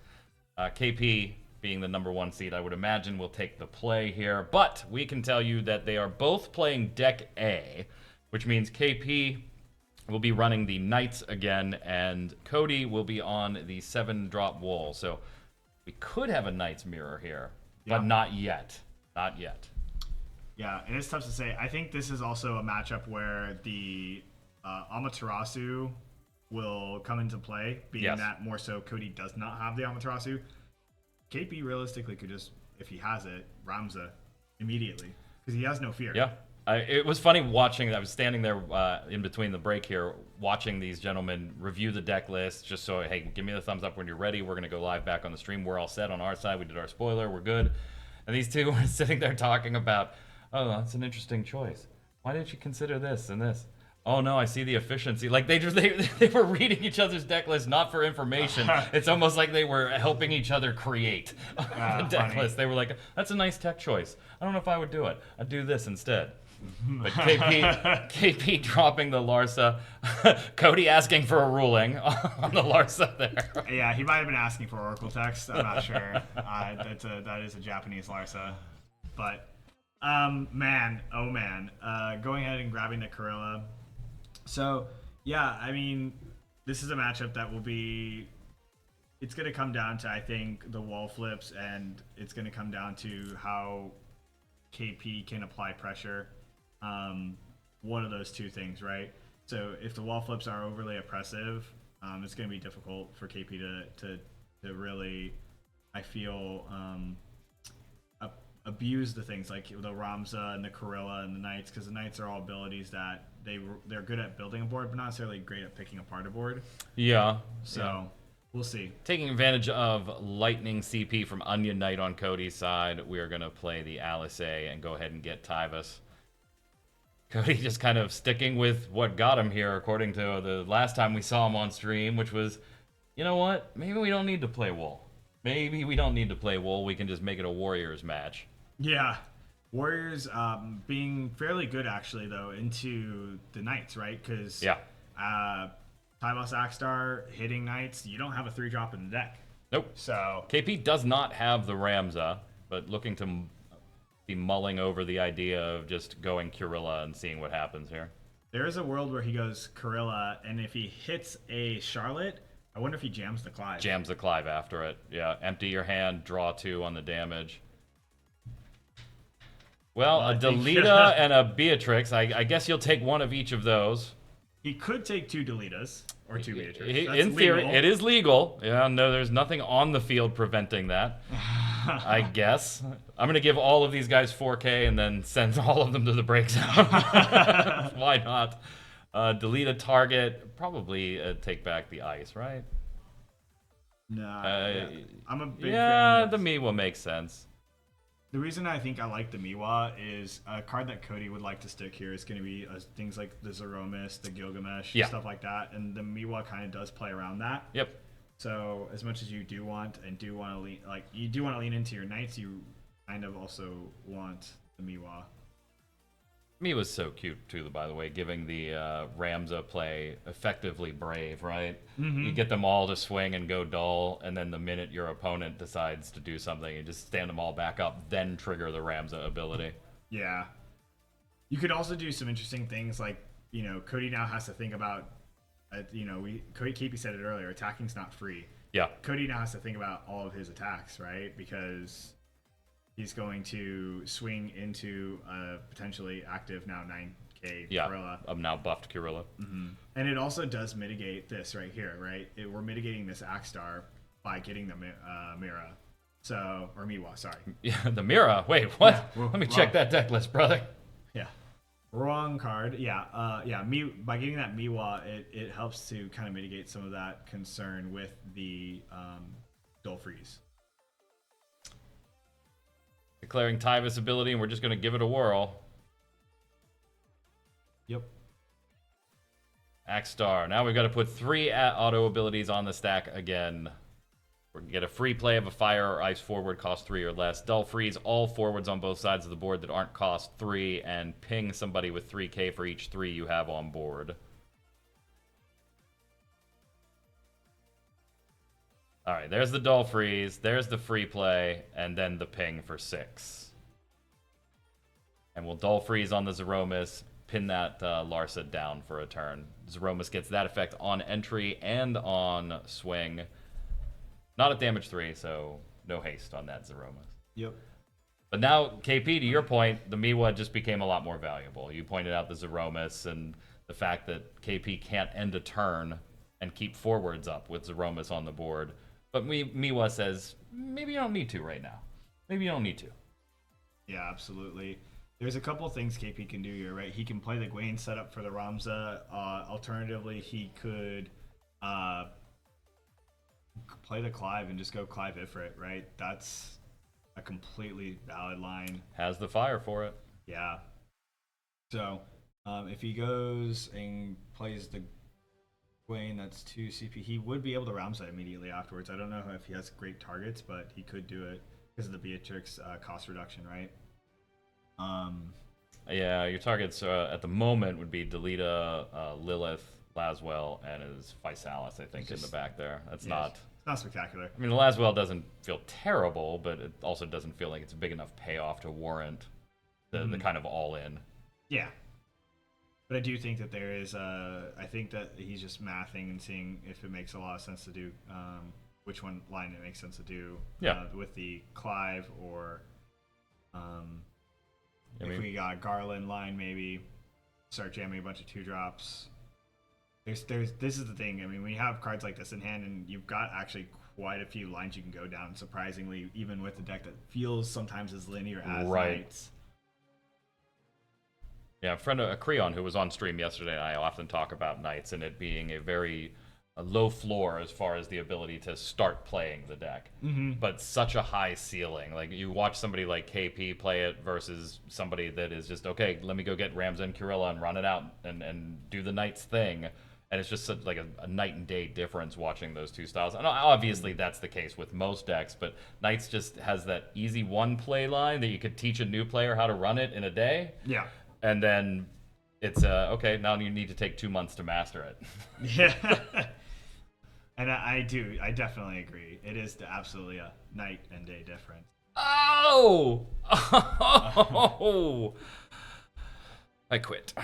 KP, being the number 1 seed, I would imagine will take the play here. But we can tell you that they are both playing Deck A, which means KP will be running the Knights again, and Cody will be on the 7-drop wall. So we could have a Knights mirror here, but not yet. Not yet. Yeah, and it's tough to say. I think this is also a matchup where the Amaterasu will come into play, being that more so Cody does not have the Amaterasu. KP realistically could just, if he has it, Ramza immediately, because he has no fear. Yeah. It was funny watching. I was standing there in between the break here, watching these gentlemen review the deck list. Just so, hey, give me the thumbs up when you're ready. We're gonna go live back on the stream. We're all set on our side. We did our spoiler. We're good. And these two were sitting there talking about, oh, that's an interesting choice. Why didn't you consider this and this? Oh no, I see the efficiency. Like they were reading each other's deck list not for information. It's almost like they were helping each other create the deck list. They were like, that's a nice tech choice. I don't know if I would do it. I'd do this instead. But KP dropping the Larsa. Cody asking for a ruling on the Larsa there. Yeah, he might have been asking for Oracle text. I'm not sure. That is a Japanese Larsa. But, man, oh man. Going ahead and grabbing the Corilla. So, yeah, I mean, this is a matchup that will be... It's going to come down to, I think, the wall flips, and it's going to come down to how KP can apply pressure. One of those two things, right? So if the wall flips are overly oppressive, it's going to be difficult for KP to really, I feel, abuse the things like the Ramza and the Corilla and the Knights, because the Knights are all abilities that they're good at building a board, but not necessarily great at picking apart a board. Yeah. So we'll see. Taking advantage of Lightning CP from Onion Knight on Cody's side, we are going to play the Alice A and go ahead and get Tyvus. Cody just kind of sticking with what got him here, according to the last time we saw him on stream, which was, you know what? Maybe we don't need to play Wool. Maybe we don't need to play Wool. We can just make it a Warriors match. Yeah. Warriors being fairly good, actually, though, into the Knights, right? Because Tyvus Axstar hitting Knights, you don't have a 3-drop in the deck. Nope. So KP does not have the Ramza, but looking to be mulling over the idea of just going Corilla and seeing what happens here. There is a world where he goes Corilla, and if he hits a Charlotte, I wonder if he jams the Clive. Jams the Clive after it. Yeah, empty your hand, draw 2 on the damage. Well, a Delita and a Beatrix. I guess you'll take one of each of those. He could take 2 Delitas or 2 Beatrix. In theory, it is legal. Yeah, no, there's nothing on the field preventing that. I guess. I'm going to give all of these guys 4K and then send all of them to the break zone. Why not? Delete a target. Probably take back the ice, right? Nah. I'm a big fan. Yeah, the Miwa makes sense. The reason I think I like the Miwa is a card that Cody would like to stick here is going to be things like the Zeromis, the Gilgamesh, stuff like that. And the Miwa kind of does play around that. Yep. So as much as you do want to lean, like you do want to lean into your Knights, you kind of also want the Miwa. Miwa's so cute too, by the way, giving the Ramza play effectively brave, right? Mm-hmm. You get them all to swing and go dull, and then the minute your opponent decides to do something, you just stand them all back up, then trigger the Ramza ability. Yeah. You could also do some interesting things like, you know, Cody now has to think about, Cody KP said it earlier, attacking's not free. Yeah. Cody now has to think about all of his attacks, right? Because he's going to swing into a potentially active now 9k Corilla. Now buffed Corilla. Mm-hmm. And it also does mitigate this right here, right? We're mitigating this Axstar by getting the Mira. So, or Miwa, sorry. Yeah, the Mira. Wait, what? Yeah, Let me check that deck list, brother. Yeah. Wrong card. Yeah. By getting that Miwa, it helps to kind of mitigate some of that concern with the Dull Freeze. Declaring Tyvus ability, and we're just going to give it a whirl. Yep. Axstar. Now we've got to put 3 auto abilities on the stack again. Or get a free play of a fire or ice forward, cost 3 or less. Dull freeze all forwards on both sides of the board that aren't cost 3, and ping somebody with 3k for each 3 you have on board. Alright, there's the dull freeze, there's the free play, and then the ping for 6. And we'll dull freeze on the Zeromus, pin that Larsa down for a turn. Zeromus gets that effect on entry and on swing. Not at damage 3, so no haste on that Zeromus. Yep. But now, KP, to your point, the Miwa just became a lot more valuable. You pointed out the Zeromus and the fact that KP can't end a turn and keep forwards up with Zeromus on the board. But Miwa says, maybe you don't need to right now. Maybe you don't need to. Yeah, absolutely. There's a couple things KP can do here, right? He can play the Gwaine setup for the Ramza. Alternatively, he could play the Clive and just go Clive Ifrit, right? That's a completely valid line. Has the fire for it. Yeah. So, if he goes and plays the Gwaine, that's 2 CP. He would be able to Ramza immediately afterwards. I don't know if he has great targets, but he could do it because of the Beatrix cost reduction, right? Yeah, your targets at the moment would be Delita, Lilith, Laswell, and his Physalis, I think, in the back there. That's not... It's not spectacular. I mean, the Laswell doesn't feel terrible, but it also doesn't feel like it's a big enough payoff to warrant the kind of all-in. Yeah. But I do think that there is, I think that he's just mathing and seeing if it makes a lot of sense to do, which one line it makes sense to do. Yeah. With the Clive or, I if mean, we got a Garland line, maybe start jamming a bunch of 2-drops. This is the thing. I mean, when you have cards like this in hand, and you've got actually quite a few lines you can go down. Surprisingly, even with a deck that feels sometimes as linear as Knights. Yeah, a friend of Creon who was on stream yesterday, and I often talk about Knights and it being a very low floor as far as the ability to start playing the deck, but such a high ceiling. Like, you watch somebody like KP play it versus somebody that is just, okay, let me go get Ramza and Kurilla and run it out and do the Knights thing. And it's just such, like a night and day difference watching those two styles. And obviously that's the case with most decks, but Knights just has that easy one play line that you could teach a new player how to run it in a day. Yeah. And then it's, okay, now you need to take 2 months to master it. Yeah. And I definitely agree. It is absolutely a night and day difference. Oh! Oh! I quit.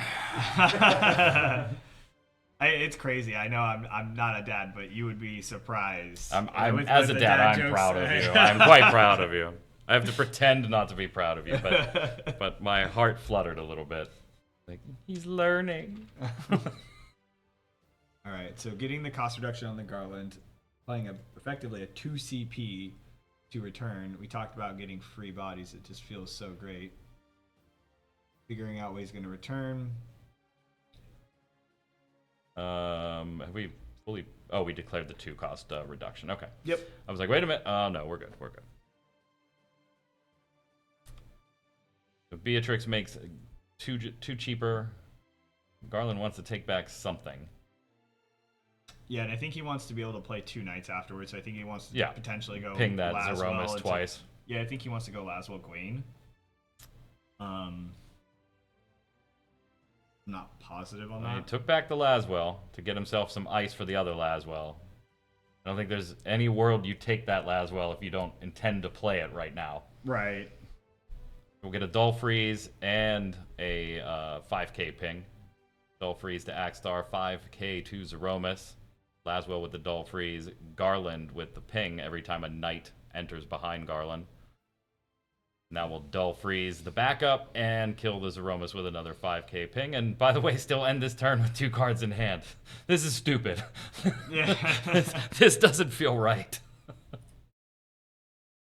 It's crazy. I know I'm not a dad, but you would be surprised. As a dad, I'm proud of you. I'm quite proud of you. I have to pretend not to be proud of you, but my heart fluttered a little bit. Like, he's learning. All right, so getting the cost reduction on the Garland, playing effectively a 2 CP to return. We talked about getting free bodies. It just feels so great. Figuring out what he's going to return. Have we fully... Oh, we declared the 2 cost reduction. Okay. Yep. I was like, wait a minute. Oh, no, we're good. We're good. So Beatrix makes 2 cheaper. Garland wants to take back something. Yeah, and I think he wants to be able to play 2 Knights afterwards. So I think he wants to potentially go ping that Laswell Zeromus twice. Yeah, I think he wants to go Laswell Gwaine. Not positive on that. He took back the Laswell to get himself some ice for the other Laswell. I don't think there's any world you take that Laswell if you don't intend to play it right now. Right. We'll get a Dull Freeze and a 5k ping. Dull Freeze to Axstar, 5k to Zeromus. Laswell with the Dull Freeze. Garland with the ping every time a Knight enters behind Garland. Now we'll Dull Freeze the backup and kill the Zeromus with another 5k ping. And by the way, still end this turn with 2 cards in hand. This is stupid. Yeah. this doesn't feel right.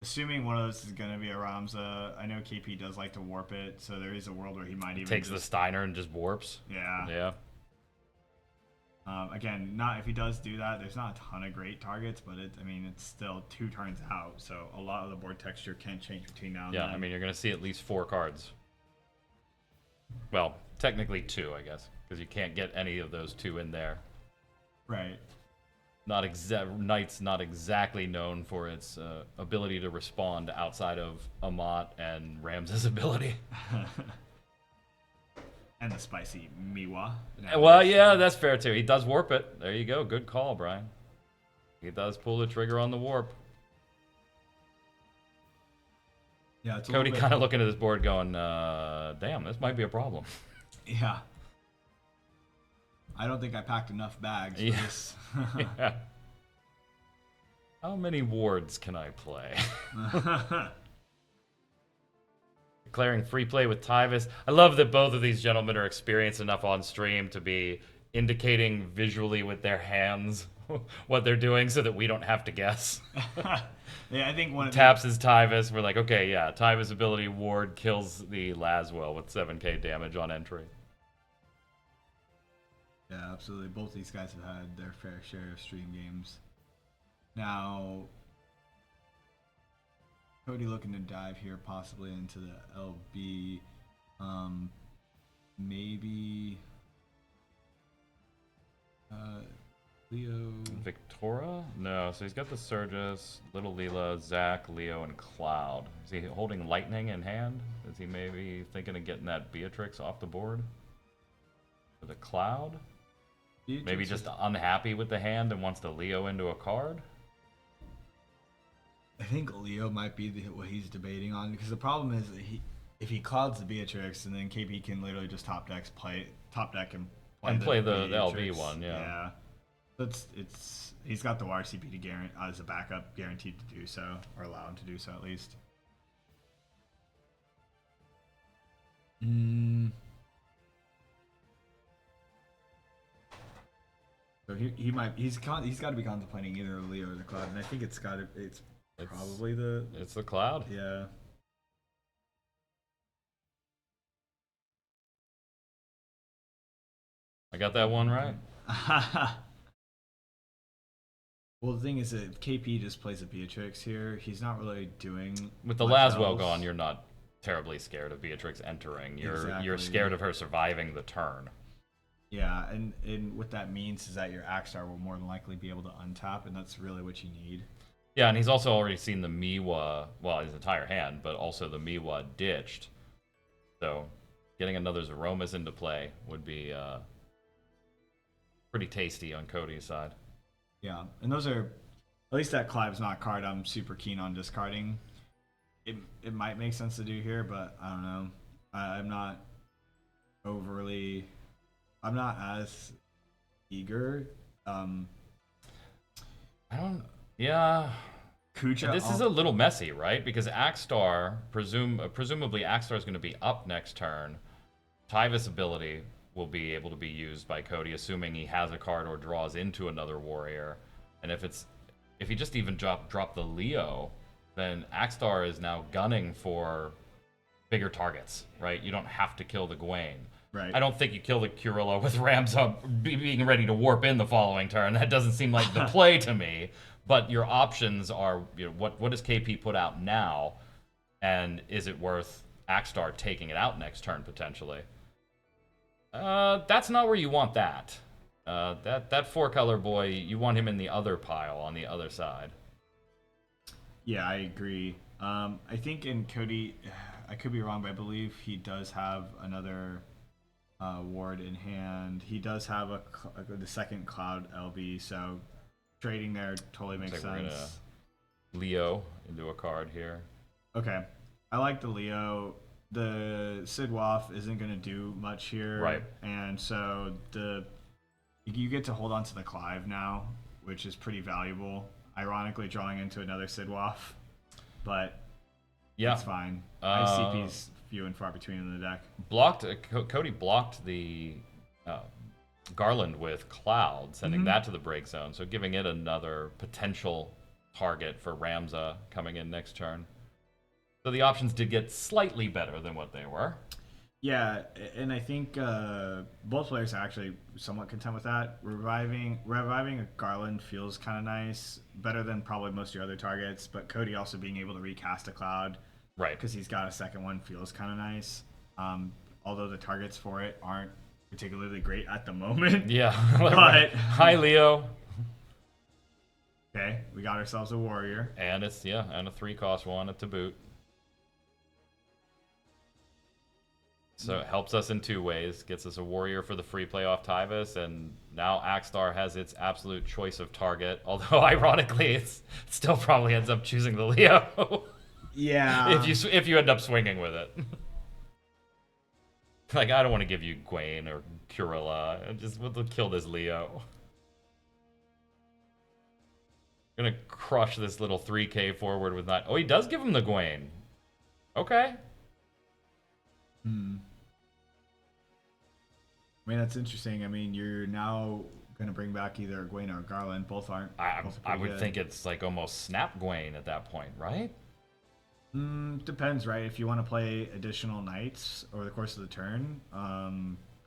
Assuming one of those is going to be a Ramza, I know KP does like to warp it, so there is a world where he might even takes the Steiner and just warps. Yeah. Yeah. Again, not if he does do that, there's not a ton of great targets, but it's still 2 turns out, so a lot of the board texture can change between now and then. Yeah, I mean, you're going to see at least 4 cards. Well, technically 2, I guess, because you can't get any of those 2 in there. Right. Knight's not exactly known for its ability to respond outside of Amat and Rams's ability. And the spicy Miwa. Well, yeah, that's fair too. He does warp it. There you go. Good call, Brian. He does pull the trigger on the warp. Yeah, it's a Cody little bit- kind of looking at his board going, damn, this might be a problem. Yeah. I don't think I packed enough bags for Yeah. this. Yeah. How many wards can I play? Declaring free play with Tyvis. I love that both of these gentlemen are experienced enough on stream to be indicating visually with their hands what they're doing so that we don't have to guess. Yeah, I think one of the, Taps his Tyvis. We're like, okay, yeah, Tyvis ability ward kills the Laswell with 7k damage on entry. yeah, absolutely. Both these guys have had their fair share of stream games. Now, Cody looking to dive here possibly into the LB. Maybe Leo. Victora? No, so he's got the Surges, Little Leela, Zac, Leo, and Cloud. Is he holding Lightning in hand? Is he maybe thinking of getting that Beatrix off the board? For the Cloud? Maybe just unhappy with the hand and wants to Leo into a card? I think Leo might be what he's debating on because the problem is that if he clouds the Beatrix and then KP can literally just top deck and play the LB Beatrix. one, yeah. Yeah. It's he's got the RCP to as a backup guaranteed to do so or allow him to do so at least. So he's got to be contemplating either Leo or the Cloud, and I think it's probably It's the Cloud. yeah. I got that one right. Well, the thing is that if KP just plays a Beatrix here, he's not really doing With the much Laswell else. gone, you're not terribly scared of Beatrix entering. You're Exactly. scared of her surviving the turn. Yeah, and what that means is that your Axstar will more than likely be able to untap, and that's really what you need. Yeah, and he's also already seen the Miwa, well, his entire hand, but also the Miwa ditched. So getting another Zeromas into play would be pretty tasty on Cody's side. Yeah, and those are, at least that Clive's not a card I'm super keen on discarding. It might make sense to do here, but I don't know. I'm not as eager. Yeah. Kucha. This is a little messy, right? Because Axstar, presumably Axstar is going to be up next turn. Tyvis' ability will be able to be used by Cody, assuming he has a card or draws into another warrior. And if he just even drop the Leo, then Axstar is now gunning for bigger targets, right? You don't have to kill the Gwaine. Right. I don't think you kill the Curilla with Rams up being ready to warp in the following turn. That doesn't seem like the play to me. But your options are, what does KP put out now, and is it worth Axstar taking it out next turn potentially? That's not where you want that. That 4-color boy, you want him in the other pile on the other side. Yeah, I agree. I think in Cody, I could be wrong, but I believe he does have another ward in hand. He does have the second Cloud LB, so trading there totally makes Looks like we're sense. gonna Leo into a card here. Okay, I like the Leo. The Sid Waff isn't going to do much here, Right. And so you get to hold on to the Clive now, which is pretty valuable. Ironically, drawing into another Sid Waff, but Yeah. it's fine. ICP's few and far between in the deck. Cody blocked the Garland with Cloud, sending that to the break zone, so giving it another potential target for Ramza coming in next turn. So the options did get slightly better than what they were. Yeah, and I think both players are actually somewhat content with that. Reviving a Garland feels kind of nice, better than probably most of your other targets. But Cody also being able to recast a Cloud, Right. because he's got a second one, feels kind of nice. Although the targets for it aren't particularly great at the moment. Yeah. But Hi, Leo. we got ourselves a warrior. And it's, yeah, and a 3-cost one to boot. So it helps us in 2 ways. Gets us a warrior for the free play off Tyvis, and now Axstar has its absolute choice of target. Although, ironically, it still probably ends up choosing the Leo. Yeah. if you end up swinging with it. Like, I don't want to give you Gwaine or Curilla. We'll kill this Leo. Gonna crush this little 3k forward with not. Oh, he does give him the Gwaine. Okay. I mean, that's interesting. I mean, you're now going to bring back either Gwaine or Garland. Both aren't. I both are would pretty think good. it's like almost snap Gwaine at that point, right? Depends, right? If you want to play additional knights over the course of the turn,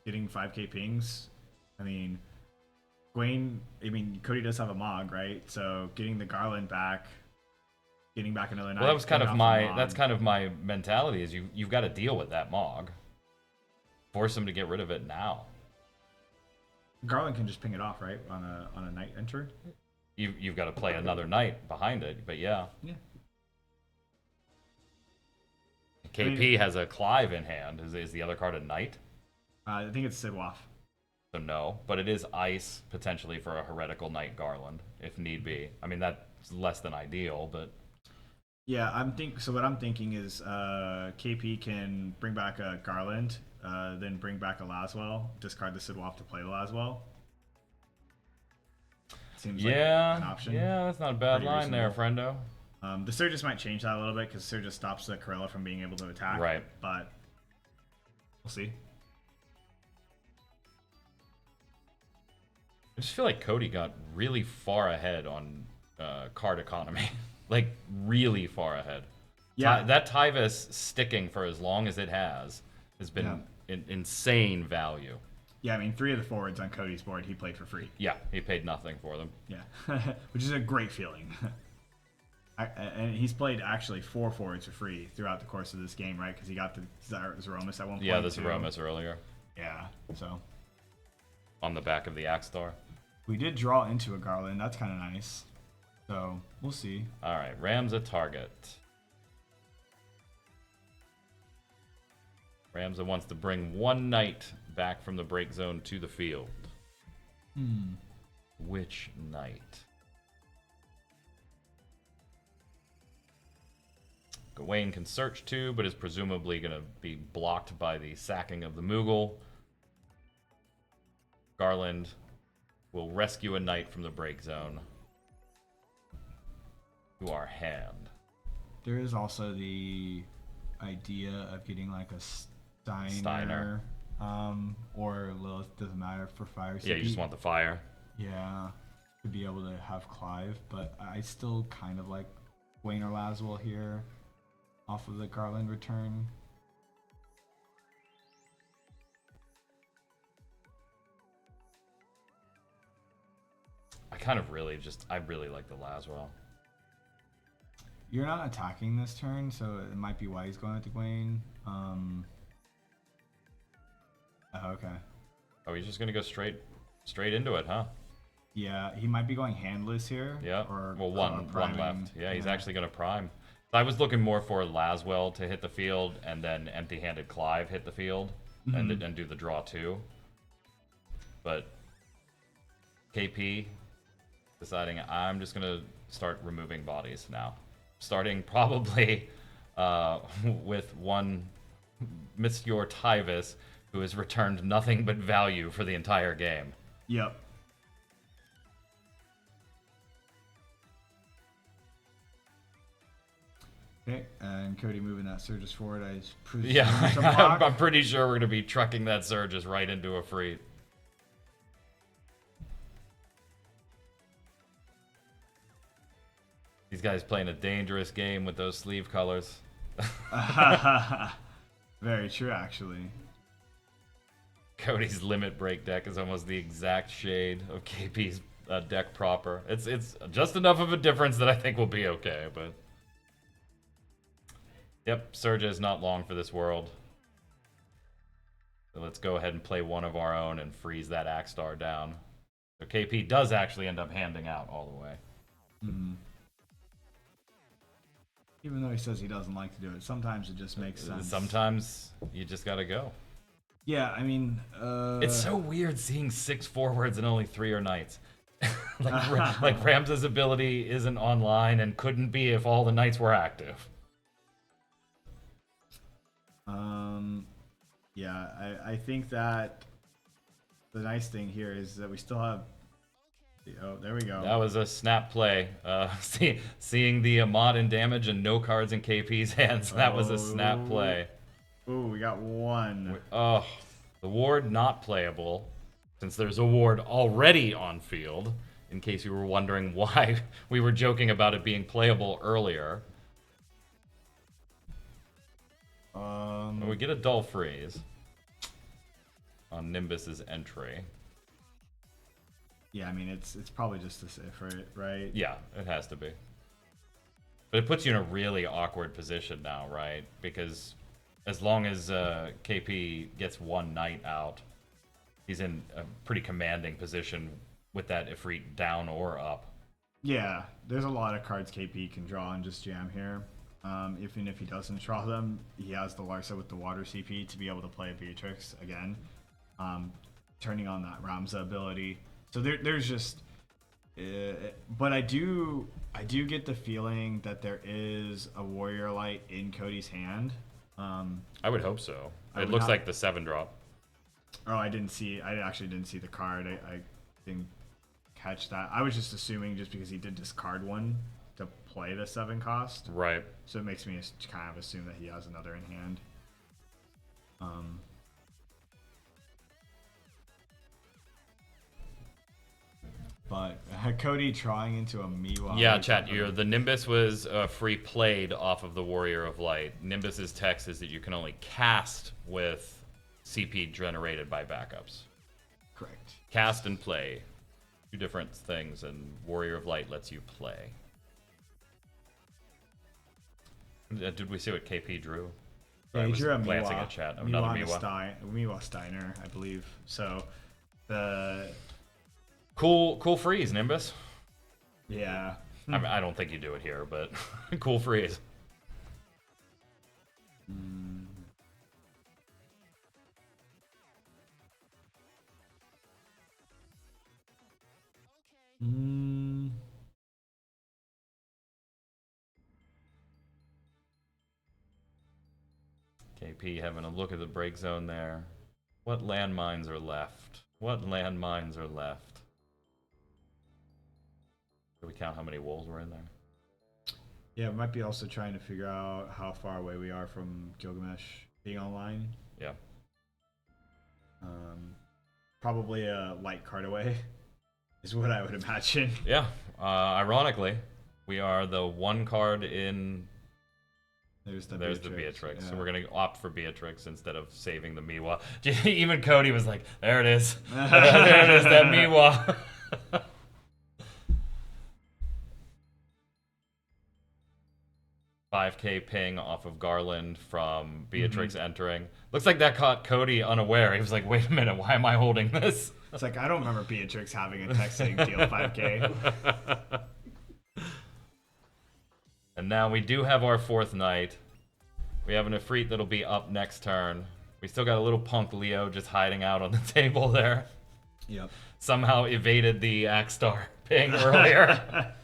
getting 5k pings, I mean, Gwaine, I mean, Cody does have a Mog, right? So getting the Garland back, getting back another knight. Well, that was kind getting of off my the Mog. that's kind of my mentality is you've got to deal with that Mog. Force him to get rid of it now. Garland can just ping it off, right? On a knight enter. You've got to play another knight behind it, but yeah. Yeah. KP has a Clive in hand. Is the other card a knight? I think it's Sidwaf. So no, but it is ice potentially for a heretical knight Garland if need be. I mean that's less than ideal, but Yeah, so. What I'm thinking is KP can bring back a Garland, then bring back a Laswell, discard the Sidwaf to play the Laswell. Seems like an option. Yeah, that's not a bad Pretty line there, reasonable. friendo. The Surges might change that a little bit because Surges stops the Corella from being able to attack. Right. But we'll see. I just feel like Cody got really far ahead on card economy. Like, really far ahead. Yeah. That Tyvis sticking for as long as it has been insane value. Yeah, I mean, 3 of the forwards on Cody's board he played for free. Yeah, he paid nothing for them. Yeah, which is a great feeling. And he's played actually 4 forwards for free throughout the course of this game, right? Because he got the Zeromus at one point. Yeah, the too. Zeromus earlier. Yeah, so. On the back of the Axstar. We did draw into a Garland. That's kind of nice. So, we'll see. All right, Ram's a target. Ramza wants to bring 1 knight back from the break zone to the field. Which knight? Gawain can search too, but is presumably going to be blocked by the sacking of the Moogle. Garland will rescue a knight from the break zone to our hand. There is also the idea of getting like a Steiner. Or Lilith, doesn't matter for fire. Yeah, you just want the fire. Yeah, to be able to have Clive, but I still kind of like Wayne or Laswell here off of the Garland return. I really like the Laswell. You're not attacking this turn, so it might be why he's going with the Gwaine. Okay. Oh, he's just gonna go straight into it, huh? Yeah, he might be going handless here. Yeah. Or Well, one priming. left. Yeah, he's actually gonna prime. I was looking more for Laswell to hit the field and then empty-handed Clive hit the field and do the draw too. But KP deciding I'm just gonna start removing bodies now. Starting probably with one Monsieur Tyvis, who has returned nothing but value for the entire game. Yep. Okay, and Cody moving that Surges forward. I presume Yeah, to block. I'm pretty sure we're going to be trucking that Surges right into a free. These guys playing a dangerous game with those sleeve colors. Very true, actually. Cody's limit break deck is almost the exact shade of KP's deck proper. It's just enough of a difference that I think we'll be okay, but... Yep, Surge is not long for this world. So let's go ahead and play one of our own and freeze that Axstar down. So KP does actually end up handing out all the way. Even though he says he doesn't like to do it, sometimes it just makes sense. Sometimes you just gotta go. Yeah, I mean, It's so weird seeing 6 forwards and only 3 are knights. like Rams's ability isn't online and couldn't be if all the knights were active. Yeah, I think that the nice thing here is that we still have. Oh, there we go. That was a snap play. Seeing the mod and damage and no cards in KP's hands. That was a snap play. Ooh, we got one. Oh, the ward not playable, since there's a ward already on field. In case you were wondering why we were joking about it being playable earlier. We get a dull freeze on Nimbus's entry. Yeah, I mean it's probably just a safe, right? Yeah, it has to be. But it puts you in a really awkward position now, right? Because as long as KP gets one knight out, he's in a pretty commanding position with that Ifrit down or up. Yeah, there's a lot of cards KP can draw and just jam here. Even if he doesn't draw them, he has the Larsa with the water CP to be able to play Beatrix again, turning on that Ramza ability. So there's just, but I do get the feeling that there is a Warrior Light in Cody's hand. I would hope so. I It would looks not- like the 7-drop. Oh, I actually didn't see the card. I didn't catch that. I was just assuming just because he did discard one to play the 7 cost. Right. So it makes me just kind of assume that he has another in hand. But Cody trying into a Miwa. Yeah, chat. The Nimbus was free played off of the Warrior of Light. Nimbus's text is that you can only cast with CP generated by backups. Correct. Cast and play. 2 different things, and Warrior of Light lets you play. Did we see what KP drew? Yeah, I he was drew a glancing Miwa. at chat. Miwa Another and a Miwa. Miwa Steiner, I believe. So, Cool freeze, Nimbus. yeah. I mean, I don't think you do it here, but cool freeze. KP having a look at the break zone there. What landmines are left? What landmines are left? Did we count how many wolves were in there? Yeah, we might be also trying to figure out how far away we are from Gilgamesh being online. Yeah. Probably a light card away, is what I would imagine. Yeah. Ironically, we are the 1 card in. There's the Beatrix. Yeah. So we're going to opt for Beatrix instead of saving the Miwa. Even Cody was like, there it is. There it is, that Miwa. $5K ping off of Garland from Beatrix entering. Looks like that caught Cody unaware. He was like, wait a minute, why am I holding this? It's like, I don't remember Beatrix having a text saying deal 5K. And now we do have our 4th knight. We have an Ifrit that'll be up next turn. We still got a little punk Leo just hiding out on the table there. Yep. Somehow evaded the Axstar ping earlier.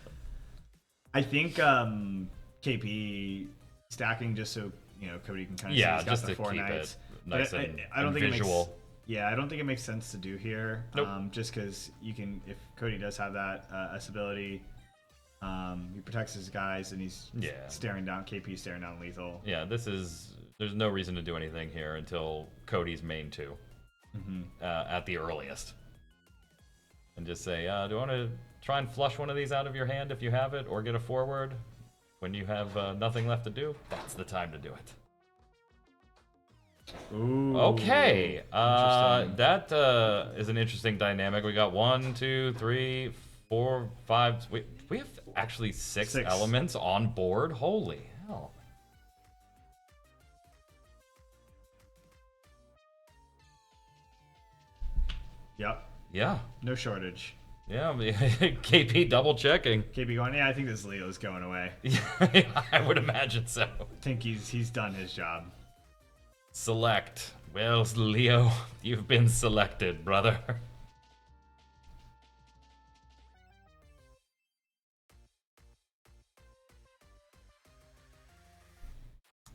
I think KP stacking just so Cody can kind of see Yeah, he's got just the to 4 keep knights. it nice But and, I don't and think visual. I don't think it makes sense to do here. Nope. Just because you can, if Cody does have that S ability, he protects his guys and he's staring down KP, staring down lethal. Yeah, there's no reason to do anything here until Cody's main 2 at the earliest. And just say, do you want to try and flush one of these out of your hand if you have it, or get a forward when you have nothing left to do? That's the time to do it. Ooh. Okay, Interesting. that is an interesting dynamic. We got 1, 2, 3, 4, 5. We have actually 6 elements on board. Holy hell! Yep. Yeah. No shortage. Yeah, KP double checking. KP going, yeah, I think this Leo's going away. I would imagine so. I think he's done his job. Select. Well, Leo, you've been selected, brother.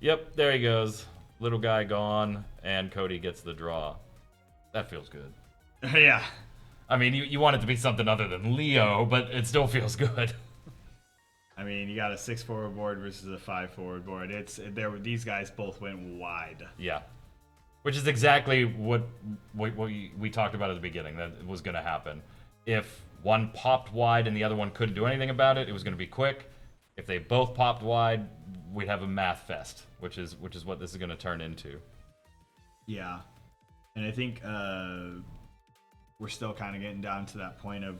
Yep, there he goes. Little guy gone, and Cody gets the draw. That feels good. Yeah. I mean, you want it to be something other than Leo, but it still feels good. I mean, you got a 6 forward board versus a 5 forward board. These guys both went wide. Yeah. Which is exactly what we talked about at the beginning, that was going to happen. If one popped wide and the other one couldn't do anything about it, it was going to be quick. If they both popped wide, we'd have a math fest, which is what this is going to turn into. Yeah. And I think we're still kind of getting down to that point of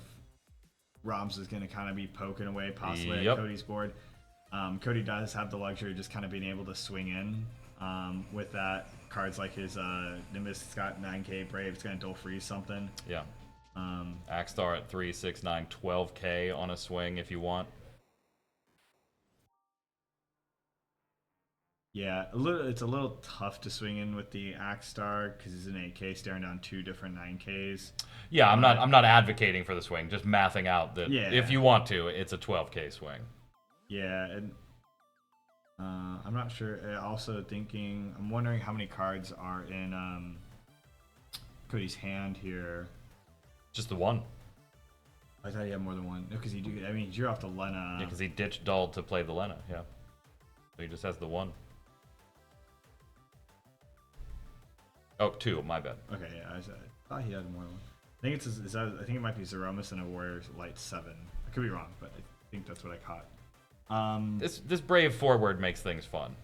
Roms is going to kind of be poking away possibly at Cody's board. Cody does have the luxury of just kind of being able to swing in with that. Cards like his Nimbus, it's got 9k Brave, it's going to dull freeze something. Yeah. Axstar at 3, 6, 9, 12k on a swing if you want. Yeah, it's a little tough to swing in with the Axstar because he's an 8k staring down 2 different 9ks. Yeah, I'm not advocating for the swing, just mathing out that if you want to, it's a 12k swing. Yeah, and I'm not sure. Also I'm wondering how many cards are in Cody's hand here. Just the one. I thought he had more than one. No, because he drew off the Lena. Yeah, because he ditched Dull to play the Lena. Yeah, so he just has the one. Oh, 2. My bad. Okay, yeah, I thought he had more than one. I think I think it might be Zeromus and a Warrior's Light 7. I could be wrong, but I think that's what I caught. This Brave forward makes things fun.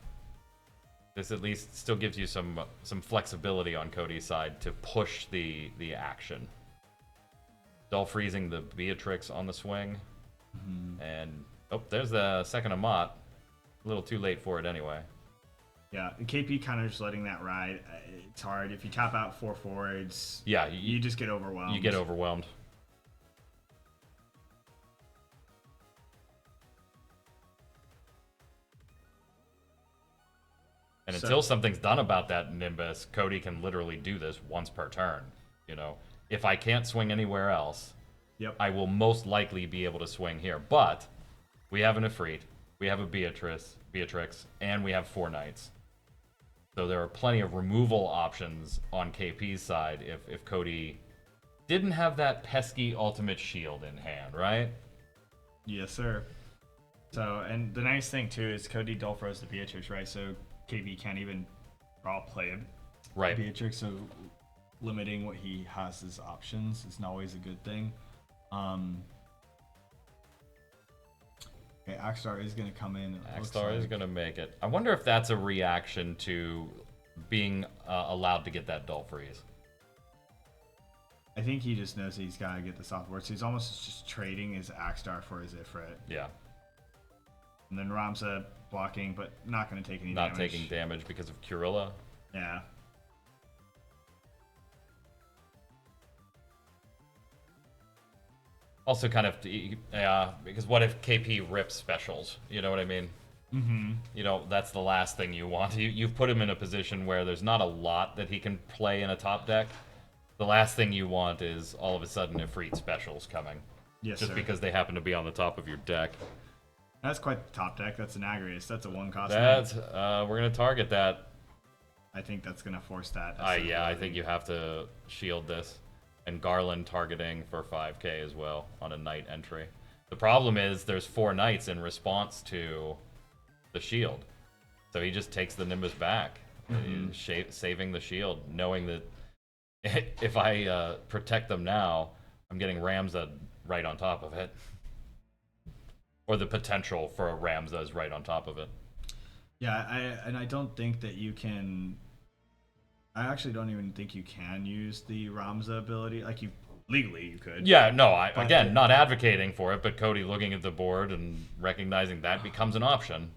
This at least still gives you some flexibility on Cody's side to push the action. Dull freezing the Beatrix on the swing, and there's the second Amat. A little too late for it anyway. Yeah, KP kind of just letting that ride. It's hard if you tap out 4 forwards. Yeah, you just get overwhelmed. You get overwhelmed. And until something's done about that Nimbus, Cody can literally do this once per turn. You know, if I can't swing anywhere else, I will most likely be able to swing here. But we have an Ifrit, we have a Beatrix, and we have 4 Knights. So there are plenty of removal options on KP's side if Cody didn't have that pesky ultimate shield in hand, right? Yes, sir. So, and the nice thing too is Cody dull froze the Beatrix, right? So KB can't even draw play a Beatrix, so limiting what he has as options is not always a good thing. Okay, Axstar is going to come in. Axstar is going to make it. I wonder if that's a reaction to being allowed to get that dull freeze. I think he just knows he's got to get this off the board, so he's almost just trading his Axstar for his Ifrit. Yeah. And then Ramza blocking, but not going to take any damage. Not taking damage because of Kurilla. Yeah. Also kind of, because what if KP rips specials? You know what I mean? Mm-hmm. You know, that's the last thing you want. You've put him in a position where there's not a lot that he can play in a top deck. The last thing you want is all of a sudden Ifrit specials coming. Yes, just sir. because they happen to be on the top of your deck. That's quite the top deck. That's an Agrius. That's a 1-cost. That's we're gonna target that. I think that's gonna force that. Yeah, I think you have to shield this. And Garland targeting for 5k as well on a Knight entry. The problem is there's 4 Knights in response to the shield. So he just takes the Nimbus back, saving the shield, knowing that if I protect them now, I'm getting Ramza right on top of it. Or the potential for a Ramza is right on top of it. Yeah, I don't think that you can... I actually don't even think you can use the Ramza ability. Like, legally you could. Yeah, no, again, not advocating for it, but Cody looking at the board and recognizing that becomes an option.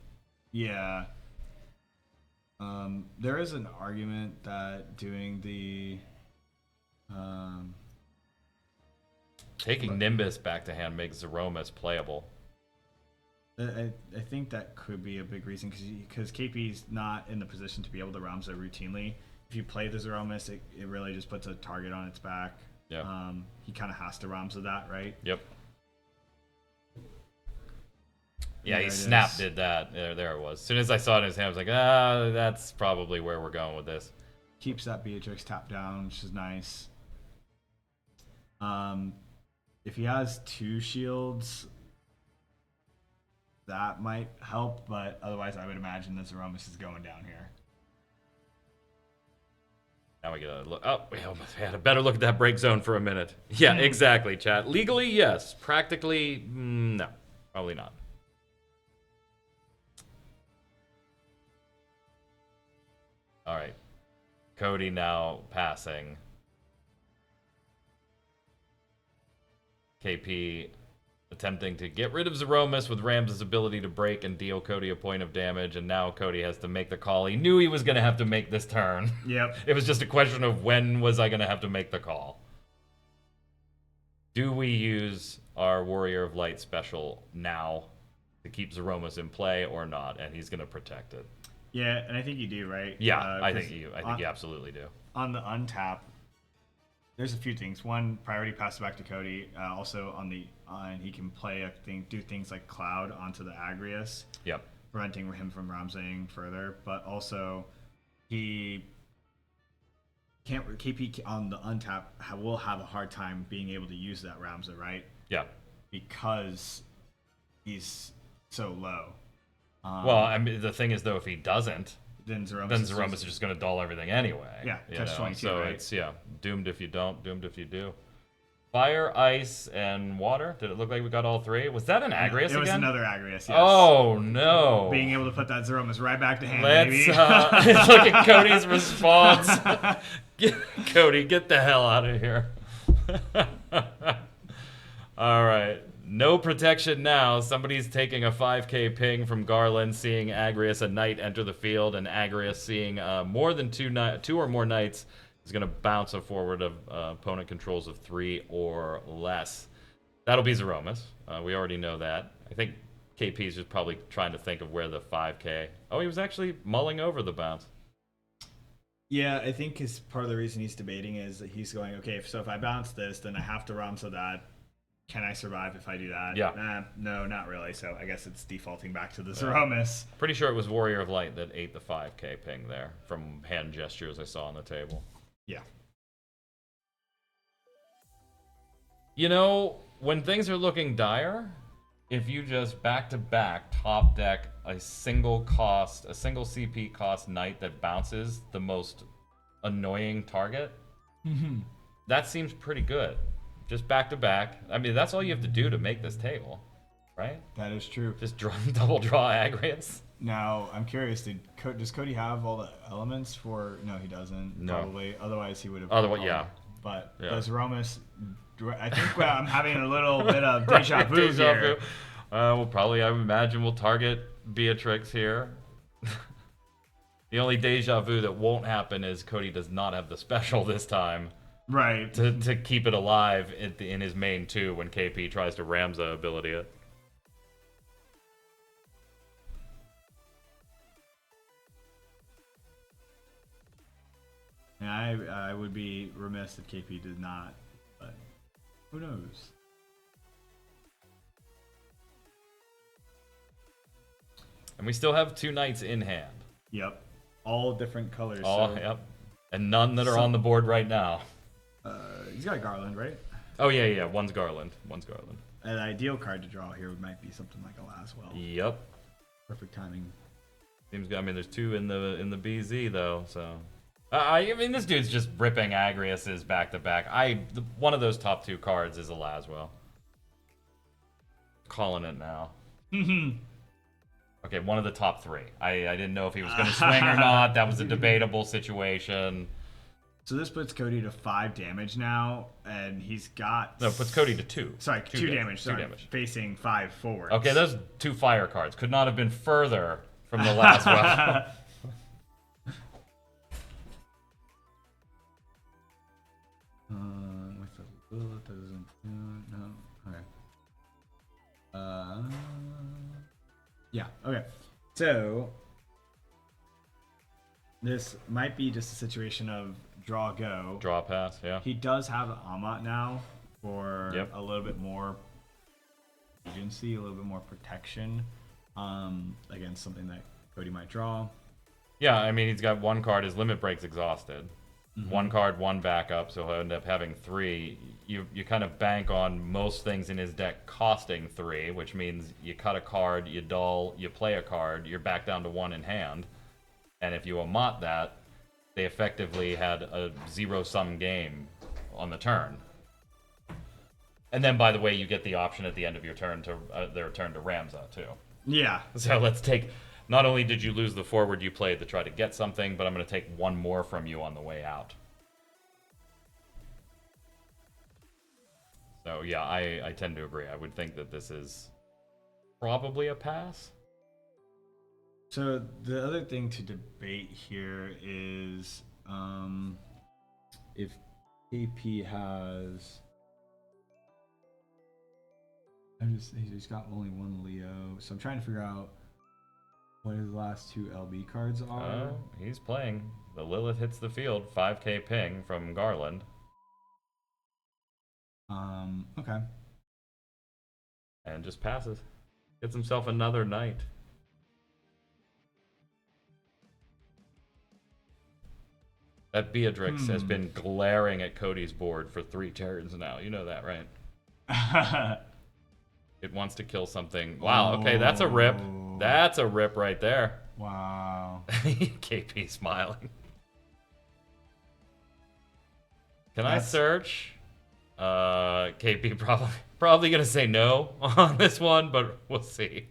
Yeah. There is an argument that doing the Taking Nimbus back to hand makes Zeromus playable. I think that could be a big reason because KP's not in the position to be able to Ramza routinely. If you play the Zeromus, it really just puts a target on its back. Yeah. He kind of has to Ramza that, right? Yep. Yeah, There he it snap is. did that. There it was. As soon as I saw it in his hand, I was like, that's probably where we're going with this. Keeps that Beatrix tapped down, which is nice. If he has 2 shields, that might help, but otherwise I would imagine the Zeromus is going down here. Now we gotta look. Oh, we almost had a better look at that break zone for a minute. Yeah, exactly, chat. Legally, yes. Practically, no. Probably not. All right. Cody now passing. KP attempting to get rid of Zeromus with Rams' ability to break and deal Cody a point of damage, and now Cody has to make the call. He knew he was going to have to make this turn. Yep. It was just a question of when was I going to have to make the call. Do we use our Warrior of Light special now to keep Zeromus in play or not? And he's going to protect it. Yeah, and I think you do, right? Yeah, I think you absolutely do. On the untap, there's a few things. One, priority pass it back to Cody. Also he can do things like Cloud onto the Agrius. Yep. Preventing him from Ramsaying further. But also, he can't. KP on the untap will have a hard time being able to use that Ramsa, right? Yeah. Because he's so low. Well, I mean, the thing is, though, if he doesn't, then Zeromus is just going to dull everything anyway. Yeah, catch 22, So right? it's, doomed if you don't, doomed if you do. Fire, ice, and water. Did it look like we got all 3? Was that an Agrius again? It was another Agrius, yes. Oh, no. Being able to put that Zeromus right back to hand, Let's baby. look at Cody's response. Cody, get the hell out of here. All right. No protection now. Somebody's taking a 5k ping from Garland, seeing Agrius, a knight, enter the field, and Agrius seeing more than 2 or more knights is going to bounce a forward of opponent controls of 3 or less. That'll be Zeromus. We already know that. I think KP's just probably trying to think of where the 5k... Oh, he was actually mulling over the bounce. Yeah, I think part of the reason he's debating is that he's going, okay, so if I bounce this, then I have to Ramsa that. Can I survive if I do that? Yeah. No, not really. So I guess it's defaulting back to the Zeromus. Pretty sure it was Warrior of Light that ate the 5k ping there from hand gestures I saw on the table. Yeah. You know, when things are looking dire, if you just back-to-back top deck a single CP cost knight that bounces the most annoying target, that seems pretty good. Just back-to-back. I mean, that's all you have to do to make this table, right? That is true. Just double draw Agrius. Now, I'm curious, does Cody have all the elements for... No, he doesn't. No. Probably. Otherwise, he would have... Otherwise, yeah. But Yeah. does Zeromus... I think I'm having a little bit of deja vu here. Well, probably, I would imagine, we'll target Beatrix here. The only deja vu that won't happen is Cody does not have the special this time. Right. To keep it alive in his main 2 when KP tries to Ramza ability it. And I would be remiss if KP did not, but who knows? And we still have 2 knights in hand. Yep. All different colors. Yep. And none that are on the board right now. He's got a Garland, right? Oh, yeah. One's Garland. An ideal card to draw here might be something like a Laswell. Yep. Perfect timing. Seems good. I mean, there's 2 in the BZ, though, so... I mean, this dude's just ripping Agrius's back-to-back. One of those top 2 cards is a Laswell. Calling it now. Okay, one of the top 3. I didn't know if he was going to swing or not. That was a debatable situation. So this puts Cody to 5 damage now, and he's got... No, it puts Cody to 2. Sorry, 2 damage. Two damage. Facing 5 forwards. Okay, those 2 fire cards could not have been further from the last one. With the will, it doesn't... No. Yeah. Okay. So this might be just a situation of draw go. Draw pass, yeah. He does have Amat now for Yep. a little bit more agency, a little bit more protection against something that Cody might draw. Yeah, I mean, he's got one card. His limit break's exhausted. Mm-hmm. One card, one backup, so he'll end up having 3. You kind of bank on most things in his deck costing 3, which means you cut a card, you dull, you play a card, you're back down to 1 in hand. And if you Amat that, they effectively had a zero-sum game on the turn. And then, by the way, you get the option at the end of your turn to their turn to Ramza too. Yeah. So let's take. Not only did you lose the forward you played to try to get something, but I'm going to take one more from you on the way out. So yeah, I tend to agree. I would think that this is probably a pass. So the other thing to debate here is if KP has. He's got only one Leo, so I'm trying to figure out what his last 2 LB cards are. He's playing. The Lilith hits the field. 5k ping from Garland. Okay. And just passes. Gets himself another knight. That Beatrix has been glaring at Cody's board for 3 turns now. You know that, right? It wants to kill something. Wow, okay, that's a rip. That's a rip right there. Wow. KP smiling. Can I search? KP probably gonna say no on this one, but we'll see.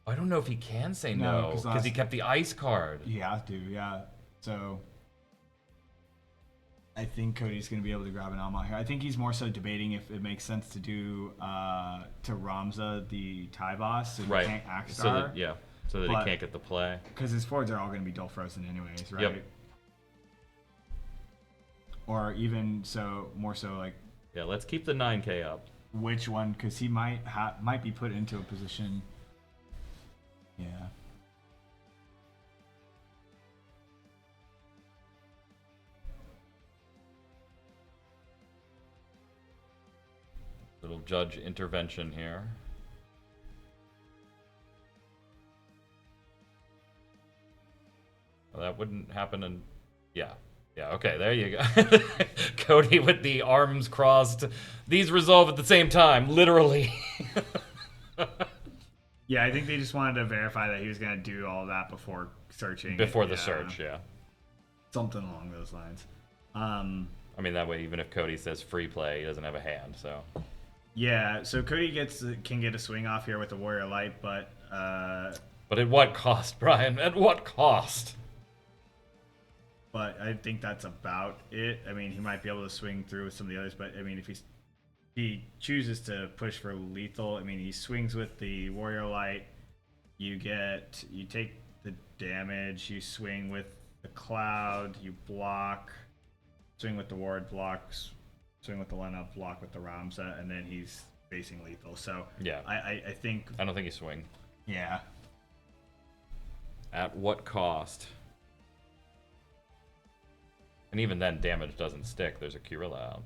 I don't know if he can say no because he kept the ice card. He has to, yeah. So I think Cody's going to be able to grab an Amat here. I think he's more so debating if it makes sense to do to Ramza the tie boss so he can't act star. So that he can't get the play. Because his forwards are all going to be dull frozen anyways, right? Yep. Or even so, more so like. Yeah, let's keep the 9k up. Which one? Because he might be put into a position. Yeah. Little judge intervention here. Well, that wouldn't happen in... Yeah. Yeah, okay, there you go. Cody with the arms crossed. These resolve at the same time, literally. Yeah, I think they just wanted to verify that he was going to do all that before searching. Before the search, yeah. Something along those lines. I mean, that way, even if Cody says free play, he doesn't have a hand, so... Yeah, so Cody can get a swing off here with the Warrior Light, but... But at what cost, Brian? At what cost? But I think that's about it. I mean, he might be able to swing through with some of the others, but I mean, if he chooses to push for lethal, I mean, he swings with the Warrior Light. You take the damage. You swing with the Cloud. You block. Swing with the Ward, blocks. Swing with the Lena, block with the Ramza, and then he's facing lethal. So yeah, I think. I don't think you swing. Yeah. At what cost? And even then, damage doesn't stick. There's a Kirilla out.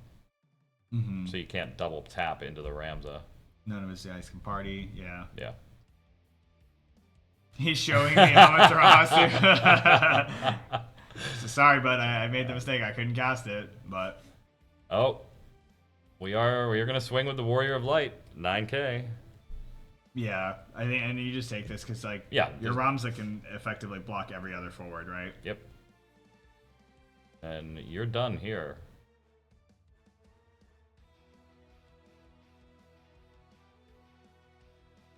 Mm-hmm. So you can't double tap into the Ramza. None of his guys can party. Yeah. Yeah. He's showing me Amaterasu. So sorry, but I made the mistake. I couldn't cast it, but... Oh. We are going to swing with the Warrior of Light. 9k. Yeah. I think, and you just take this because, like, yeah, your Ramza can effectively block every other forward, right? Yep. And you're done here.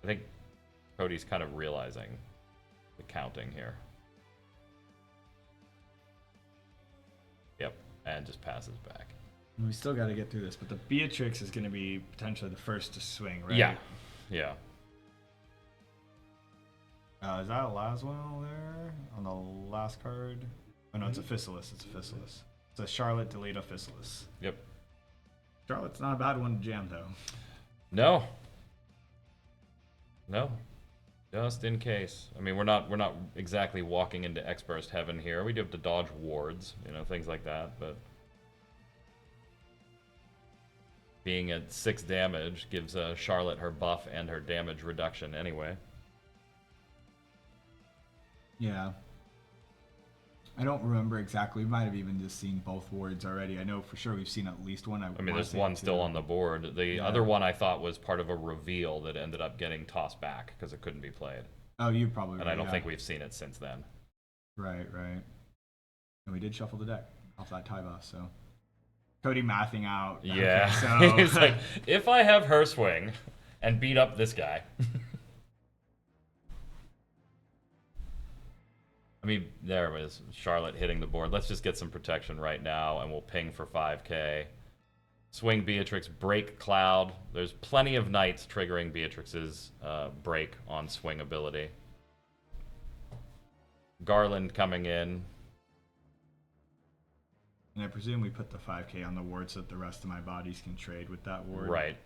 I think Cody's kind of realizing the counting here. Yep, and just passes back. We still got to get through this, but the Beatrix is going to be potentially the first to swing, right? Yeah, yeah. Is that a Laswell there on the last card? Oh no, it's a Physalis. It's a Physalis. It's a Charlotte Deleta Physalis. Yep. Charlotte's not a bad one to jam though. No. No. Just in case. I mean, we're not exactly walking into X-Burst heaven here. We do have to dodge wards, things like that, but being at 6 damage gives Charlotte her buff and her damage reduction anyway. Yeah. I don't remember exactly. We might have even just seen both wards already. I know for sure we've seen at least one. I mean, there's one still on the board. The other one I thought was part of a reveal that ended up getting tossed back because it couldn't be played. Oh, you probably. And I don't think we've seen it since then. Right. And we did shuffle the deck off that tie boss, so. Cody mathing out. Yeah. Okay, so. He's like, if I have her swing and beat up this guy. I mean, there it is. Charlotte hitting the board. Let's just get some protection right now, and we'll ping for 5k. Swing Beatrix, break Cloud. There's plenty of knights triggering Beatrix's break on swing ability. Garland coming in. And I presume we put the 5k on the ward so that the rest of my bodies can trade with that ward. Right.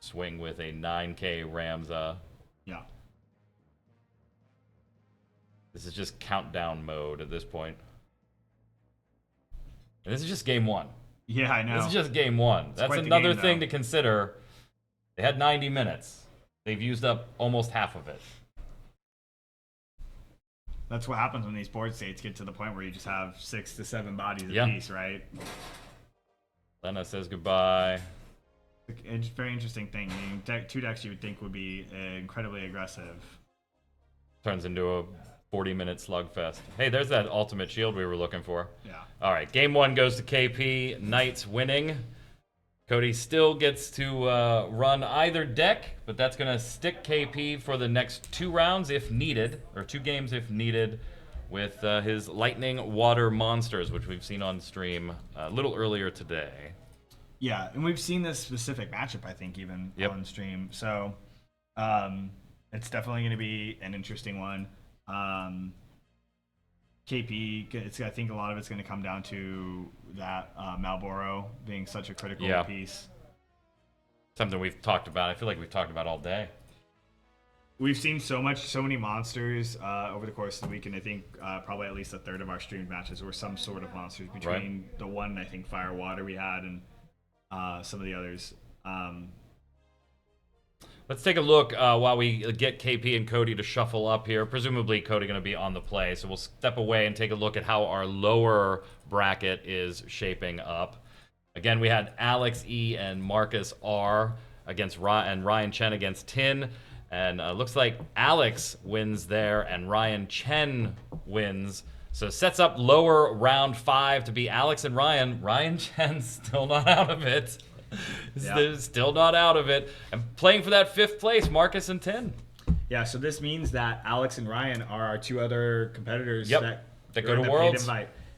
Swing with a 9k Ramza. Yeah. This is just countdown mode at this point. And this is just game 1. Yeah, I know. This is just game 1. That's another thing to consider. They had 90 minutes. They've used up almost half of it. That's what happens when these board states get to the point where you just have 6 to 7 bodies apiece, right? Lena says goodbye. It's a very interesting thing. I mean, 2 decks you would think would be incredibly aggressive. Turns into a 40-minute slugfest. Hey, there's that ultimate shield we were looking for. Yeah. All right, game 1 goes to KP. Knights winning. Cody still gets to run either deck, but that's going to stick KP for the next 2 rounds if needed, or 2 games if needed, with his Lightning Water Monsters, which we've seen on stream a little earlier today. Yeah, and we've seen this specific matchup, I think, even on stream. So it's definitely going to be an interesting one. KP, I think a lot of it's going to come down to that Malboro being such a critical piece. Something we've talked about. I feel like we've talked about all day. We've seen so many monsters over the course of the week, and I think probably at least a third of our streamed matches were some sort of monsters between the one, I think, Fire Water we had and some of the others. Let's take a look while we get KP and Cody to shuffle up here. Presumably Cody going to be on the play, so we'll step away and take a look at how our lower bracket is shaping up. Again, we had Alex E and Marcus R against Ryan Chen against Tin, and looks like Alex wins there and Ryan Chen wins. So sets up lower round 5 to be Alex and Ryan. Ryan Chen's still not out of it. Still not out of it. And playing for that 5th place, Marcus and Tin. Yeah, so this means that Alex and Ryan are our 2 other competitors that go to Worlds.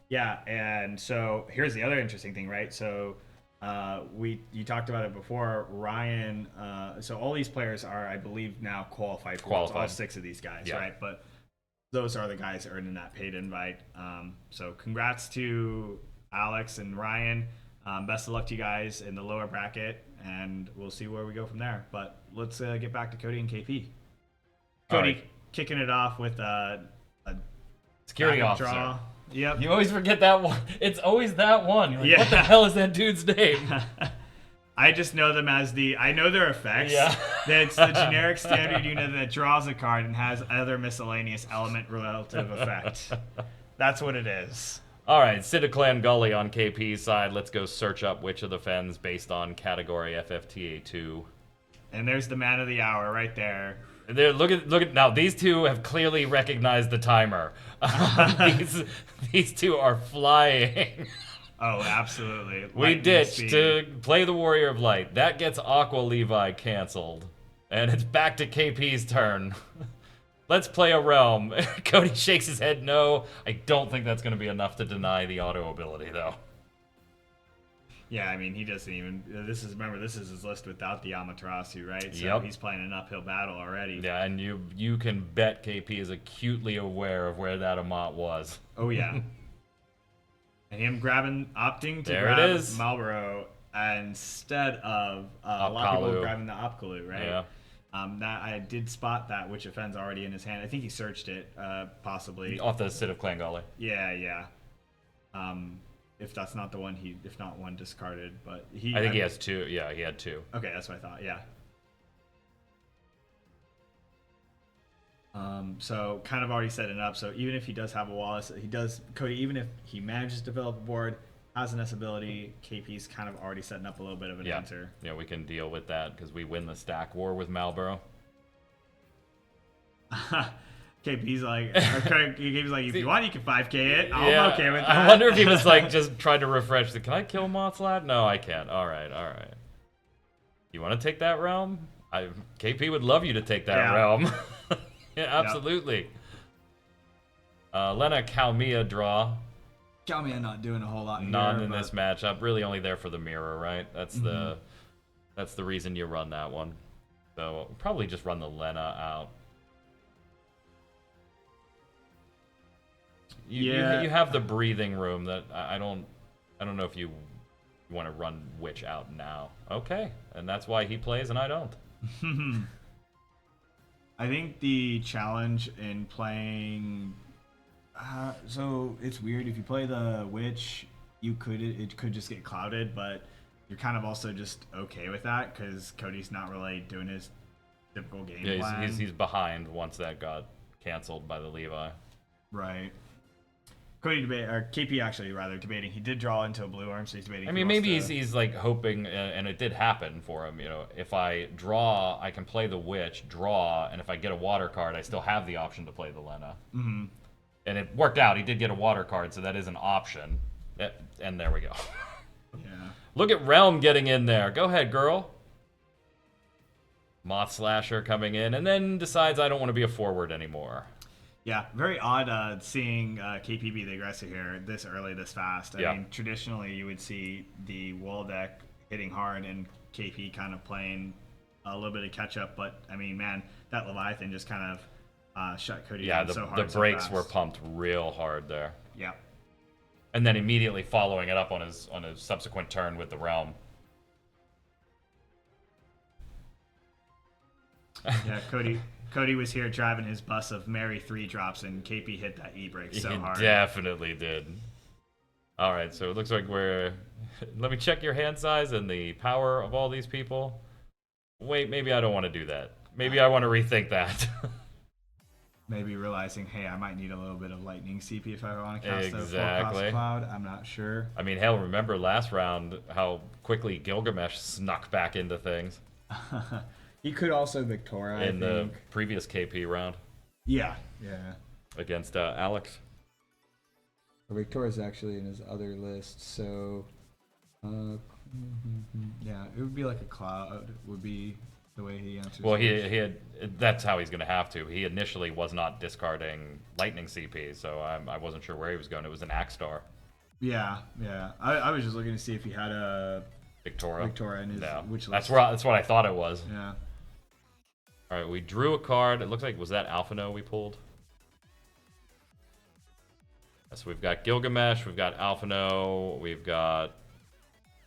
Yeah, and so here's the other interesting thing, right? So you talked about it before. Ryan, so all these players are, I believe, now qualified for Worlds, all 6 of these guys, right? But those are the guys earning that paid invite. So congrats to Alex and Ryan. Best of luck to you guys in the lower bracket, and we'll see where we go from there. But let's get back to Cody and KP. Cody kicking it off with a security officer. Draw. Yep. You always forget that one. It's always that one. You're like, what the hell is that dude's name? I just know them as I know their effects. Yeah. That's the generic standard unit that draws a card and has other miscellaneous element relative effect. That's what it is. All right, Clan Gully on KP's side. Let's go search up Witch of the Fens based on category FFTA2. And there's the man of the hour right there. There, look at now. These 2 have clearly recognized the timer. These 2 are flying. Oh, absolutely. We ditched to play the Warrior of Light. That gets Aqua Levi canceled, and it's back to KP's turn. Let's play a Realm. Cody shakes his head no. I don't think that's going to be enough to deny the auto ability, though. Yeah, I mean, he doesn't even... This is his list without the Amaterasu, right? So he's playing an uphill battle already. Yeah, and you can bet KP is acutely aware of where that Amat was. Oh, yeah. And him opting to There grab it is. Marlboro instead of a lot of people Opkalu. grabbing the Opkalu, right? Yeah. That I did spot that Witch of Fen's already in his hand. I think he searched it, possibly. Off the Cid of Klangolly. Yeah. If that's not the one if not one discarded, but I think he has 2. Yeah, he had 2. Okay, that's what I thought. Yeah. So kind of already setting up. So even if he does have a Wallace, Cody. Even if he manages to develop a board, has an S ability, KP's kind of already setting up a little bit of an answer. Yeah, we can deal with that because we win the stack war with Marlboro. KP's like, if you want, you can 5K it. I'm okay with that. I wonder if he was like just trying to refresh. Can I kill Mothslab? No, I can't. All right. You want to take that realm? KP would love you to take that realm. Yeah, absolutely. Lena Kalmia draw. Kalmia not doing a whole lot. None in this matchup. Really only there for the mirror, right? That's the reason you run that one. So probably just run the Lena out. You have the breathing room that I don't know if you want to run Witch out now. Okay, and that's why he plays and I don't. I think the challenge in playing, so it's weird if you play the Witch, it could just get clouded, but you're kind of also just okay with that because Cody's not really doing his typical game plan. He's behind once that got canceled by the Levi. Right. KP actually rather debating. He did draw into a blue arm, so he's debating. I mean, maybe he's like hoping, and it did happen for him. You know, if I draw, I can play the Witch, draw, and if I get a water card, I still have the option to play the Lena. Mm-hmm. And it worked out. He did get a water card, so that is an option. And there we go. Yeah. Look at Realm getting in there. Go ahead, girl. Moth Slasher coming in, and then decides I don't want to be a forward anymore. Yeah, very odd seeing KP be the aggressor here this early, this fast. I mean, traditionally you would see the wall deck hitting hard and KP kind of playing a little bit of catch up. But I mean, man, that Leviathan just kind of shut Cody down so hard. The brakes were pumped real hard there. Yeah. And then immediately following it up on his subsequent turn with the Realm. Yeah, Cody was here driving his bus of Mary 3 drops, and KP hit that E-brake so hard. He definitely did. All right, so it looks like we're... Let me check your hand size and the power of all these people. Wait, maybe I don't want to do that. Maybe I want to rethink that. Maybe realizing, hey, I might need a little bit of lightning CP if I want to cast a Exactly. full cost cloud. I'm not sure. I mean, hell, remember last round how quickly Gilgamesh snuck back into things. He could also Victoria, in the previous KP round. Yeah. Against Alex. Victoria's actually in his other list, so yeah, it would be like a cloud would be the way he answers. Well, he had that's how he's going to have to. He initially was not discarding lightning CP, so I wasn't sure where he was going. It was an Axstar. Yeah. I was just looking to see if he had a Victoria in his which list. list. That's what I thought it was. Yeah. All right, we drew a card. It looks like, was that Alphino we pulled? So we've got Gilgamesh, we've got Alphino, we've got...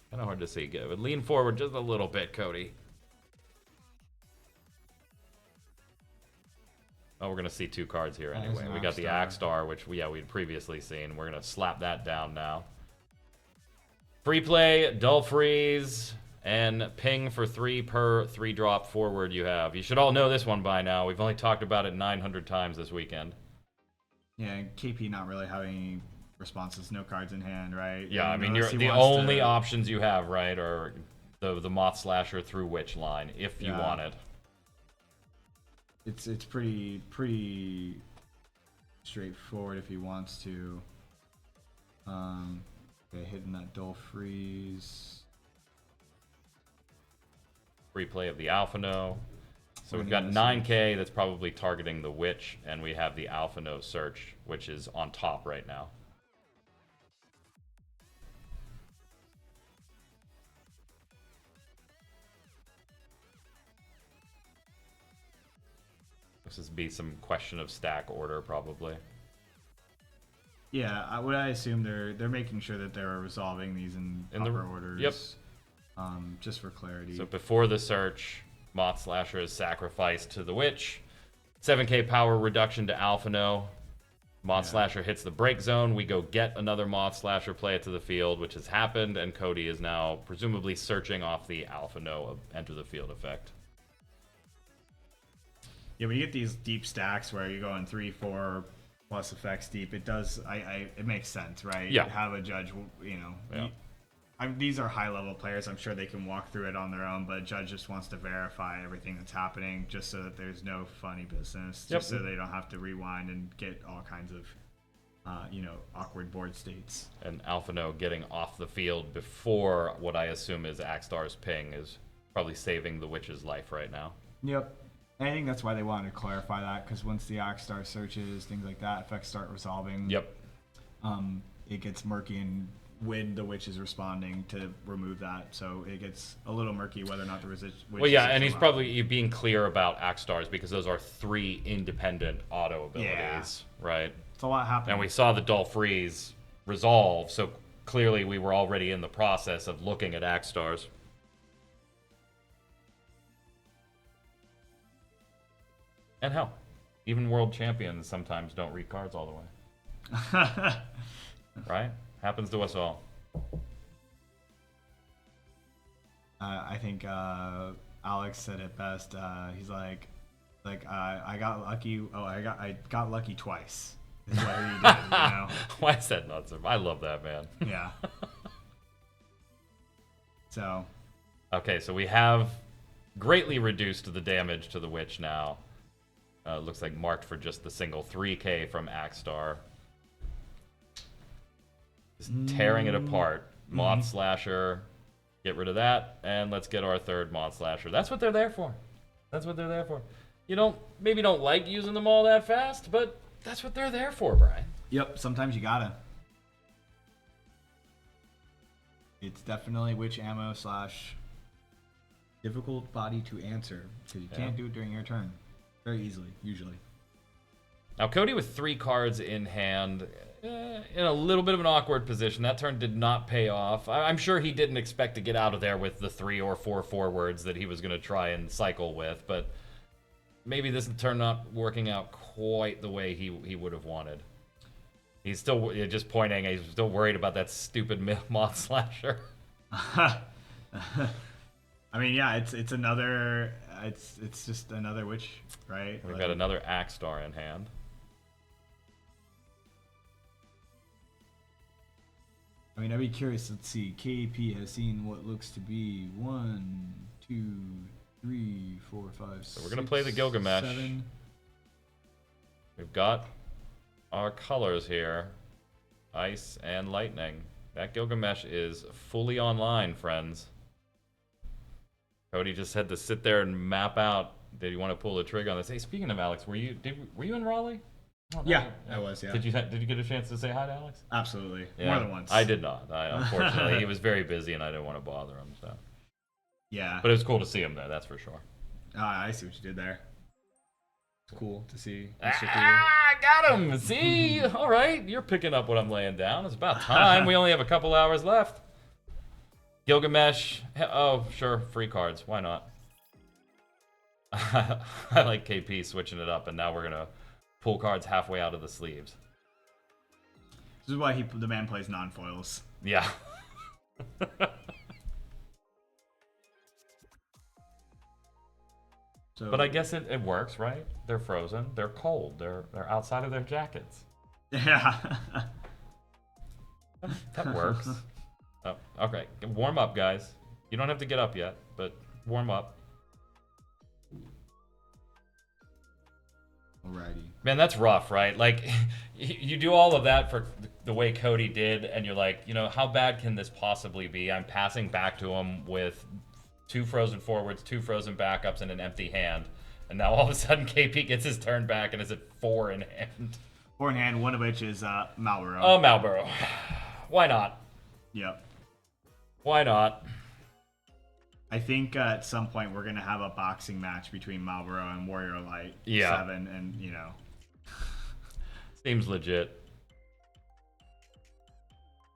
Kind of hard to see. Lean forward just a little bit, Cody. Oh, we're going to see 2 cards here anyway. We got the Axstar, which we'd previously seen. We're going to slap that down now. Free play, Dull Freeze, and ping for 3 per 3 drop forward you have. You should all know this one by now. We've only talked about it 900 times this weekend. Yeah, and KP not really having any responses, no cards in hand, right? Yeah, I mean, the only options you have, right, are the Moth Slasher through Witch line, if you want it. It's pretty straightforward if he wants to. Okay, hitting that Dull Freeze. Free play of the Alphino. So we've got 9K that's probably targeting the Witch, and we have the Alphino Search, which is on top right now. This would be some question of stack order, probably. Yeah, what I assume they're making sure that they're resolving these in In the- proper orders. yep. Just for clarity. So before the search, Moth Slasher is sacrificed to the Witch. 7k power reduction to Alphino. Moth Slasher hits the break zone. We go get another Moth Slasher, play it to the field, which has happened, and Cody is now presumably searching off the Alphino of enter the field effect. Yeah, when you get these deep stacks where you're going 3-4 plus effects deep, it does. It makes sense, right? Yeah. Have a judge, you know. Yeah. These are high level players. I'm sure they can walk through it on their own, but a judge just wants to verify everything that's happening, just so that there's no funny business, Yep. just so they don't have to rewind and get all kinds of, awkward board states. And Alphino getting off the field before what I assume is Axtar's ping is probably saving the Witch's life right now. Yep. And I think that's why they wanted to clarify that, because once the Axstar searches, things like that, effects start resolving. Yep. It gets murky and when the witch is responding to remove that, so it gets a little murky whether or not the witch. Well, yeah, is and he's allowed. probably being clear about Axtars because those are 3 independent auto abilities, right? It's a lot happening. And we saw the Dull Freeze resolve, so clearly we were already in the process of looking at Axtars. And hell, even world champions sometimes don't read cards all the way. Right? Happens to us all. I think Alex said it best. He's like, I got lucky. Oh, I got lucky twice. Is what he did. You know? Why is that nuts? I love that, man. Yeah. So. Okay, so we have greatly reduced the damage to the Witch now. Looks like marked for just the single 3k from Axstar. Just tearing it apart. Moth Slasher. Get rid of that, and let's get our third Moth Slasher. That's what they're there for. That's what they're there for. You maybe don't like using them all that fast, but that's what they're there for, Brian. Yep. Sometimes you gotta. It's definitely witch ammo / difficult body to answer because you can't do it during your turn very easily, usually. Now, Cody with 3 cards in hand, in a little bit of an awkward position. That turn did not pay off. I'm sure he didn't expect to get out of there with the 3 or 4 forwards that he was going to try and cycle with, but maybe this turn not working out quite the way he would have wanted. He's still just pointing. He's still worried about that stupid Moth Slasher. I mean, yeah, it's another. It's just another witch, right? We've got another Axstar in hand. I mean, I'd be curious. Let's see. KP has seen what looks to be 1, 2, 3, 4, 5. So we're gonna play the Gilgamesh. 7. We've got our colors here. Ice and lightning. That Gilgamesh is fully online, friends. Cody just had to sit there and map out. Did you want to pull the trigger on this? Hey, speaking of Alex, were you in Raleigh? Oh, no. Yeah, I was. Yeah. Did you get a chance to say hi to Alex? Absolutely. Yeah, More than once. I did not. Unfortunately, he was very busy, and I didn't want to bother him. So, Yeah. but it was cool to see him there. That's for sure. I see what you did there. It's cool to see. I got him. See, all right, you're picking up what I'm laying down. It's about time. We only have a couple hours left. Gilgamesh. Oh, sure, free cards. Why not? I like KP switching it up, and now we're gonna pull cards halfway out of the sleeves. This is why the man plays non-foils. Yeah. So, But I guess it works, right? They're frozen. They're cold. They're outside of their jackets. Yeah. That works. Oh, okay, warm up, guys. You don't have to get up yet, but warm up. Alrighty. Man, that's rough, right? Like, you do all of that for the way Cody did, and you're like, how bad can this possibly be? I'm passing back to him with 2 frozen forwards, 2 frozen backups, and an empty hand. And now all of a sudden, KP gets his turn back and is at 4 in hand. 4 in hand, one of which is Malboro. Oh, Malboro. Why not? Yep. Why not? I think at some point we're gonna have a boxing match between Malboro and Warrior Light 7, and Seems legit.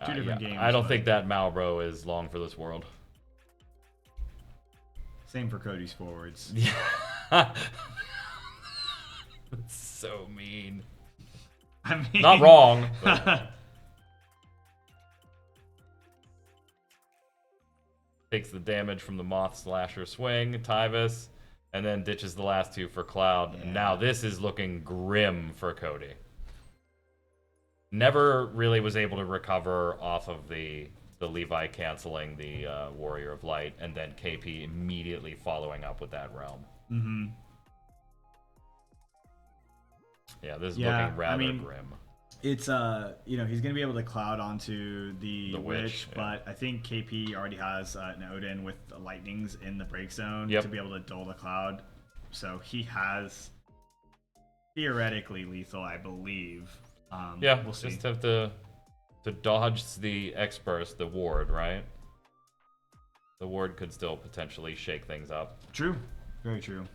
Two different games. I don't but think that Malbro is long for this world. Same for Cody's forwards. That's so mean. I mean, Not wrong. But takes the damage from the Moth Slasher swing, Tyvus, and then ditches the last two for Cloud. And now this is looking grim for Cody. Never really was able to recover off of the Levi canceling the Warrior of Light, and then KP immediately following up with that Realm. Mm-hmm. Yeah, this is looking rather grim. It's he's gonna be able to cloud onto the Witch, witch, but I think KP already has an Odin with the lightnings in the break zone Yep. to be able to dull the cloud. So he has theoretically lethal, I believe. Yeah, we'll see. just have to dodge the X-Burst, the ward, right? The ward could still potentially shake things up. True, very true.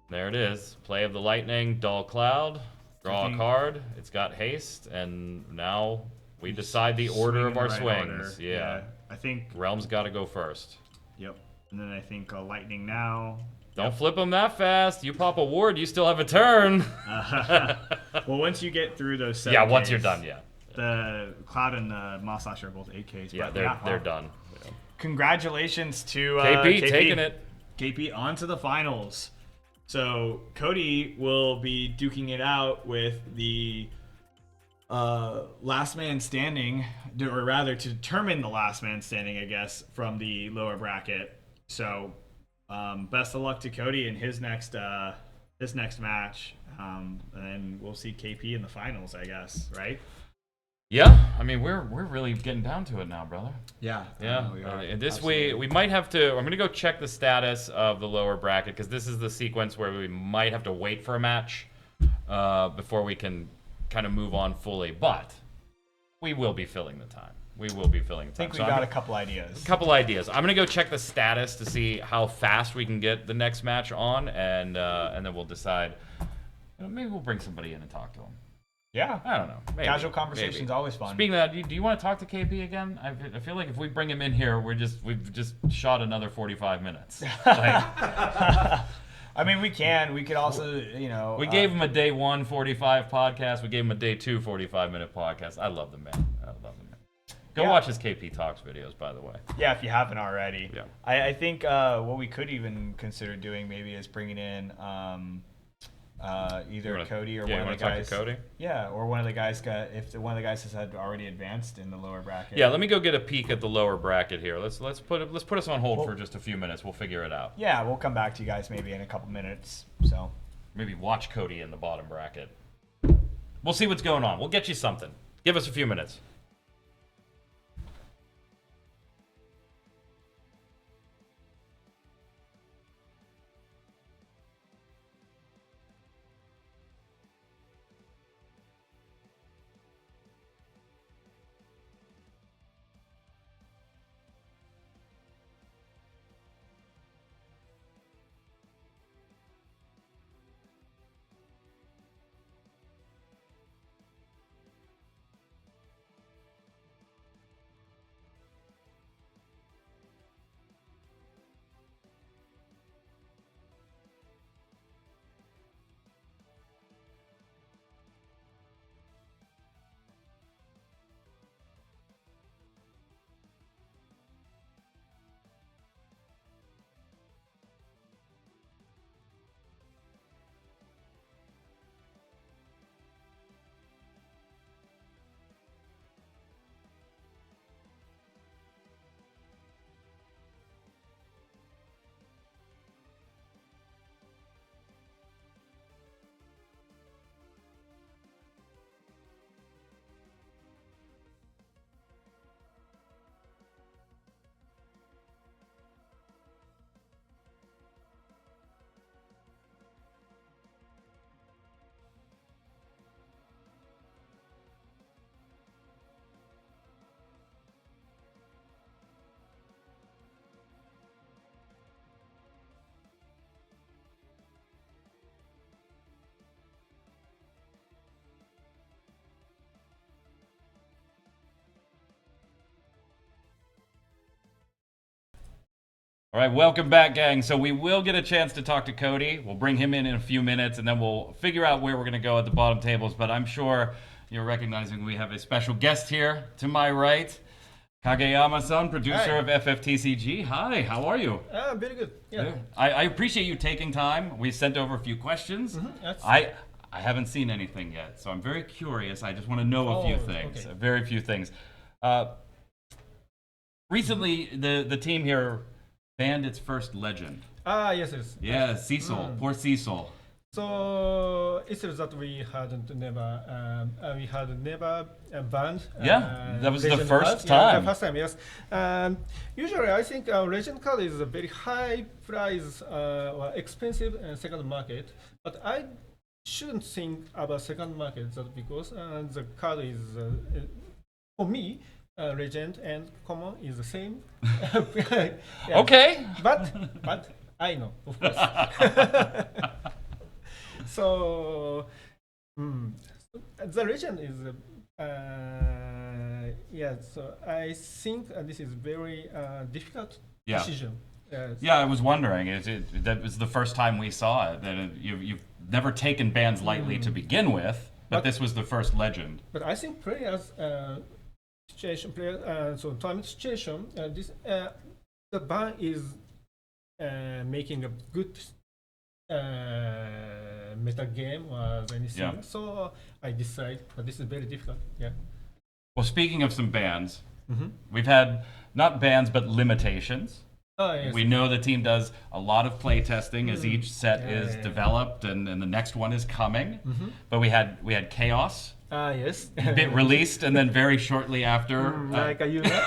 There it is. Play of the lightning, dull cloud, draw a think- card. It's got haste, and now we decide the order Swing of in our the right swings. order. Yeah. I think. Realm's got to go first. Yep. And then I think lightning now. Don't flip them that fast. You pop a ward, you still have a turn. Well, once you get through those 7Ks, Yeah, once you're done, yeah. The Cloud and the Moss Slasher are both 8Ks. Yeah, but they're done. Congratulations to KP taking it. KP on to the finals. So Cody will be duking it out with the last man standing, or rather to determine the last man standing, I guess, from the lower bracket. So best of luck to Cody in his next match. And we'll see KP in the finals, I guess, right? Yeah, I mean we're really getting down to it now, brother. Yeah. Yeah, we are. and this Absolutely. we might have to. I'm gonna go check the status of the lower bracket because this is the sequence where we might have to wait for a match before we can kind of move on fully. But we will be filling the time. We will be filling the time. I think we got a couple ideas. Couple ideas. I'm gonna go check the status to see how fast we can get the next match on, and then we'll decide. Maybe we'll bring somebody in and talk to them. Yeah. I don't know. Maybe, Casual conversation's always fun. Speaking of that, do you want to talk to KP again? I feel like if we bring him in here, we've just shot another 45 minutes. Like, I mean, we can. We could also, we gave him a day 1 45 podcast. We gave him a day 2 45-minute podcast. I love the man. Go watch his KP Talks videos, by the way. Yeah, if you haven't already. Yeah. I think what we could even consider doing maybe is bringing in either Cody or one of the guys. Talk to Cody? Yeah, or one of the guys if one of the guys has had already advanced in the lower bracket. Yeah, let me go get a peek at the lower bracket here. Let's put us on hold for just a few minutes. We'll figure it out. Yeah, we'll come back to you guys maybe in a couple minutes. So Maybe watch Cody in the bottom bracket. We'll see what's going on. We'll get you something. Give us a few minutes. All right, welcome back, gang. So we will get a chance to talk to Cody. We'll bring him in a few minutes, and then we'll figure out where we're going to go at the bottom tables. But I'm sure you're recognizing we have a special guest here to my right. Kageyama-san, producer of FFTCG. Hi, how are you? Very good. Yeah. I appreciate you taking time. We sent over a few questions. I haven't seen anything yet, so I'm very curious. I just want to know a few things, okay. very few things. Recently, the team here banned its first legend. Yes. Yeah, Cecil. Poor Cecil. So it's that we had never banned. Yeah, that was the legend first cards. time. Yeah, the first time, yes. Usually, I think legend card is a very high price or expensive second market. But I shouldn't think about second market that because the card is for me. Legend and common is the same. Yeah. Okay. But I know, of course. So the legend is So I think this is very difficult decision. Yeah, I was wondering. That was the first time we saw it. That you've never taken bans lightly to begin with, but this was the first legend. But I think players. Tournament situation. The ban is making a good meta game or anything. Yeah. So I decide, but this is very difficult. Yeah. Well, speaking of some bans, we've had not bans but limitations. Yes. We know the team does a lot of play testing as each set is developed, and the next one is coming. But we had Chaos. Yes. Bit released, and then very shortly after, like a Yuna.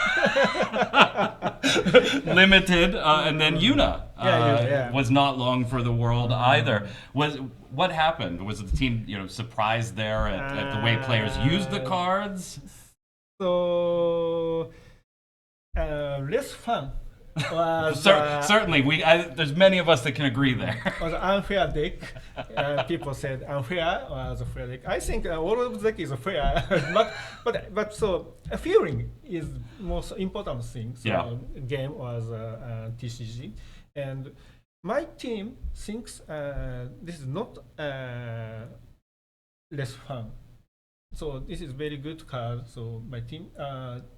limited, and then Yuna was not long for the world either. What happened? Was the team surprised there at the way players used the cards? So less fun. Was, certainly, there's many of us that can agree there. Was unfair deck. People said unfair was a fair deck. I think all of the deck is fair, but so a feeling is most important thing. So game was TCG, and my team thinks this is not less fun. So this is very good card. So my team,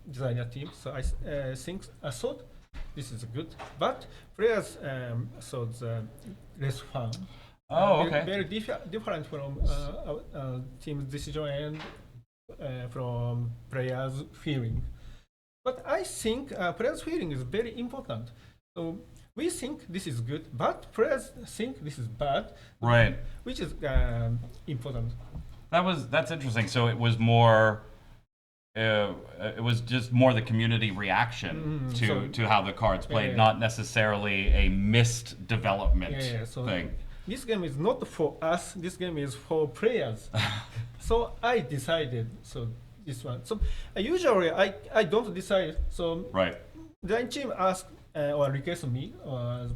designer team. So I thought. This is good, but players so the less fun. Okay. Very different from team's decision and from players' feeling. But I think players' feeling is very important. So we think this is good, but players think this is bad. Right. Which is important. That's interesting. So it was more. It was just more the community reaction to how the cards played, not necessarily a missed development thing. This game is not for us. This game is for players. So I decided. So this one. So usually I don't decide. So the team ask or request me,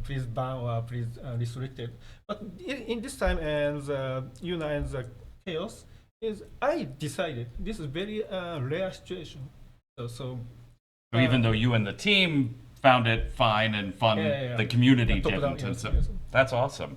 please ban or please restricted. But in this time and Yuna and the Chaos. I decided this is very rare situation. So even though you and the team found it fine and fun, the community didn't. And so that's awesome.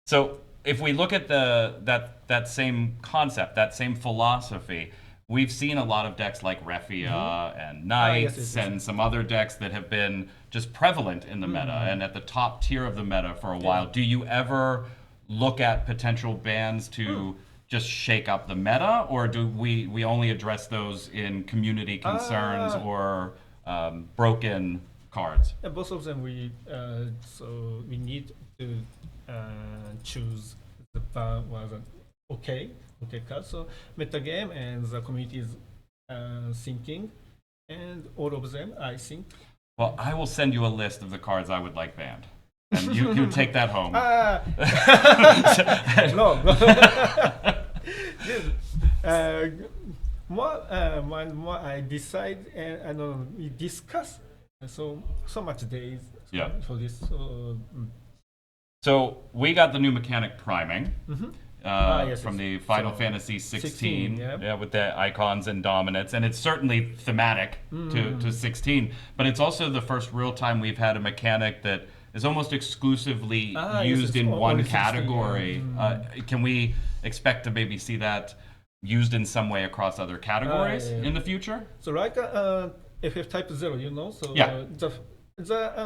So if we look at that same concept, that same philosophy, we've seen a lot of decks like Refia and Knights and some other decks that have been just prevalent in the meta and at the top tier of the meta for a while. Do you ever look at potential bans to just shake up the meta, or do we only address those in community concerns or broken cards? Both of them we need to choose the ban was an okay card. So meta game and the community is thinking, and all of them I think. Well, I will send you a list of the cards I would like banned. And you take that home. No. More I decide and we discuss so much days for this. So we got the new mechanic priming. Yes, from it's- the Final so, Fantasy 16, 16, yeah. yeah, with the icons and dominance, and it's certainly thematic to 16. But it's also the first real time we've had a mechanic that is almost exclusively Yes, used it's in one only 16, yeah. category. Can we expect to maybe see that used in some way across other categories yeah. in the future? So like FF Type 0, you know, so Yeah. the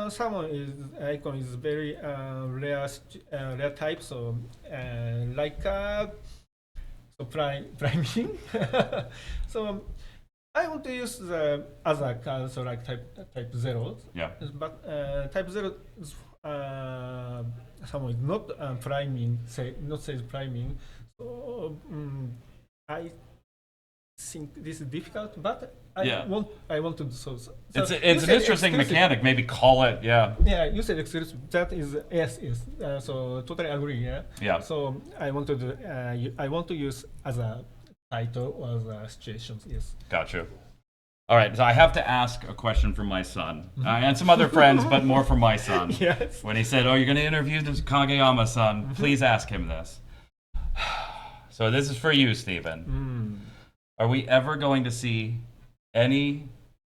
summon is icon is very rare type, so like priming. So I want to use the other card, so like type 0, Yeah. but type 0 is summon is not priming, not says priming. So I think this is difficult, but Yeah. I want to do so. So It's you an said interesting exclusive. mechanic. Maybe call it, yeah. Yeah, you said exclusive. That is yes, yes. So totally agree. Yeah. Yeah. So I want to do. I want to use as a title or as a situations. Yes. Got you. All right, so I have to ask a question from my son and some other friends, but more from my son. Yes. When he said, "Oh, you're going to interview this Kageyama-san," please ask him this. So this is for you, Stephen. Are we ever going to see any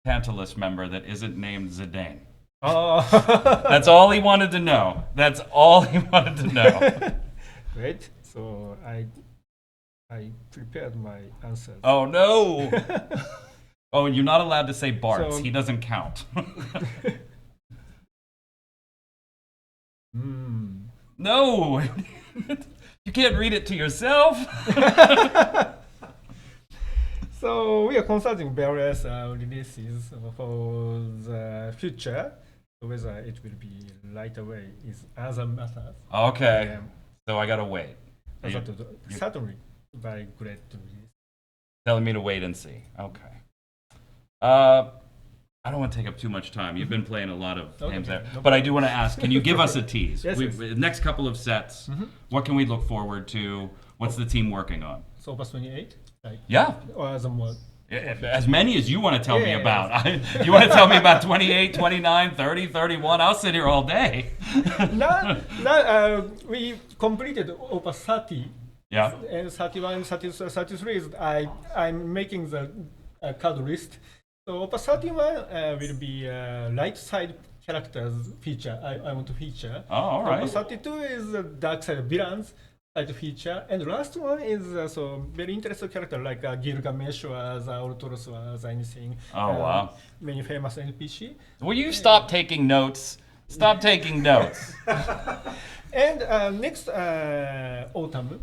Tantalus member that isn't named Zidane? Oh. That's all he wanted to know. That's all he wanted to know. Great. So I prepared my answers. Oh no! Oh, and you're not allowed to say Bart's. So- He doesn't count. No! You can't read it to yourself. So we are consulting various releases for the future. Whether it will be right away is other matters. Okay. Um, So I gotta wait. You- Certainly, very great release. telling me to wait and see. Okay. I don't want to take up too much time. You've been playing a lot of Okay, games there. no But I do want to ask, can you give us a tease? Yes, yes. Next couple of sets, what can we look forward to? What's the team working on? So past 28, like Yeah. or the more. As many as you want to tell me Yeah, about. You want to tell me about 28, 29, 30, 31? I'll sit here all day. Now we completed over 30. Yeah. And 31, 32, 33 is I'm making the card list. So over 31 will be right side characters feature. I want to feature. Oh, all right. Over 32 is dark side villains side feature, and last one is so very interesting character like Gilgamesh or as Ultros or as anything. Oh, wow. Many famous NPC. Will you stop taking notes? Stop taking notes. And next autumn,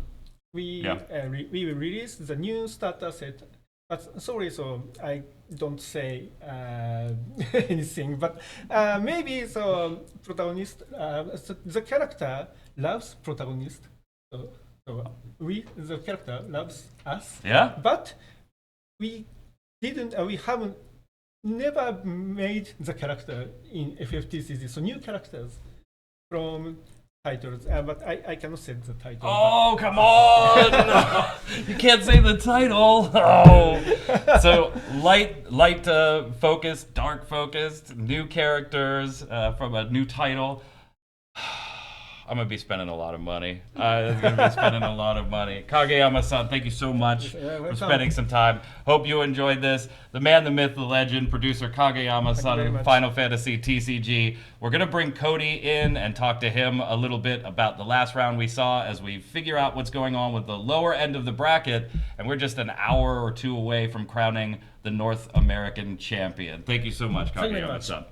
we Yeah. we will release the new starter set. But sorry, so I don't say anything. But maybe so protagonist, so the character loves protagonist. So the character loves us. Yeah? But we didn't. We haven't never made the character in FFTCG. So new characters from titles, but I cannot say the title. Oh, come on! You can't say the title. Oh, so light focused, dark focused, new characters from a new title. I'm gonna be spending a lot of money. I'm gonna be spending a lot of money. Kageyama-san, thank you so much for welcome. spending some time. Hope you enjoyed this. The man, the myth, the legend, producer Kageyama-san very of much. Final Fantasy TCG. We're gonna bring Cody in and talk to him a little bit about the last round we saw as we figure out what's going on with the lower end of the bracket. And we're just an hour or two away from crowning the North American champion. Thank you so much, Thank you very much. Kageyama-san.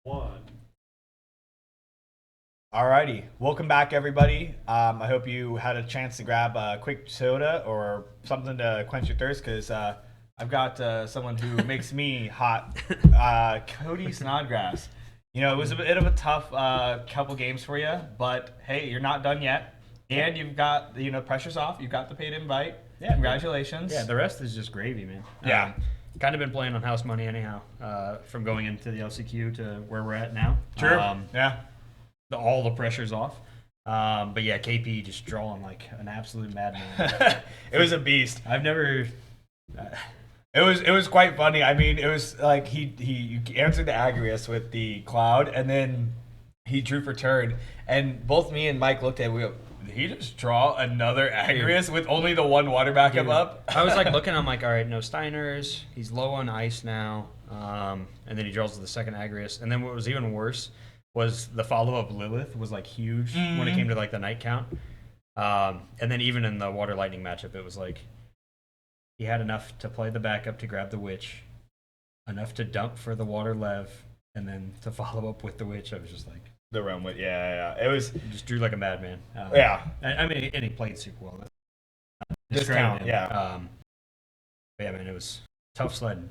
1. Alrighty, welcome back, everybody. I hope you had a chance to grab a quick soda or something to quench your thirst, because I've got someone who makes me hot, Cody Snodgrass. You know, it was a bit of a tough couple games for you, but hey, you're not done yet, and you've got, you know, pressure's off. You've got the paid invite. Yeah, Congratulations. Yeah, the rest is just gravy, man. Yeah. Kind of been playing on house money anyhow, from going into the LCQ to where we're at now. True. Yeah. All the pressure's off. But yeah, KP just drawing like an absolute madman. It was a beast. I've never. It was quite funny. I mean, it was like he answered the Agrius with the cloud, and then he drew for turn, and both me and Mike looked at it, we go, did he just draw another Agrius with only the one water backup up? I was like looking, I'm like, all right, no Steiners. He's low on ice now. And then he draws the second Agrius. And then what was even worse was the follow-up Lilith was like huge when it came to like the night count. And then even in the Water Lightning matchup, it was like he had enough to play the backup to grab the Witch, enough to dump for the Water Lev, and then to follow up with the Witch. I was just like, The realm with yeah. It was he just drew like a madman. yeah. I mean, and he played super well. Discount, Him. yeah. But yeah, man, it was tough sledding.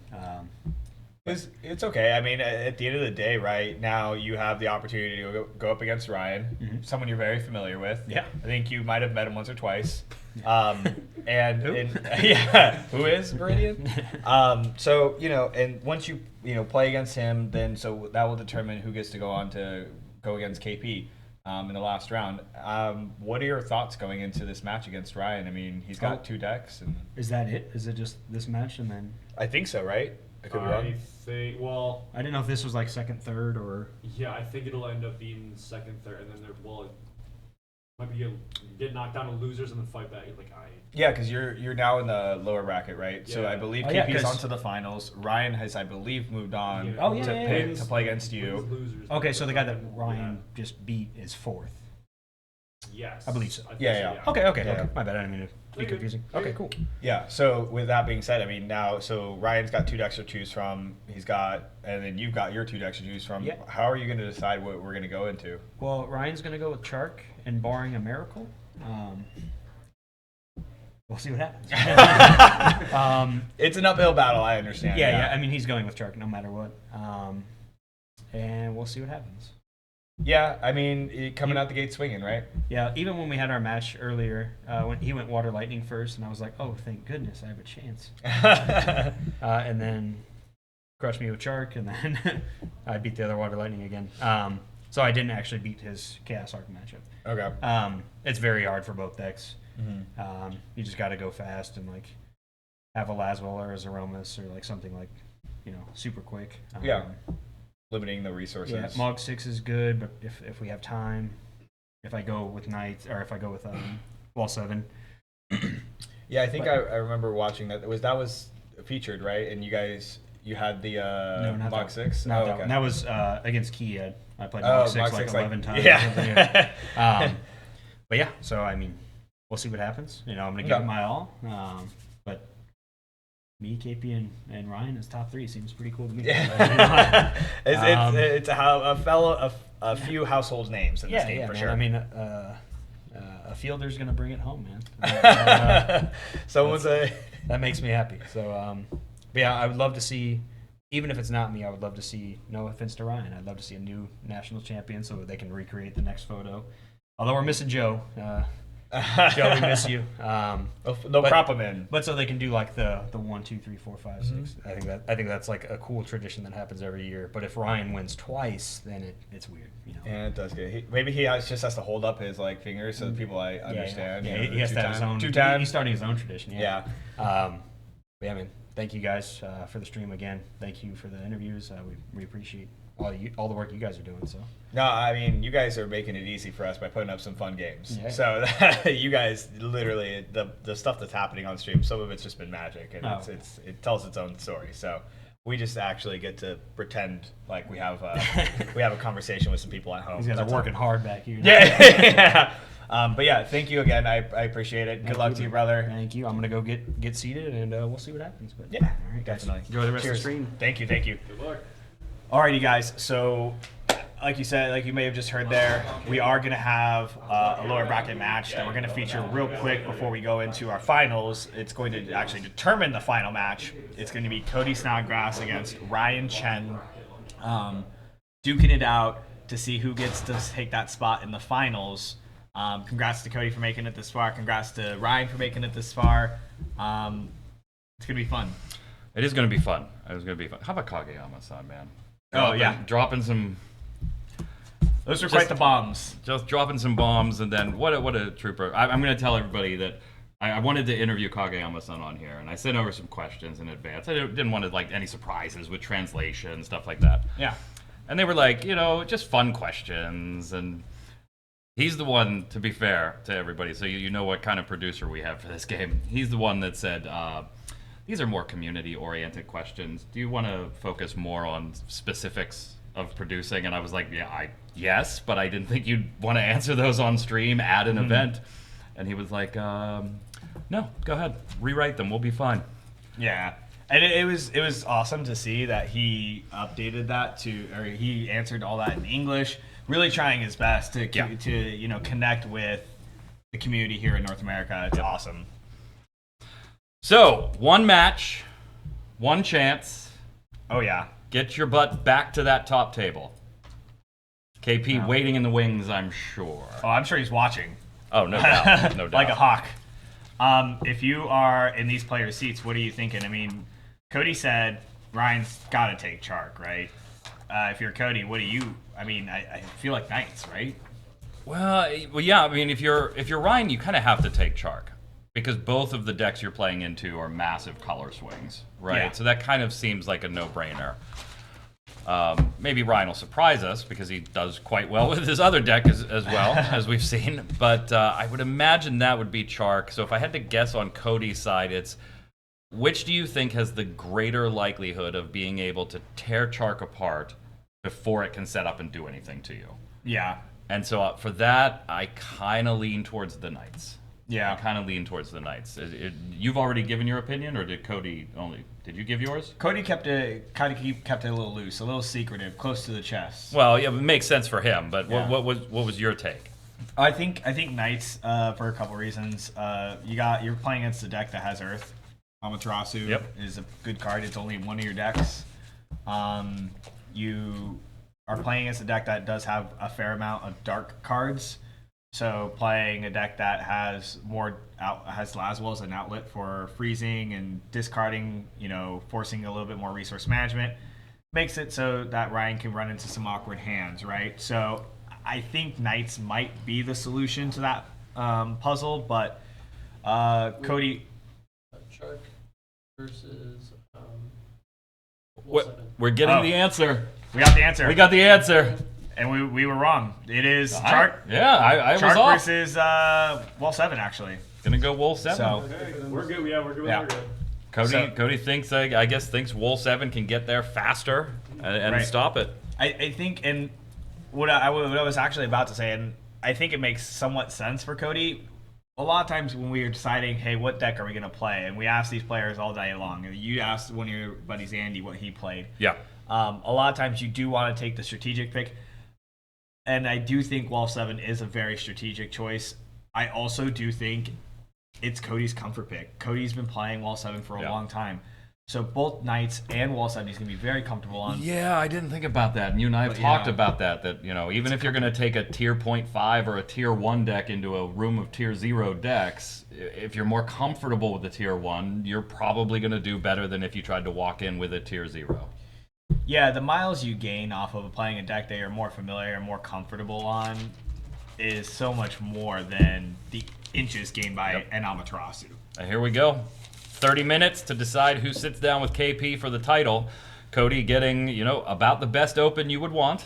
It's okay. I mean, at the end of the day, right now you have the opportunity to go up against Ryan, someone you're very familiar with. Yeah. I think you might have met him once or twice. And Who? yeah, who is Meridian? So you know, and once you play against him, then so that will determine who gets to go on to go against KP in the last round. What are your thoughts going into this match against Ryan? I mean, he's got 2 decks, and Is that it? Is it just this match and then? I think so, right? I could be I wrong. think, well, I didn't know if this was like second, third, or. yeah, I think it'll end up being second, third, and then there, well, it might be get knocked down to losers and then fight back. Like, Yeah, because you're now in the lower bracket, right? So Yeah. I believe Oh, yeah, KP's 'cause- onto the finals. Ryan has, I believe, moved on Yeah. Oh, yeah, to, yeah, pay, yeah. to play against you. Losers. Okay, so the guy that Ryan just beat is fourth. Yes. I believe so. think Yeah. Okay, okay, Yeah. okay. My bad. I didn't mean to be Okay. confusing. Okay, cool. Yeah. So with that being said, I mean now, so Ryan's got 2 decks to choose from. He's got, and then you've got your 2 decks to choose from. Yeah. How are you going to decide what we're going to go into? Well, Ryan's gonna go with Chark, and barring a miracle, we'll see what happens. It's an uphill battle, I understand. Yeah. I mean, he's going with Chark no matter what. And we'll see what happens. Yeah, I mean, coming out the gate swinging, right? Yeah, even when we had our match earlier, when he went Water Lightning first, and I was like, oh, thank goodness, I have a chance. And then crushed me with Chark, and then I beat the other Water Lightning again. So I didn't actually beat his Chaos Arc matchup. Okay. It's very hard for both decks. Mm-hmm. You just got to go fast and like have a Laswell or a Zeromus or like something like, super quick. Yeah. Limiting the resources. Yeah, Mog 6 is good, but if we have time, if I go with Knight or if I go with Wall 7. Yeah, I think I remember watching that. Was featured, right? And you had the No, not Mach that 6? Not Oh, that okay. one. That was against Kia. I played Oh, Mog 6 Mach like 6, 11 times. yeah. Or something, yeah. But yeah, so I mean, we'll see what happens. I'm going to give Yeah. it my all. But me, KP, and Ryan as top 3 seems pretty cool to me. Yeah. It's a few household names in this game for man. sure. I mean, a fielder's going to bring it home, man. Someone's a That makes me happy. So, but yeah, I would love to see, even if it's not me, I would love to see, no offense to Ryan, I'd love to see a new national champion so they can recreate the next photo. Although we're missing Joe. Joe, we miss you. they'll prop him in. But so they can do like the 1, 2, 3, 4, 5, 6. I think that's like a cool tradition that happens every year. But if Ryan wins twice, then it's weird. Yeah, it does get. Maybe he just has to hold up his fingers so that people understand. Yeah, he has to have his own. Two-time. He's starting his own tradition. Yeah. But yeah, man. Thank you guys for the stream again. Thank you for the interviews. We appreciate all the work you guys are doing. So. No, I mean, you guys are making it easy for us by putting up some fun games. Yeah. So you guys literally the stuff that's happening on stream, some of it's just been magic, and it tells its own story. So we just actually get to pretend like we have a conversation with some people at home. These guys are working hard back here. Yeah. But yeah, thank you again. I appreciate it. Good luck to you, brother. Thank you. I'm gonna go get seated, and we'll see what happens. But Yeah, all right, guys. definitely. Enjoy the rest of the Cheers. stream. Thank you. Good luck. Alrighty, guys. So, like you said, like you may have just heard there, we are going to have a lower bracket match that we're going to feature real quick before we go into our finals. It's going to actually determine the final match. It's going to be Cody Snodgrass against Ryan Chen, duking it out to see who gets to take that spot in the finals. Congrats to Cody for making it this far. Congrats to Ryan for making it this far. It's going to be fun. It is going to be fun. It was going to be fun. How about Kageyama-san, man? Dropping some. Those are quite the bombs. Just dropping some bombs, and then what a trooper. I'm going to tell everybody that I wanted to interview Kageyama-san on here, and I sent over some questions in advance. I didn't want any surprises with translation, stuff like that. Yeah. And they were like, just fun questions, and he's the one, to be fair to everybody, so you know what kind of producer we have for this game. He's the one that said, these are more community-oriented questions. Do you want to focus more on specifics of producing? And I was like, yes, but I didn't think you'd want to answer those on stream at an event. And he was like, no, go ahead, rewrite them, we'll be fine. Yeah, and it was awesome to see that he updated that or he answered all that in English, really trying his best to connect with the community here in North America. It's awesome. So, one match, one chance. Oh yeah. Get your butt back to that top table. KP waiting in the wings, I'm sure. Oh, I'm sure he's watching. Oh, no doubt. No doubt. Like a hawk. If you are in these players' seats, what are you thinking? I mean, Cody said Ryan's got to take Chark, right? If you're Cody, what do you? I mean, I feel like Knights, right? Well, yeah. I mean, if you're Ryan, you kind of have to take Chark because both of the decks you're playing into are massive color swings, right? Yeah. So that kind of seems like a no-brainer. Maybe Ryan will surprise us because he does quite well with his other deck as well, as we've seen. But I would imagine that would be Chark. So if I had to guess on Cody's side, it's which do you think has the greater likelihood of being able to tear Chark apart before it can set up and do anything to you? Yeah. And so for that, I kind of lean towards the Knights. Yeah. I kind of lean towards the Knights. You've already given your opinion, or did Cody only? Did you give yours? Cody kept it a little loose, a little secretive, close to the chest. Well, yeah, it makes sense for him. But Yeah. what was your take? I think Knights for a couple reasons. You're playing against a deck that has Earth. Amaterasu is a good card. It's only in one of your decks. You are playing against a deck that does have a fair amount of dark cards. So playing a deck that has has Laswell as an outlet for freezing and discarding, forcing a little bit more resource management, makes it so that Ryan can run into some awkward hands, right? So I think Knights might be the solution to that puzzle, but Cody. Chark versus. We're getting the answer. We got the answer. We got the answer. And we were wrong. It is Chark. I was Chark off. versus Wall 7, actually. Gonna go Wool 7. So, Okay, we're good. Yeah, we're good. Yeah. We're good. Cody thinks, I guess, thinks Wool 7 can get there faster and Right. stop it. I think, and what I was actually about to say, and I think it makes somewhat sense for Cody. A lot of times when we are deciding, hey, what deck are we going to play? And we ask these players all day long. You asked one of your buddies, Andy, what he played. Yeah. A lot of times you do want to take the strategic pick. And I do think Wall 7 is a very strategic choice. I also do think it's Cody's comfort pick. Cody's been playing Wall 7 for a long time. So both Knights and Wall 7 he's going to be very comfortable on. Yeah, I didn't think about that. And you and I have talked about that even if you're going to take a tier 0.5 or a tier 1 deck into a room of tier 0 decks, if you're more comfortable with the tier 1, you're probably going to do better than if you tried to walk in with a tier 0. Yeah, the miles you gain off of playing a deck that you're more familiar and more comfortable on is so much more than the inches gained by an Amaterasu. And here we go. 30 minutes to decide who sits down with KP for the title. Cody getting, about the best open you would want.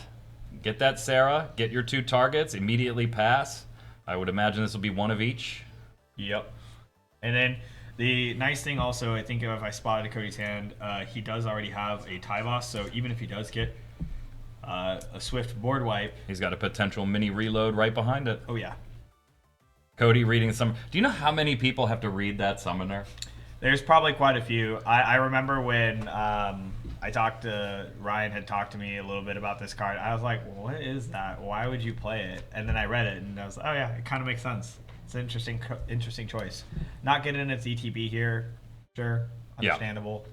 Get that Sarah, get your 2 targets, immediately pass. I would imagine this will be one of each. Yep. And then the nice thing also, I think if I spotted Cody's hand, he does already have a tie boss, so even if he does get a swift board wipe. He's got a potential mini reload right behind it. Oh, yeah. Cody reading some. Do you know how many people have to read that summoner? There's probably quite a few. I remember when I I talked to Ryan had talked to me a little bit about this card. I was like, what is that? Why would you play it? And then I read it and I was like, oh yeah, it kind of makes sense. It's an interesting choice. Not getting its ETB here, sure, understandable.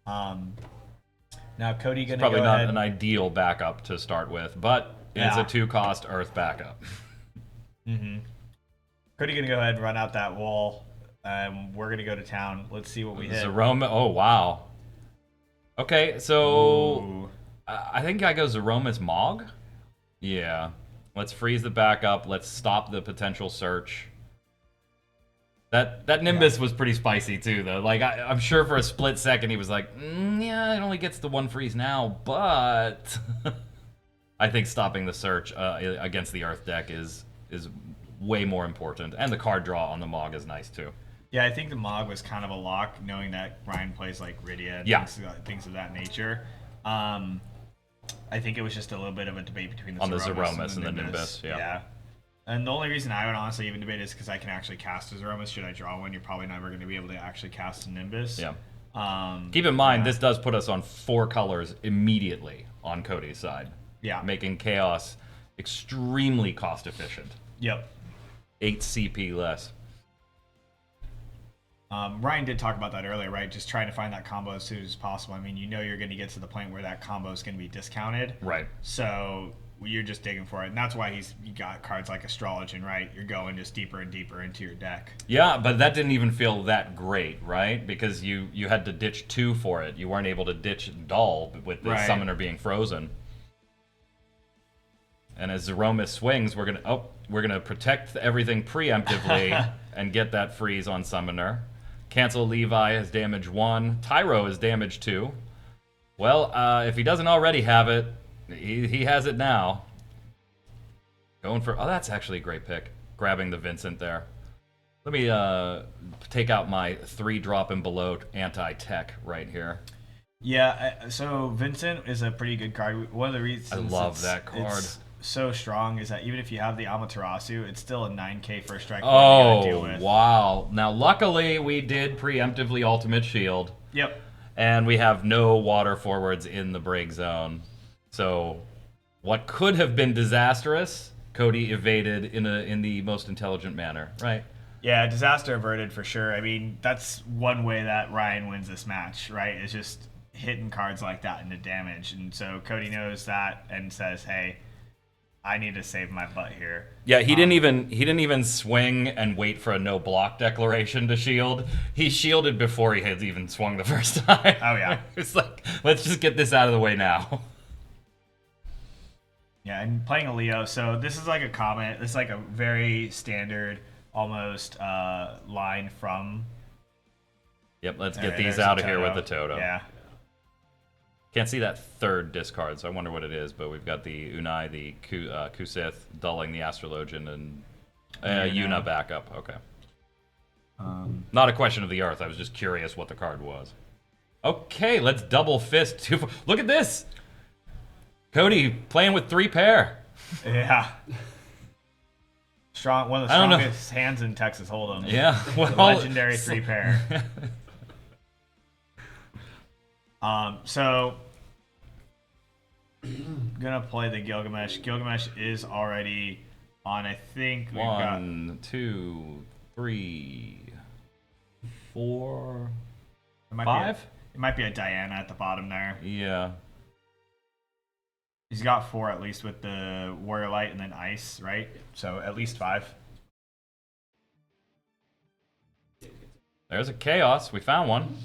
Now Cody gonna Probably go not ahead. an ideal backup to start with, but it's a 2-cost Earth backup. Cody gonna go ahead and run out that wall. We're gonna go to town. Let's see what we hit. Zaroma. Oh wow. Okay, so Ooh. I think I go Zeroma's Mog. Yeah. Let's freeze the backup. Let's stop the potential search. That Nimbus was pretty spicy too, though. Like I'm sure for a split second he was like, yeah, it only gets the 1 freeze now, but I think stopping the search against the Earth deck is way more important, and the card draw on the Mog is nice too. Yeah, I think the Mog was kind of a lock, knowing that Ryan plays like Rydia and things of that nature. I think it was just a little bit of a debate between the Zeromus and the Nimbus. Yeah. And the only reason I would honestly even debate is because I can actually cast a Zeromus. Should I draw one, you're probably never going to be able to actually cast a Nimbus. Yeah. Keep in mind, this does put us on 4 colors immediately on Cody's side. Yeah. Making Chaos extremely cost efficient. Yep. 8 CP less. Ryan did talk about that earlier, right? Just trying to find that combo as soon as possible. I mean, you know you're going to get to the point where that combo is going to be discounted. Right. So you're just digging for it. And that's why you got cards like Astrologian, right? You're going just deeper and deeper into your deck. Yeah, but that didn't even feel that great, right? Because you had to ditch 2 for it. You weren't able to ditch Dull with the Summoner being frozen. And as Zeromus swings, we're gonna protect everything preemptively and get that freeze on Summoner. Cancel Levi is damage 1. Tyro is damage 2. Well, if he doesn't already have it, he has it now. Going for... Oh, that's actually a great pick. Grabbing the Vincent there. Let me take out my 3-drop and below anti-tech right here. Yeah, so Vincent is a pretty good card. One of the reasons I love that card. It's so strong is that even if you have the Amaterasu, it's still a 9k first strike. Oh, wow. Now, luckily, we did preemptively Ultimate Shield. Yep. And we have no water forwards in the break zone. So, what could have been disastrous, Cody evaded in the most intelligent manner, right? Yeah, disaster averted for sure. I mean, that's one way that Ryan wins this match, right? Is just hitting cards like that into damage. And so Cody knows that and says, hey, I need to save my butt here. Yeah, he didn't even swing and wait for a no block declaration to shield. He shielded before he had even swung the first time. Oh yeah. It's like, let's just get this out of the way now. Yeah, and playing a Leo, so this is like a comment. This is like a very standard, almost line from. Yep, let's get these out of here with the Toto. Yeah. Can't see that 3rd discard, so I wonder what it is. But we've got the Unai, the Kusith, dulling the Astrologian, and Yuna backup. Okay. Not a question of the Earth. I was just curious what the card was. Okay, let's double fist 2. Look at this! Cody playing with 3 pair. Yeah. Strong, one of the strongest hands in Texas Hold'em. Yeah. Well, the legendary 3 pair. So gonna play the Gilgamesh. Gilgamesh is already on. I think we've 1, 2, 3, 4, 5. It might be a Diana at the bottom there. Yeah. He's got 4 at least with the Warrior Light and then Ice, right? So at least 5. There's a Chaos. We found one.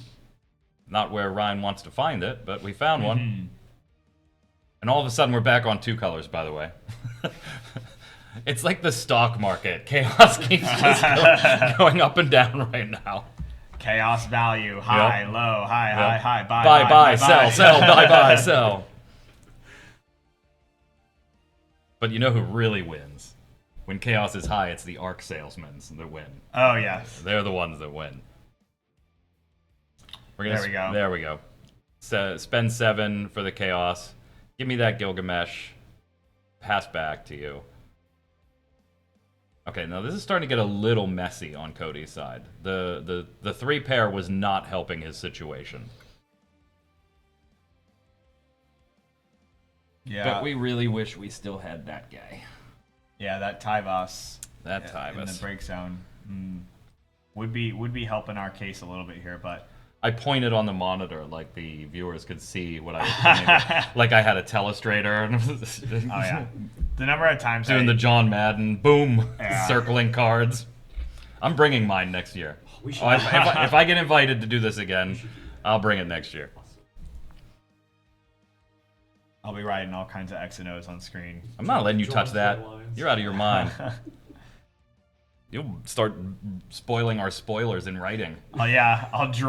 Not where Ryan wants to find it, but we found one. And all of a sudden, we're back on 2 colors, by the way. It's like the stock market. Chaos keeps just going up and down right now. Chaos value, high, low, high, high, buy, sell, buy, sell. But you know who really wins? When Chaos is high, it's the Arc salesmen that win. Oh, yes. They're the ones that win. There we go. There we go. So spend 7 for the Chaos. Give me that Gilgamesh. Pass back to you. Okay, now this is starting to get a little messy on Cody's side. The 3 pair was not helping his situation. Yeah. But we really wish we still had that guy. Yeah, that Tyvos. That in Tyvus. the break zone would be helping our case a little bit here, but I pointed on the monitor like the viewers could see what I was pointing. Like I had a telestrator. oh yeah, the number of times Doing the John Madden, boom, Yeah. circling cards. I'm bringing mine next year. We should. If I get invited to do this again, I'll bring it next year. I'll be writing all kinds of X and O's on screen. I'm not letting you touch John's that. red lines. You're out of your mind. You'll start spoiling our spoilers in writing. Oh yeah, I'll do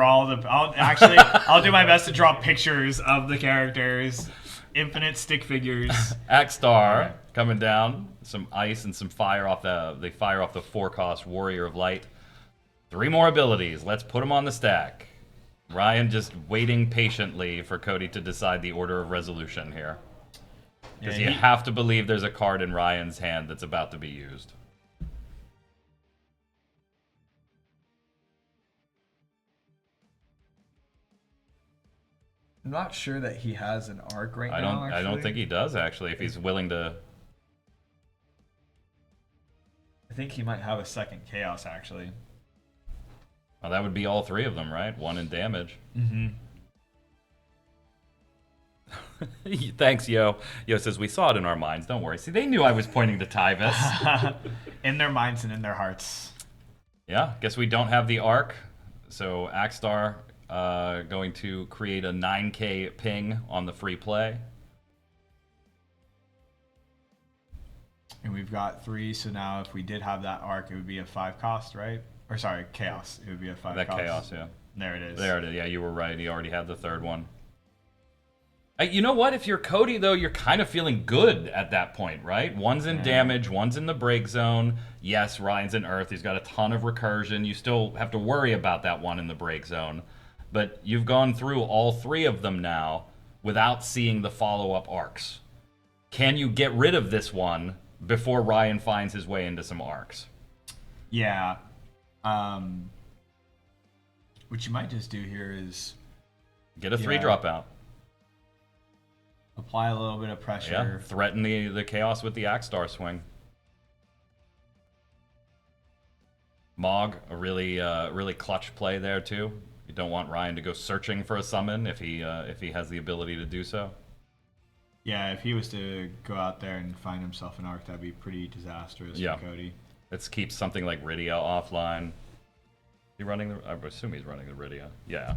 my best to draw pictures of the characters, infinite stick figures. Axstar coming down, some ice and some fire off they fire off the 4-cost Warrior of Light. 3 more abilities. Let's put them on the stack. Ryan just waiting patiently for Cody to decide the order of resolution here. Because Yeah, you have to believe there's a card in Ryan's hand that's about to be used. I'm not sure that he has an arc right I now. don't. I don't think he does actually. If he's willing to. I think he might have a second chaos actually. Well, that would be all 3 of them, right? 1 in damage. Mm-hmm. Thanks, Yo. Yo says we saw it in our minds. Don't worry. See, they knew I was pointing to Tyvus. In their minds and in their hearts. Yeah. Guess we don't have the arc. So Axstar going to create a 9K ping on the free play. And we've got 3, so now if we did have that arc, it would be a 5 cost, right? Or sorry, chaos. It would be a 5 That cost. chaos, yeah. There it is. There it is. Yeah, you were right. He already had the 3rd one. You know what? If you're Cody, though, you're kind of feeling good at that point, right? One's in damage, one's in the break zone. Yes, Ryan's in Earth. He's got a ton of recursion. You still have to worry about that one in the break zone. But you've gone through all 3 of them now without seeing the follow-up arcs. Can you get rid of this one before Ryan finds his way into some arcs? Yeah. What you might just do here is Get a 3-drop out. apply a little bit of Yeah, pressure. threaten the chaos with the Axstar swing. Mog, a really clutch play there too. You don't want Ryan to go searching for a summon if he has the ability to do so. Yeah, if he was to go out there and find himself an arc, that'd be pretty disastrous Yeah. for Cody. Let's keep something like Rydia offline. He running the? I assume he's running the Rydia. Yeah.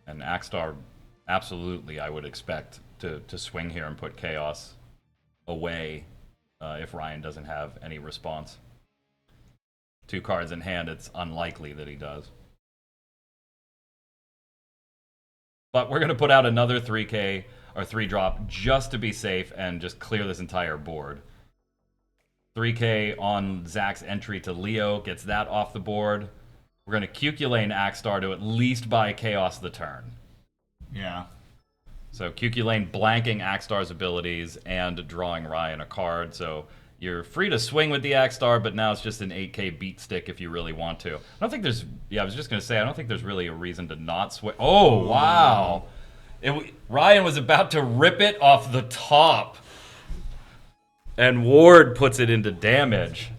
And Axstar, absolutely, I would expect to swing here and put Chaos away if Ryan doesn't have any response. 2 cards in hand, it's unlikely that he does. But we're going to put out another 3K or 3-drop just to be safe and just clear this entire board. 3K on Zach's entry to Leo gets that off the board. We're going to Q-Lane Axstar to at least buy Chaos the turn. Yeah. So Q-Lane blanking Axstar's abilities and drawing Ryan a card. So you're free to swing with the Axstar, but now it's just an 8K beat stick if you really want to. I don't think there's... Yeah, I was just going to say, I don't think there's really a reason to not swing. Oh, wow. Ryan was about to rip it off the top. And Ward puts it into damage.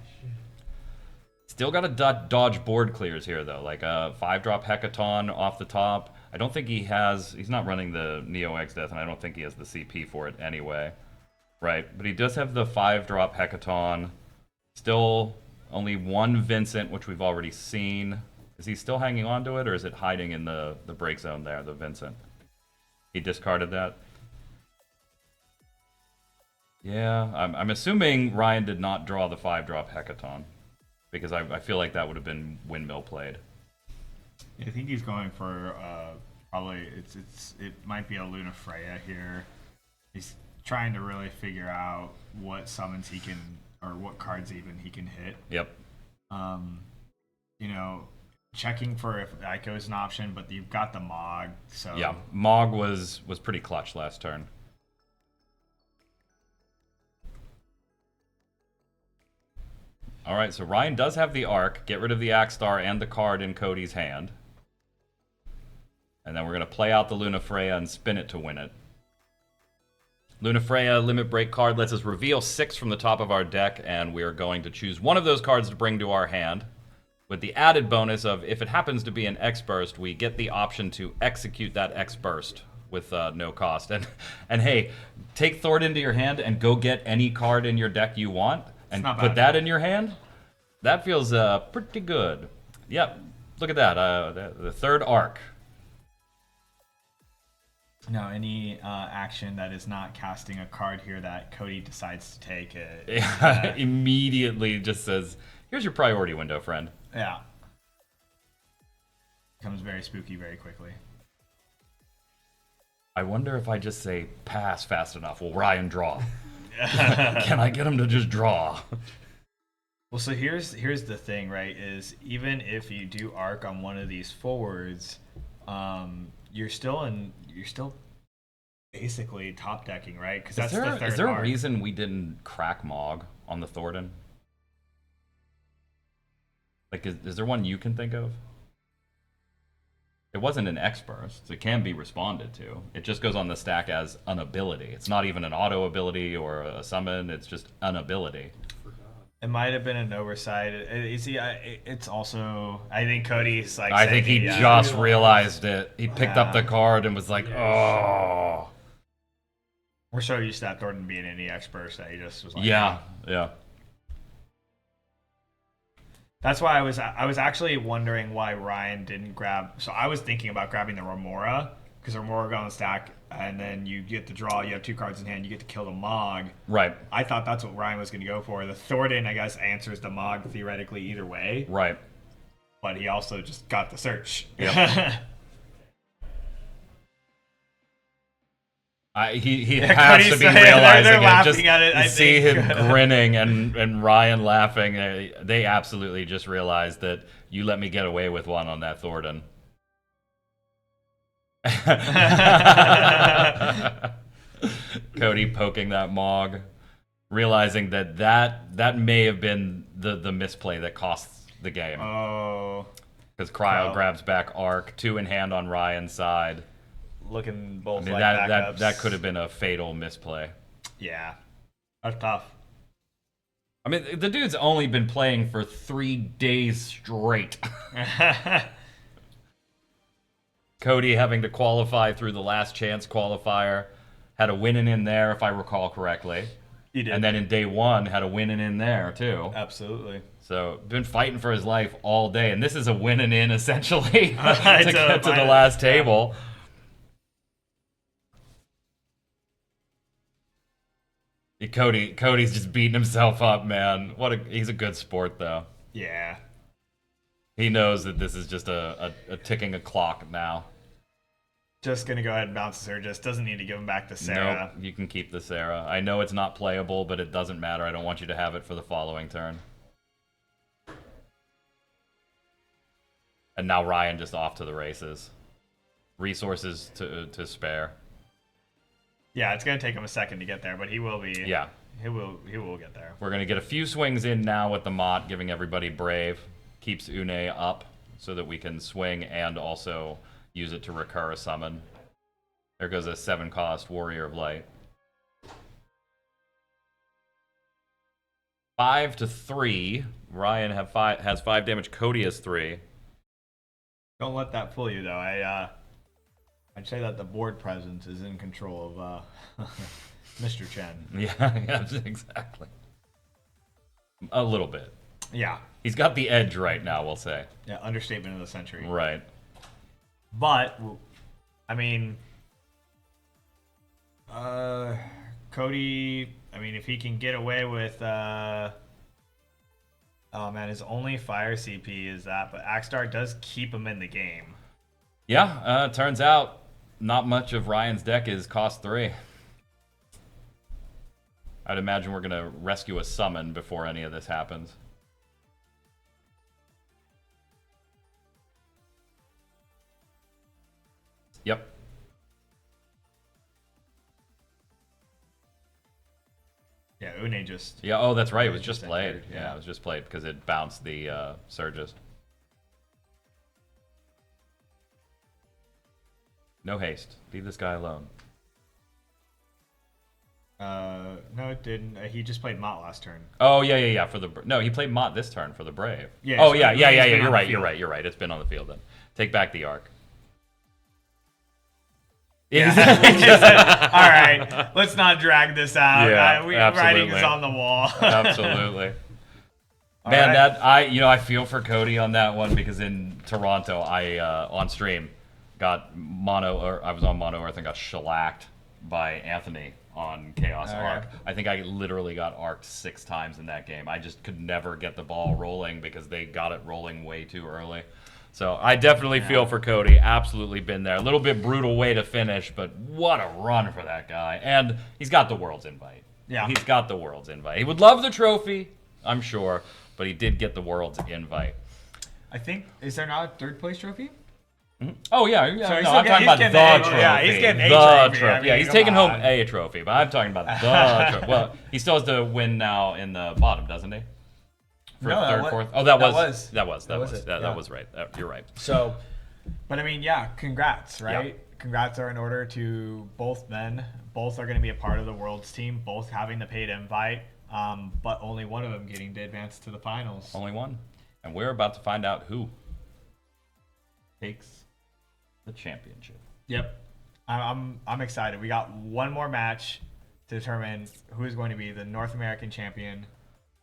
Still got to dodge board clears here, though. Like a 5-drop Hecaton off the top. I don't think he's not running the Neo X Death, and I don't think he has the CP for it anyway. Right, but he does have the 5-drop Hecaton. Still only 1 Vincent, which we've already seen. Is he still hanging on to it, or is it hiding in the break zone there, the Vincent? He discarded that. Yeah, I'm assuming Ryan did not draw the 5-drop Hecaton, because I feel like that would have been windmill played. I think he's going for probably it might be a Luna Freya here. He's trying to really figure out what summons he can or what cards even he can hit. Yep. You know, checking for if Echo is an option, but you've got the Mog, so Yeah, Mog was pretty clutch last turn. All right, so Ryan does have the Arc. Get rid of the Axstar and the card in Cody's hand. And then we're going to play out the Lunafreya and spin it to win it. Lunafreya limit break card lets us reveal 6 from the top of our deck, and we are going to choose one of those cards to bring to our hand. With the added bonus of, if it happens to be an X-Burst, we get the option to execute that X-Burst with no cost. And hey, take Thord into your hand and go get any card in your deck you want, and put that in your hand. That feels pretty good. Yep, look at that, the third arc. Now, any action that is not casting a card here that Cody decides to take it immediately just says, here's your priority window, friend. Yeah. Becomes very spooky very quickly. I wonder if I just say pass fast enough. Will Ryan draw? Can I get him to just draw? Well, so here's the thing, right? Is even if you do arc on one of these forwards, you're still basically top decking, right? Because that's the third Is there arc. a reason we didn't crack Mog on the Thornton? Like, is there one you can think of? It wasn't an X-Burst. It can be responded to. It just goes on the stack as an ability. It's not even an auto ability or a summon. It's just an ability. It might have been an oversight. You see, it's also, I think Cody's like. I think he just realized it. He picked up the card and was like, oh. We're so used to that Thornton being any X-Burst that he just was like. Yeah. That's why I was actually wondering why Ryan didn't grab. So I was thinking about grabbing the Remora, because Remora go on the stack, and then you get the draw. You have 2 cards in hand. You get to kill the Mog. Right. I thought that's what Ryan was going to go for. The Thornton, I guess, answers the Mog theoretically either way. Right. But he also just got the search. Yep. He has to be realizing it. Just you see him grinning and Ryan laughing. They absolutely just realized that you let me get away with one on that Thornton. Cody poking that Mog, realizing that may have been the misplay that costs the game. Oh. Because Cryo grabs back Arc, 2 in hand on Ryan's side. Looking both I mean, like backups. that could have been a fatal misplay. Yeah. That's tough. I mean, the dude's only been playing for 3 days straight. Cody having to qualify through the last chance qualifier. Had a winning in there, if I recall correctly. He did. And then in day 1, had a winning in there, too. Absolutely. So, been fighting for his life all day. And this is a winning in, essentially, to get to the last table. Cody's just beating himself up, man. He's a good sport, though. Yeah. He knows that this is just a ticking a clock now. Just gonna go ahead and bounce the Surge. Doesn't need to give him back to Sarah. Nope, you can keep the Sarah. I know it's not playable, but it doesn't matter. I don't want you to have it for the following turn. And now Ryan just off to the races. Resources to spare. Yeah, it's gonna take him a second to get there, but he will be. Yeah. He will get there. We're gonna get a few swings in now with the Mott, giving everybody Brave. Keeps Une up so that we can swing and also use it to recur a summon. There goes a 7-cost Warrior of Light. 5 to 3. Ryan has 5 damage. Cody has 3. Don't let that fool you, though. I'd say that the board presence is in control of Mr. Chen. Yeah, exactly. A little bit. Yeah. He's got the edge right now, we'll say. Yeah, understatement of the century. Right. But, I mean, Cody, I mean, if he can get away with, oh man, his only fire CP is that, but Axstar does keep him in the game. Yeah, turns out not much of Ryan's deck is cost 3. I'd imagine we're going to rescue a summon before any of this happens. Yep. Yeah, Une just... Yeah, oh, that's right. It was just played. entered, Yeah, it was just played because it bounced the Surges. No haste. Leave this guy alone. No, it didn't. He just played Mott last turn. Oh yeah. No, he played Mott this turn for the Brave. Yeah, Oh so yeah. he's been on You're the right. field. You're right. It's been on the field then. Take back the arc. Yeah. All right, let's not drag this out. Yeah, Writing absolutely. is on the wall. Absolutely. All Man, right. I feel for Cody on that one because in Toronto, I on stream got I was on Mono Earth and got shellacked by Anthony on Chaos Arc. I think I literally got arced 6 times in that game. I just could never get the ball rolling because they got it rolling way too early. So I definitely feel for Cody. Absolutely been there. A little bit brutal way to finish, but what a run for that guy. And he's got the world's invite. Yeah. He's got the world's invite. He would love the trophy, I'm sure, but he did get the world's invite. I think, is there not a third place trophy? Oh yeah, So he's no, still I'm talking about getting the A- trophy. yeah, he's getting a the trophy. I mean, yeah, he's come taking home on. a trophy, but I'm talking about the trophy. Well, he still has to win now in the bottom, doesn't he? For No, third, that fourth. wa- Oh, that that was was. that was That was it, that yeah. was right. You're right. So, but I mean, yeah, congrats, right? Yeah. Congrats are in order to both men. Both are going to be a part of the Worlds team, both having the paid invite, but only one of them getting to advance to the finals. Only one, and we're about to find out who takes the championship. Yep. I'm excited. We got one more match to determine who is going to be the North American champion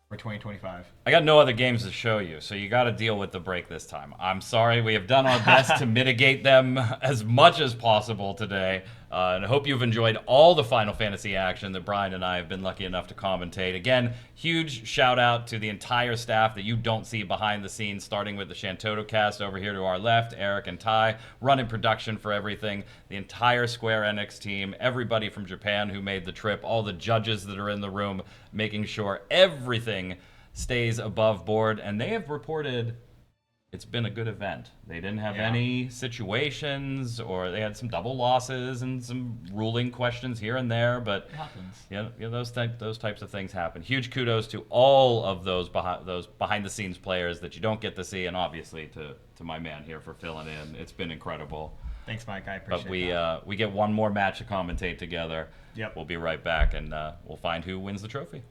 for 2025. I got no other games to show you, so you got to deal with the break this time. I'm sorry. We have done our best to mitigate them as much as possible today. And I hope you've enjoyed all the Final Fantasy action that Brian and I have been lucky enough to commentate. Again, huge shout out to the entire staff that you don't see behind the scenes, starting with the Shantoto cast over here to our left, Eric and Ty, running production for everything, the entire Square Enix team, everybody from Japan who made the trip, all the judges that are in the room, making sure everything stays above board. And they have reported it's been a good event. They didn't have any situations, or they had some double losses and some ruling questions here and there, but It happens. those types of things happen. Huge kudos to all of those behind the scenes players that you don't get to see, and obviously to my man here for filling in. It's been incredible. Thanks, Mike. I appreciate But we get one more match to commentate together. Yep. We'll be right back, and we'll find who wins the trophy.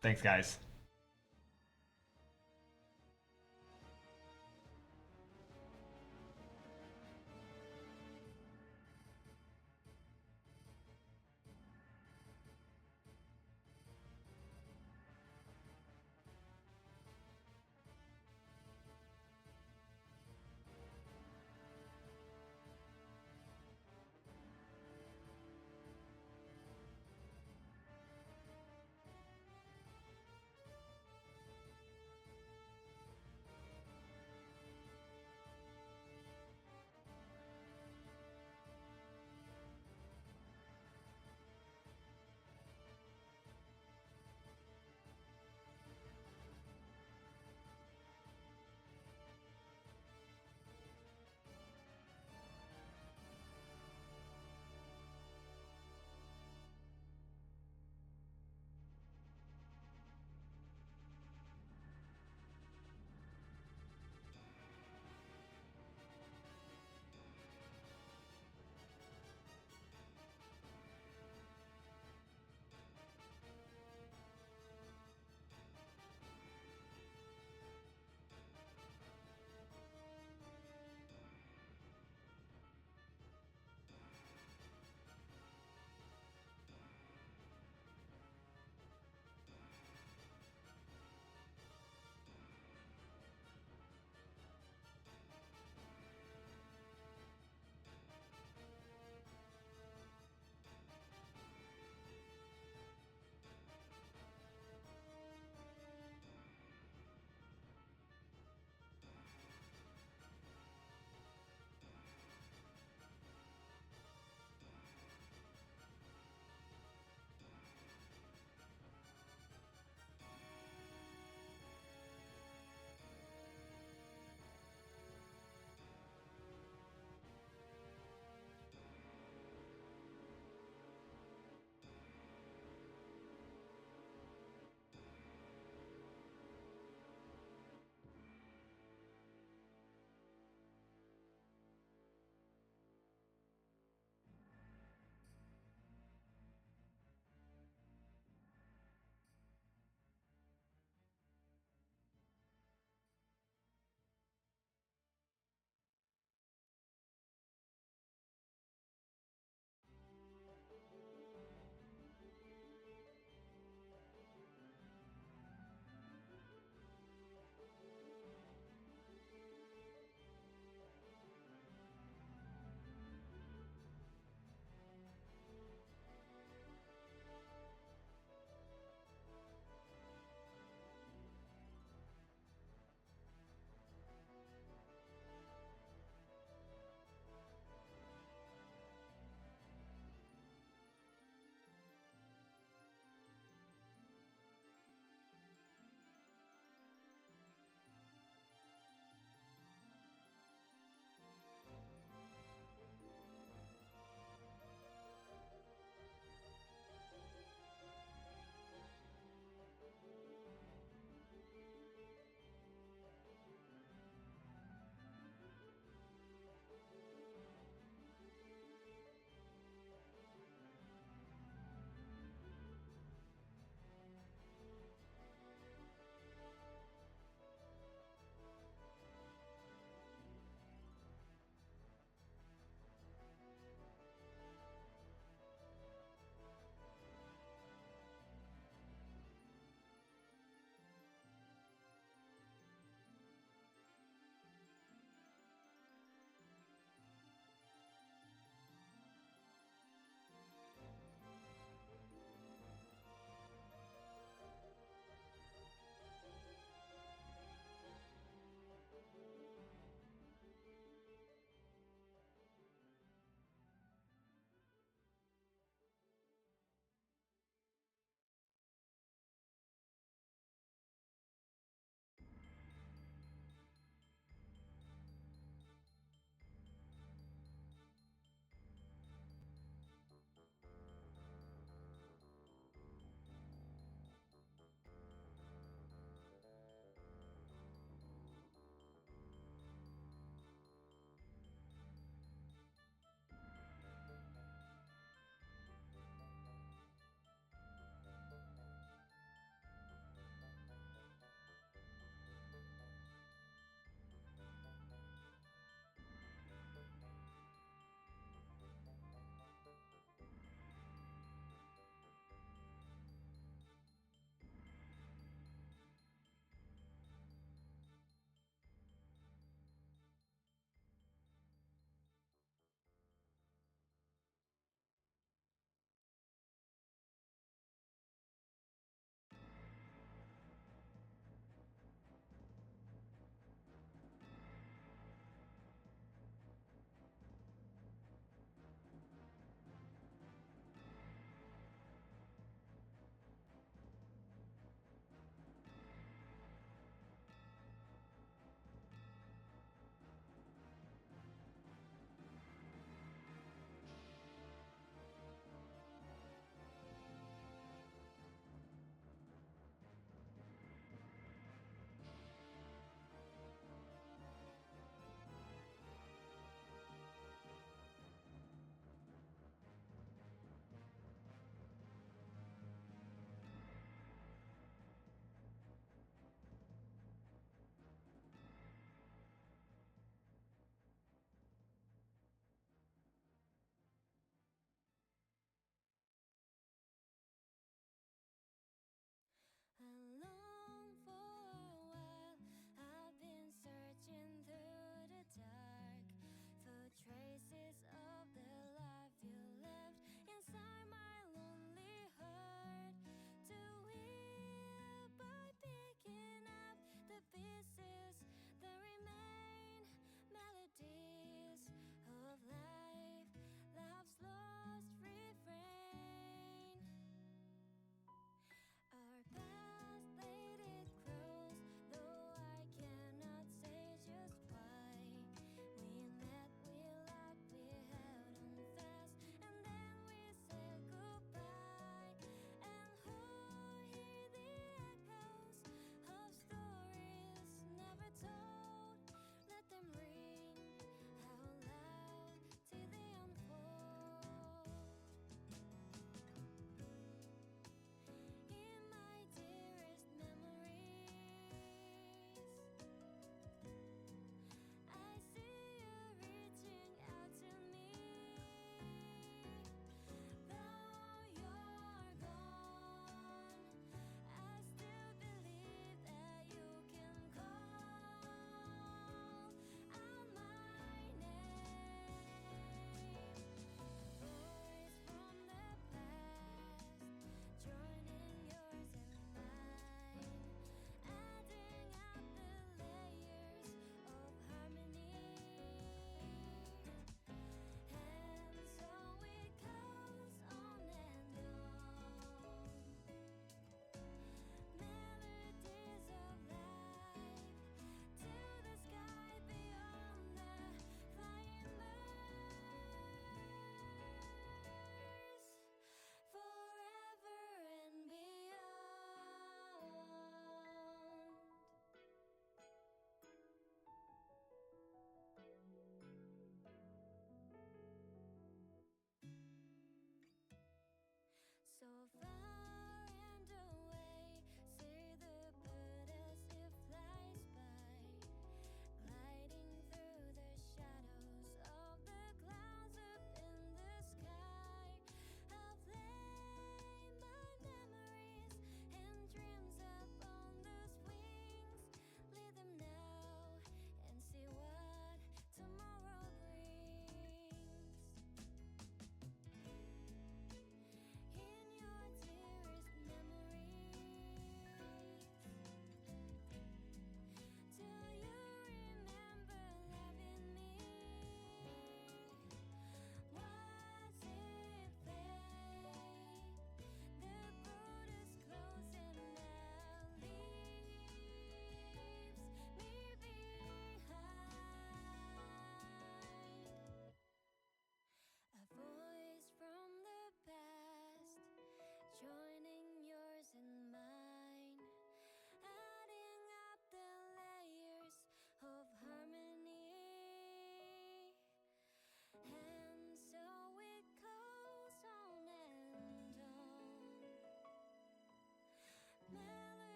Thanks, guys.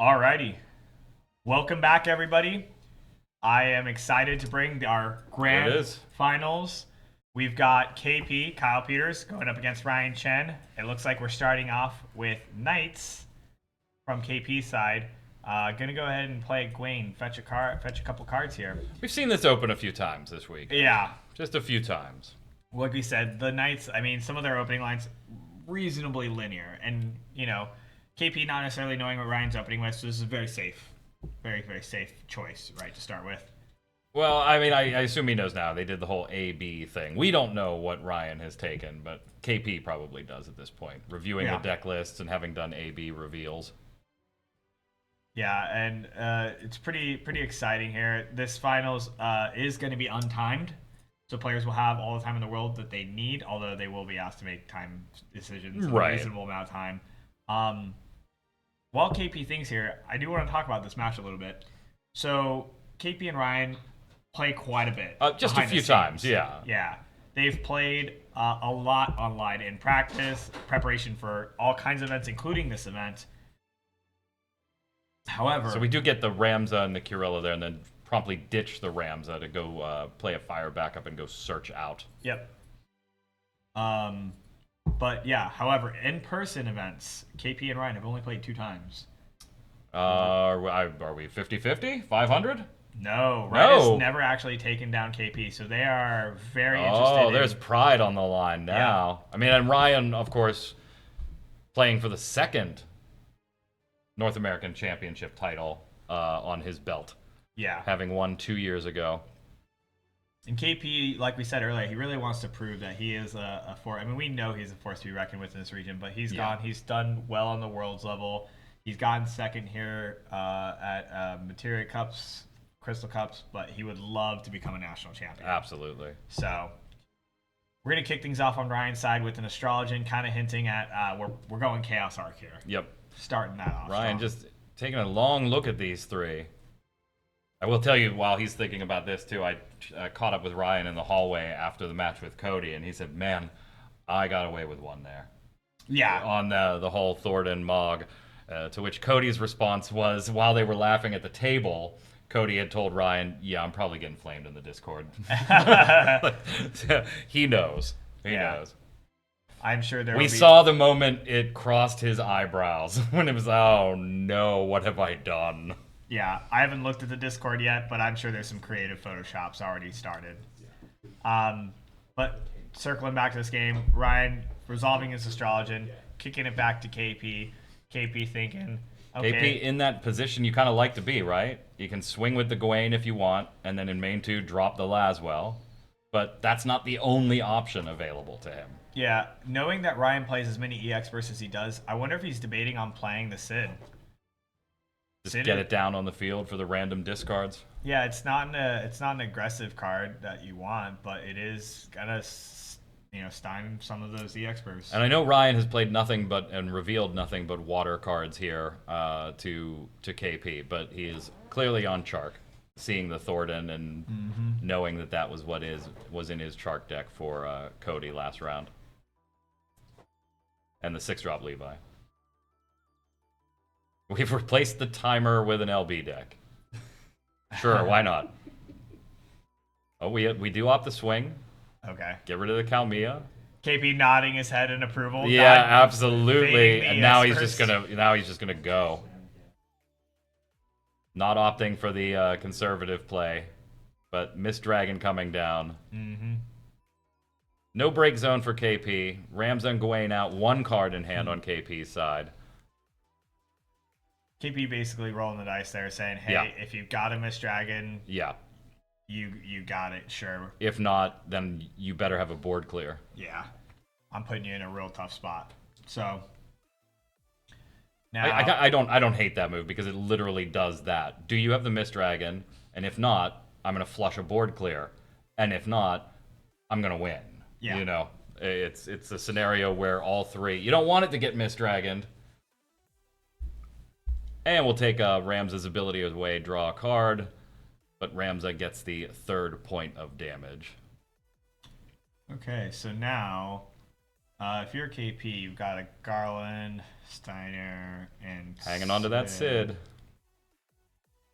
Alrighty. Welcome back, everybody. I am excited to bring our There it grand is. finals. We've got KP, Kyle Peters, going up against Ryan Chen. It looks like we're starting off with Knights from KP's side. Gonna go ahead and play Gwaine. Fetch a couple cards here. We've seen this open a few times this week. Yeah. Just a few times. Like we said, the Knights, I mean, some of their opening lines reasonably linear. And, you know, KP not necessarily knowing what Ryan's opening with, so this is very safe. Very, very safe choice, right, to start with. Well, I mean, I assume he knows now. They did the whole A-B thing. We don't know what Ryan has taken, but KP probably does at this point. Reviewing the deck lists and having done A-B reveals. Yeah, and it's pretty exciting here. This finals is going to be untimed, so players will have all the time in the world that they need, although they will be asked to make time decisions in a reasonable amount of time. While KP thinks here, I do want to talk about this match a little bit. So KP and Ryan play quite a bit. Just a behind the few scenes. times, yeah. Yeah. They've played a lot online in practice, preparation for all kinds of events, including this event. However, So we do get the Ramza and the Curella there, and then promptly ditch the Ramza to go play a fire backup and go search out. Yep. But yeah, however, in-person events, KP and Ryan have only played 2 times. Are we 50-50? 500? No, Ryan No. has never actually taken down KP, so they are very interested. Oh, there's pride on the line now. I mean, and Ryan, of course, playing for the second North American Championship title on his belt, Yeah. having won 2 years ago. And KP, like we said earlier, he really wants to prove that he is a force. I mean, we know he's a force to be reckoned with in this region, but he's done well on the world's level. He's gotten second here at Materia Cups, Crystal Cups, but he would love to become a national champion. Absolutely. So we're going to kick things off on Ryan's side with an Astrologian, kind of hinting at we're going Chaos Arc here. Yep. Starting that off. Ryan strong. just taking a long look at these 3. I will tell you, while he's thinking about this too, I caught up with Ryan in the hallway after the match with Cody, and he said, "Man, I got away with one there." Yeah. On the whole Thornton Mog, to which Cody's response was, while they were laughing at the table, Cody had told Ryan, "Yeah, I'm probably getting flamed in the Discord." He knows. He knows. I'm sure there We will be... saw the moment it crossed his eyebrows when it was, "Oh no, what have I done?" Yeah, I haven't looked at the Discord yet, but I'm sure there's some creative Photoshops already started. But circling back to this game, Ryan resolving his Astrologian, kicking it back to KP. KP thinking, okay. KP in that position you kind of like to be, right? You can swing with the Gwaine if you want, and then in main 2 drop the Laswell. But that's not the only option available to him. Yeah, knowing that Ryan plays as many EX versus he does, I wonder if he's debating on playing the Sid. Just get it down on the field for the random discards. Yeah, it's not an aggressive card that you want, but it is gonna stymie some of those EX bursts. And I know Ryan has played nothing but and revealed nothing but water cards here to KP, but he is clearly on Chark, seeing the Thornton and knowing that was what was in his Chark deck for Cody last round, and the 6-drop Levi. We've replaced the timer with an LB deck. Sure, why not? Oh, we do opt the swing. Okay. Get rid of the Kalmia. KP nodding his head in approval. Yeah, not absolutely. fading the And now he's Espers. just gonna go. Not opting for the conservative play, but Mist Dragon coming down. Mm-hmm. No break zone for KP. Ramza and Gwaine out, 1 card in hand on KP's side. KP basically rolling the dice there, saying, "Hey, if you've got a Mist Dragon, Yeah. you got it, sure. If not, then you better have a board clear. Yeah, I'm putting you in a real tough spot." So now, I don't hate that move because it literally does that. Do you have the Mist Dragon? And if not, I'm gonna flush a board clear. And if not, I'm gonna win. Yeah. You know, it's a scenario where all 3. You don't want it to get Mist Dragoned. And we'll take Ramza's ability away, draw a card, but Ramza gets the 3rd point of damage. okay, so now If you're KP, you've got a Garland, Steiner, and Hanging on to that Sid.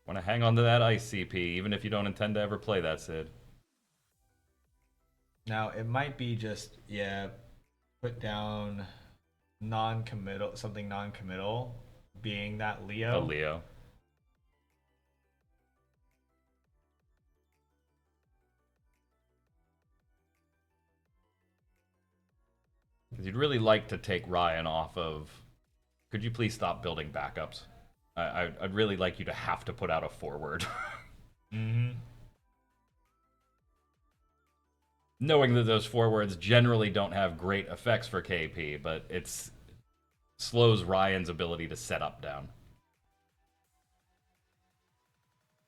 Want to hang on to that ICP, even if you don't intend to ever play that Sid. Now, it might be just, put down non-committal, something non-committal, being that Leo. A Leo. Because you'd really like to take Ryan off of... Could you please stop building backups? I'd really like you to have to put out a forward. Mm-hmm. Knowing that those forwards generally don't have great effects for KP, but it slows Ryan's ability to set up down.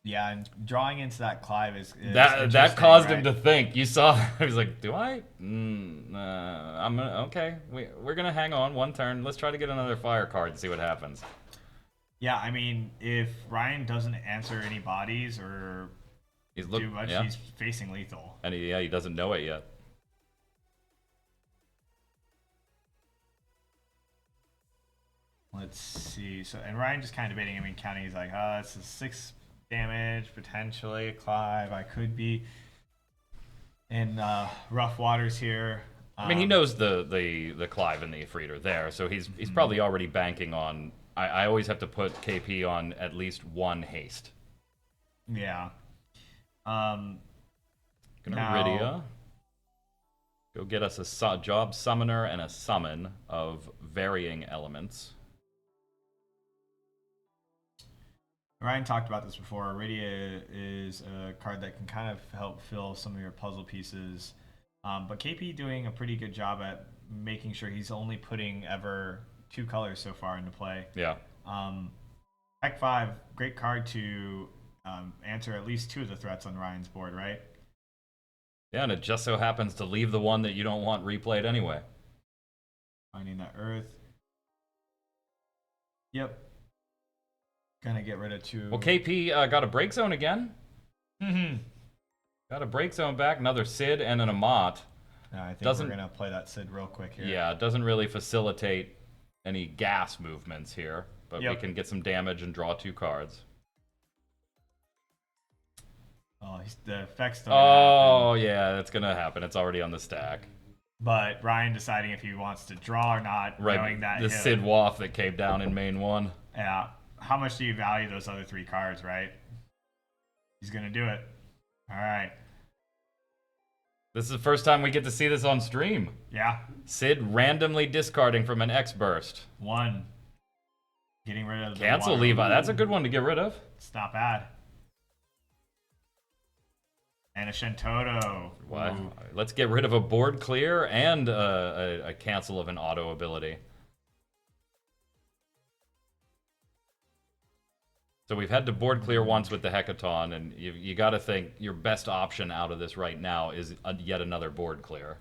Yeah, and drawing into that Clive is that caused him to think. You saw, he was like, "Do I? I'm gonna, okay. We're gonna hang on one turn. Let's try to get another fire card and see what happens." Yeah, I mean, if Ryan doesn't answer any bodies or do much, he's facing lethal. And he doesn't know it yet. Let's see. So, and Ryan just kind of debating. I mean, counting. He's like, "Oh, it's a 6 damage potentially. Clive, I could be in rough waters here." I mean, he knows the Clive and the Ifrit are there, so he's probably already banking on. I always have to put KP on at least one haste. Yeah. Gonna Rydia. Go get us a job summoner and a summon of varying elements. Ryan talked about this before. Rydia is a card that can kind of help fill some of your puzzle pieces. But KP doing a pretty good job at making sure he's only putting ever 2 colors so far into play. Yeah. Tech 5, great card to answer at least 2 of the threats on Ryan's board, right? Yeah, and it just so happens to leave the one that you don't want replayed anyway. Finding that Earth. Yep. Gonna get rid of 2. Well, KP got a break zone again. Got a break zone back, another Sid and an Amat. I think we're gonna play that Sid real quick here. Yeah, it doesn't really facilitate any gas movements here, but we can get some damage and draw 2 cards. Oh, the effects don't happen. Yeah, that's gonna happen. It's already on the stack. But Ryan deciding if he wants to draw or not, knowing that the Sid Waff that came down in main 1. Yeah. How much do you value those other 3 cards, right? He's gonna do it. All right. This is the first time we get to see this on stream. Yeah. Sid randomly discarding from an X burst. 1. Getting rid of the Cancel water. Levi. That's a good one to get rid of. It's not bad. And a Shentoto. What? Let's get rid of a board clear and a cancel of an auto ability. So we've had to board clear once with the Hecaton, and you got to think your best option out of this right now is yet another board clear.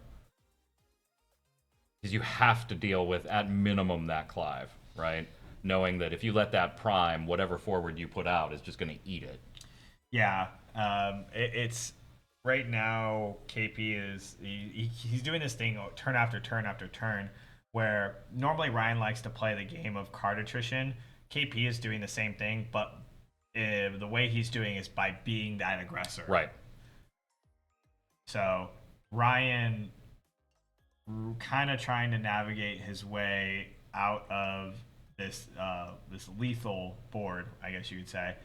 Because you have to deal with, at minimum, that Clive, right? Knowing that if you let that prime, whatever forward you put out is just going to eat it. Yeah. It's... Right now, KP is... He's doing this thing turn after turn after turn, where normally Ryan likes to play the game of card attrition. KP is doing the same thing, but the way he's doing is by being that aggressor. Right. So Ryan kind of trying to navigate his way out of this lethal board, I guess you could say.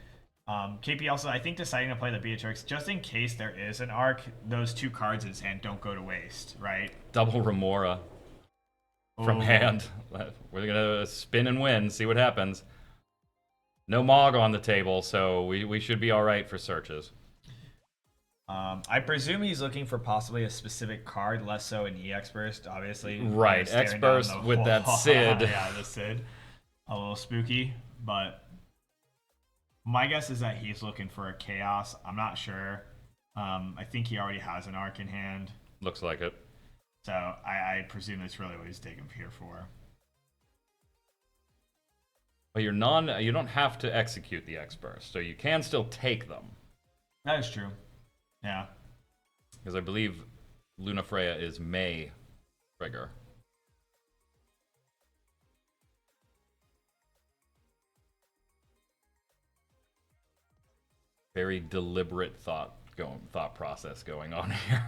KP also, I think, deciding to play the Beatrix just in case there is an arc. Those 2 cards in his hand don't go to waste, right? Double Remora from hand. We're gonna spin and win, see what happens. No Mog on the table, so we should be all right for searches. I presume he's looking for possibly a specific card, less so an EX Burst, obviously. Right, X Burst with that Sid. Yeah, the Sid. A little spooky, but my guess is that he's looking for a Chaos. I'm not sure. I think he already has an Arc in hand. Looks like it. So I presume that's really what he's taking here for. But you don't have to execute the X Burst, so you can still take them. That is true. Yeah. Because I believe Luna Freya is May trigger. Very deliberate thought process going on here.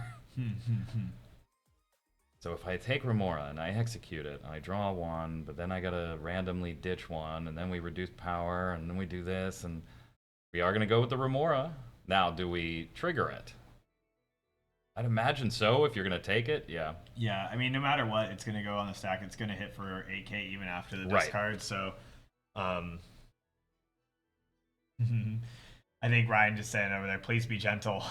So if I take Remora and I execute it, I draw one, but then I gotta randomly ditch one, and then we reduce power, and then we do this, and we are gonna go with the Remora. Now, do we trigger it? I'd imagine so if you're gonna take it, yeah. Yeah, I mean, no matter what, it's going to go on the stack. It's going to hit for 8k even after the Right. discard. So, I think Ryan just saying over there, please be gentle.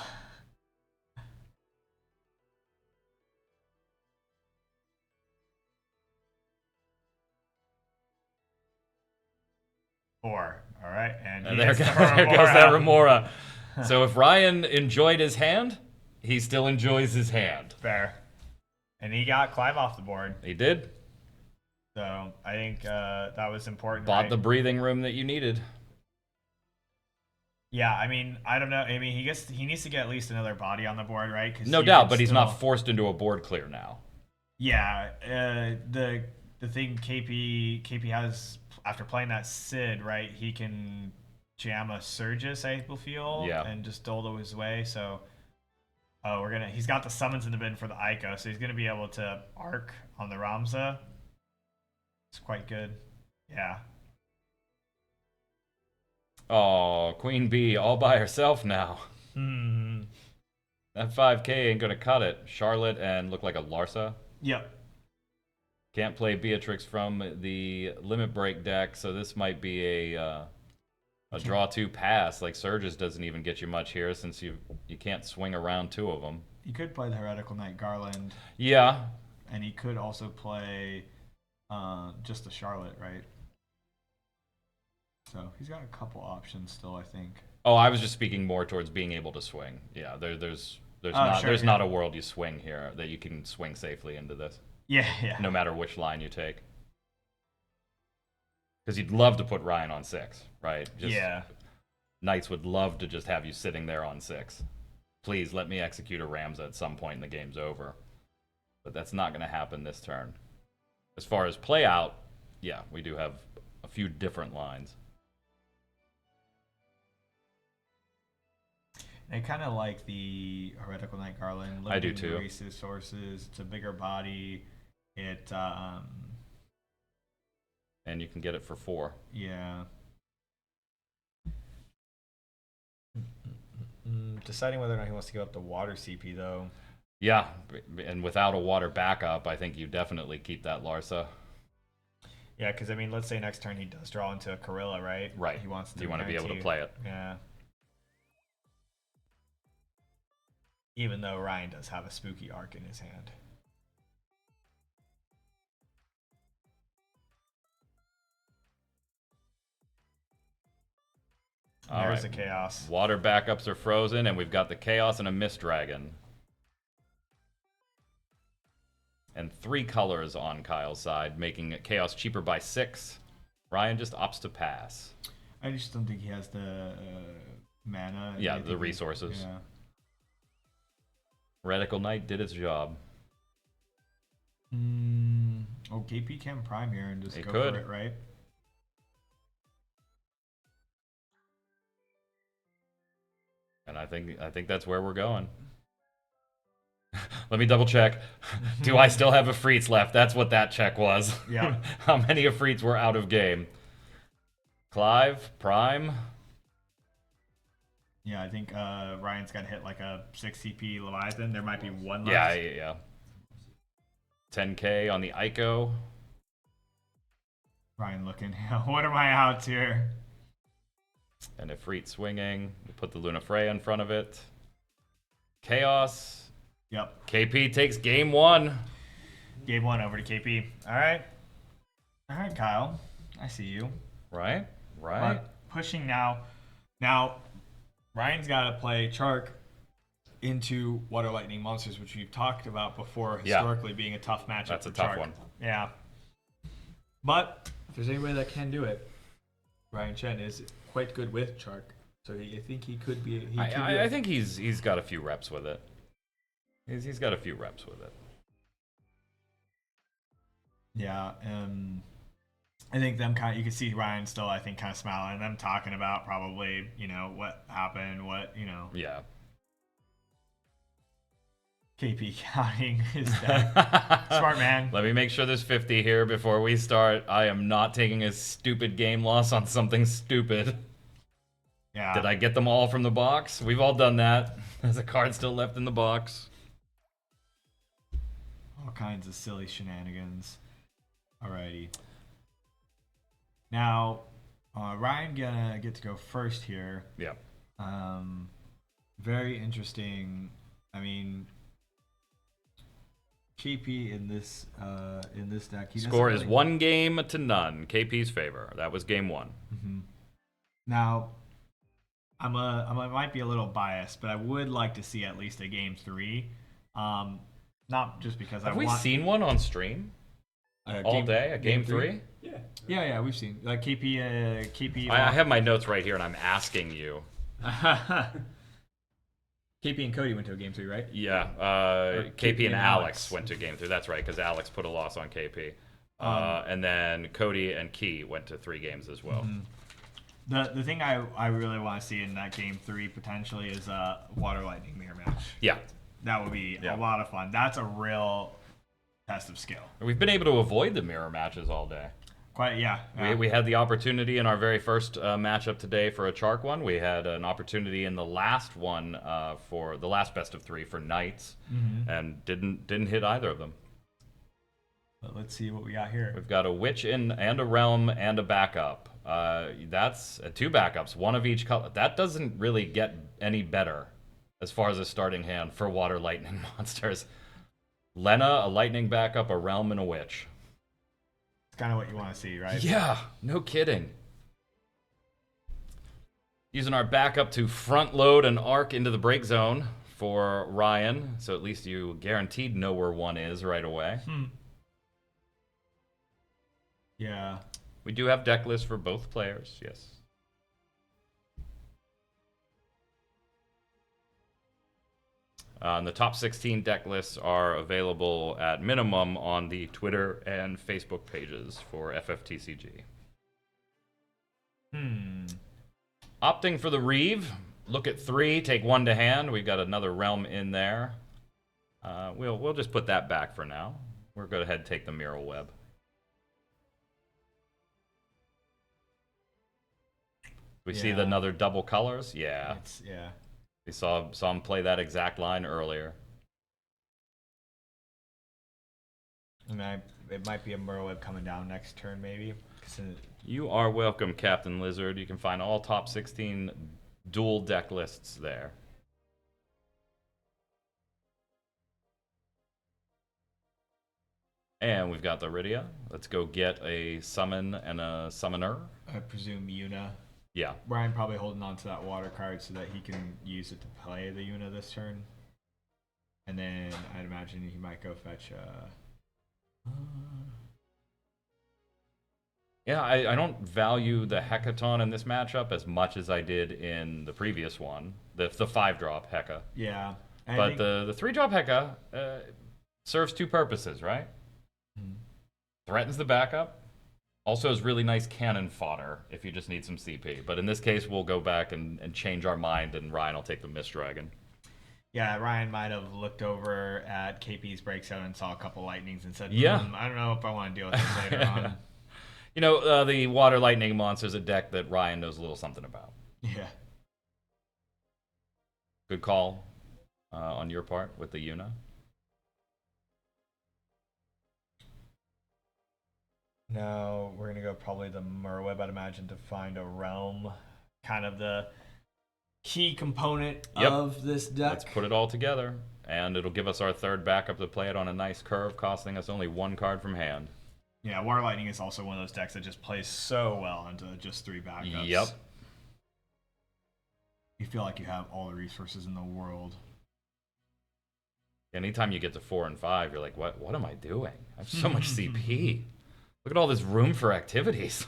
Four. All right, and he And there, hits the there goes that Remora. Remora. So if Ryan enjoyed his hand, he still enjoys his hand. Fair. And he got Clive off the board. He did. So I think that was important. Bought right? the breathing room that you needed. Yeah, I mean, I don't know. I mean, he needs to get at least another body on the board, right? 'Cause No you doubt, can but he's still- not forced into a board clear now. Yeah, the thing KP has after playing that Sid, right? He can jam a Surges, I feel, Yeah. and just dolo his way. So, he's got the summons in the bin for the Ico, so he's gonna be able to arc on the Ramza. It's quite good. Yeah. Oh, Queen Bee all by herself now. That 5k ain't gonna cut it. Charlotte and look like a Larsa. Yep. Can't play Beatrix from the Limit Break deck, so this might be a draw 2 pass. Like Surges doesn't even get you much here since you can't swing around 2 of them. He could play the Heretical Knight Garland. Yeah. And he could also play just the Charlotte, right? So he's got a couple options still, I think. Oh, I was just speaking more towards being able to swing. Yeah, there's not a world you swing here that you can swing safely into this. Yeah. No matter which line you take. Because you'd love to put Ryan on 6, right? Yeah. Knights would love to just have you sitting there on 6. Please let me execute a Ramza at some point and the game's over. But that's not going to happen this turn. As far as play out, yeah, we do have a few different lines. I kind of like the Heretical Knight Garland. I do limiting too. Resources. It's a bigger body. It And you can get it for 4. yeah. Deciding whether or not he wants to give up the water CP though. Yeah, and without a water backup, I think you definitely keep that Larsa. Yeah, because I mean, let's say next turn he does draw into a Corilla, right? Right. He wants to. You want to be able to guarantee- play it. Yeah. Even though Ryan does have a spooky arc in his hand. All There's right. the chaos. Water backups are frozen, and we've got the Chaos and a Mist Dragon. And 3 colors on Kyle's side, making Chaos cheaper by 6. Ryan just opts to pass. I just don't think he has the mana. Yeah, I the think he- resources. Yeah. Radical Knight did its job. Oh, KP can prime here and just He go could. for it, right? And I think that's where we're going. Let me double check. Do I still have Ifrits left? That's what that check was. Yeah. How many Ifrits were out of game? Clive, Prime. Yeah, I think Ryan's got hit like a 6 CP Leviathan. There might be one Yeah, left. yeah. 10k on the Ico. Ryan looking, what are my outs here? And Ifrit swinging. We put the Luna Freya in front of it. Chaos. Yep. KP takes game 1. Game 1 over to KP. All right. All right, Kyle. I see you. Right? Right? But pushing now. Now, Ryan's got to play Chark into Water Lightning Monsters, which we've talked about before, Yeah. historically being a tough matchup. That's a for tough Chark. one. Yeah. But if there's anybody that can do it, Ryan Chen is quite good with Chark. So I think he could be. I think he's got a few reps with it. He's got a few reps with it. Yeah. I think them kind of, you can see Ryan still, I think, kind of smiling, and them talking about probably, what happened, Yeah. KP counting his deck. Smart man. Let me make sure there's 50 here before we start. I am not taking a stupid game loss on something stupid. Yeah. Did I get them all from the box? We've all done that. There's a card still left in the box. All kinds of silly shenanigans. Alrighty. Now, Ryan gonna get to go first here. Yeah. Very interesting. I mean, KP in this deck. He Score doesn't is really- 1-0 KP's favor. That was game 1. Now, I might be a little biased, but I would like to see at least a game 3. Not just because Have I we want seen one on stream all day? A game 3? Yeah, we've seen like KP. I have my notes right here, and I'm asking you. KP and Cody went to a game 3, right? Yeah, KP and Alex went to game 3. That's right, because Alex put a loss on KP. And then Cody and Key went to 3 games as well. The thing I really want to see in that game 3 potentially is a Water Lightning mirror match. Yeah. That would be a lot of fun. That's a real test of skill. We've been able to avoid the mirror matches all day. Quite, yeah. We had the opportunity in our very first matchup today for a Chark one. We had an opportunity in the last one for the last best of 3 for Knights, and didn't hit either of them. But let's see what we got here. We've got a Witch in and a Realm and a backup. That's 2 backups, one of each color. That doesn't really get any better as far as a starting hand for Water Lightning monsters. Lena, a Lightning backup, a Realm, and a Witch. It's kind of what you want to see, right? Yeah, no kidding. Using our backup to front load an arc into the break zone for Ryan, so at least you guaranteed know where 1 is right away. Yeah. We do have deck lists for both players, yes. And the top 16 deck lists are available at minimum on the Twitter and Facebook pages for FFTCG. Opting for the Reeve. Look at 3, take 1 to hand. We've got another Realm in there. We'll just put that back for now. We'll go ahead and take the Mirror Web. We see another double colors? Yeah. Yeah. We saw him play that exact line earlier. And it might be a Merweb coming down next turn, maybe. You are welcome, Captain Lizard. You can find all top 16 dual deck lists there. And we've got the Iridia. Let's go get a summon and a summoner. I presume Yuna. Yeah. Brian probably holding on to that water card so that he can use it to play the Yuna this turn. And then I'd imagine he might go fetch Yeah, I don't value the Hecaton in this matchup as much as I did in the previous one. The 5-drop Heka. Yeah. But the 3-drop Heka serves 2 purposes, right? Threatens the backup. Also is really nice cannon fodder if you just need some CP. But in this case, we'll go back and change our mind, and Ryan will take the Mist Dragon. Yeah, Ryan might have looked over at KP's breakdown and saw a couple lightnings and said, I don't know if I want to deal with this later on. You know, the Water Lightning monster is a deck that Ryan knows a little something about. Yeah. Good call on your part with the Yuna. Now we're going to go probably the Merweb, I'd imagine, to find a Realm. Kind of the key component of this deck. Let's put it all together. And it'll give us our 3rd backup to play it on a nice curve, costing us only 1 card from hand. Yeah, Water Lightning is also one of those decks that just plays so well into just 3 backups. Yep. You feel like you have all the resources in the world. Anytime you get to 4 and 5, you're like, what am I doing? I have so much CP. Look at all this room for activities.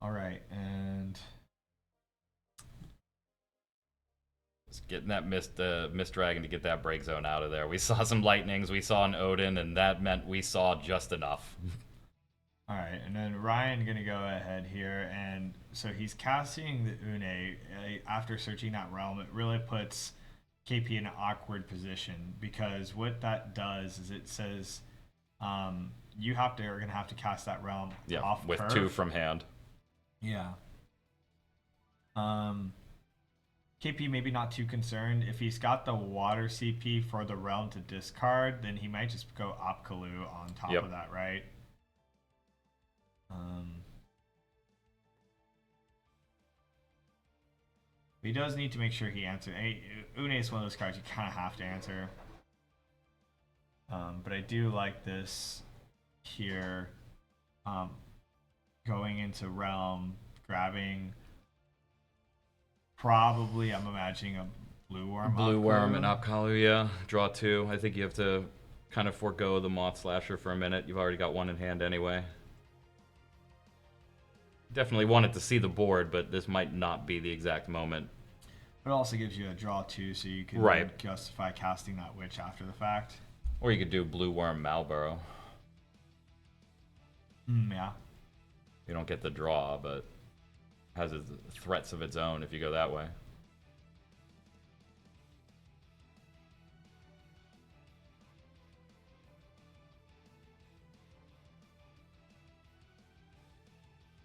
All right, and Just getting that mist dragon to get that break zone out of there. We saw some lightnings, we saw an Odin, and that meant we saw just enough. All right, and then Ryan gonna go ahead here, and so he's casting the Une after searching that realm. It really puts KP in an awkward position because what that does is it says you are gonna have to cast that realm off with curve. 2 from hand. Yeah. KP maybe not too concerned. If he's got the water CP for the realm to discard, then he might just go Opkalu on top of that, right? He does need to make sure he answers. Une is one of those cards you kind of have to answer. But I do like this here. Going into realm, grabbing. Probably, I'm imagining a blue worm. Blue worm and Opkalu, yeah. Draw 2. I think you have to kind of forego the Moth Slasher for a minute. You've already got 1 in hand anyway. Definitely wanted to see the board, but this might not be the exact moment. It also gives you a draw 2, so you can justify casting that witch after the fact. Or you could do Blue Worm Malboro. Yeah. You don't get the draw, but has its threats of its own if you go that way.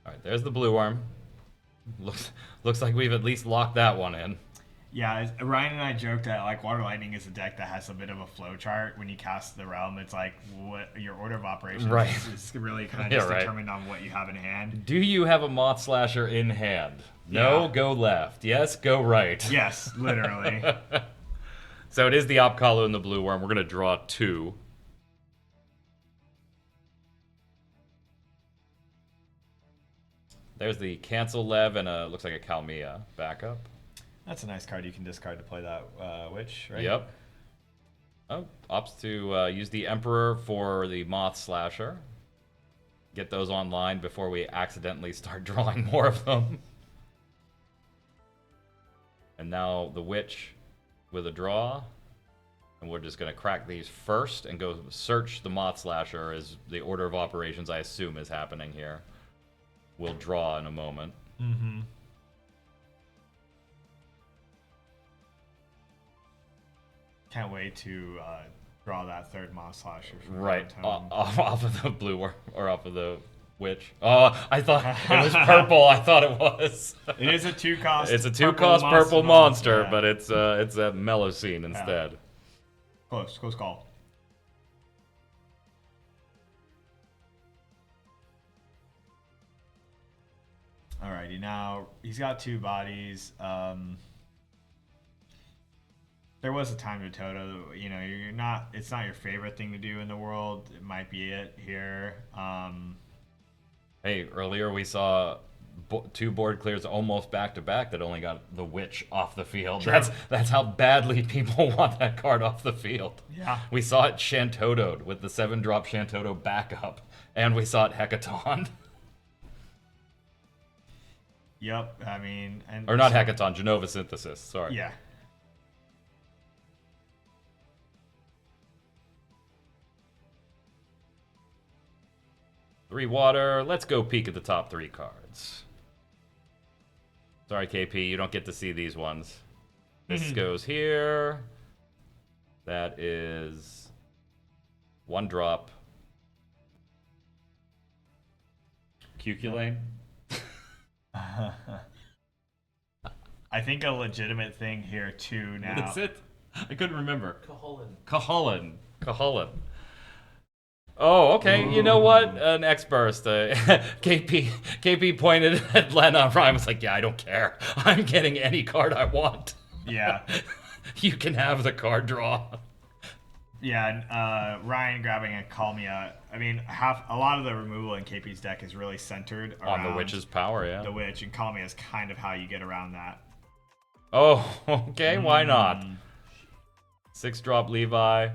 All right, there's the blue worm. Looks like we've at least locked that one in. Yeah, Ryan and I joked that like Water Lightning is a deck that has a bit of a flow chart. When you cast the realm, it's like what your order of operations is really kind of just determined on what you have in hand. Do you have a Moth Slasher in hand? No, go left. Yes, go right. Yes, literally. So it is the Opkalu and the blue worm. We're gonna draw 2. There's the Cancel Lev and looks like a Kalmia backup. That's a nice card you can discard to play that witch, right? Yep. Oh, opts to use the Emperor for the Moth Slasher. Get those online before we accidentally start drawing more of them. And now the witch with a draw. And we're just going to crack these first and go search the Moth Slasher as the order of operations I assume is happening here. We'll draw in a moment. Mm-hmm. Can't wait to draw that third Moth Slasher. Right, off of the blue worm, or off of the witch. Oh, I thought it was purple. I thought it was. It is a 2-cost. It's a 2-cost purple monster, but it's a Melocene instead. Close call. Alrighty, now he's got 2 bodies. There was a time to Toto. You know, you're not. It's not your favorite thing to do in the world. It might be it here. Hey, earlier we saw 2 board clears almost back to back that only got the witch off the field. True. That's how badly people want that card off the field. Yeah. We saw it Shantoto'd with the 7-drop Shantoto backup, and we saw it Hecaton. Yep. I mean, and or not Hecaton, Genova Synthesis. Sorry. Yeah. Three water. Let's go peek at the top 3 cards. Sorry, KP, you don't get to see these ones. This goes here. That is 1 drop. Cuculane. I think a legitimate thing here too now. That's it. I couldn't remember. Cahullin. Cahullin. Oh, okay. Ooh. You know what? An X-Burst. KP pointed at Lena. Ryan was like, yeah, I don't care. I'm getting any card I want. Yeah. You can have the card draw. Yeah, and Ryan grabbing a Kalmia. I mean, a lot of the removal in KP's deck is really centered around on the witch's power, yeah. The witch, and Kalmia is kind of how you get around that. Oh, okay. Why not? 6-drop Levi.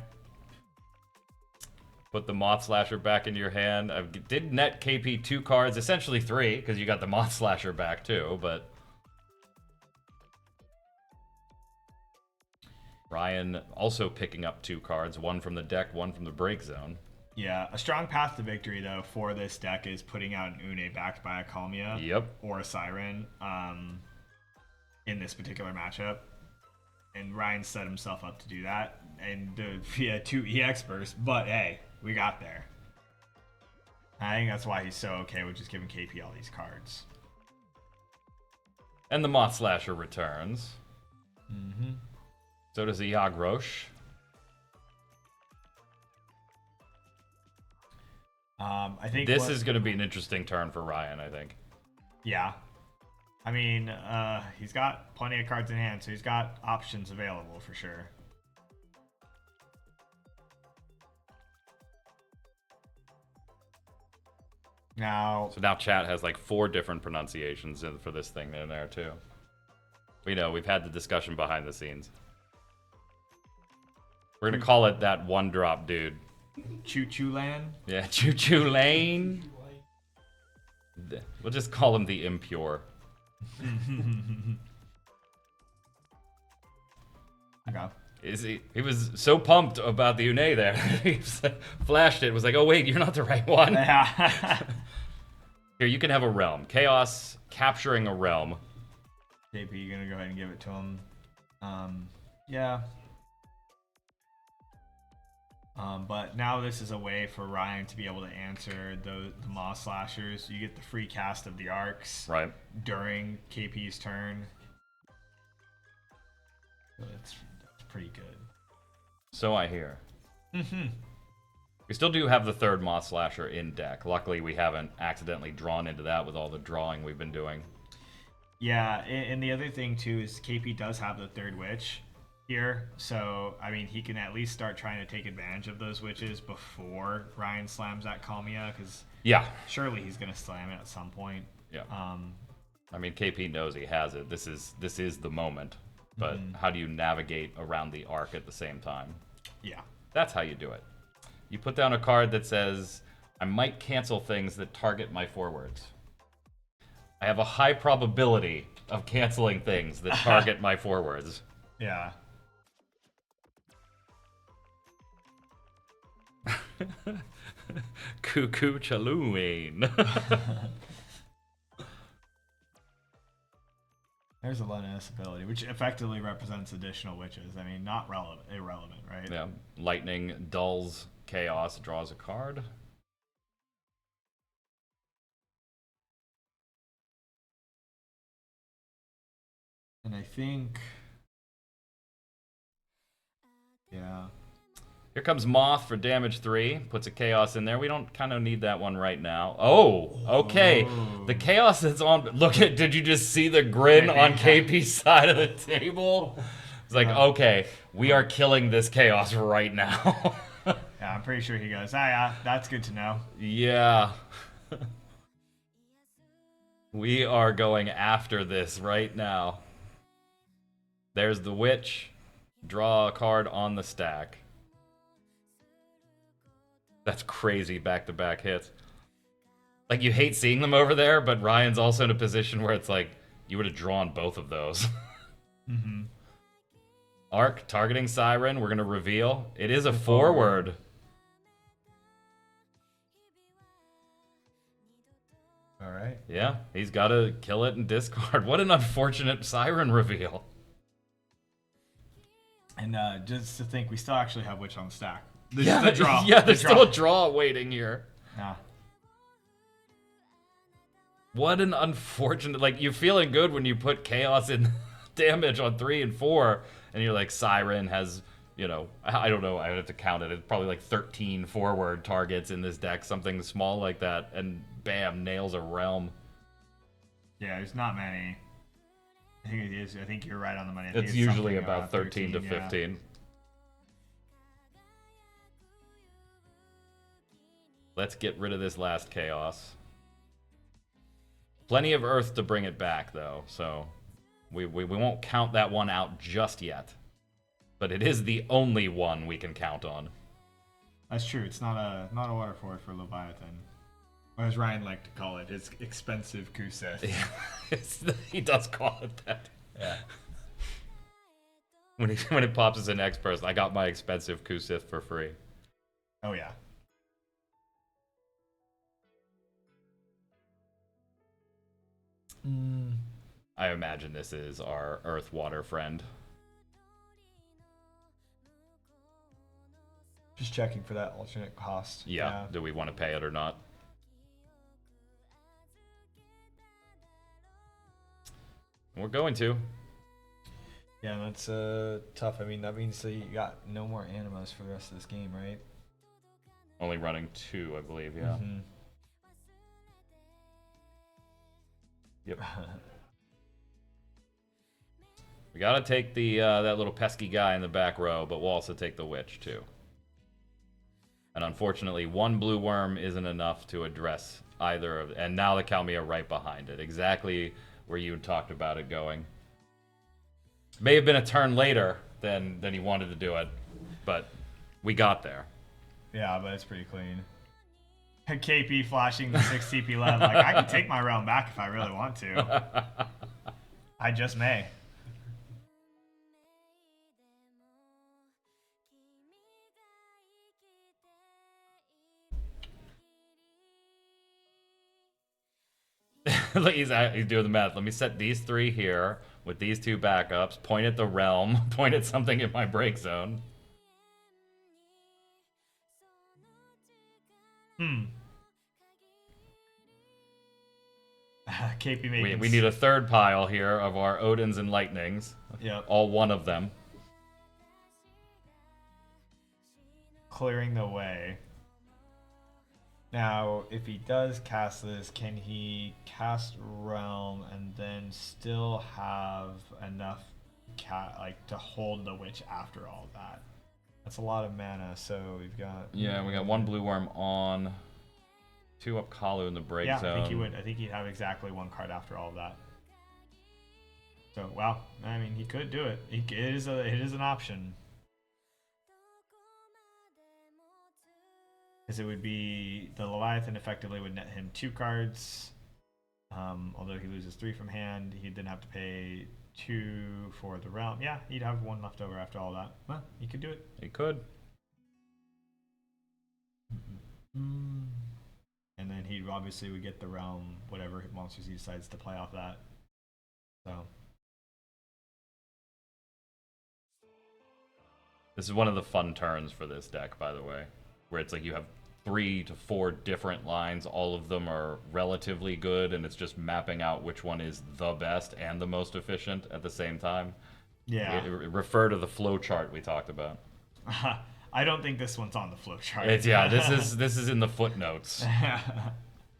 Put the Moth Slasher back into your hand. I did net KP 2 cards, essentially 3, because you got the Moth Slasher back too, but... Ryan also picking up 2 cards, one from the deck, one from the break zone. Yeah, a strong path to victory though for this deck is putting out an Une backed by a Kalmia or a Siren in this particular matchup. And Ryan set himself up to do that and via 2 EX bursts, but hey, we got there. I think that's why he's so okay with just giving KP all these cards. And the Moth Slasher returns. Mm-hmm. So does the Yagrosh. I think this is going to be an interesting turn for Ryan, I think. Yeah. I mean, he's got plenty of cards in hand, so he's got options available for sure. Now, so now chat has like 4 different pronunciations for this thing in there too. We know, we've had the discussion behind the scenes. We're gonna call it that 1-drop dude. Choo Choo Land? Yeah, Choo Choo Lane. We'll just call him the Impure. Okay. He was so pumped about the Une there. He flashed it, was like, oh wait, you're not the right one. Here, you can have a realm. Chaos capturing a realm. JP, you gonna go ahead and give it to him? Yeah. But now this is a way for Ryan to be able to answer the Moss Slashers. You get the free cast of the arcs during KP's turn. So that's pretty good. So I hear. We still do have the 3rd Moss Slasher in deck. Luckily, we haven't accidentally drawn into that with all the drawing we've been doing. Yeah, and the other thing too is KP does have the 3rd Witch here, so I mean he can at least start trying to take advantage of those witches before Ryan slams that Kalmia, because surely he's gonna slam it at some point. I mean KP knows he has it. This is the moment, but how do you navigate around the arc at the same time? That's how you do it. You put down a card that says I might cancel things that target my forwards. I have a high probability of canceling things that target my forwards. Yeah. Cuckoo Chaluane. There's a Lennis ability, which effectively represents additional witches. I mean, not irrelevant, right? Yeah. Lightning dulls chaos, draws a card. And I think... Yeah. Here comes Moth for damage 3. Puts a chaos in there. We don't kind of need that one right now. Oh, okay. The chaos that's on. Look at. Did you just see the grin on KP's side of the table? It's like, okay, we are killing this chaos right now. Yeah, I'm pretty sure he goes, yeah, that's good to know. Yeah. We are going after this right now. There's the witch. Draw a card on the stack. That's crazy back-to-back hits. Like, you hate seeing them over there, but Ryan's also in a position where it's like, you would have drawn both of those. Arc, targeting Siren, we're going to reveal. It is a forward. Alright. Yeah, he's got to kill it and discard. What an unfortunate Siren reveal. And just to think, we still actually have Witch on the stack. The draw. Yeah, there's still a draw waiting here. Yeah. What an unfortunate... Like, you're feeling good when you put Chaos in damage on 3 and 4, and you're like, Siren has, you know... I don't know, I have to count it. It's probably like 13 forward targets in this deck, something small like that, and bam, nails a realm. Yeah, there's not many. I think it is. I think you're right on the money. It's usually about 13 to 15. Yeah. Let's get rid of this last chaos. Plenty of earth to bring it back, though, so we won't count that one out just yet. But it is the only one we can count on. That's true. It's not a water forward for Leviathan. Or as Ryan liked to call it, it's expensive Kuseth. He does call it that. Yeah. when it pops as an X person, I got my expensive Kusith for free. Oh yeah. I imagine this is our Earth Water friend. Just checking for that alternate cost. Yeah. Do we want to pay it or not? We're going to. Yeah, that's tough. I mean, that means that you got no more animas for the rest of this game, right? Only running 2, I believe. Yeah. Mhm. Yep. We gotta take the that little pesky guy in the back row, but we'll also take the witch too. And unfortunately, 1 blue worm isn't enough to address either of. And now the Kalmia right behind it, exactly where you talked about it going. May have been a turn later than he wanted to do it, but we got there. Yeah, but it's pretty clean. KP flashing the 6 TP left. Like, I can take my realm back if I really want to. I just may. He's doing the math. Let me set these 3 here with these 2 backups. Point at the realm. Point at something in my break zone. KP making. We need a 3rd pile here of our Odins and Lightnings. Yep. All 1 of them. Clearing the way. Now, if he does cast this, can he cast Realm and then still have enough to hold the Witch after all that? That's a lot of mana, so we've got... Yeah, we got 1 blue worm on, 2 up Kalu in the break zone. Yeah, I think he would. I think he'd have exactly 1 card after all of that. So, wow. I mean, he could do it. It is an option. Because it would be the Leviathan effectively would net him 2 cards. Although he loses 3 from hand, he'd then have to pay 2 for the realm. Yeah, he'd have 1 left over after all that. Well, he could do it. He could. And then he obviously would get the realm, whatever monsters he decides to play off that. So. This is one of the fun turns for this deck, by the way. Where it's like you have 3 to 4 different lines, all of them are relatively good, and it's just mapping out which one is the best and the most efficient at the same time. Yeah. Refer to the flow chart we talked about. I don't think this one's on the flow chart. This is in the footnotes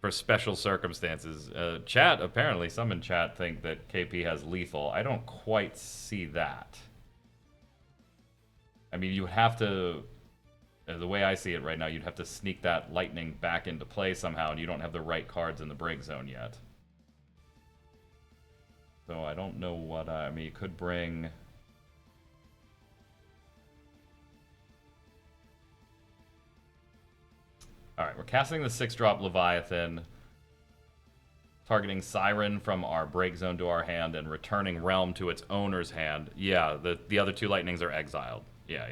for special circumstances. Chat, apparently some in chat think that KP has lethal. I don't quite see that. I mean, you would have to... The way I see it right now, you'd have to sneak that lightning back into play somehow, and you don't have the right cards in the break zone yet. So I don't know what... I mean, you could bring... Alright, we're casting the 6-drop Leviathan, targeting Siren from our break zone to our hand, and returning Realm to its owner's hand. Yeah, the other 2 lightnings are exiled. Yeah.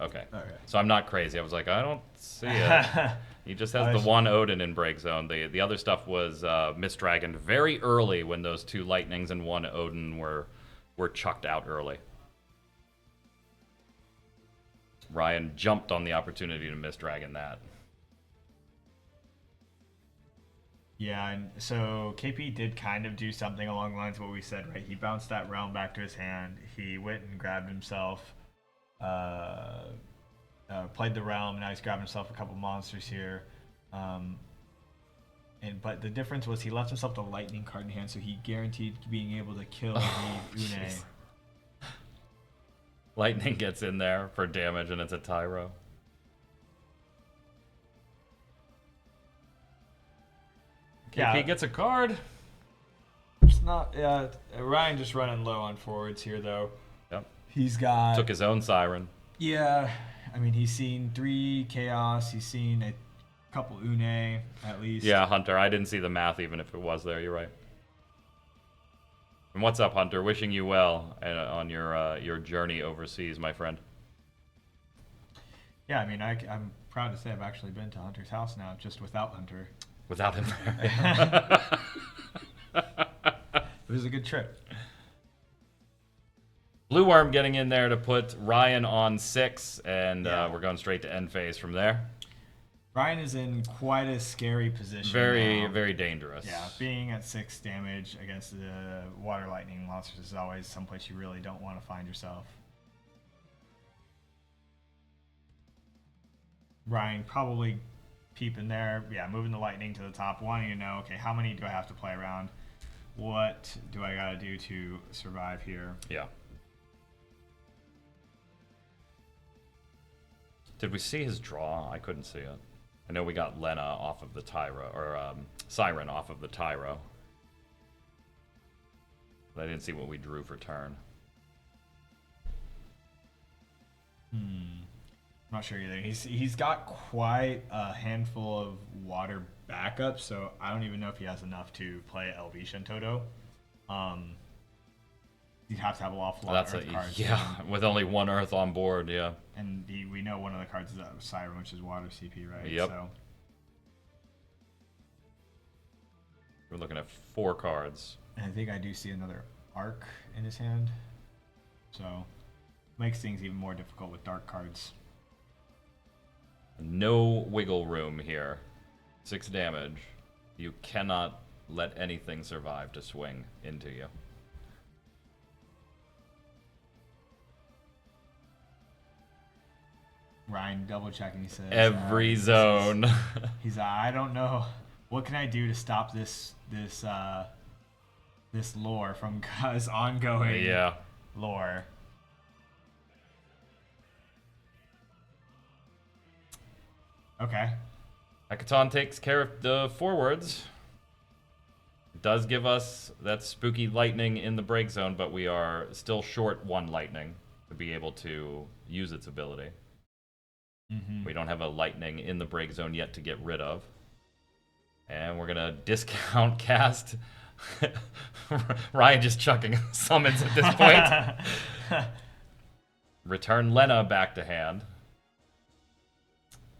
Okay. So I'm not crazy. I was like, I don't see it. He just has the 1 Odin in break zone. The other stuff was Mist Dragon very early when those 2 lightnings and 1 Odin were chucked out early. Ryan jumped on the opportunity to Mist Dragon that. Yeah, and so KP did kind of do something along the lines of what we said, right? He bounced that realm back to his hand. He went and grabbed himself, played the realm. Now he's grabbed himself a couple monsters here. But the difference was he left himself the lightning card in hand, so he guaranteed being able to kill the Une. Lightning gets in there for damage, and it's a Tyro. KP gets a card. It's not. Yeah, Ryan just running low on forwards here, though. Yep. He's got. Took his own Siren. Yeah, I mean he's seen 3 Chaos. He's seen a couple Une at least. Yeah, Hunter. I didn't see the math even if it was there. You're right. And what's up, Hunter? Wishing you well on your journey overseas, my friend. Yeah, I mean, I'm proud to say I've actually been to Hunter's house now, just without Hunter. Without him there. It was a good trip. Blue Worm getting in there to put Ryan on 6, and we're going straight to end phase from there. Ryan is in quite a scary position. Very, now. very dangerous. Yeah, being at 6 damage against the water lightning monsters is always someplace you really don't want to find yourself. Ryan probably peeping there. Yeah, moving the lightning to the top, wanting to know, okay, how many do I have to play around? What do I got to do to survive here? Yeah. Did we see his draw? I couldn't see it. I know we got Lena off of the Tyro, or Siren off of the Tyro. But I didn't see what we drew for turn. Not sure either. He's got quite a handful of water backup, so I don't even know if he has enough to play Elvish Toto. You have to have a lot of Earth cards. Yeah, with only 1 Earth on board, yeah. And we know one of the cards is Siren, which is water CP, right? Yep. So We're looking at 4 cards. and I think I do see another Arc in his hand. So makes things even more difficult with dark cards. No wiggle room here. 6 damage. You cannot let anything survive to swing into you. Ryan double checking. He says Every zone. He's I don't know what can I do to stop this lore from his ongoing Yeah. lore. Okay. Hekaton takes care of the forwards. Does give us that spooky lightning in the break zone, but we are still short 1 lightning to be able to use its ability. We don't have a lightning in the break zone yet to get rid of. And we're going to discount cast. Ryan just chucking summons at this point. Return Lena back to hand.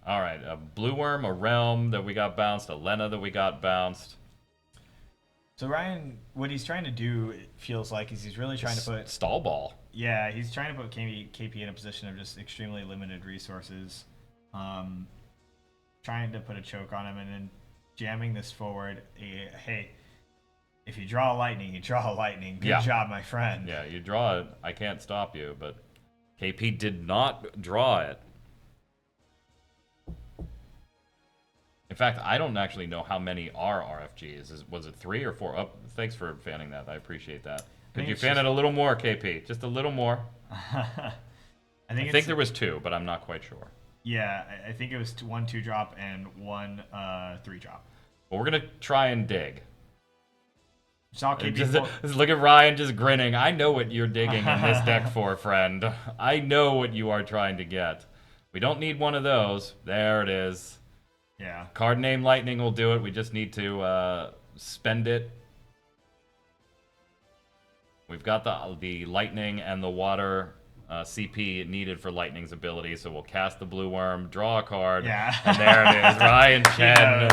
All right, a Blue Worm, a Realm that we got bounced, a Lena that we got bounced. So Ryan, what he's trying to do, it feels like, is he's really trying to put Stall ball. Yeah, he's trying to put KP in a position of just extremely limited resources. Trying to put a choke on him and then jamming this forward. Hey, if you draw a lightning, you draw a lightning. Good job, my friend. Yeah, you draw it. I can't stop you, but KP did not draw it. In fact, I don't actually know how many are RFGs. Was it 3 or 4? Oh, thanks for fanning that. I appreciate that. Could you fan it a little more, KP? Just a little more. I think there was 2, but I'm not quite sure. Yeah, I think it was 1 2-drop and 1 3-drop. Well, we're going to try and dig. Saw KP Just look at Ryan just grinning. I know what you're digging in this deck for, friend. I know what you are trying to get. We don't need one of those. There it is. Yeah. Card name Lightning will do it. We just need to spend it. We've got the Lightning and the Water CP needed for Lightning's ability, so we'll cast the Blue Worm, draw a card, and there it is. Ryan Chen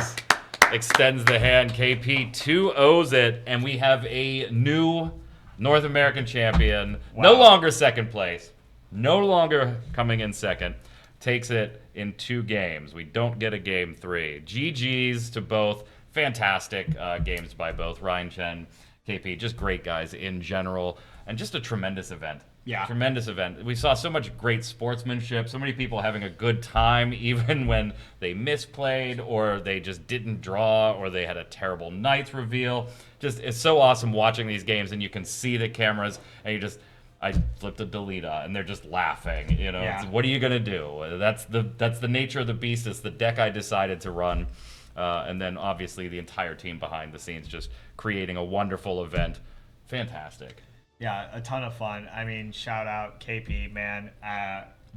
extends the hand. KP 2-0s it, and we have a new North American champion. Wow. No longer second place. No longer coming in second. Takes it in 2 games. We don't get a game 3. GG's to both. Fantastic games by both Ryan Chen, KP. Just great guys in general. And just a tremendous event. Yeah. Tremendous event. We saw so much great sportsmanship, so many people having a good time, even when they misplayed or they just didn't draw or they had a terrible Knights reveal. Just, it's so awesome watching these games, and you can see the cameras, and I flipped a Delita, and they're just laughing. You know, Yeah. What are you gonna do? That's the nature of the beast. It's the deck I decided to run, and then obviously the entire team behind the scenes just creating a wonderful event. Fantastic. Yeah, a ton of fun. I mean, shout out KP, man.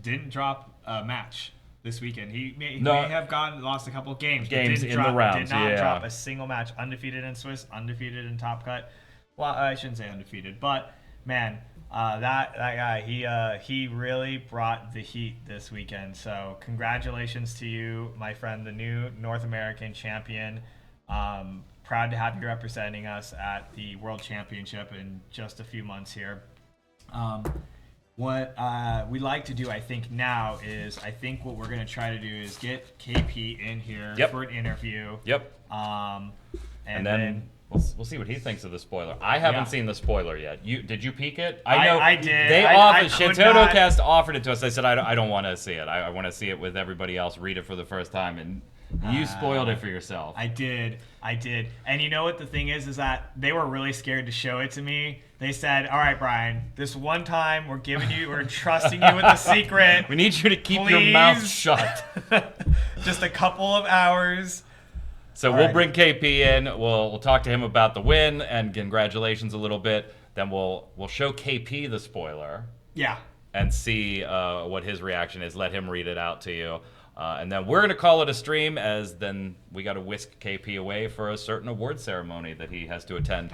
Didn't drop a match this weekend. He may have lost a couple of games. Games but in the rounds, Did not yeah. drop a single match. Undefeated in Swiss, undefeated in Top Cut. Well, I shouldn't say undefeated, but man, that guy, he really brought the heat this weekend. So congratulations to you, my friend, the new North American champion. Proud to have you representing us at the World Championship in just a few months here. What we like to do, I think, now is what we're going to try to do is get KP in here for an interview. Yep. And then we'll see what he thinks of the spoiler. I haven't seen the spoiler yet. Did you peek it? I did. They I offered could not. Shintotocast offered it to us. I said I don't want to see it. I want to see it with everybody else. Read it for the first time, and you spoiled it for yourself. I did. And you know what the thing is that they were really scared to show it to me. They said, "All right, Brian, this one time we're trusting you with the secret. We need you to keep your mouth shut. Just a couple of hours." So we'll bring KP in. We'll talk to him about the win and congratulations a little bit. Then we'll show KP the spoiler. Yeah. And see what his reaction is. Let him read it out to you. And then we're going to call it a stream, as then we got to whisk KP away for a certain award ceremony that he has to attend.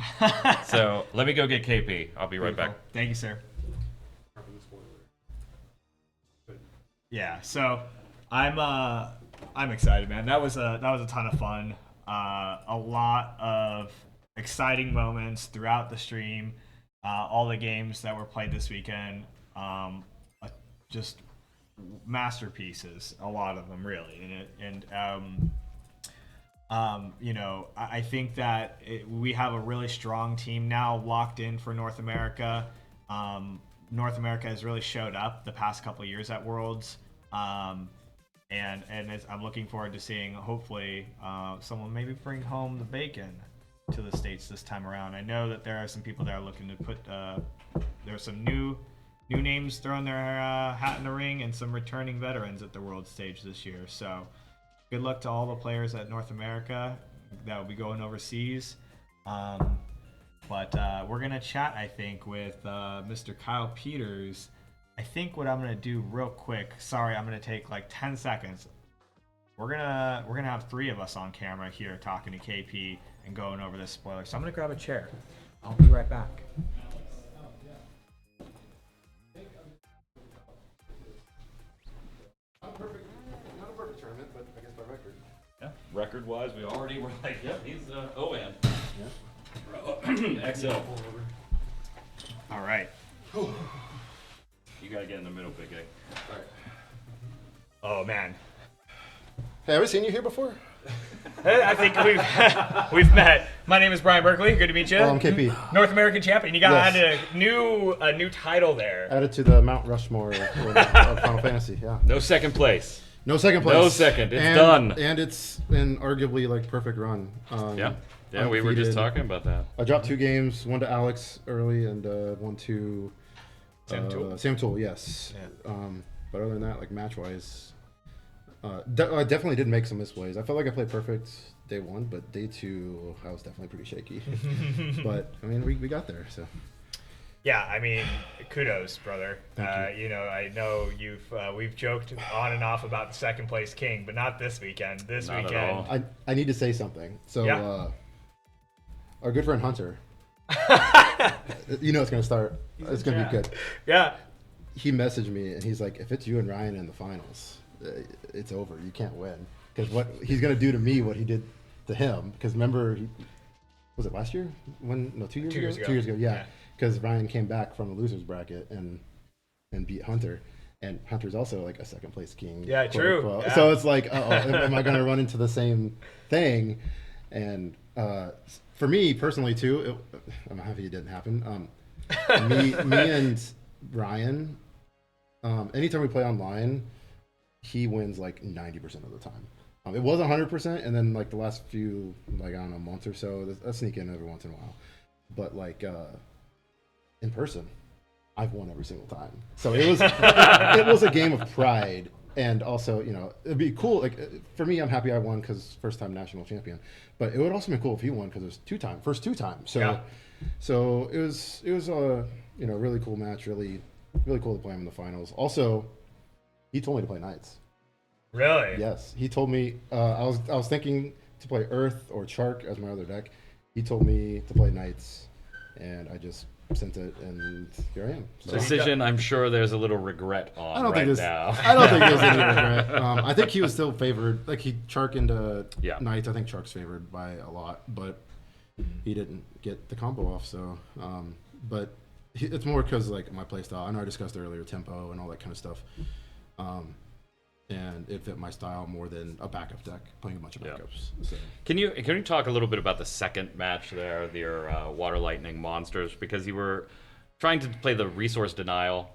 So let me go get KP. I'll be right back. Thank you, sir. Yeah, so I'm excited, man. That was a ton of fun. A lot of exciting moments throughout the stream. All the games that were played this weekend, just masterpieces. A lot of them, really. I think that we have a really strong team now locked in for North America. North America has really showed up the past couple of years at Worlds. I'm looking forward to seeing, hopefully, someone maybe bring home the bacon to the States this time around. I know that there are some people that are looking to put, there are some new names throwing their hat in the ring and some returning veterans at the world stage this year. So good luck to all the players at North America that will be going overseas. But we're going to chat, I think, with Mr. Kyle Peters. I think what I'm gonna do real quick. Sorry, I'm gonna take like 10 seconds. We're gonna have 3 of us on camera here talking to KP and going over this spoiler. So I'm gonna grab a chair. I'll be right back. Not a perfect tournament, but I guess by record. Yeah, record-wise, we already were like, yep, he's OM. Yeah. XL. All right. You gotta get in the middle, Big A. All right. Oh man. Hey, have we seen you here before? I think we've met. My name is Brian Berkeley. Good to meet you. I'm KP. North American champion. You got Yes. a new title there. Added to the Mount Rushmore of Final Fantasy. Yeah. No second place. No second place. No second. It's done. And it's an arguably like perfect run. Yeah, we were just talking about that. I dropped 2 games, one to Alex early and one to Sam Tool, yes. Yeah. But other than that, like match-wise, I definitely did make some misplays. I felt like I played perfect day 1, but day 2, I was definitely pretty shaky. But, I mean, we got there, so. Yeah, I mean, kudos, brother. Thank you. I know we've joked on and off about the second place king, but not this weekend. This Not at weekend, all. I need to say something. So, Yeah. Our good friend Hunter, you know it's going to start. It's going to be good. yeah, He messaged me and he's like, if it's you and Ryan in the finals, it's over. You can't win. Because what he's going to do to me, what he did to him. Because remember, was it last year? 2 years 2 years ago. 2 years ago, yeah. Yeah. Because Ryan came back from the losers bracket and beat Hunter. And Hunter's also like a second place king. Yeah, quote, true. unquote. Yeah. So it's like, am I going to run into the same thing? And for me personally too, I'm happy it didn't happen. Me and Ryan, anytime we play online, he wins like 90% of the time. It was 100%, and then like the last few, like I don't know, months or so, I sneak in every once in a while. But like in person, I've won every single time. So it was it was a game of pride, and also it'd be cool. Like for me, I'm happy I won because first time national champion. But it would also be cool if he won because it was first two times. So Yeah. so it was a really cool match. Really cool to play him in the finals. Also, he told me to play Knights. really. Yes, he told me. I was thinking to play Earth or Chark as my other deck. He told me to play Knights, and I just sent it, and here I am. So Decision. I'm sure there's a little regret on I don't right think there's. now. I don't think there's any regret. I think he was still favored. Like he Chark into Yeah. Knights. I think Chark's favored by a lot, but he didn't get the combo off. So, but it's more because like my playstyle. I know I discussed earlier tempo and all that kind of stuff. And it fit my style more than a backup deck playing a bunch of backups. So. Can you talk a little bit about the second match there, your Water Lightning Monsters, because you were trying to play the resource denial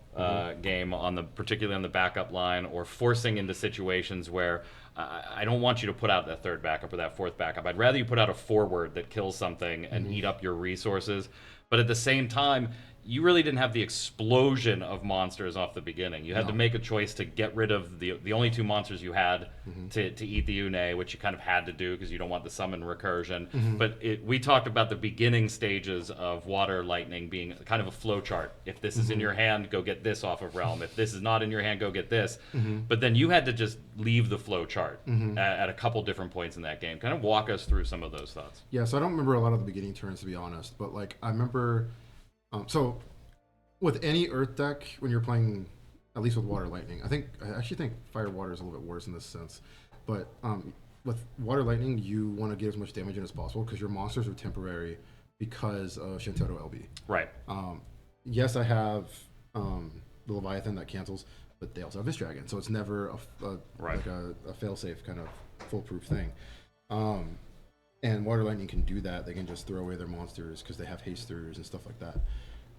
game particularly on the backup line, or forcing into situations where I don't want you to put out that third backup or that fourth backup. I'd rather you put out a forward that kills something and eat up your resources. But at the same time, you really didn't have the explosion of monsters off the beginning. You had to make a choice to get rid of the only two monsters you had to eat the Une, which you kind of had to do because you don't want the summon recursion. But we talked about the beginning stages of Water Lightning being kind of a flow chart. If this is in your hand, go get this off of Realm. If this is not in your hand, go get this. But then you had to just leave the flow chart at a couple different points in that game. Kind of walk us through some of those thoughts. Yeah, so I don't remember a lot of the beginning turns, to be honest. But like I remember... so, with any Earth deck, when you're playing, at least with Water Lightning, I actually think Fire Water is a little bit worse in this sense. But with Water Lightning, you want to get as much damage in as possible because your monsters are temporary because of Shintoto LB. Right. Yes, I have the Leviathan that cancels, but they also have Viz Dragon, so it's never like a fail-safe kind of foolproof thing. And Water Lightning can do that. They can just throw away their monsters because they have hasters and stuff like that.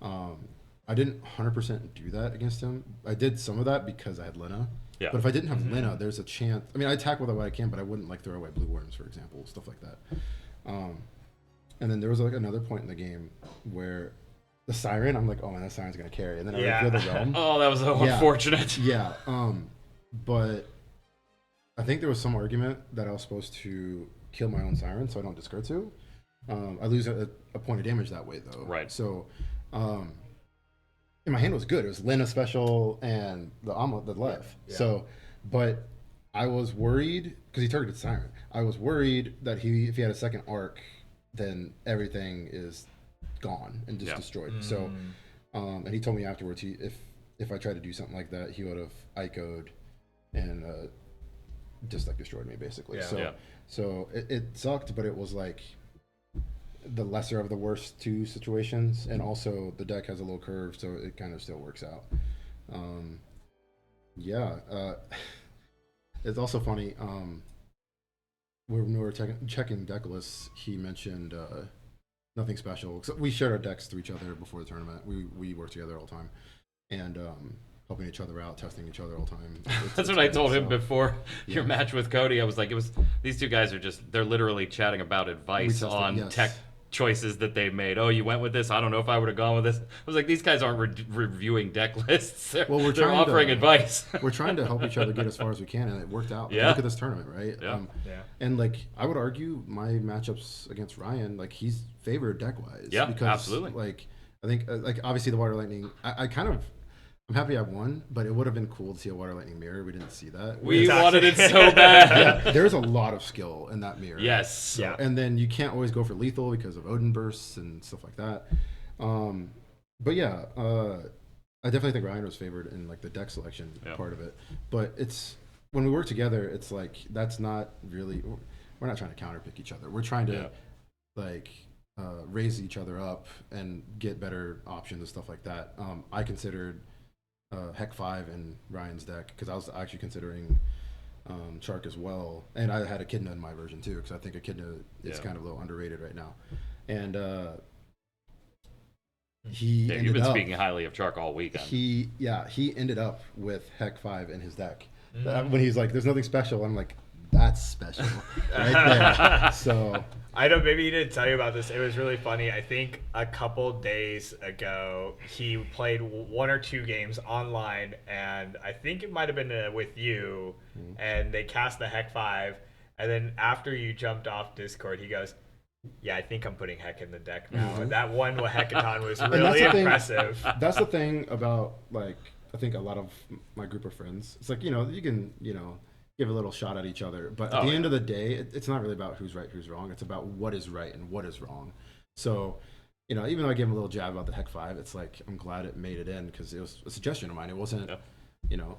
I didn't 100% do that against him. I did some of that because I had Lena. Yeah. But if I didn't have Lena, there's a chance. I mean, I attack with what I can, but I wouldn't like throw away blue worms, for example, stuff like that. And then there was like another point in the game where the Siren, I'm like, oh man, that Siren's gonna carry. And then I reveal the Realm. Oh, that was so unfortunate. Yeah. But I think there was some argument that I was supposed to kill my own Siren so I don't discard two. I lose a point of damage that way though. Right. So, and my hand was good. It was Lena special and the left. Yeah. So, but I was worried because he targeted Siren. I was worried that if he had a second arc, then everything is gone and just destroyed. So, and he told me afterwards if I tried to do something like that, he would have ICO'd and just like destroyed me basically. So it sucked, but it was like the lesser of the worst two situations, and also the deck has a little curve, so it kind of still works out. It's also funny. When we were checking deck lists, he mentioned nothing special. Except we shared our decks to each other before the tournament. We work together all the time, and helping each other out, testing each other all the time. That's what I told him before your match with Cody. I was like, these two guys they're literally chatting about advice on tech choices that they made. Oh, you went with this? I don't know if I would have gone with this. I was like, these guys aren't reviewing deck lists. They're offering advice. We're trying to help each other get as far as we can, and it worked out. Yeah. Look at this tournament, right? Yeah. And like, I would argue my matchups against Ryan, like he's favored deck wise. Yeah, because, absolutely. Like, I think like obviously the Water Lightning. I'm happy I won, but it would have been cool to see a Water Lightning mirror. We didn't see that. We wanted it so bad. Yeah, there's a lot of skill in that mirror. Yes. So, yeah. And then you can't always go for lethal because of Odin bursts and stuff like that. But yeah, I definitely think Ryan was favored in like the deck selection part of it. But it's when we work together, it's like that's not really. We're not trying to counterpick each other. We're trying to like raise each other up and get better options and stuff like that. I considered Heck 5 in Ryan's deck because I was actually considering Chark as well, and I had Echidna in my version too because I think Echidna is kind of a little underrated right now. And you've been speaking highly of Chark all weekend. He ended up with Heck 5 in his deck. When he's like, "There's nothing special," I'm like, "That's special, right there." So. I know maybe he didn't tell you about this. It was really funny. I think a couple days ago, he played one or two games online, and I think it might have been with you, and they cast the Heck 5, and then after you jumped off Discord, he goes, yeah, I think I'm putting Heck in the deck now. And that one Hackathon was really impressive. That's the thing about, like, I think a lot of my group of friends. It's like, you can, give a little shot at each other. But at the end of the day, it's not really about who's right, who's wrong. It's about what is right and what is wrong. So you know, even though I gave him a little jab about the Heck 5, it's like I'm glad it made it in because it was a suggestion of mine. It wasn't, you know,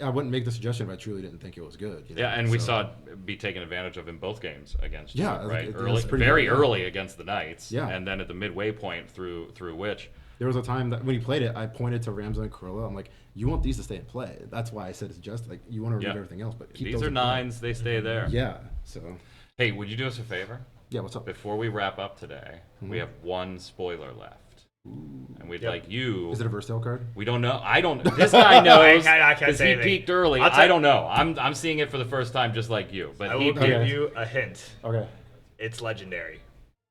I wouldn't make the suggestion if I truly didn't think it was good. You know? Yeah, and we saw it be taken advantage of in both games against you, Yeah, right? it Early, was pretty very good, yeah. early against the Knights, Yeah. and then at the midway point through which. There was a time that when he played it, I pointed to Ramza and Corolla. I'm like, you want these to stay in play. That's why I said it's just like you want to read everything else, but keep These those are in play. 9s, they stay there. Yeah. So. Hey, would you do us a favor? Yeah. What's up? Before we wrap up today, we have one spoiler left. And we'd like you. Is it a Versatile card? We don't know. I don't. This guy knows I can't because say he anything. peeked early. I don't know. I'm seeing it for the first time, just like you. But I he will peeked. give you a hint. Okay. It's legendary.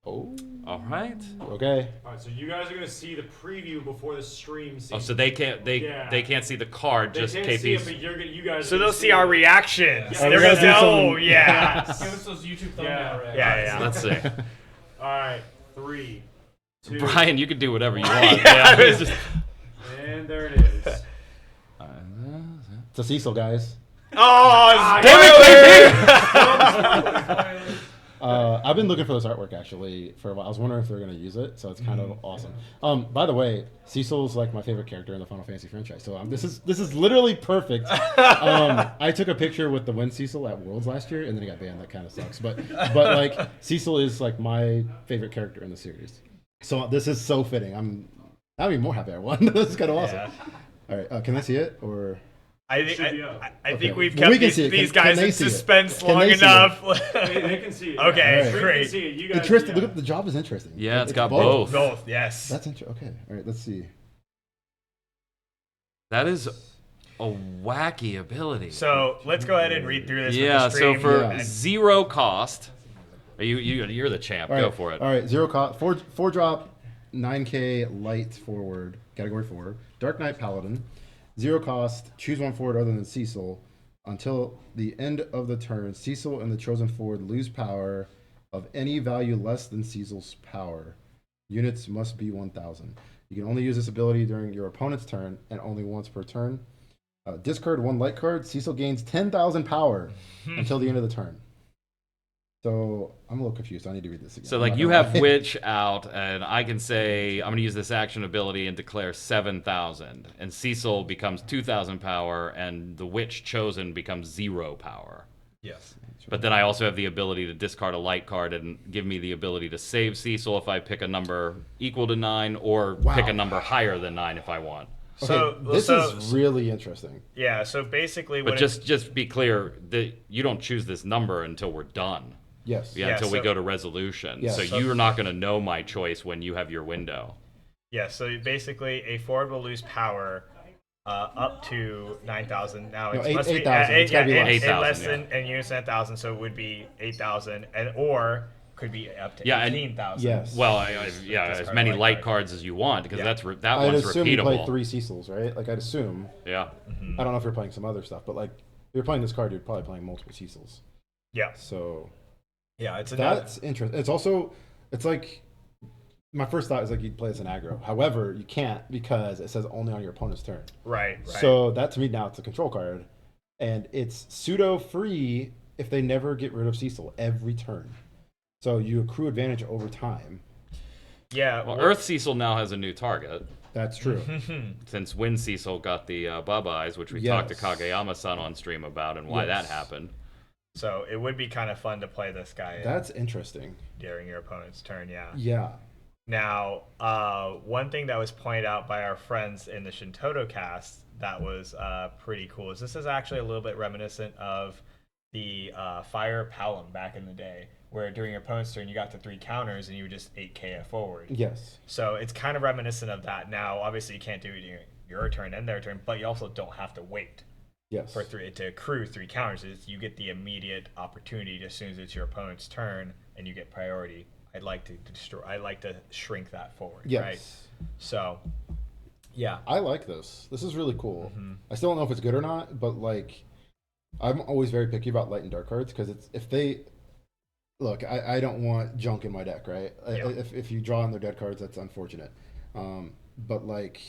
Oh. All right. Okay. All right, so you guys are gonna see the preview before the stream. Oh, so they can't can't see the card, They just can't KP's. see it, but you guys. So are they'll gonna see our it. reactions. Yeah. They're we're gonna gonna do know. some- Yeah. Give us those YouTube thumbnail Yeah. reactions. Yeah. Let's see. All right, 3, 2, Brian, you can do whatever you want. Yeah, it's just- and there it is. It's a Cecil, guys. Oh, I've been looking for this artwork actually for a while. I was wondering if they're going to use it, so it's kind of awesome. By the way, Cecil's like my favorite character in the Final Fantasy franchise, so this is literally perfect. I took a picture with the Win Cecil at Worlds last year, and then he got banned. That kind of sucks, but like Cecil is like my favorite character in the series, so this is so fitting. I'm even more happy I won. This is kind of awesome. Yeah. All right, can I see it or? I think Okay. we've Well, we kept can see it. these Can guys they in see it? suspense Can long they see it? enough. They can see it. Okay, Stream great. Can see it. You guys, Interesting. yeah. Look at the job is interesting. Yeah, it's got both. Both, yes. That's interesting. Okay, all right. Let's see. That is a wacky ability. So let's go ahead and read through this. Yeah. with the So stream. for Yeah. 0 cost, you're the champ. All right. Go for it. All right, 0 cost, four drop, 9K light forward, category 4, Dark Knight Paladin, 0 cost, choose one forward other than Cecil. Until the end of the turn, Cecil and the chosen forward lose power of any value less than Cecil's power. Units must be 1,000. You can only use this ability during your opponent's turn and only once per turn. Discard 1 light card. Cecil gains 10,000 power until the end of the turn. So I'm a little confused. I need to read this again. So I'm like not you gonna have lie. Witch out, and I can say I'm going to use this action ability and declare 7,000, and Cecil becomes 2,000 power, and the Witch chosen becomes 0 power. Yes. But then I also have the ability to discard a light card and give me the ability to save Cecil if I pick a number equal to 9, or pick a number higher than 9 if I want. So this is really interesting. Yeah. So basically, But when just be clear that you don't choose this number until we're done. Yes. Yeah, Yeah, until we so- go to resolution. Yeah, so so- you're not going to know my choice when you have your window. Yeah, so basically, a forward will lose power up to 9,000. Now No, it must 8,000. be It's gotta be less. 8,000, less yeah. than and units 10,000, so it would be 8,000, and or could be up to Yeah, and- 18,000. Yes. Well, yeah, as Discard many light light card. cards as you want, because Yeah. that I'd one's assume you play repeatable. 3 Cecils, right? Like I'd assume. Yeah. I don't know if you're playing some other stuff, but like if you're playing this card, you're probably playing multiple Cecils. Yeah, So yeah, it's another. that's interesting. It's also, it's like, my first thought is like you'd play this in aggro. However, you can't because it says only on your opponent's turn. Right. So that to me now it's a control card, and it's pseudo free if they never get rid of Cecil every turn. So you accrue advantage over time. yeah, Well, Earth Cecil now has a new target, That's true. since Wind Cecil got the Bub-Eyes, which we talked to Kageyama-san on stream about and why that Yes. happened. So it would be kind of fun to play this guy That's interesting. during your opponent's turn. Yeah. Yeah. Now, one thing that was pointed out by our friends in the Shintoto cast that was pretty cool is this is actually a little bit reminiscent of the Fire Palom back in the day, where during your opponent's turn you got to 3 counters and you would just 8k it forward. Yes. So it's kind of reminiscent of that. Now, obviously, you can't do it during your turn and their turn, but you also don't have to wait Yes. for to accrue 3 counters. You get the immediate opportunity as soon as it's your opponent's turn and you get priority. I'd like to shrink that forward. Yes. Right. So, yeah. I like this. This is really cool. Mm-hmm. I still don't know if it's good or not, but like, I'm always very picky about light and dark cards because it's if they look, I don't want junk in my deck, right? Yeah. If you draw on their dead cards, that's unfortunate. But like,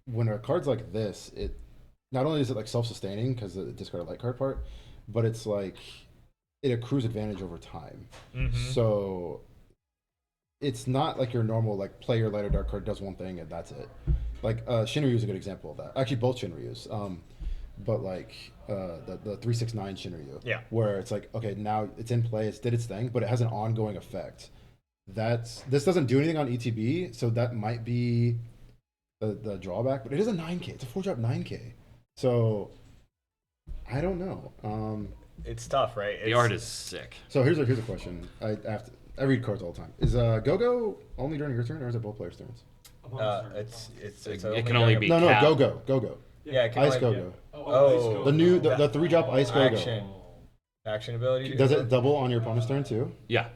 when a card's like this, it not only is it like self-sustaining because of the discard light card part, but it's like it accrues advantage over time. Mm-hmm. So it's not like your normal like play your light or dark card does one thing and that's it. Like Shinryu is a good example of that. Actually, both Shinryus. But like the 369 Shinryu, Yeah. where it's like okay, now it's in play, it's did its thing, but it has an ongoing effect. This doesn't do anything on ETB, so that might be the drawback. But it is a 9K. It's a 4-drop 9K. So I don't know. It's tough, right? The art is sick. So here's a question. I read cards all the time. Is Go-Go only during your turn, or is it both players' turns? It's It can only be No, cap. Go-Go. Yeah, it can Ice only- Go-Go. Oh, The new the 3-drop Ice Go-Go. action ability. Does it double on your opponent's turn too? Yeah.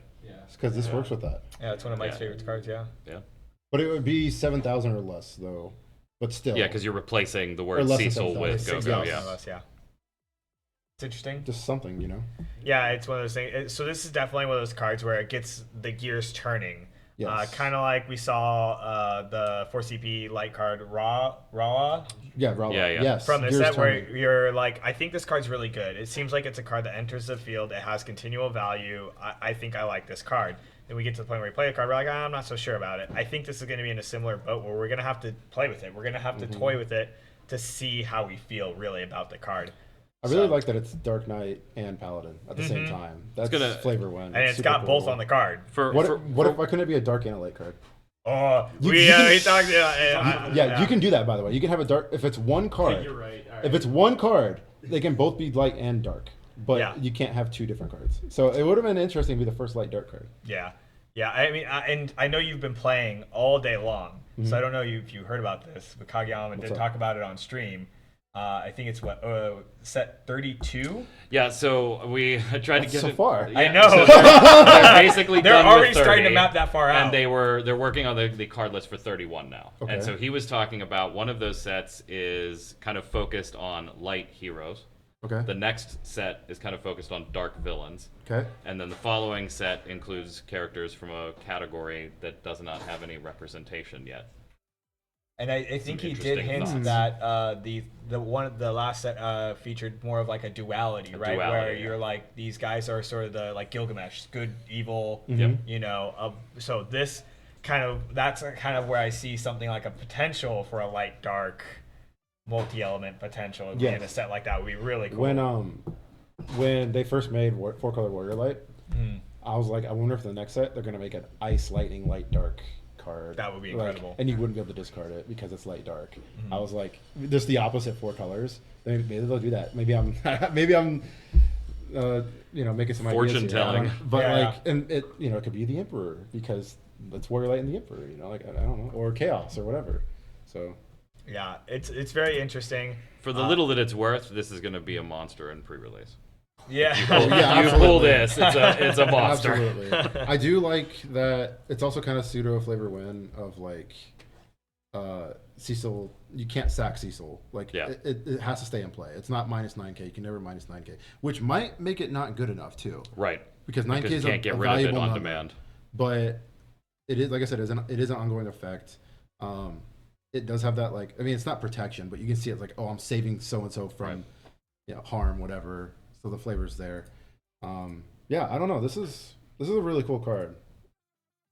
Because this works with that. Yeah, it's one of Mike's Yeah. favorite cards. Yeah. But it would be 7,000 or less though. But still. Yeah, because you're replacing the Or word less than Cecil 7,000. with Six Go-Go. thousand Yeah. or less, yeah. It's interesting. Just something, you know. Yeah, it's one of those things. So this is definitely one of those cards where it gets the gears turning. Yes. Kind of like we saw the 4CP light card Raw Yeah, Rala. Yeah, yeah. Yes. from the gears set where turning. you're like, I think this card's really good. It seems like it's a card that enters the field. It has continual value. I think I like this card. Then we get to the point where we play a card. We're like, I'm not so sure about it. I think this is going to be in a similar boat where we're going to have to play with it. We're going to have to toy with it to see how we feel really about the card. I really like that it's Dark Knight and Paladin at the same time. That's gonna- flavor win. And it's super got both cool. on the card. What if why couldn't it be a dark and a light card? Oh, You we can- talked. Yeah, you can do that by the way. You can have a dark if it's one card. You're right. All right. If it's one card, they can both be light and dark. But Yeah. you can't have two different cards. So it would have been interesting to be the first light dark card. Yeah. I mean, and I know you've been playing all day long, so I don't know if you heard about this, but Kageyama did up? talk about it on stream. I think it's set 32. Yeah, so we tried to That's get so it. far. Yeah, I know. so they're basically They're done already with starting to 30, map that far out. and they're working on the card list for 31 now. Okay. And so he was talking about one of those sets is kind of focused on light heroes. Okay. The next set is kind of focused on dark villains. Okay. And then the following set includes characters from a category that does not have any representation yet. And I think he did interesting hint thoughts. that the last set featured more of like a duality, right? duality, Where yeah. you're like these guys are sort of the like Gilgamesh, good, evil, Yep. you know. So this that's kind of where I see something like a potential for a light dark multi-element potential. Yes. In a set like that would be really cool. When they first made 4-color Warrior Light, I was like, I wonder if the next set they're gonna make an Ice Lightning Light Dark card. That would be Like, incredible. and you wouldn't be able to discard it because it's light dark. I was like, just the opposite 4 colors. Maybe they'll do that. Maybe I'm making some Fortune ideas here. telling. But Yeah. like, and it it could be the Emperor because it's Warrior Light and the Emperor. Like I don't know, or Chaos or whatever. So Yeah, it's very interesting. For the little that it's worth, this is going to be a monster in pre-release. Yeah. Oh, yeah, You pull absolutely. this, it's a monster. Absolutely. I do like that it's also kind of pseudo flavor win of like Cecil. You can't sack Cecil. Like Yeah. it has to stay in play. It's not minus 9K. You can never minus 9K, which might make it not good enough too. Right. Because 9K Because is you can't get a rid of it valuable on number. demand. But it is, like I said, it is an ongoing effect. It does have that, like, I mean, it's not protection, but you can see it's like, oh, I'm saving so and so from harm, whatever. So the flavor's there. Yeah, I don't know. This is a really cool card.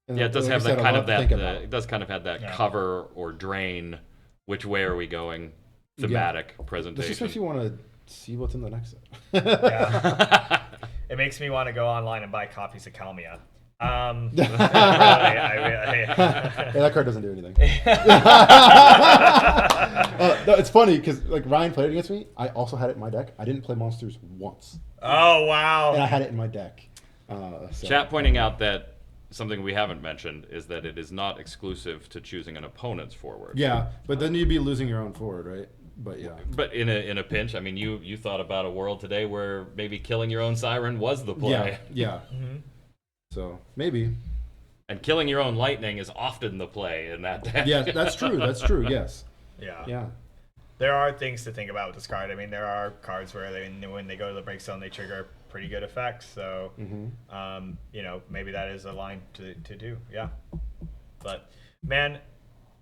And Yeah, it does like have I said, that a kind lot of to think about. it does kind of have that Yeah. cover or drain. Which way are we going? Thematic This presentation. just makes you want to see what's in the next set. Yeah. It makes me want to go online and buy copies of Kalmia. Yeah, that card doesn't do anything. No, it's funny because like Ryan played it against me. I also had it in my deck. I didn't play monsters once, Oh and I wow! had it in my deck. So. Chat pointing out that something we haven't mentioned is that it is not exclusive to choosing an opponent's forward. Yeah, but then you'd be losing your own forward, right? But yeah. But in a pinch, I mean, you thought about a world today where maybe killing your own siren was the play. Yeah. So maybe. And killing your own lightning is often the play in that deck. Yeah, that's true. That's true. Yes. Yeah. Yeah. There are things to think about with this card. I mean, there are cards where when they go to the break zone, they trigger pretty good effects. So, maybe that is a line to do. Yeah. But man,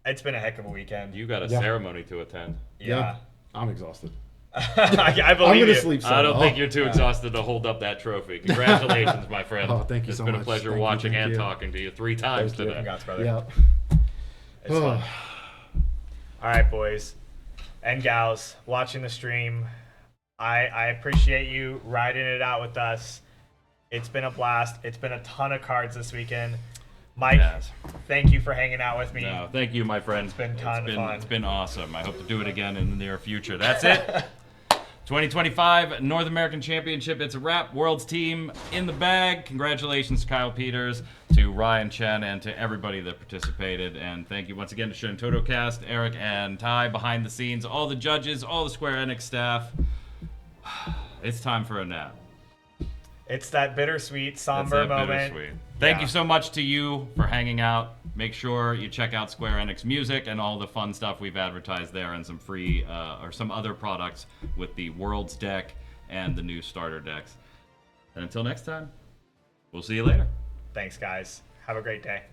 it's been a heck of a weekend. You got a Yeah. ceremony to attend. Yeah. I'm exhausted. I believe I'm gonna you. sleep. I don't solo. think you're too exhausted to hold up that trophy. Congratulations, my friend. Oh, thank you It's so been a much. pleasure Thank you, watching thank and you. talking to you 3 times Thank you. today. Congrats, brother. Yep. It's fun. All right, boys and gals watching the stream. I appreciate you riding it out with us. It's been a blast. It's been a ton of cards this weekend. Mike, Yes. thank you for hanging out with me. No, thank you, my friend. It's been a ton of fun. It's been awesome. I hope to do it again in the near future. That's it. 2025 North American Championship. It's a wrap. World's team in the bag. Congratulations to Kyle Peters, to Ryan Chen, and to everybody that participated. And thank you once again to Shin Totocast, Eric and Ty behind the scenes, all the judges, all the Square Enix staff. It's time for a nap. It's that bittersweet, That's somber that moment. bittersweet. Thank Yeah. you so much to you for hanging out. Make sure you check out Square Enix Music and all the fun stuff we've advertised there, and some free or some other products with the Worlds deck and the new starter decks. And until next time, we'll see you later. Thanks, guys. Have a great day.